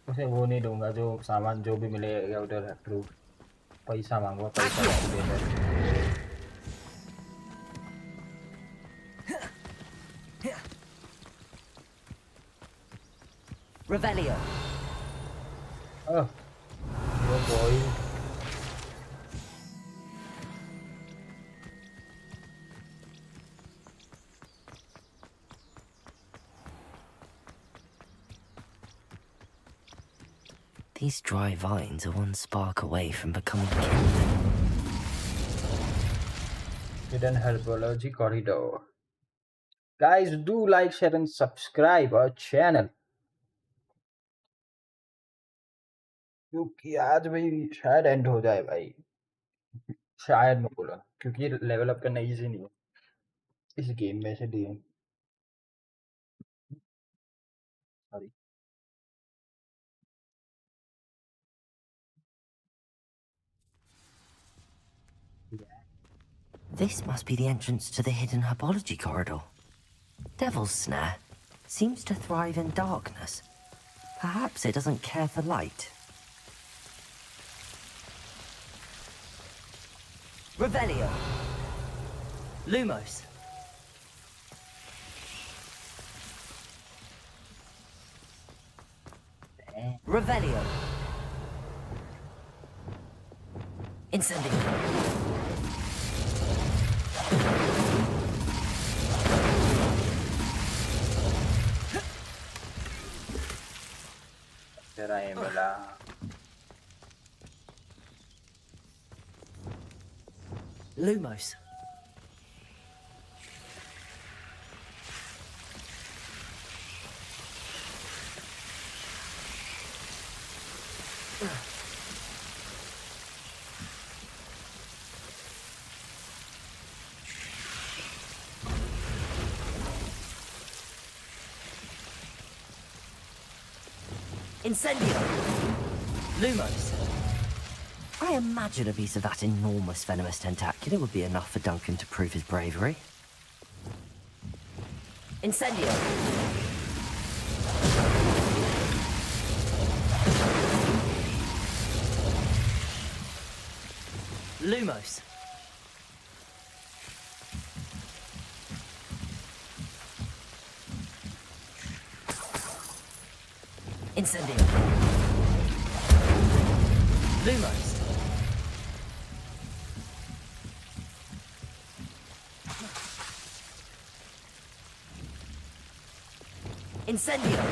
उसे वो नहीं दूंगा जो सामान जो भी मिलेगा उधर प्रूफ पैसा मांगूंगा पैसा देगा Revelio. Oh, good boy. These dry vines are one spark away from becoming kindling. Hidden Herbology Corridor. Guys, do like, share and subscribe our channel. क्योंकि आज भाई शायद एंड हो जाए भाई शायद मैं बोला क्योंकि लेवल अप करना इजी नहीं है इस गेम में से दिए sorry This must be the entrance to the hidden herbology corridor. Devil's Snare seems to thrive in darkness. Perhaps it doesn't care for light. Revelio. Lumos. Revelio. Incendio. तेरा ये मिला Lumos. Incendio. Lumos. I imagine a piece of that enormous venomous tentacular would be enough for Duncan to prove his bravery. Incendio. Lumos. Incendio. Lumos. Incendio.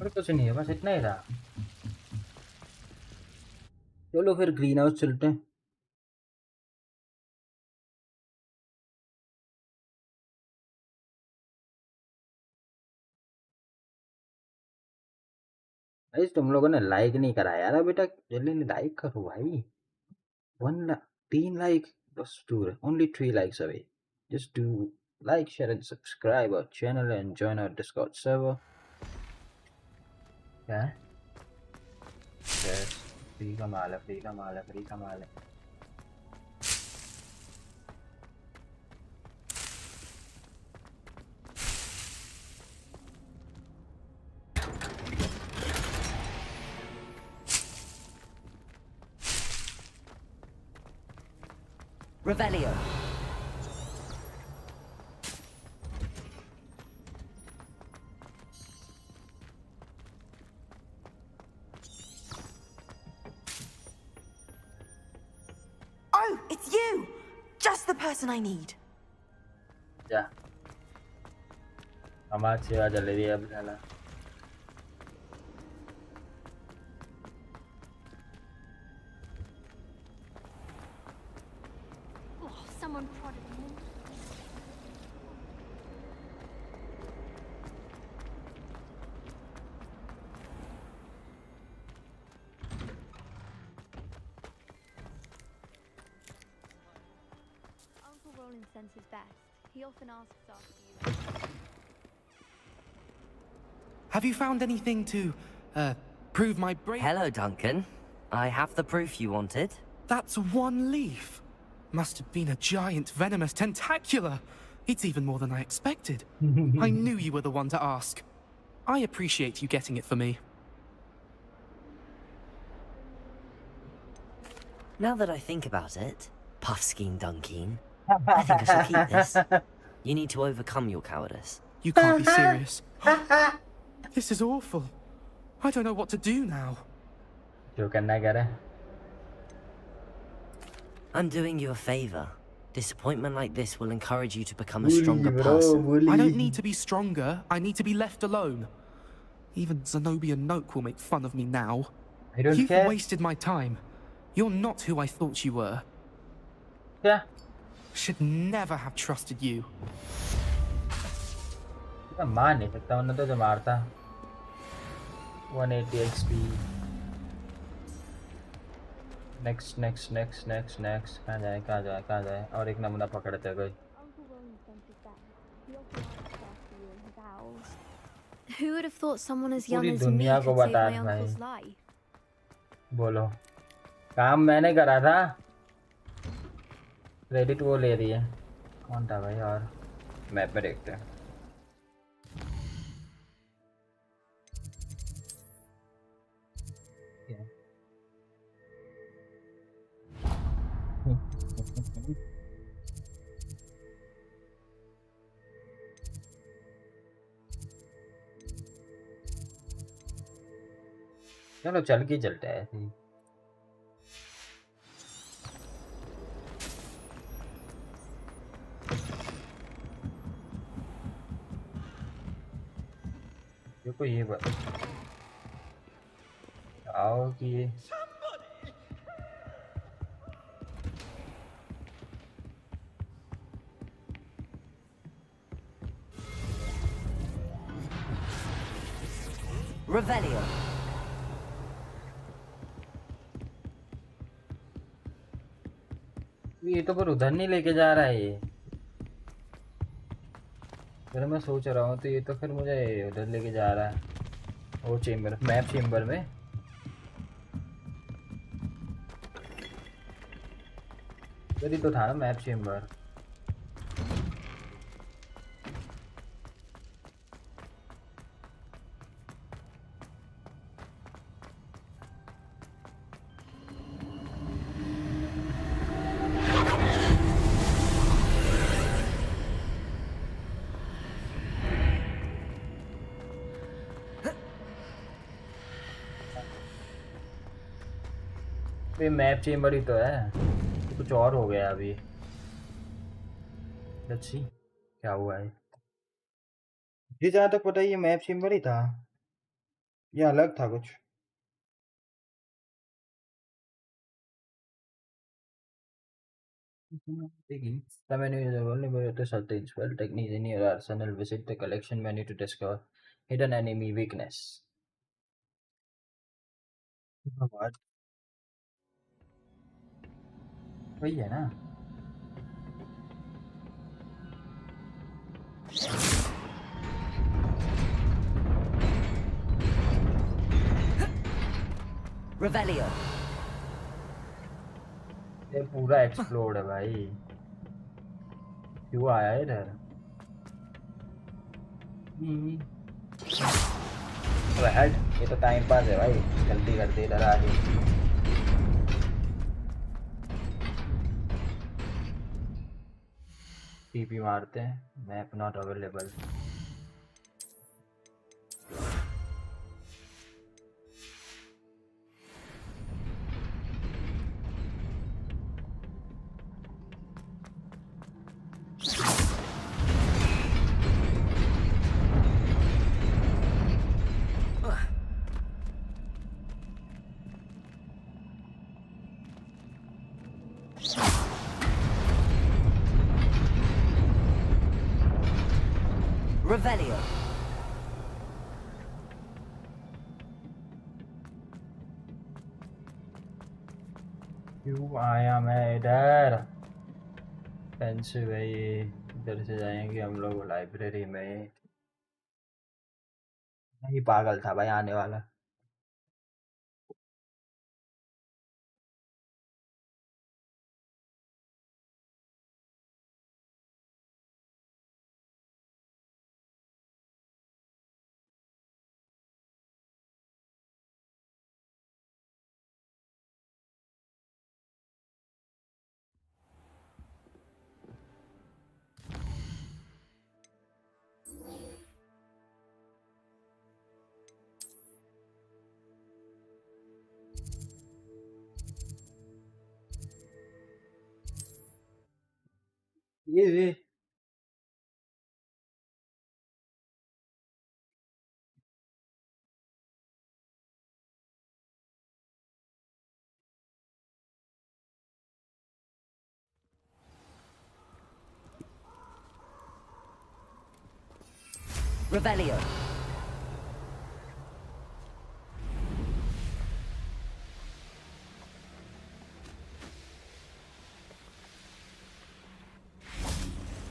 और कुछ नहीं है बस इतना ही था चलो फिर ग्रीन हाउस चलते हैं भाई तुम लोगों ने लाइक नहीं करा यार अभी तक जल्दी लाइक करो भाई 3 लाइक बस दूर only 3 likes away just do like share and subscribe our channel and join our Discord server yeah yes free का माल है Revelio. Oh, it's you! Just the person I need. Yeah. हमारे सेवा चल रही है अब साला Someone prodded me. sends his best. He often asks after you. Have you found anything to, prove my bravery? Hello, Duncan. I have the proof you wanted. That's one leaf. Must have been a giant venomous tentacula. It's even more than I expected. I knew you were the one to ask. I appreciate you getting it for me. Now that I think about it, Puffskein Dunkeen, I think I should keep this. You need to overcome your cowardice. You can't be serious. This is awful. I don't know what to do now. I'm doing you a favor. Disappointment like this will encourage you to become a stronger person. I don't need to be stronger. I need to be left alone. Even Zenobia Noak will make fun of me now. You've wasted my time. You're not who I thought you were. Yeah. Should never have trusted you. मार नहीं सकता वरना तो मारता 180 XP next कहाँ जाए और एक नमूना पकड़ते हैं कोई Who would have thought someone as young as me दुनिया could को save बता my uncle's life? बोलो काम मैंने करा था क्रेडिट वो ले रही है कौन था भाई और मैप में देखते हैं चलो चल के चलते हैं ऐसे ही देखो ये बात आओ कि ये Revelio. ये तो पर उधर नहीं लेके जा रहा है ये फिर मैं सोच रहा हूँ तो ये तो फिर मुझे उधर लेके जा रहा है वो चेम्बर मैप चेम्बर में इधर ही तो था ना मैप चेम्बर ये मैप चेम्बर ही तो है कुछ और हो गया अभी लेट्स सी क्या हुआ है जी जहाँ तक पता है ये मैप चेम्बर ही था ये अलग था कुछ The menu is only to certain spell techniques in your arsenal. Visit the collection menu to discover hidden enemy weakness. What? वही है ना Revelio. ये पूरा एक्सप्लोड है भाई क्यों आया इधर हेड ये तो टाइम पास है भाई जल्दी करते इधर आ गए टीपी मारते हैं मैप नॉट अवेलेबल Revelio. क्यों आया मैं इधर पेन से गए इधर से जाएंगे हम लोग लाइब्रेरी में नहीं पागल था भाई आने वाला ये Revelio.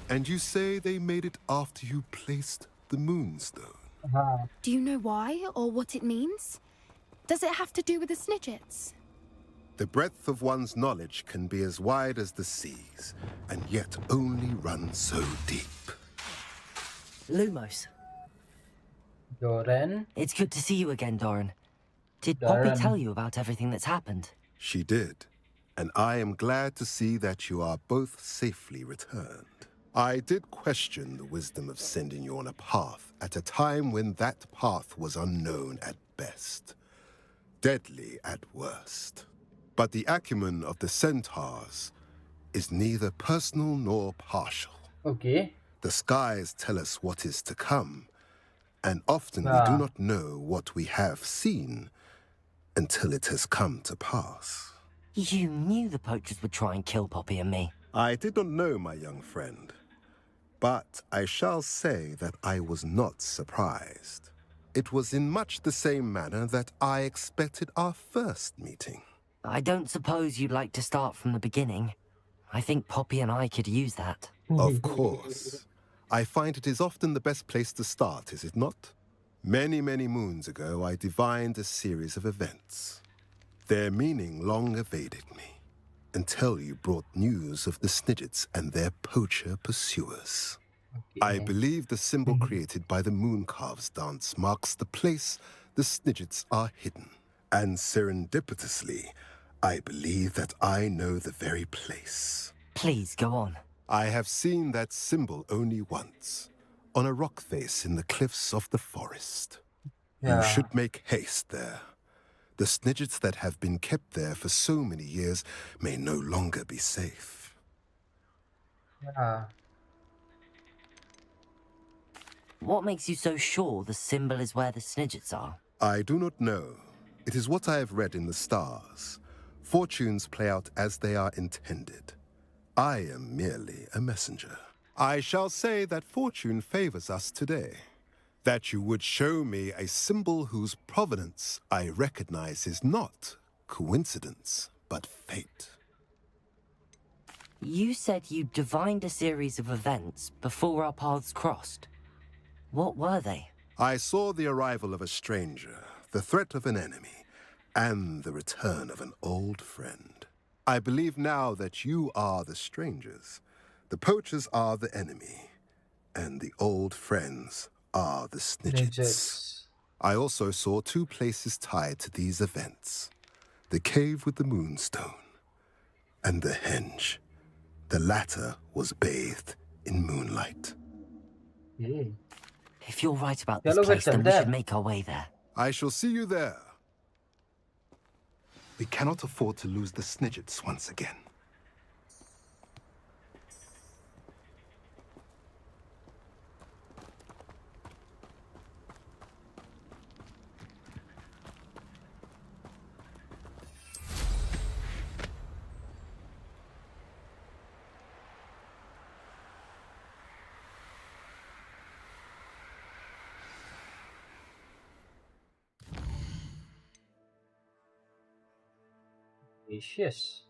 And you say they made it after you placed the moonstone? Do you know why or what it means? Does it have to do with the Snidgets? The breadth of one's knowledge can be as wide as the seas, and yet only run so deep. Lumos. Doran. It's good to see you again, Doran. Did Poppy tell you about everything that's happened? She did, and I am glad to see that you are both safely returned. I did question the wisdom of sending you on a path at a time when that path was unknown at best, deadly at worst. But the acumen of the centaurs is neither personal nor partial. Okay. The skies tell us what is to come, and often we do not know what we have seen until it has come to pass. You knew the poachers would try and kill Poppy and me. I did not know, my young friend, but I shall say that I was not surprised. It was in much the same manner that I expected our first meeting. I don't suppose you'd like to start from the beginning. I think Poppy and I could use that. Of course. I find it is often the best place to start, is it not? Many, many moons ago, I divined a series of events. Their meaning long evaded me, until you brought news of the Snidgets and their poacher pursuers. I believe the symbol created by the Mooncalves dance marks the place the Snidgets are hidden. And serendipitously, I believe that I know the very place. Please, go on. I have seen that symbol only once, on a rock face in the cliffs of the forest. You should make haste there. The Snidgets that have been kept there for so many years may no longer be safe. What makes you so sure the symbol is where the Snidgets are? I do not know. It is what I have read in the stars. Fortunes play out as they are intended. I am merely a messenger. I shall say that fortune favors us today. That you would show me a symbol whose provenance I recognize is not coincidence, but fate. You said you divined a series of events before our paths crossed. What were they? I saw the arrival of a stranger, the threat of an enemy, and the return of an old friend. I believe now that you are the strangers, the poachers are the enemy, and the old friends are the Snidgets. I also saw two places tied to these events. The cave with the moonstone, and the henge. The latter was bathed in moonlight. If you're right about this place, then we should make our way there. I shall see you there. We cannot afford to lose the Snidgets once again. Delicious.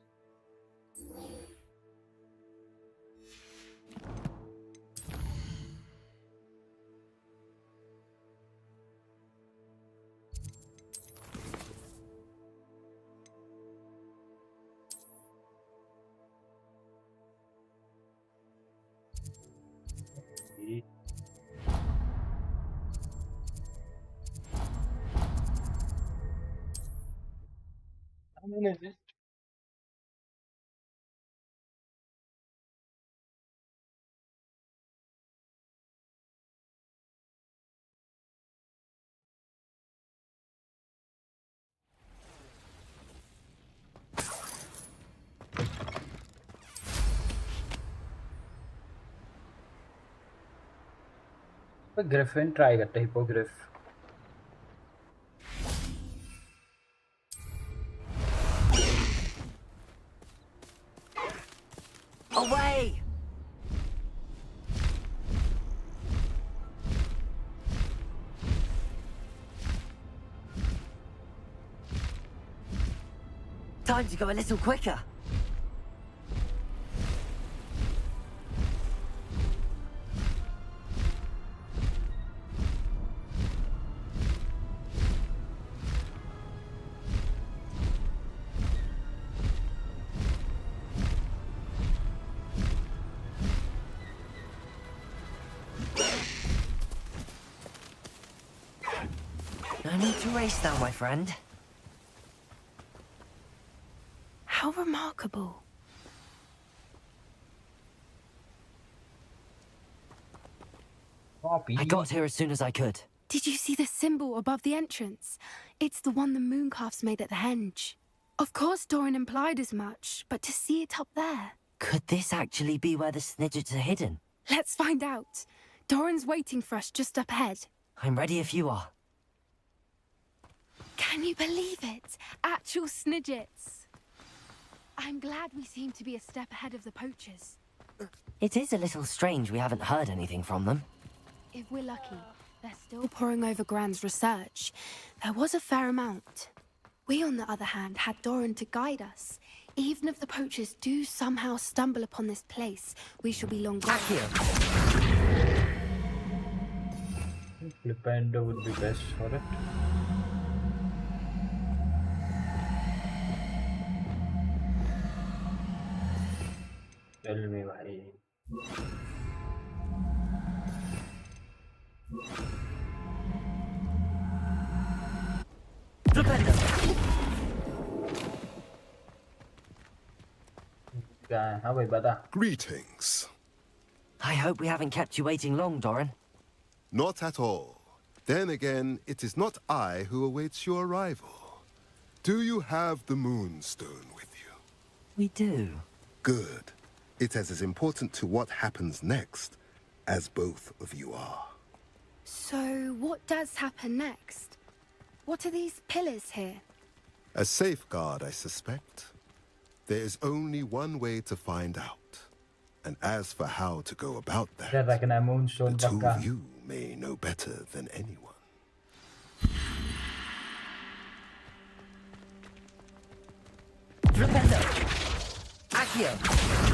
Griffin try करते हैं hippogriff Away! Time to go a little quicker. No need to race now, my friend. How remarkable. I got here as soon as I could. Did you see the symbol above the entrance? It's the one the mooncalves made at the henge. Of course Doran implied as much, but to see it up there... Could this actually be where the Snidgets are hidden? Let's find out. Doran's waiting for us just up ahead. I'm ready if you are. Can you believe it? Actual Snidgets. I'm glad we seem to be a step ahead of the poachers. It is a little strange we haven't heard anything from them. If we're lucky, they're still poring over Gran's research. There was a fair amount. We, on the other hand, had Doran to guide us. Even if the poachers do somehow stumble upon this place, we shall be long gone. Flipendo would be best for it. Tell me, bhai. Greetings. I hope we haven't kept you waiting long, Doran. Not at all. Then again, it is not I who awaits your arrival. Do you have the Moonstone with you? We do. Good. It is as important to what happens next as both of you are. So, what does happen next? What are these pillars here? A safeguard, I suspect. There is only one way to find out. And as for how to go about that, the two of you may know better than anyone. Flipendo! Accio!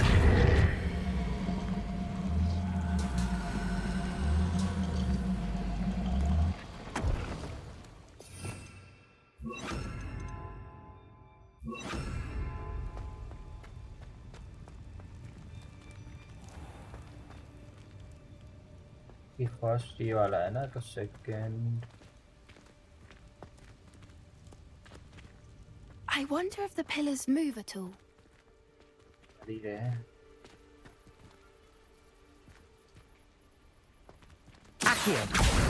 First ये वाला है ना तो second I wonder if the pillars move at all. Accio!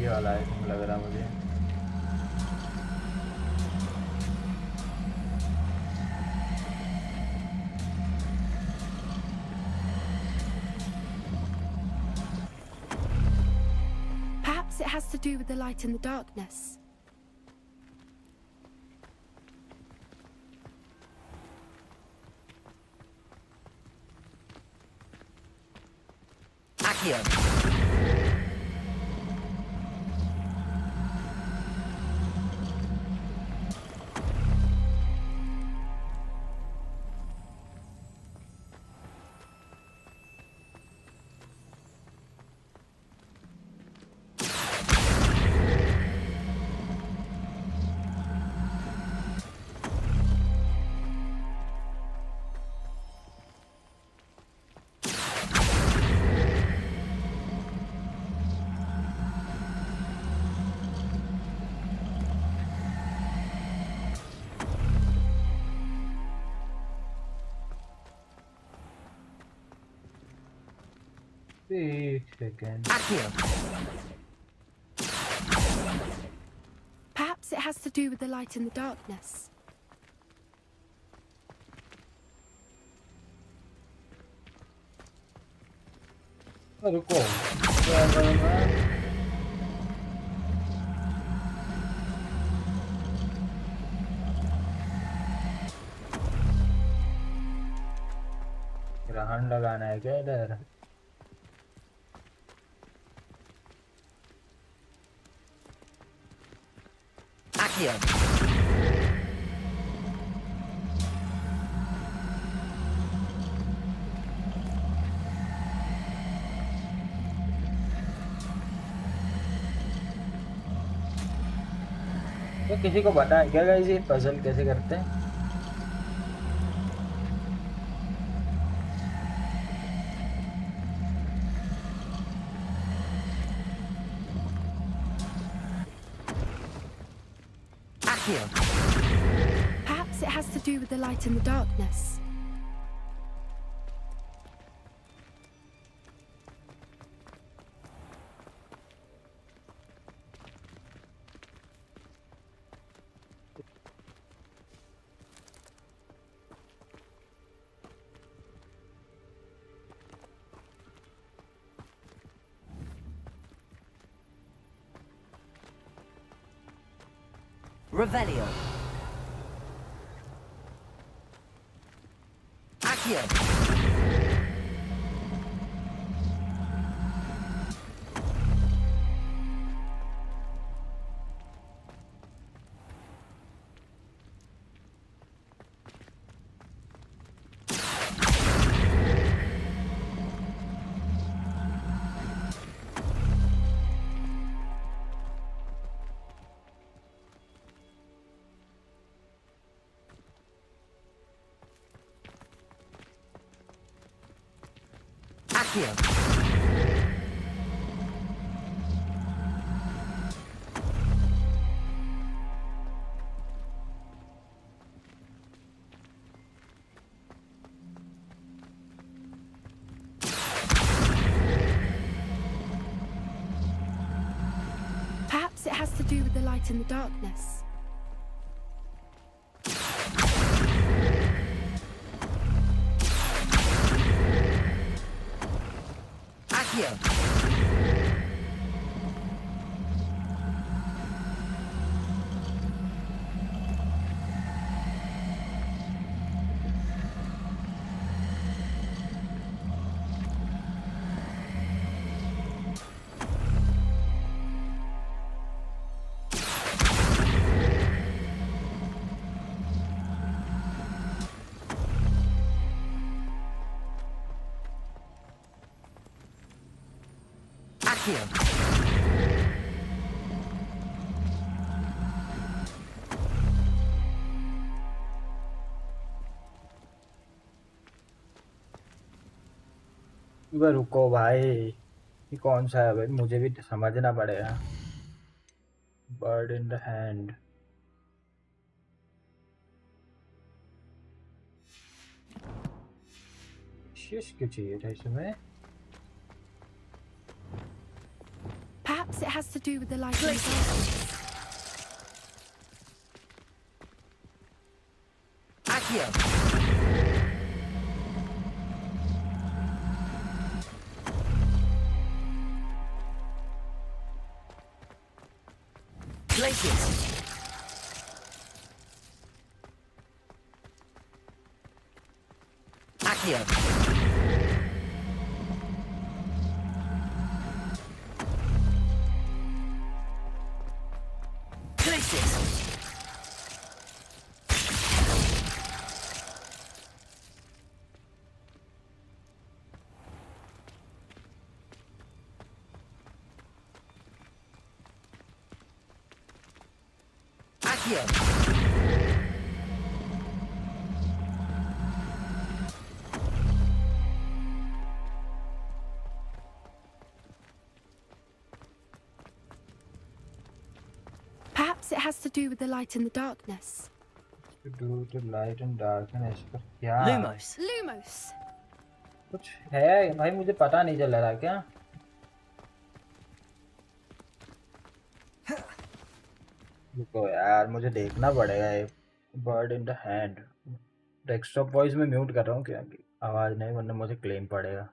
ये वाला item लग रहा मुझे Perhaps it has to do with the light in the darkness. Accio! Perhaps it has to do with the light in the darkness. रुको ग्रहण लगाना है क्या इधर तो किसी को पता है क्या गाइस ये पजल कैसे करते हैं Perhaps it has to do with the light in the darkness. Revelio. Accio. Accio. Perhaps it has to do with the light in the darkness. रुको भाई ये कौन सा है भाई मुझे भी समझना पड़ेगा बर्ड इन द हैंड शीश क्यों चाहिए था इसमें Perhaps it has to do with the light in the darkness. Accio. Places. Accio. Perhaps it has to do with the light in the darkness. To do the light and darkness पर क्या Lumos. Lumos. कुछ है भाई, मुझे पता नहीं चल रहा क्या। रुको यार, मुझे देखना पड़ेगा। ये bird in the hand, desktop voice में म्यूट कर रहा हूँ क्योंकि आवाज़ नहीं, वरना मुझे क्लेम पड़ेगा।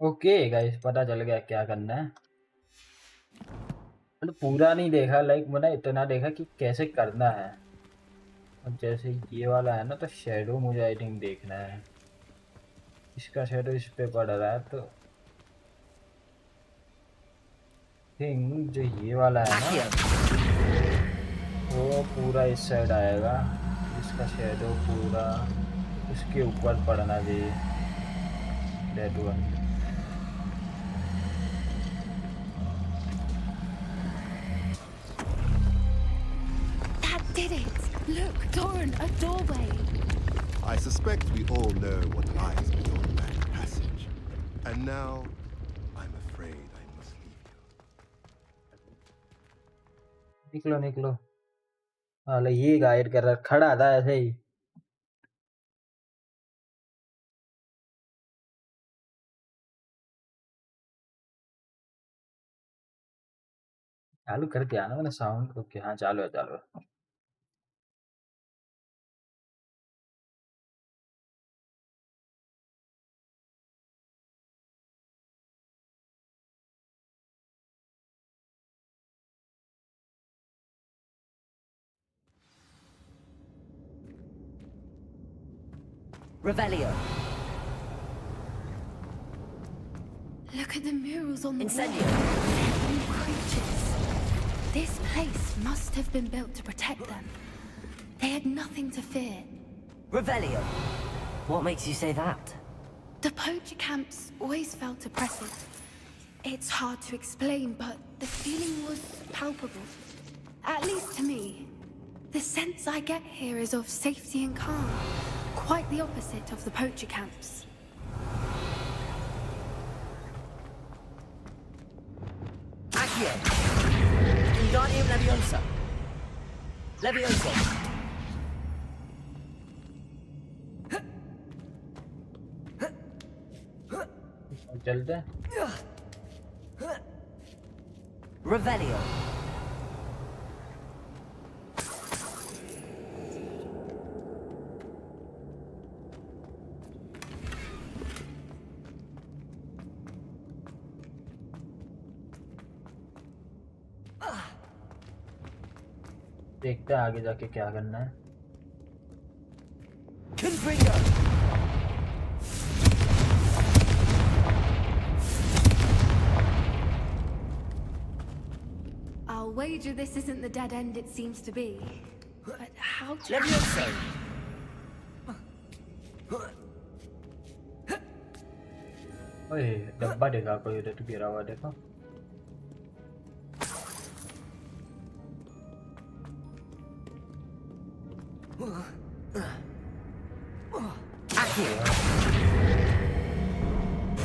ओके गाइस, पता चल गया क्या करना है। मतलब पूरा नहीं देखा, लाइक मैंने इतना देखा कि कैसे करना है। अब जैसे ये वाला है ना, तो शेडो मुझे आई थिंक देखना है। इसका शेडो इस पे पड़ रहा है, तो थिंक जो ये वाला है ना, वो पूरा इस साइड आएगा। इसका शेडो पूरा उसके ऊपर पड़ना चाहिए। That one. Did it! Look, Doran, a doorway! I suspect we all know what lies beyond that passage. And now, I'm afraid I must leave you. निकलो निकलो। हाल ये गाइड कर रहा, खड़ा था ऐसे ही। चालू कर दिया ना मैंने साउंड। ओके हाँ, चालू है चालू है। Revelio. Look at the murals on the Incendio. wall. They're all creatures. This place must have been built to protect them. They had nothing to fear. Revelio. What makes you say that? The poacher camps always felt oppressive. It's hard to explain, but the feeling was palpable. At least to me. The sense I get here is of safety and calm. Quite the opposite of the poacher camps. Accio. Wingardium Leviosa. Leviosa. चलते हैं। Revelio. देखते हैं आगे जाके क्या करना है। I'll wager this isn't the dead end it seems to be. But how to... Levioso! ओए डब्बा देखा कोई उधर गिरा हुआ देखो।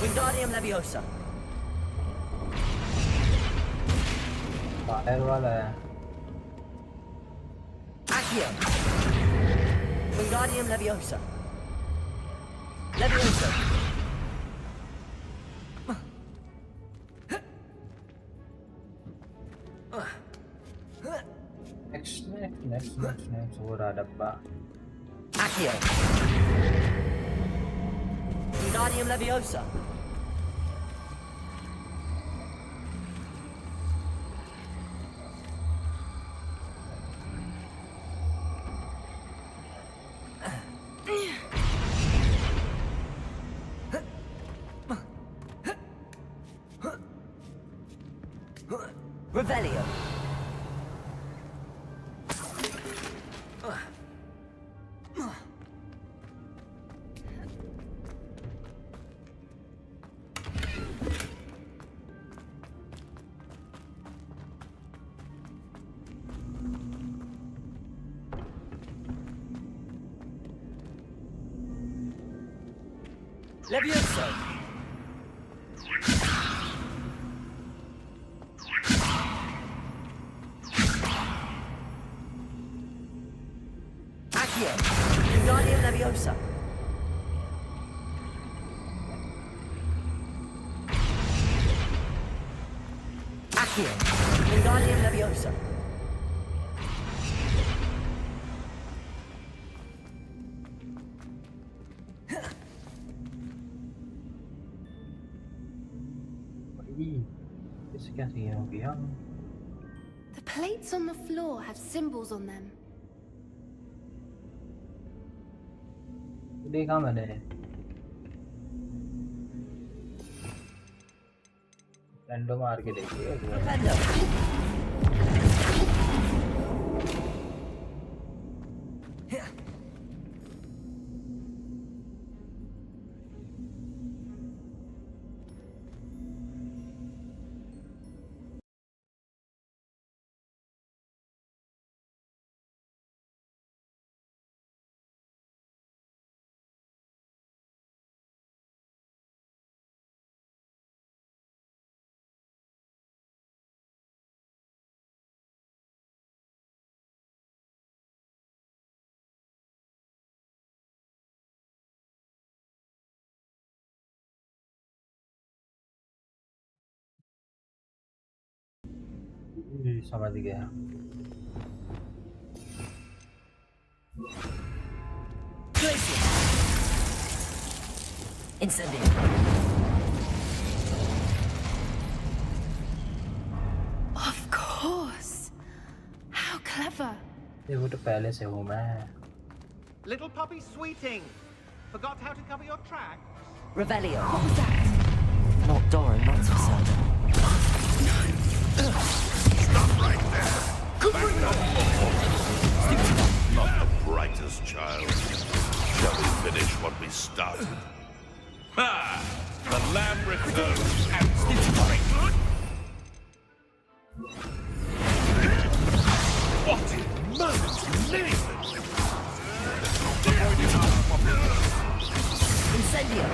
Wingardium Leviosa! फायर वाला है। Accio! Wingardium Leviosa! Leviosa! Next वो रहा डब्बा। Accio! Wingardium Leviosa! Revelio! Levioso! Accio! Wingardium Leviosa! Accio! Wingardium Leviosa! The plates on the floor have symbols on them. देखा मैंने। रैंडो मार के देखिए। समझ गया। Incendio! Of course! How clever! ये वो तो पहले से हूँ मैं। Little puppy sweeting. Forgot how to cover your tracks? Revelio! What was that? Not Doran, that's for certain. Stop right there! Not the brightest child. Shall we finish what we started? Ha! The lamb returns and good. What in Mother's name? Incendio!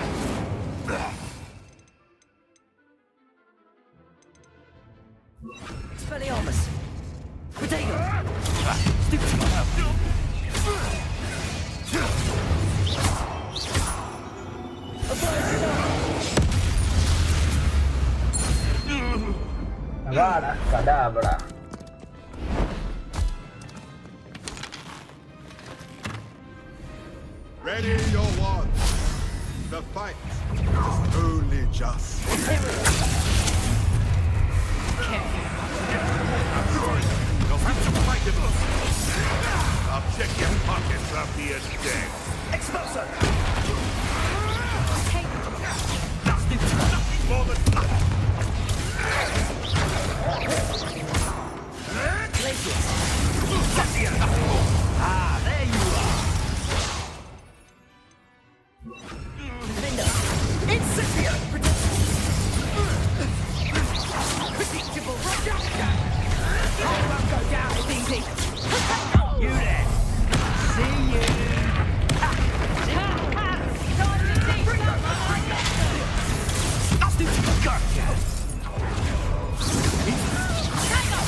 Expelliarmus! Potato! Avada Kedavra. Ready your wands. The fight is only just. Careful. You'll have to fight him. I'll check your pockets after you're dead. Explosion! Nothing more than fluff. Ah, there you are. Incipient! Predictable reduction! I won't go down as easy. You there. See you. Time to teach someone a lesson. Gotcha. Hang on!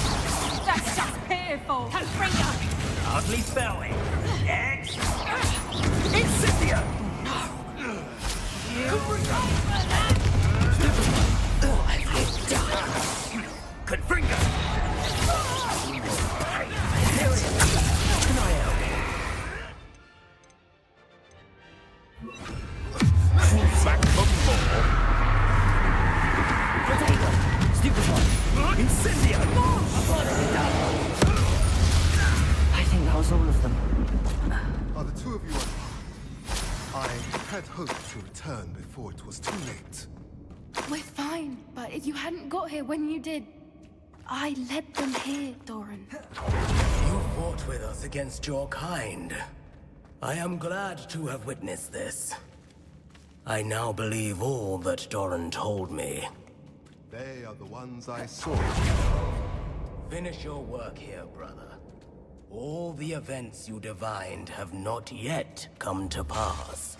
That's just pitiful. Confringo! Hardly fell it. X. Incipient! Confringo! I think that was all of them. Are the two of you unharmed? I had hoped to return before it was too late. We're fine, but if you hadn't got here when you did, I led them here, Doran. You fought with us against your kind. I am glad to have witnessed this. I now believe all that Doran told me. They are the ones I saw. Finish your work here, brother. All the events you divined have not yet come to pass.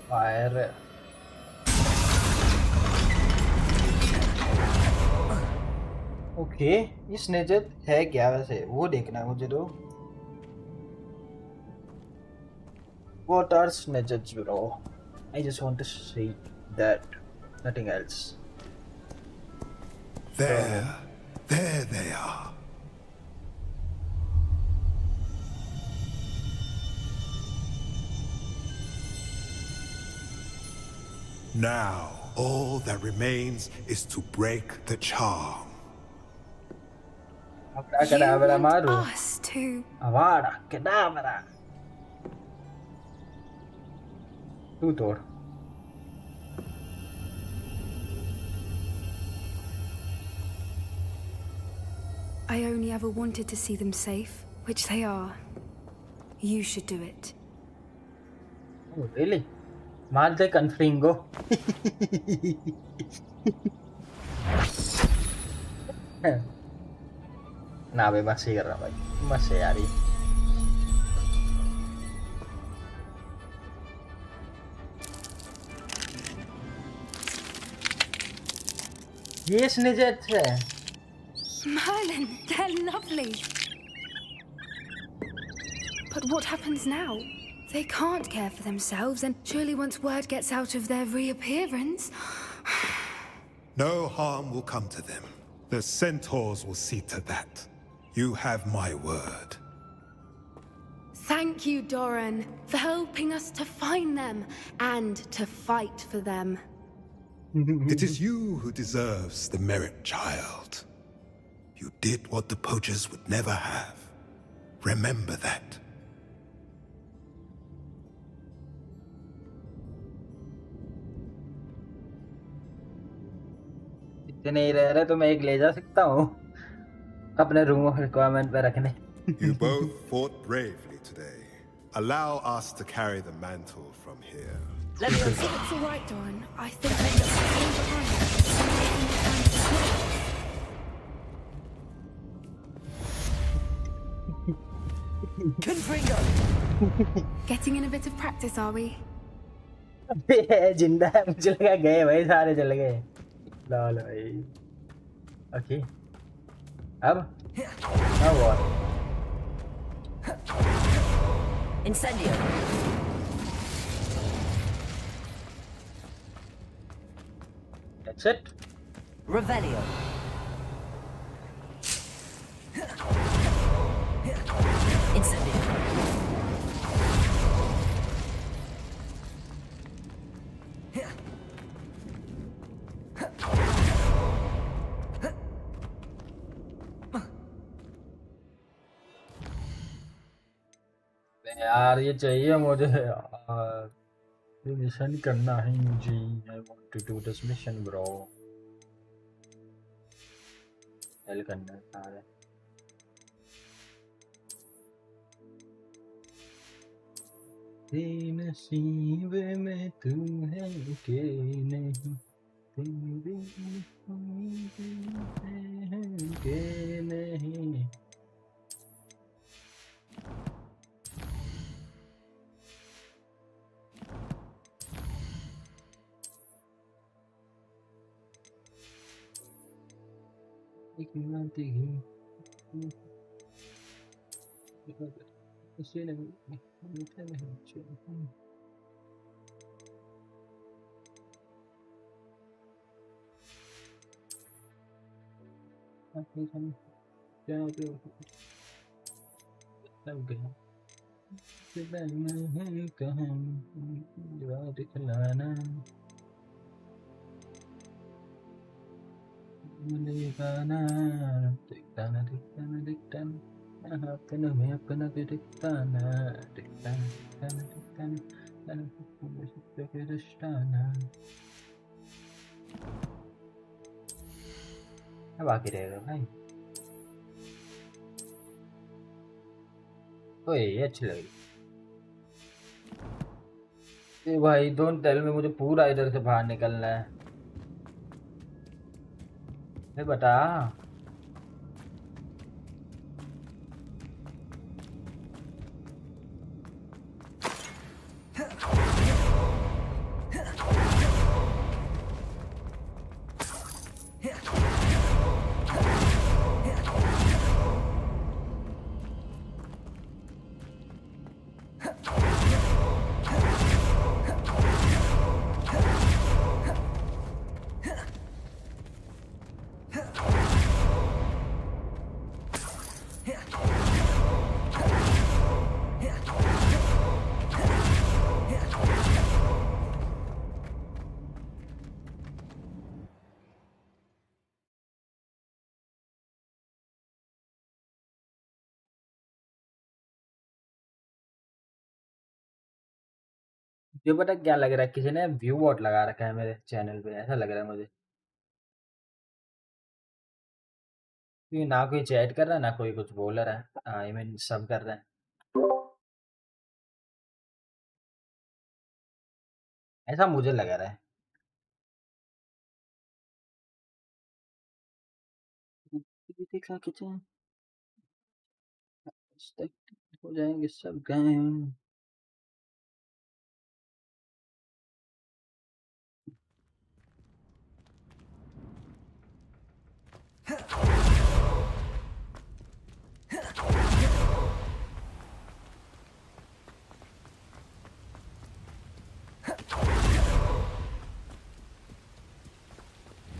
Fire. Okay ये snatcher है क्या वैसे वो देखना है मुझे तो What are snedgets, bro? I just want to see that, nothing else. There they are. Now, all that remains is to break the charm. You want us to... Avada Kedavra. Tutor. I only ever wanted to see them safe, which they are. You should do it. Oh, really? Malte Confringo. Nah, be masih kira lagi. Masih hari. Yes, Nijet. Merlin, they're lovely. But what happens now? They can't care for themselves, and surely once word gets out of their reappearance... No harm will come to them. The centaurs will see to that. You have my word. Thank you, Doran, for helping us to find them and to fight for them. It is you who deserves the merit, child. You did what the poachers would never have. Remember that. नहीं रह रहे तो मैं एक ले जा सकता हूँ अपने रूम ऑफ रिक्वायरमेंट पे रखने You both fought bravely today. Allow us to carry the mantle from here. Let me see. It's all right, Doran. I think I behind. Getting in a bit of practice, are we? जिंदा है मुझे लगा गए भाई सारे चले गए लाल भाई ओके अब now what Incendio. That's it. Revelio. Incendio. यार ये चाहिए मुझे यार, ये मिशन करना है मुझे। I want to do this mission bro। Hello करना है सारे। नसीब में तू है के नहीं, तेरे नसीब में है के नहीं। एक मिनट ही इसे नहीं मीठा नहीं चाहिए। आप हम क्या होते सब गया है कहाँ जवाब दिखलाना दिखाना दिखताना दिखताना दिखताना अपना मैं अपना दिखताना दिखताना दिखताना दिखताना दिखताना रिश्ताना। अब बाकी रहेगा भाई। ओए ये अच्छी लगी। ए भाई डोंट टेल मी मुझे पूरा इधर से बाहर निकलना है। बता ये पता क्या लग रहा है, किसी ने व्यू बॉट लगा रखा है मेरे चैनल पे, ऐसा लग रहा है मुझे। क्योंकि ना कोई चैट कर रहा है ना कोई कुछ बोल रहा है। आई मीन सब कर रहे हैं, ऐसा मुझे लग रहा है। देखा किचन हो जाएंगे सब गायब।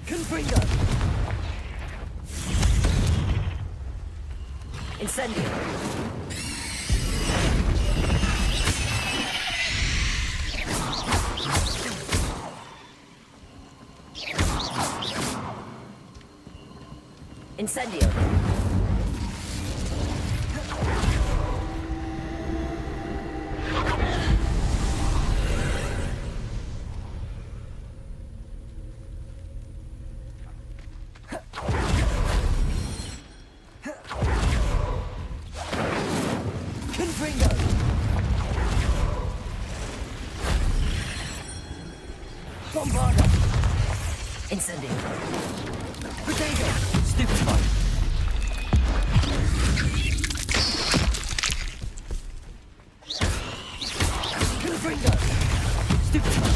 Confringo. Incendio. Incendio. Confringo. Bombarda. Incendio. Potato. Stupefy. Confringo. Stupefy.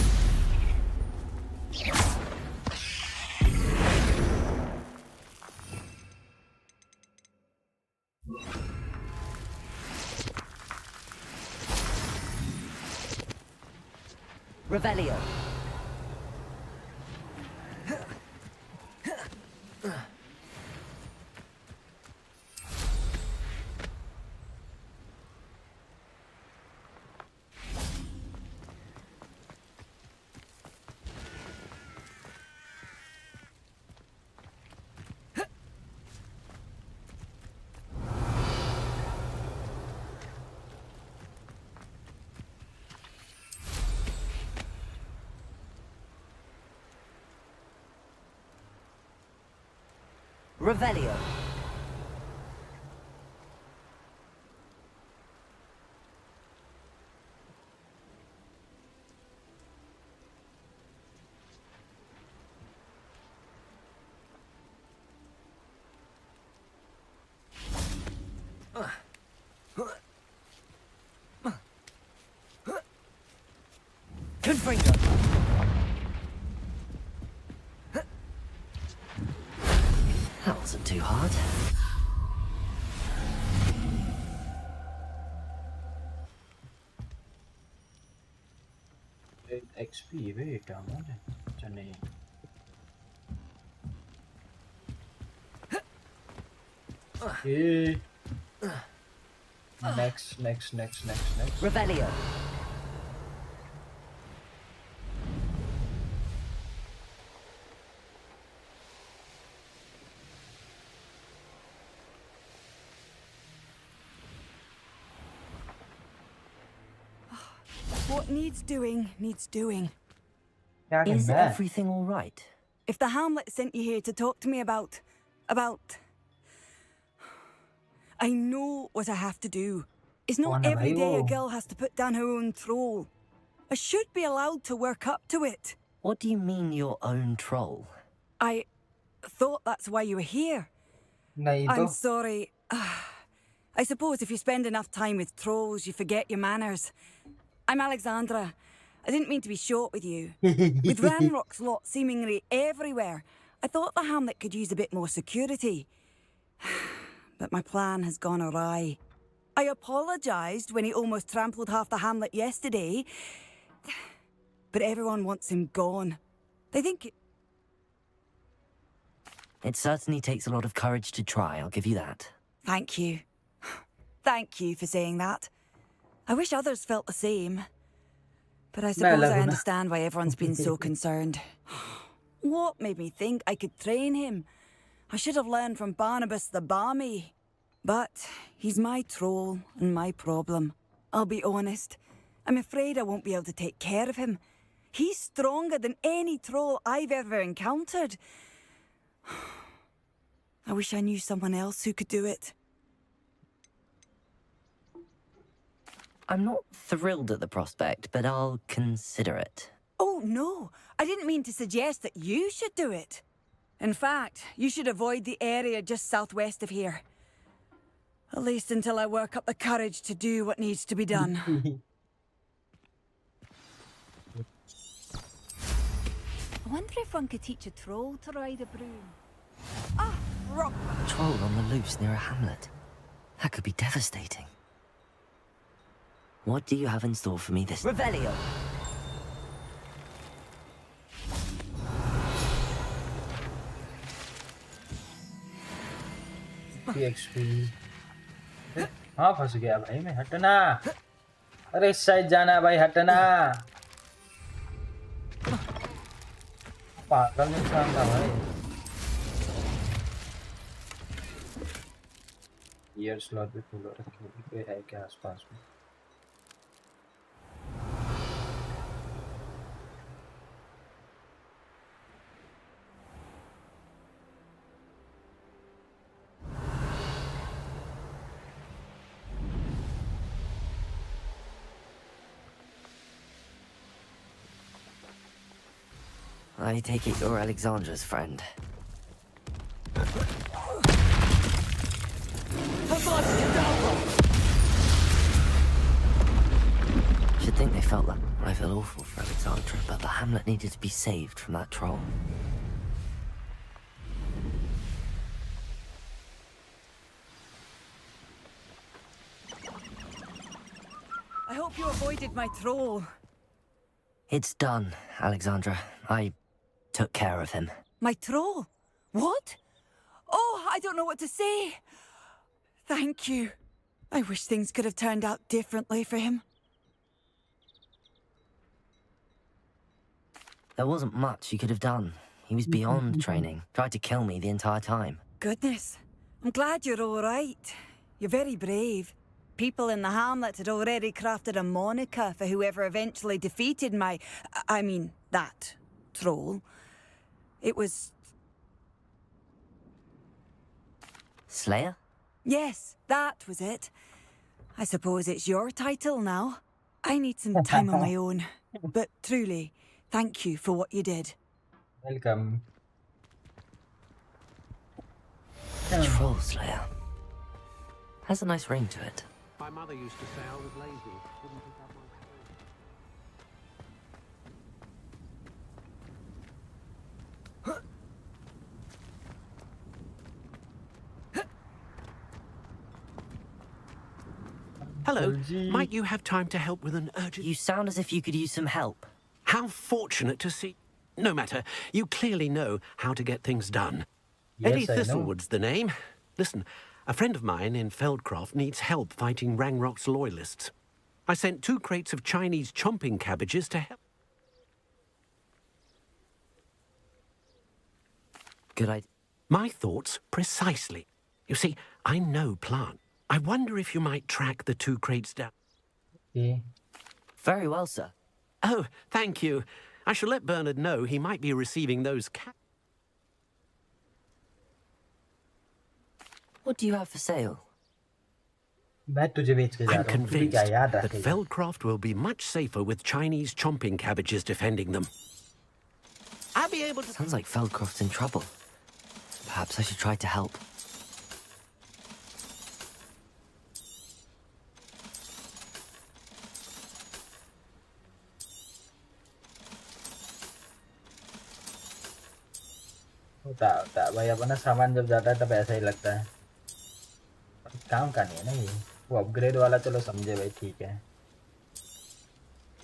Revelio. Revelio. Confringo. That wasn't too hard. XP, wait a minute. Johnny. Okay. Next. Revelio. What needs doing, needs doing. Is everything all right? If the Hamlet sent you here to talk to me about... I know what I have to do. It's not every day a girl has to put down her own troll. I should be allowed to work up to it. What do you mean your own troll? I thought that's why you were here. I'm sorry. I suppose if you spend enough time with trolls, you forget your manners. I'm Alexandra. I didn't mean to be short with you. With Ranrock's lot seemingly everywhere, I thought the Hamlet could use a bit more security. But my plan has gone awry. I apologised when he almost trampled half the Hamlet yesterday. But everyone wants him gone. They think... It certainly takes a lot of courage to try, I'll give you that. Thank you. Thank you for saying that. I wish others felt the same. But I suppose I understand why everyone's been so concerned. What made me think I could train him? I should have learned from Barnabas the Barmy. But he's my troll and my problem. I'll be honest. I'm afraid I won't be able to take care of him. He's stronger than any troll I've ever encountered. I wish I knew someone else who could do it. I'm not thrilled at the prospect, but I'll consider it. Oh, no. I didn't mean to suggest that you should do it. In fact, you should avoid the area just southwest of here. At least until I work up the courage to do what needs to be done. I wonder if one could teach a troll to ride a broom. Ah, rock! A troll on the loose near a hamlet. That could be devastating. What do you have in store for me this... Revelio! XP. हाँ फंस गया भाई मैं हटना अरे इस side जाना भाई हटना पागल इंसान था भाई ईयर स्लॉट भी फुल हो रखी है कोई है क्या आसपास में I take it you're Alexandra's friend. Should think they felt that. I feel awful for Alexandra, but the hamlet needed to be saved from that troll. I hope you avoided my troll. It's done, Alexandra. I took care of him. My troll? What? Oh, I don't know what to say. Thank you. I wish things could have turned out differently for him. There wasn't much you could have done. He was beyond training. Tried to kill me the entire time. Goodness. I'm glad you're all right. You're very brave. People in the hamlet had already crafted a moniker for whoever eventually defeated that troll. It was... Slayer? Yes, that was it. I suppose it's your title now. I need some time on my own. But truly, thank you for what you did. Welcome. Troll Slayer. Has a nice ring to it. My mother used to say I was lazy. Wouldn't pick up my Hello, might you have time to help with an urgent... You sound as if you could use some help. How fortunate to see... No matter, you clearly know how to get things done. Yes, Eddie I know. Thistlewood's the name. Listen, a friend of mine in Feldcroft needs help fighting Rangrock's loyalists. I sent 2 crates of Chinese chomping cabbages to help. Good idea. My thoughts precisely. You see, I know plant. I wonder if you might track the 2 crates down. Okay. Very well, sir. Oh, thank you. I shall let Bernard know he might be receiving those What do you have for sale? मैं तुझे बेच के जा I'm रहा हूँ, तू भी convinced क्या याद that रखेगा? Feldcroft will be much safer with Chinese chomping cabbages defending them. I'll be able to... Sounds like Feldcroft's in trouble. Perhaps I should try to help. होता भाई, अपना सामान जब जाता है तब ऐसा ही लगता है। काम का नहीं है ना ये। वो अपग्रेड वाला चलो समझे भाई, ठीक है।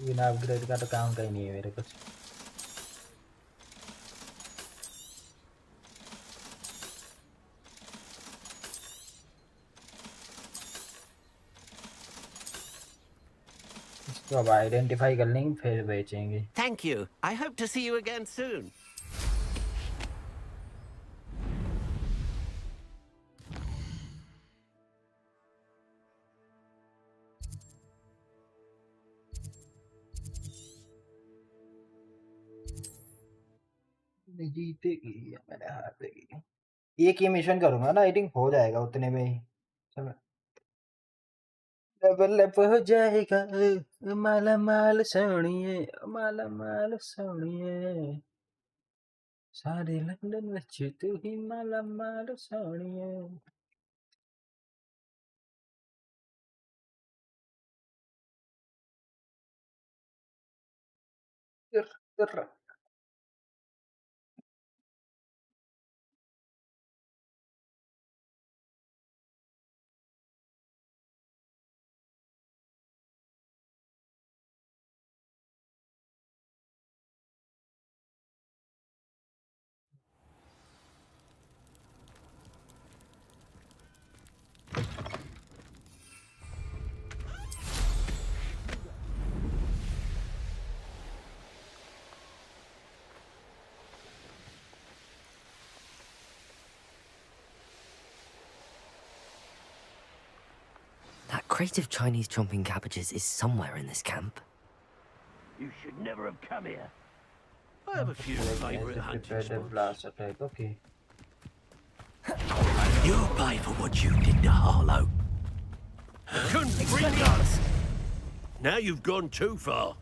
बिना अपग्रेड का तो काम का ही नहीं है मेरे कुछ। इसको अब आइडेंटिफाई कर लेंगे फिर बेचेंगे। Thank you. I hope to see you again soon. जीतेगी या मैंने हार देगी। एक ही मिशन करूंगा ना, आई थिंक हो जाएगा उतने में ही। चलो लेवल अप हो जाएगा। माला माल सोनिए, माला माल सोनिए, सारे लंदन में तू ही माला माल सोनिए। कर That crate of Chinese chomping cabbages is somewhere in this camp. You should never have come here. I have a few favorite hunting spots. blast attack, okay. You pay for what you did to Harlow. Couldn't bring us. Now you've gone too far.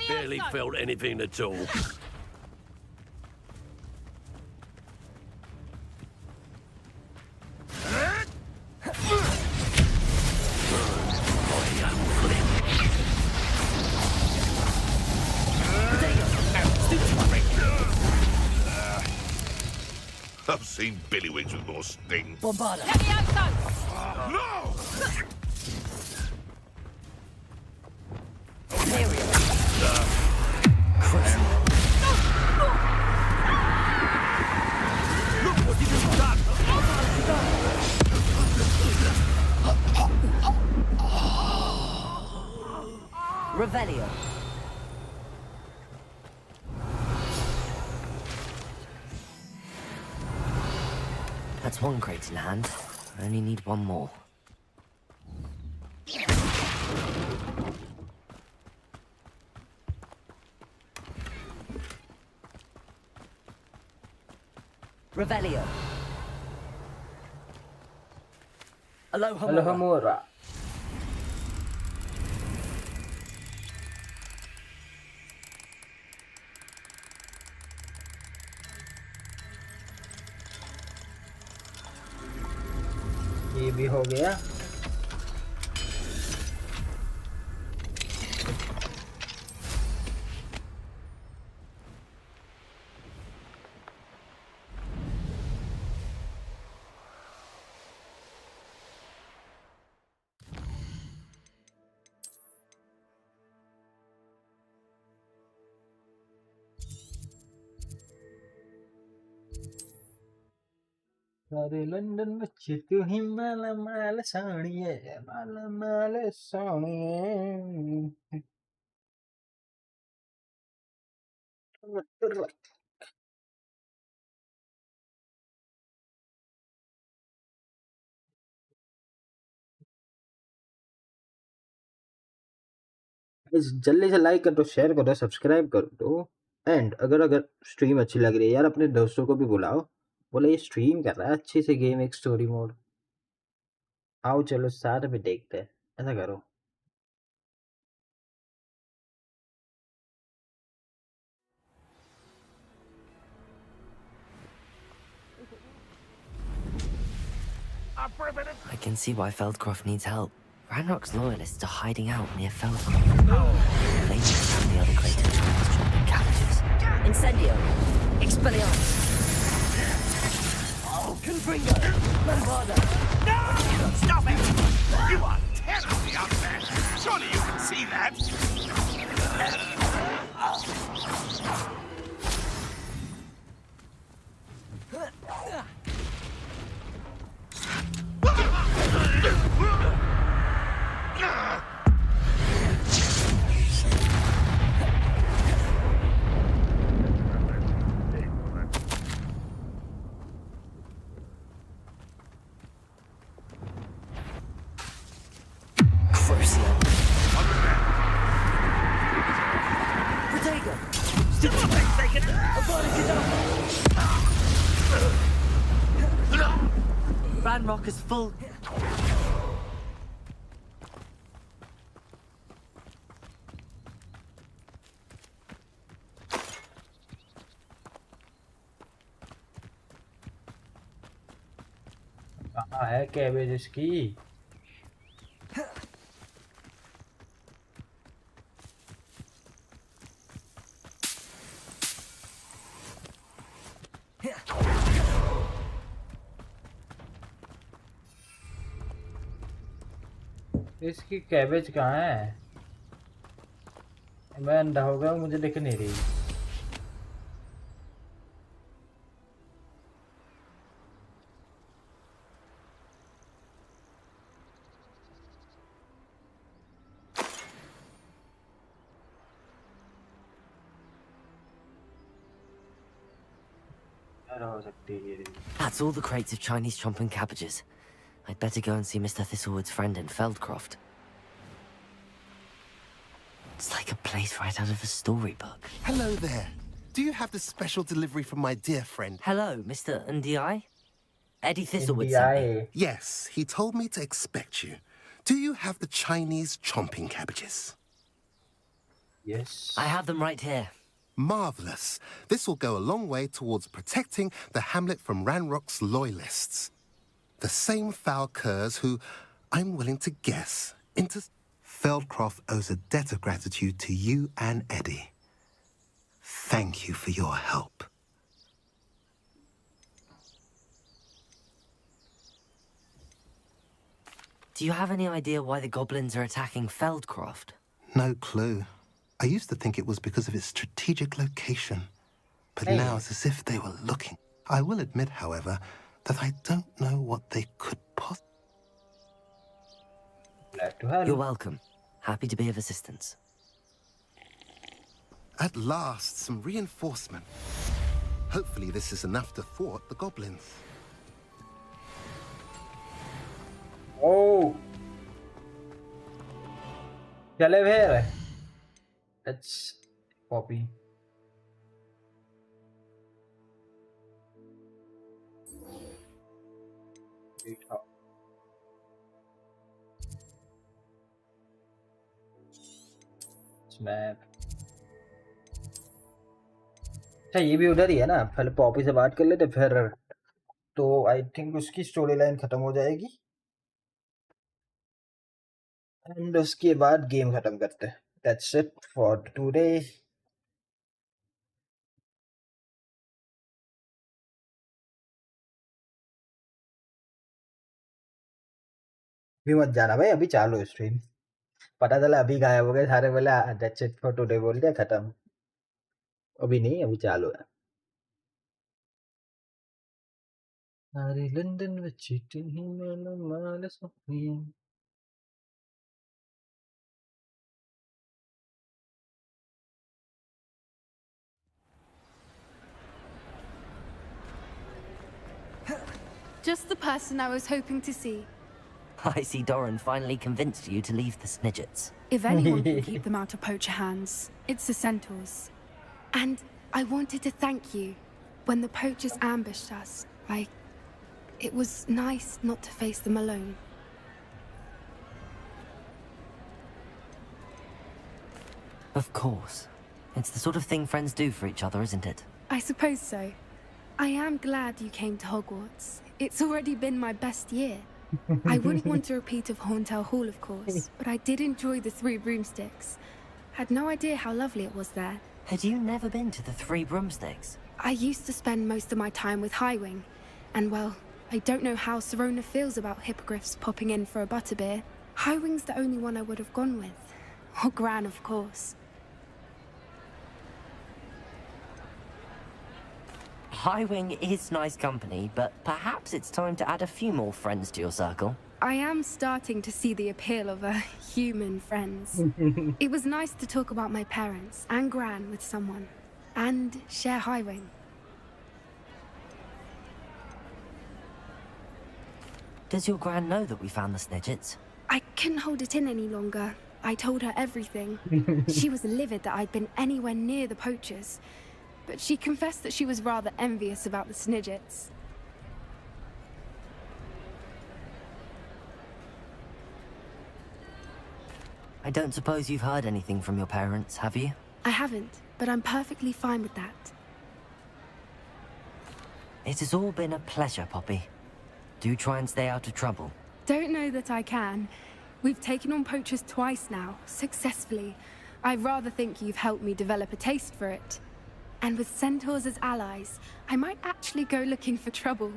Barely felt anything at all. I've seen Billywigs with more sting. Bombarda. No! Look what you've done! Revelio. That's 1 crate in hand. I only need 1 more. Revelio. Aloha Aloha Mora. ये भी हो गया. सारे London में तू ही माला माला साड़िये माला माला साड़िये. जल्दी से like कर दो, शेयर कर दो, सब्सक्राइब कर दो. एंड अगर स्ट्रीम अच्छी लग रही है यार, अपने दोस्तों को भी बुलाओ, बोले ये स्ट्रीम कर रहा है अच्छी से गेम, एक स्टोरी मोड. आओ चलो साथ में देखते हैं, ऐसा करो. I can see why Feldcroft needs help. Ranrock's loyalists are hiding out near Feldcroft. They must have the other crate of Chinese chopping cabbages. Incendio! Expelliarmus! Oh, Confringo! Lombardo! No! Stop it! You are terribly unfair! Surely you can see that! Ranrock is full. कहाँ है cabbage इसकी? इसकी cabbage कहाँ है? मैं अंधा हो गया, मुझे दिख नहीं रही. That's all the crates of Chinese chomping cabbages. I'd better go and see Mr. Thistlewood's friend in Feldcroft. It's like a place right out of a storybook. Hello there. Do you have the special delivery from my dear friend? Hello, Mr. Ndi? Eddie Thistlewood sent me. Yes, he told me to expect you. Do you have the Chinese chomping cabbages? Yes. I have them right here. Marvelous. This will go a long way towards protecting the hamlet from Ranrock's loyalists. The same foul curs who, I'm willing to guess, Feldcroft owes a debt of gratitude to you and Eddie. Thank you for your help. Do you have any idea why the goblins are attacking Feldcroft? No clue. I used to think it was because of its strategic location. But now it's as if they were looking. I will admit, however, that I don't know what they could possibly... Glad to have You're welcome. Happy to be of assistance. At last, some reinforcement. Hopefully this is enough to thwart the goblins. Oh! चले फिर. Let's copy. sweetheart. Map. अच्छा ये भी उधर ही है ना, पहले Poppy से बात कर लेते फिर तो आई थिंक उसकी स्टोरी लाइन खत्म हो जाएगी एंड उसके बाद गेम खत्म करते हैं. That's it for today. भी मत जाना भाई, अभी चालू है स्ट्रीम. पता चला अभी गायब हो गए सारे, बोले दैट्स इट फॉर टुडे बोल दिया खत्म. अभी नहीं, अभी चालू है. अरे लंदन में चिट्ठी मैंने माल Sonia. Just the person I was hoping to see. I see Doran finally convinced you to leave the Snidgets. If anyone can keep them out of poacher hands, it's the centaurs. And I wanted to thank you. When the poachers ambushed us, it was nice not to face them alone. Of course. It's the sort of thing friends do for each other, isn't it? I suppose so. I am glad you came to Hogwarts. It's already been my best year. I wouldn't want a repeat of Hauntel Hall, of course, but I did enjoy the Three Broomsticks. Had no idea how lovely it was there. Had you never been to the Three Broomsticks? I used to spend most of my time with Highwing, and well, I don't know how Serona feels about hippogriffs popping in for a butterbeer. Highwing's the only one I would have gone with. Or Gran, of course. Highwing is nice company, but perhaps it's time to add a few more friends to your circle. I am starting to see the appeal of human friends. It was nice to talk about my parents and Gran with someone, and share Highwing. Does your Gran know that we found the Snidgets? I couldn't hold it in any longer. I told her everything. She was livid that I'd been anywhere near the poachers, but she confessed that she was rather envious about the Snidgets. I don't suppose you've heard anything from your parents, have you? I haven't, but I'm perfectly fine with that. It has all been a pleasure, Poppy. Do try and stay out of trouble. Don't know that I can. We've taken on poachers twice now, successfully. I rather think you've helped me develop a taste for it. And with centaurs as allies, I might actually go looking for trouble.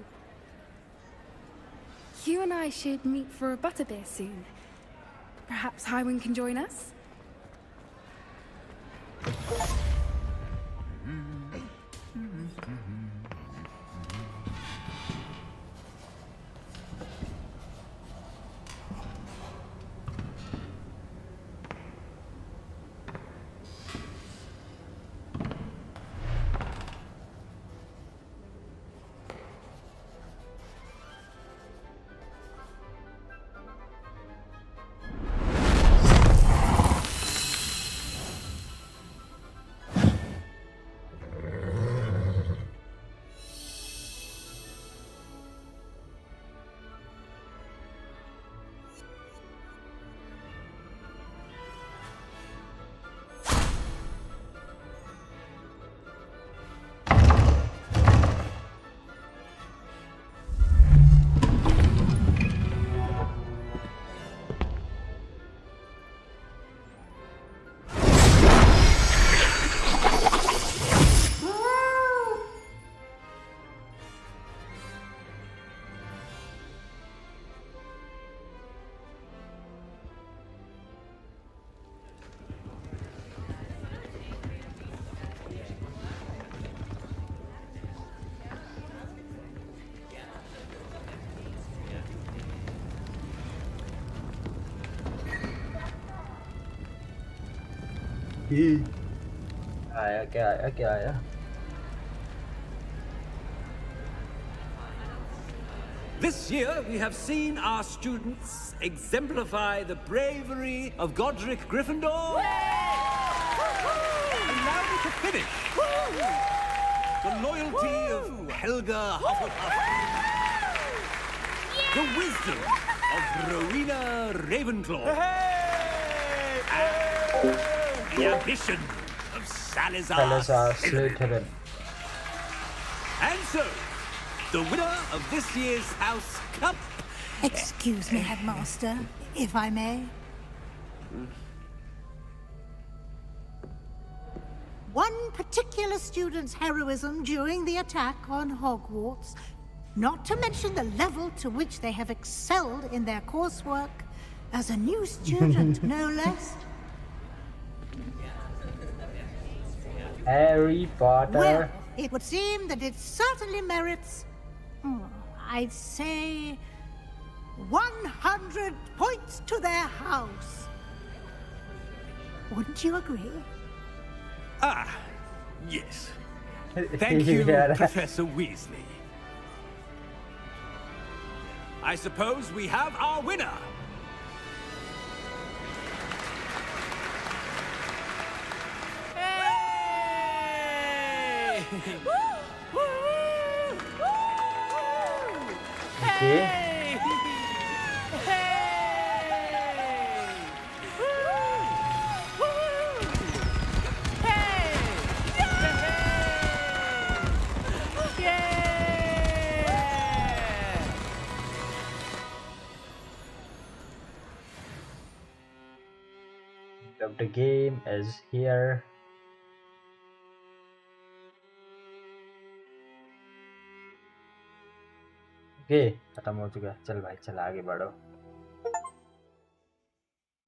You and I should meet for a butterbeer soon. Perhaps Highwing can join us? आया. This year, we have seen our students exemplify the bravery of Godric Gryffindor. Allow me to finish. The loyalty of Helga Hufflepuff. the wisdom of Rowena Ravenclaw. And the ambition of Salazar Slytherin. And so, the winner of this year's House Cup... Excuse me, Headmaster, if I may. One particular student's heroism during the attack on Hogwarts, not to mention the level to which they have excelled in their coursework, as a new student, no less. Harry Potter. Well, it would seem that it certainly merits, I'd say, 100 points to their house. Wouldn't you agree? Ah, yes. Thank you, Professor Weasley. I suppose we have our winner. Hey! Okay. Of the game is here. Okay, खत्म हो चुका है. चल भाई चल आगे बढ़ो.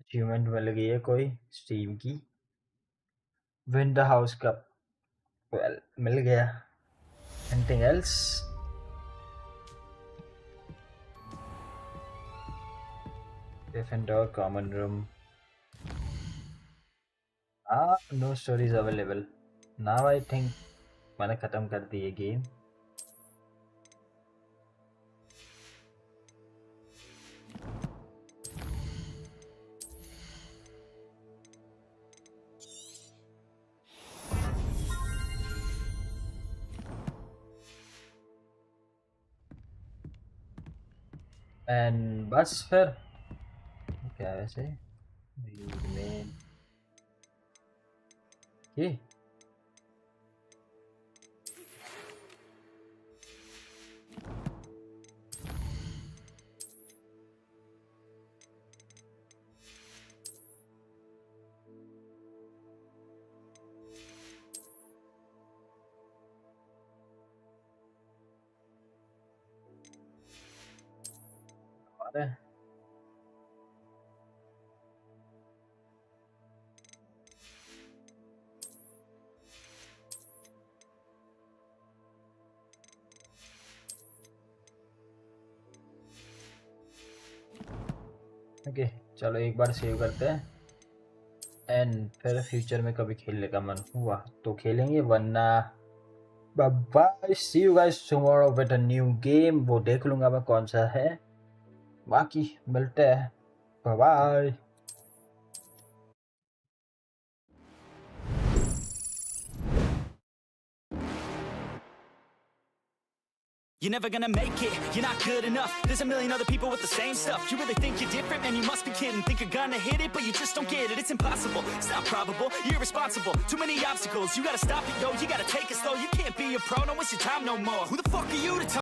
Achievement मिल गई है कोई स्टीम की. Win the house cup. Well, मिल गया. Anything else? Defender common room. No stories available. Now I think मैंने खत्म कर दी है गेम. And बस फिर क्या वैसे ये ओके चलो एक बार सेव करते हैं एंड फिर फ्यूचर में कभी खेलने का मन हुआ तो खेलेंगे वरना bye see you guys tomorrow with a new game. वो देख लूंगा मैं कौन सा है. बाकी मिलते हैं. Bye bye. You're never gonna make it, you're not good enough. There's a million other people with the same stuff. You really think you're different? Man, you must be kidding. Think you're gonna hit it, but you just don't get it. It's impossible, it's not probable, you're irresponsible. Too many obstacles, you gotta stop it, yo. You gotta take it slow, you can't be a pro, don't waste your time no more. Who the fuck are you to tell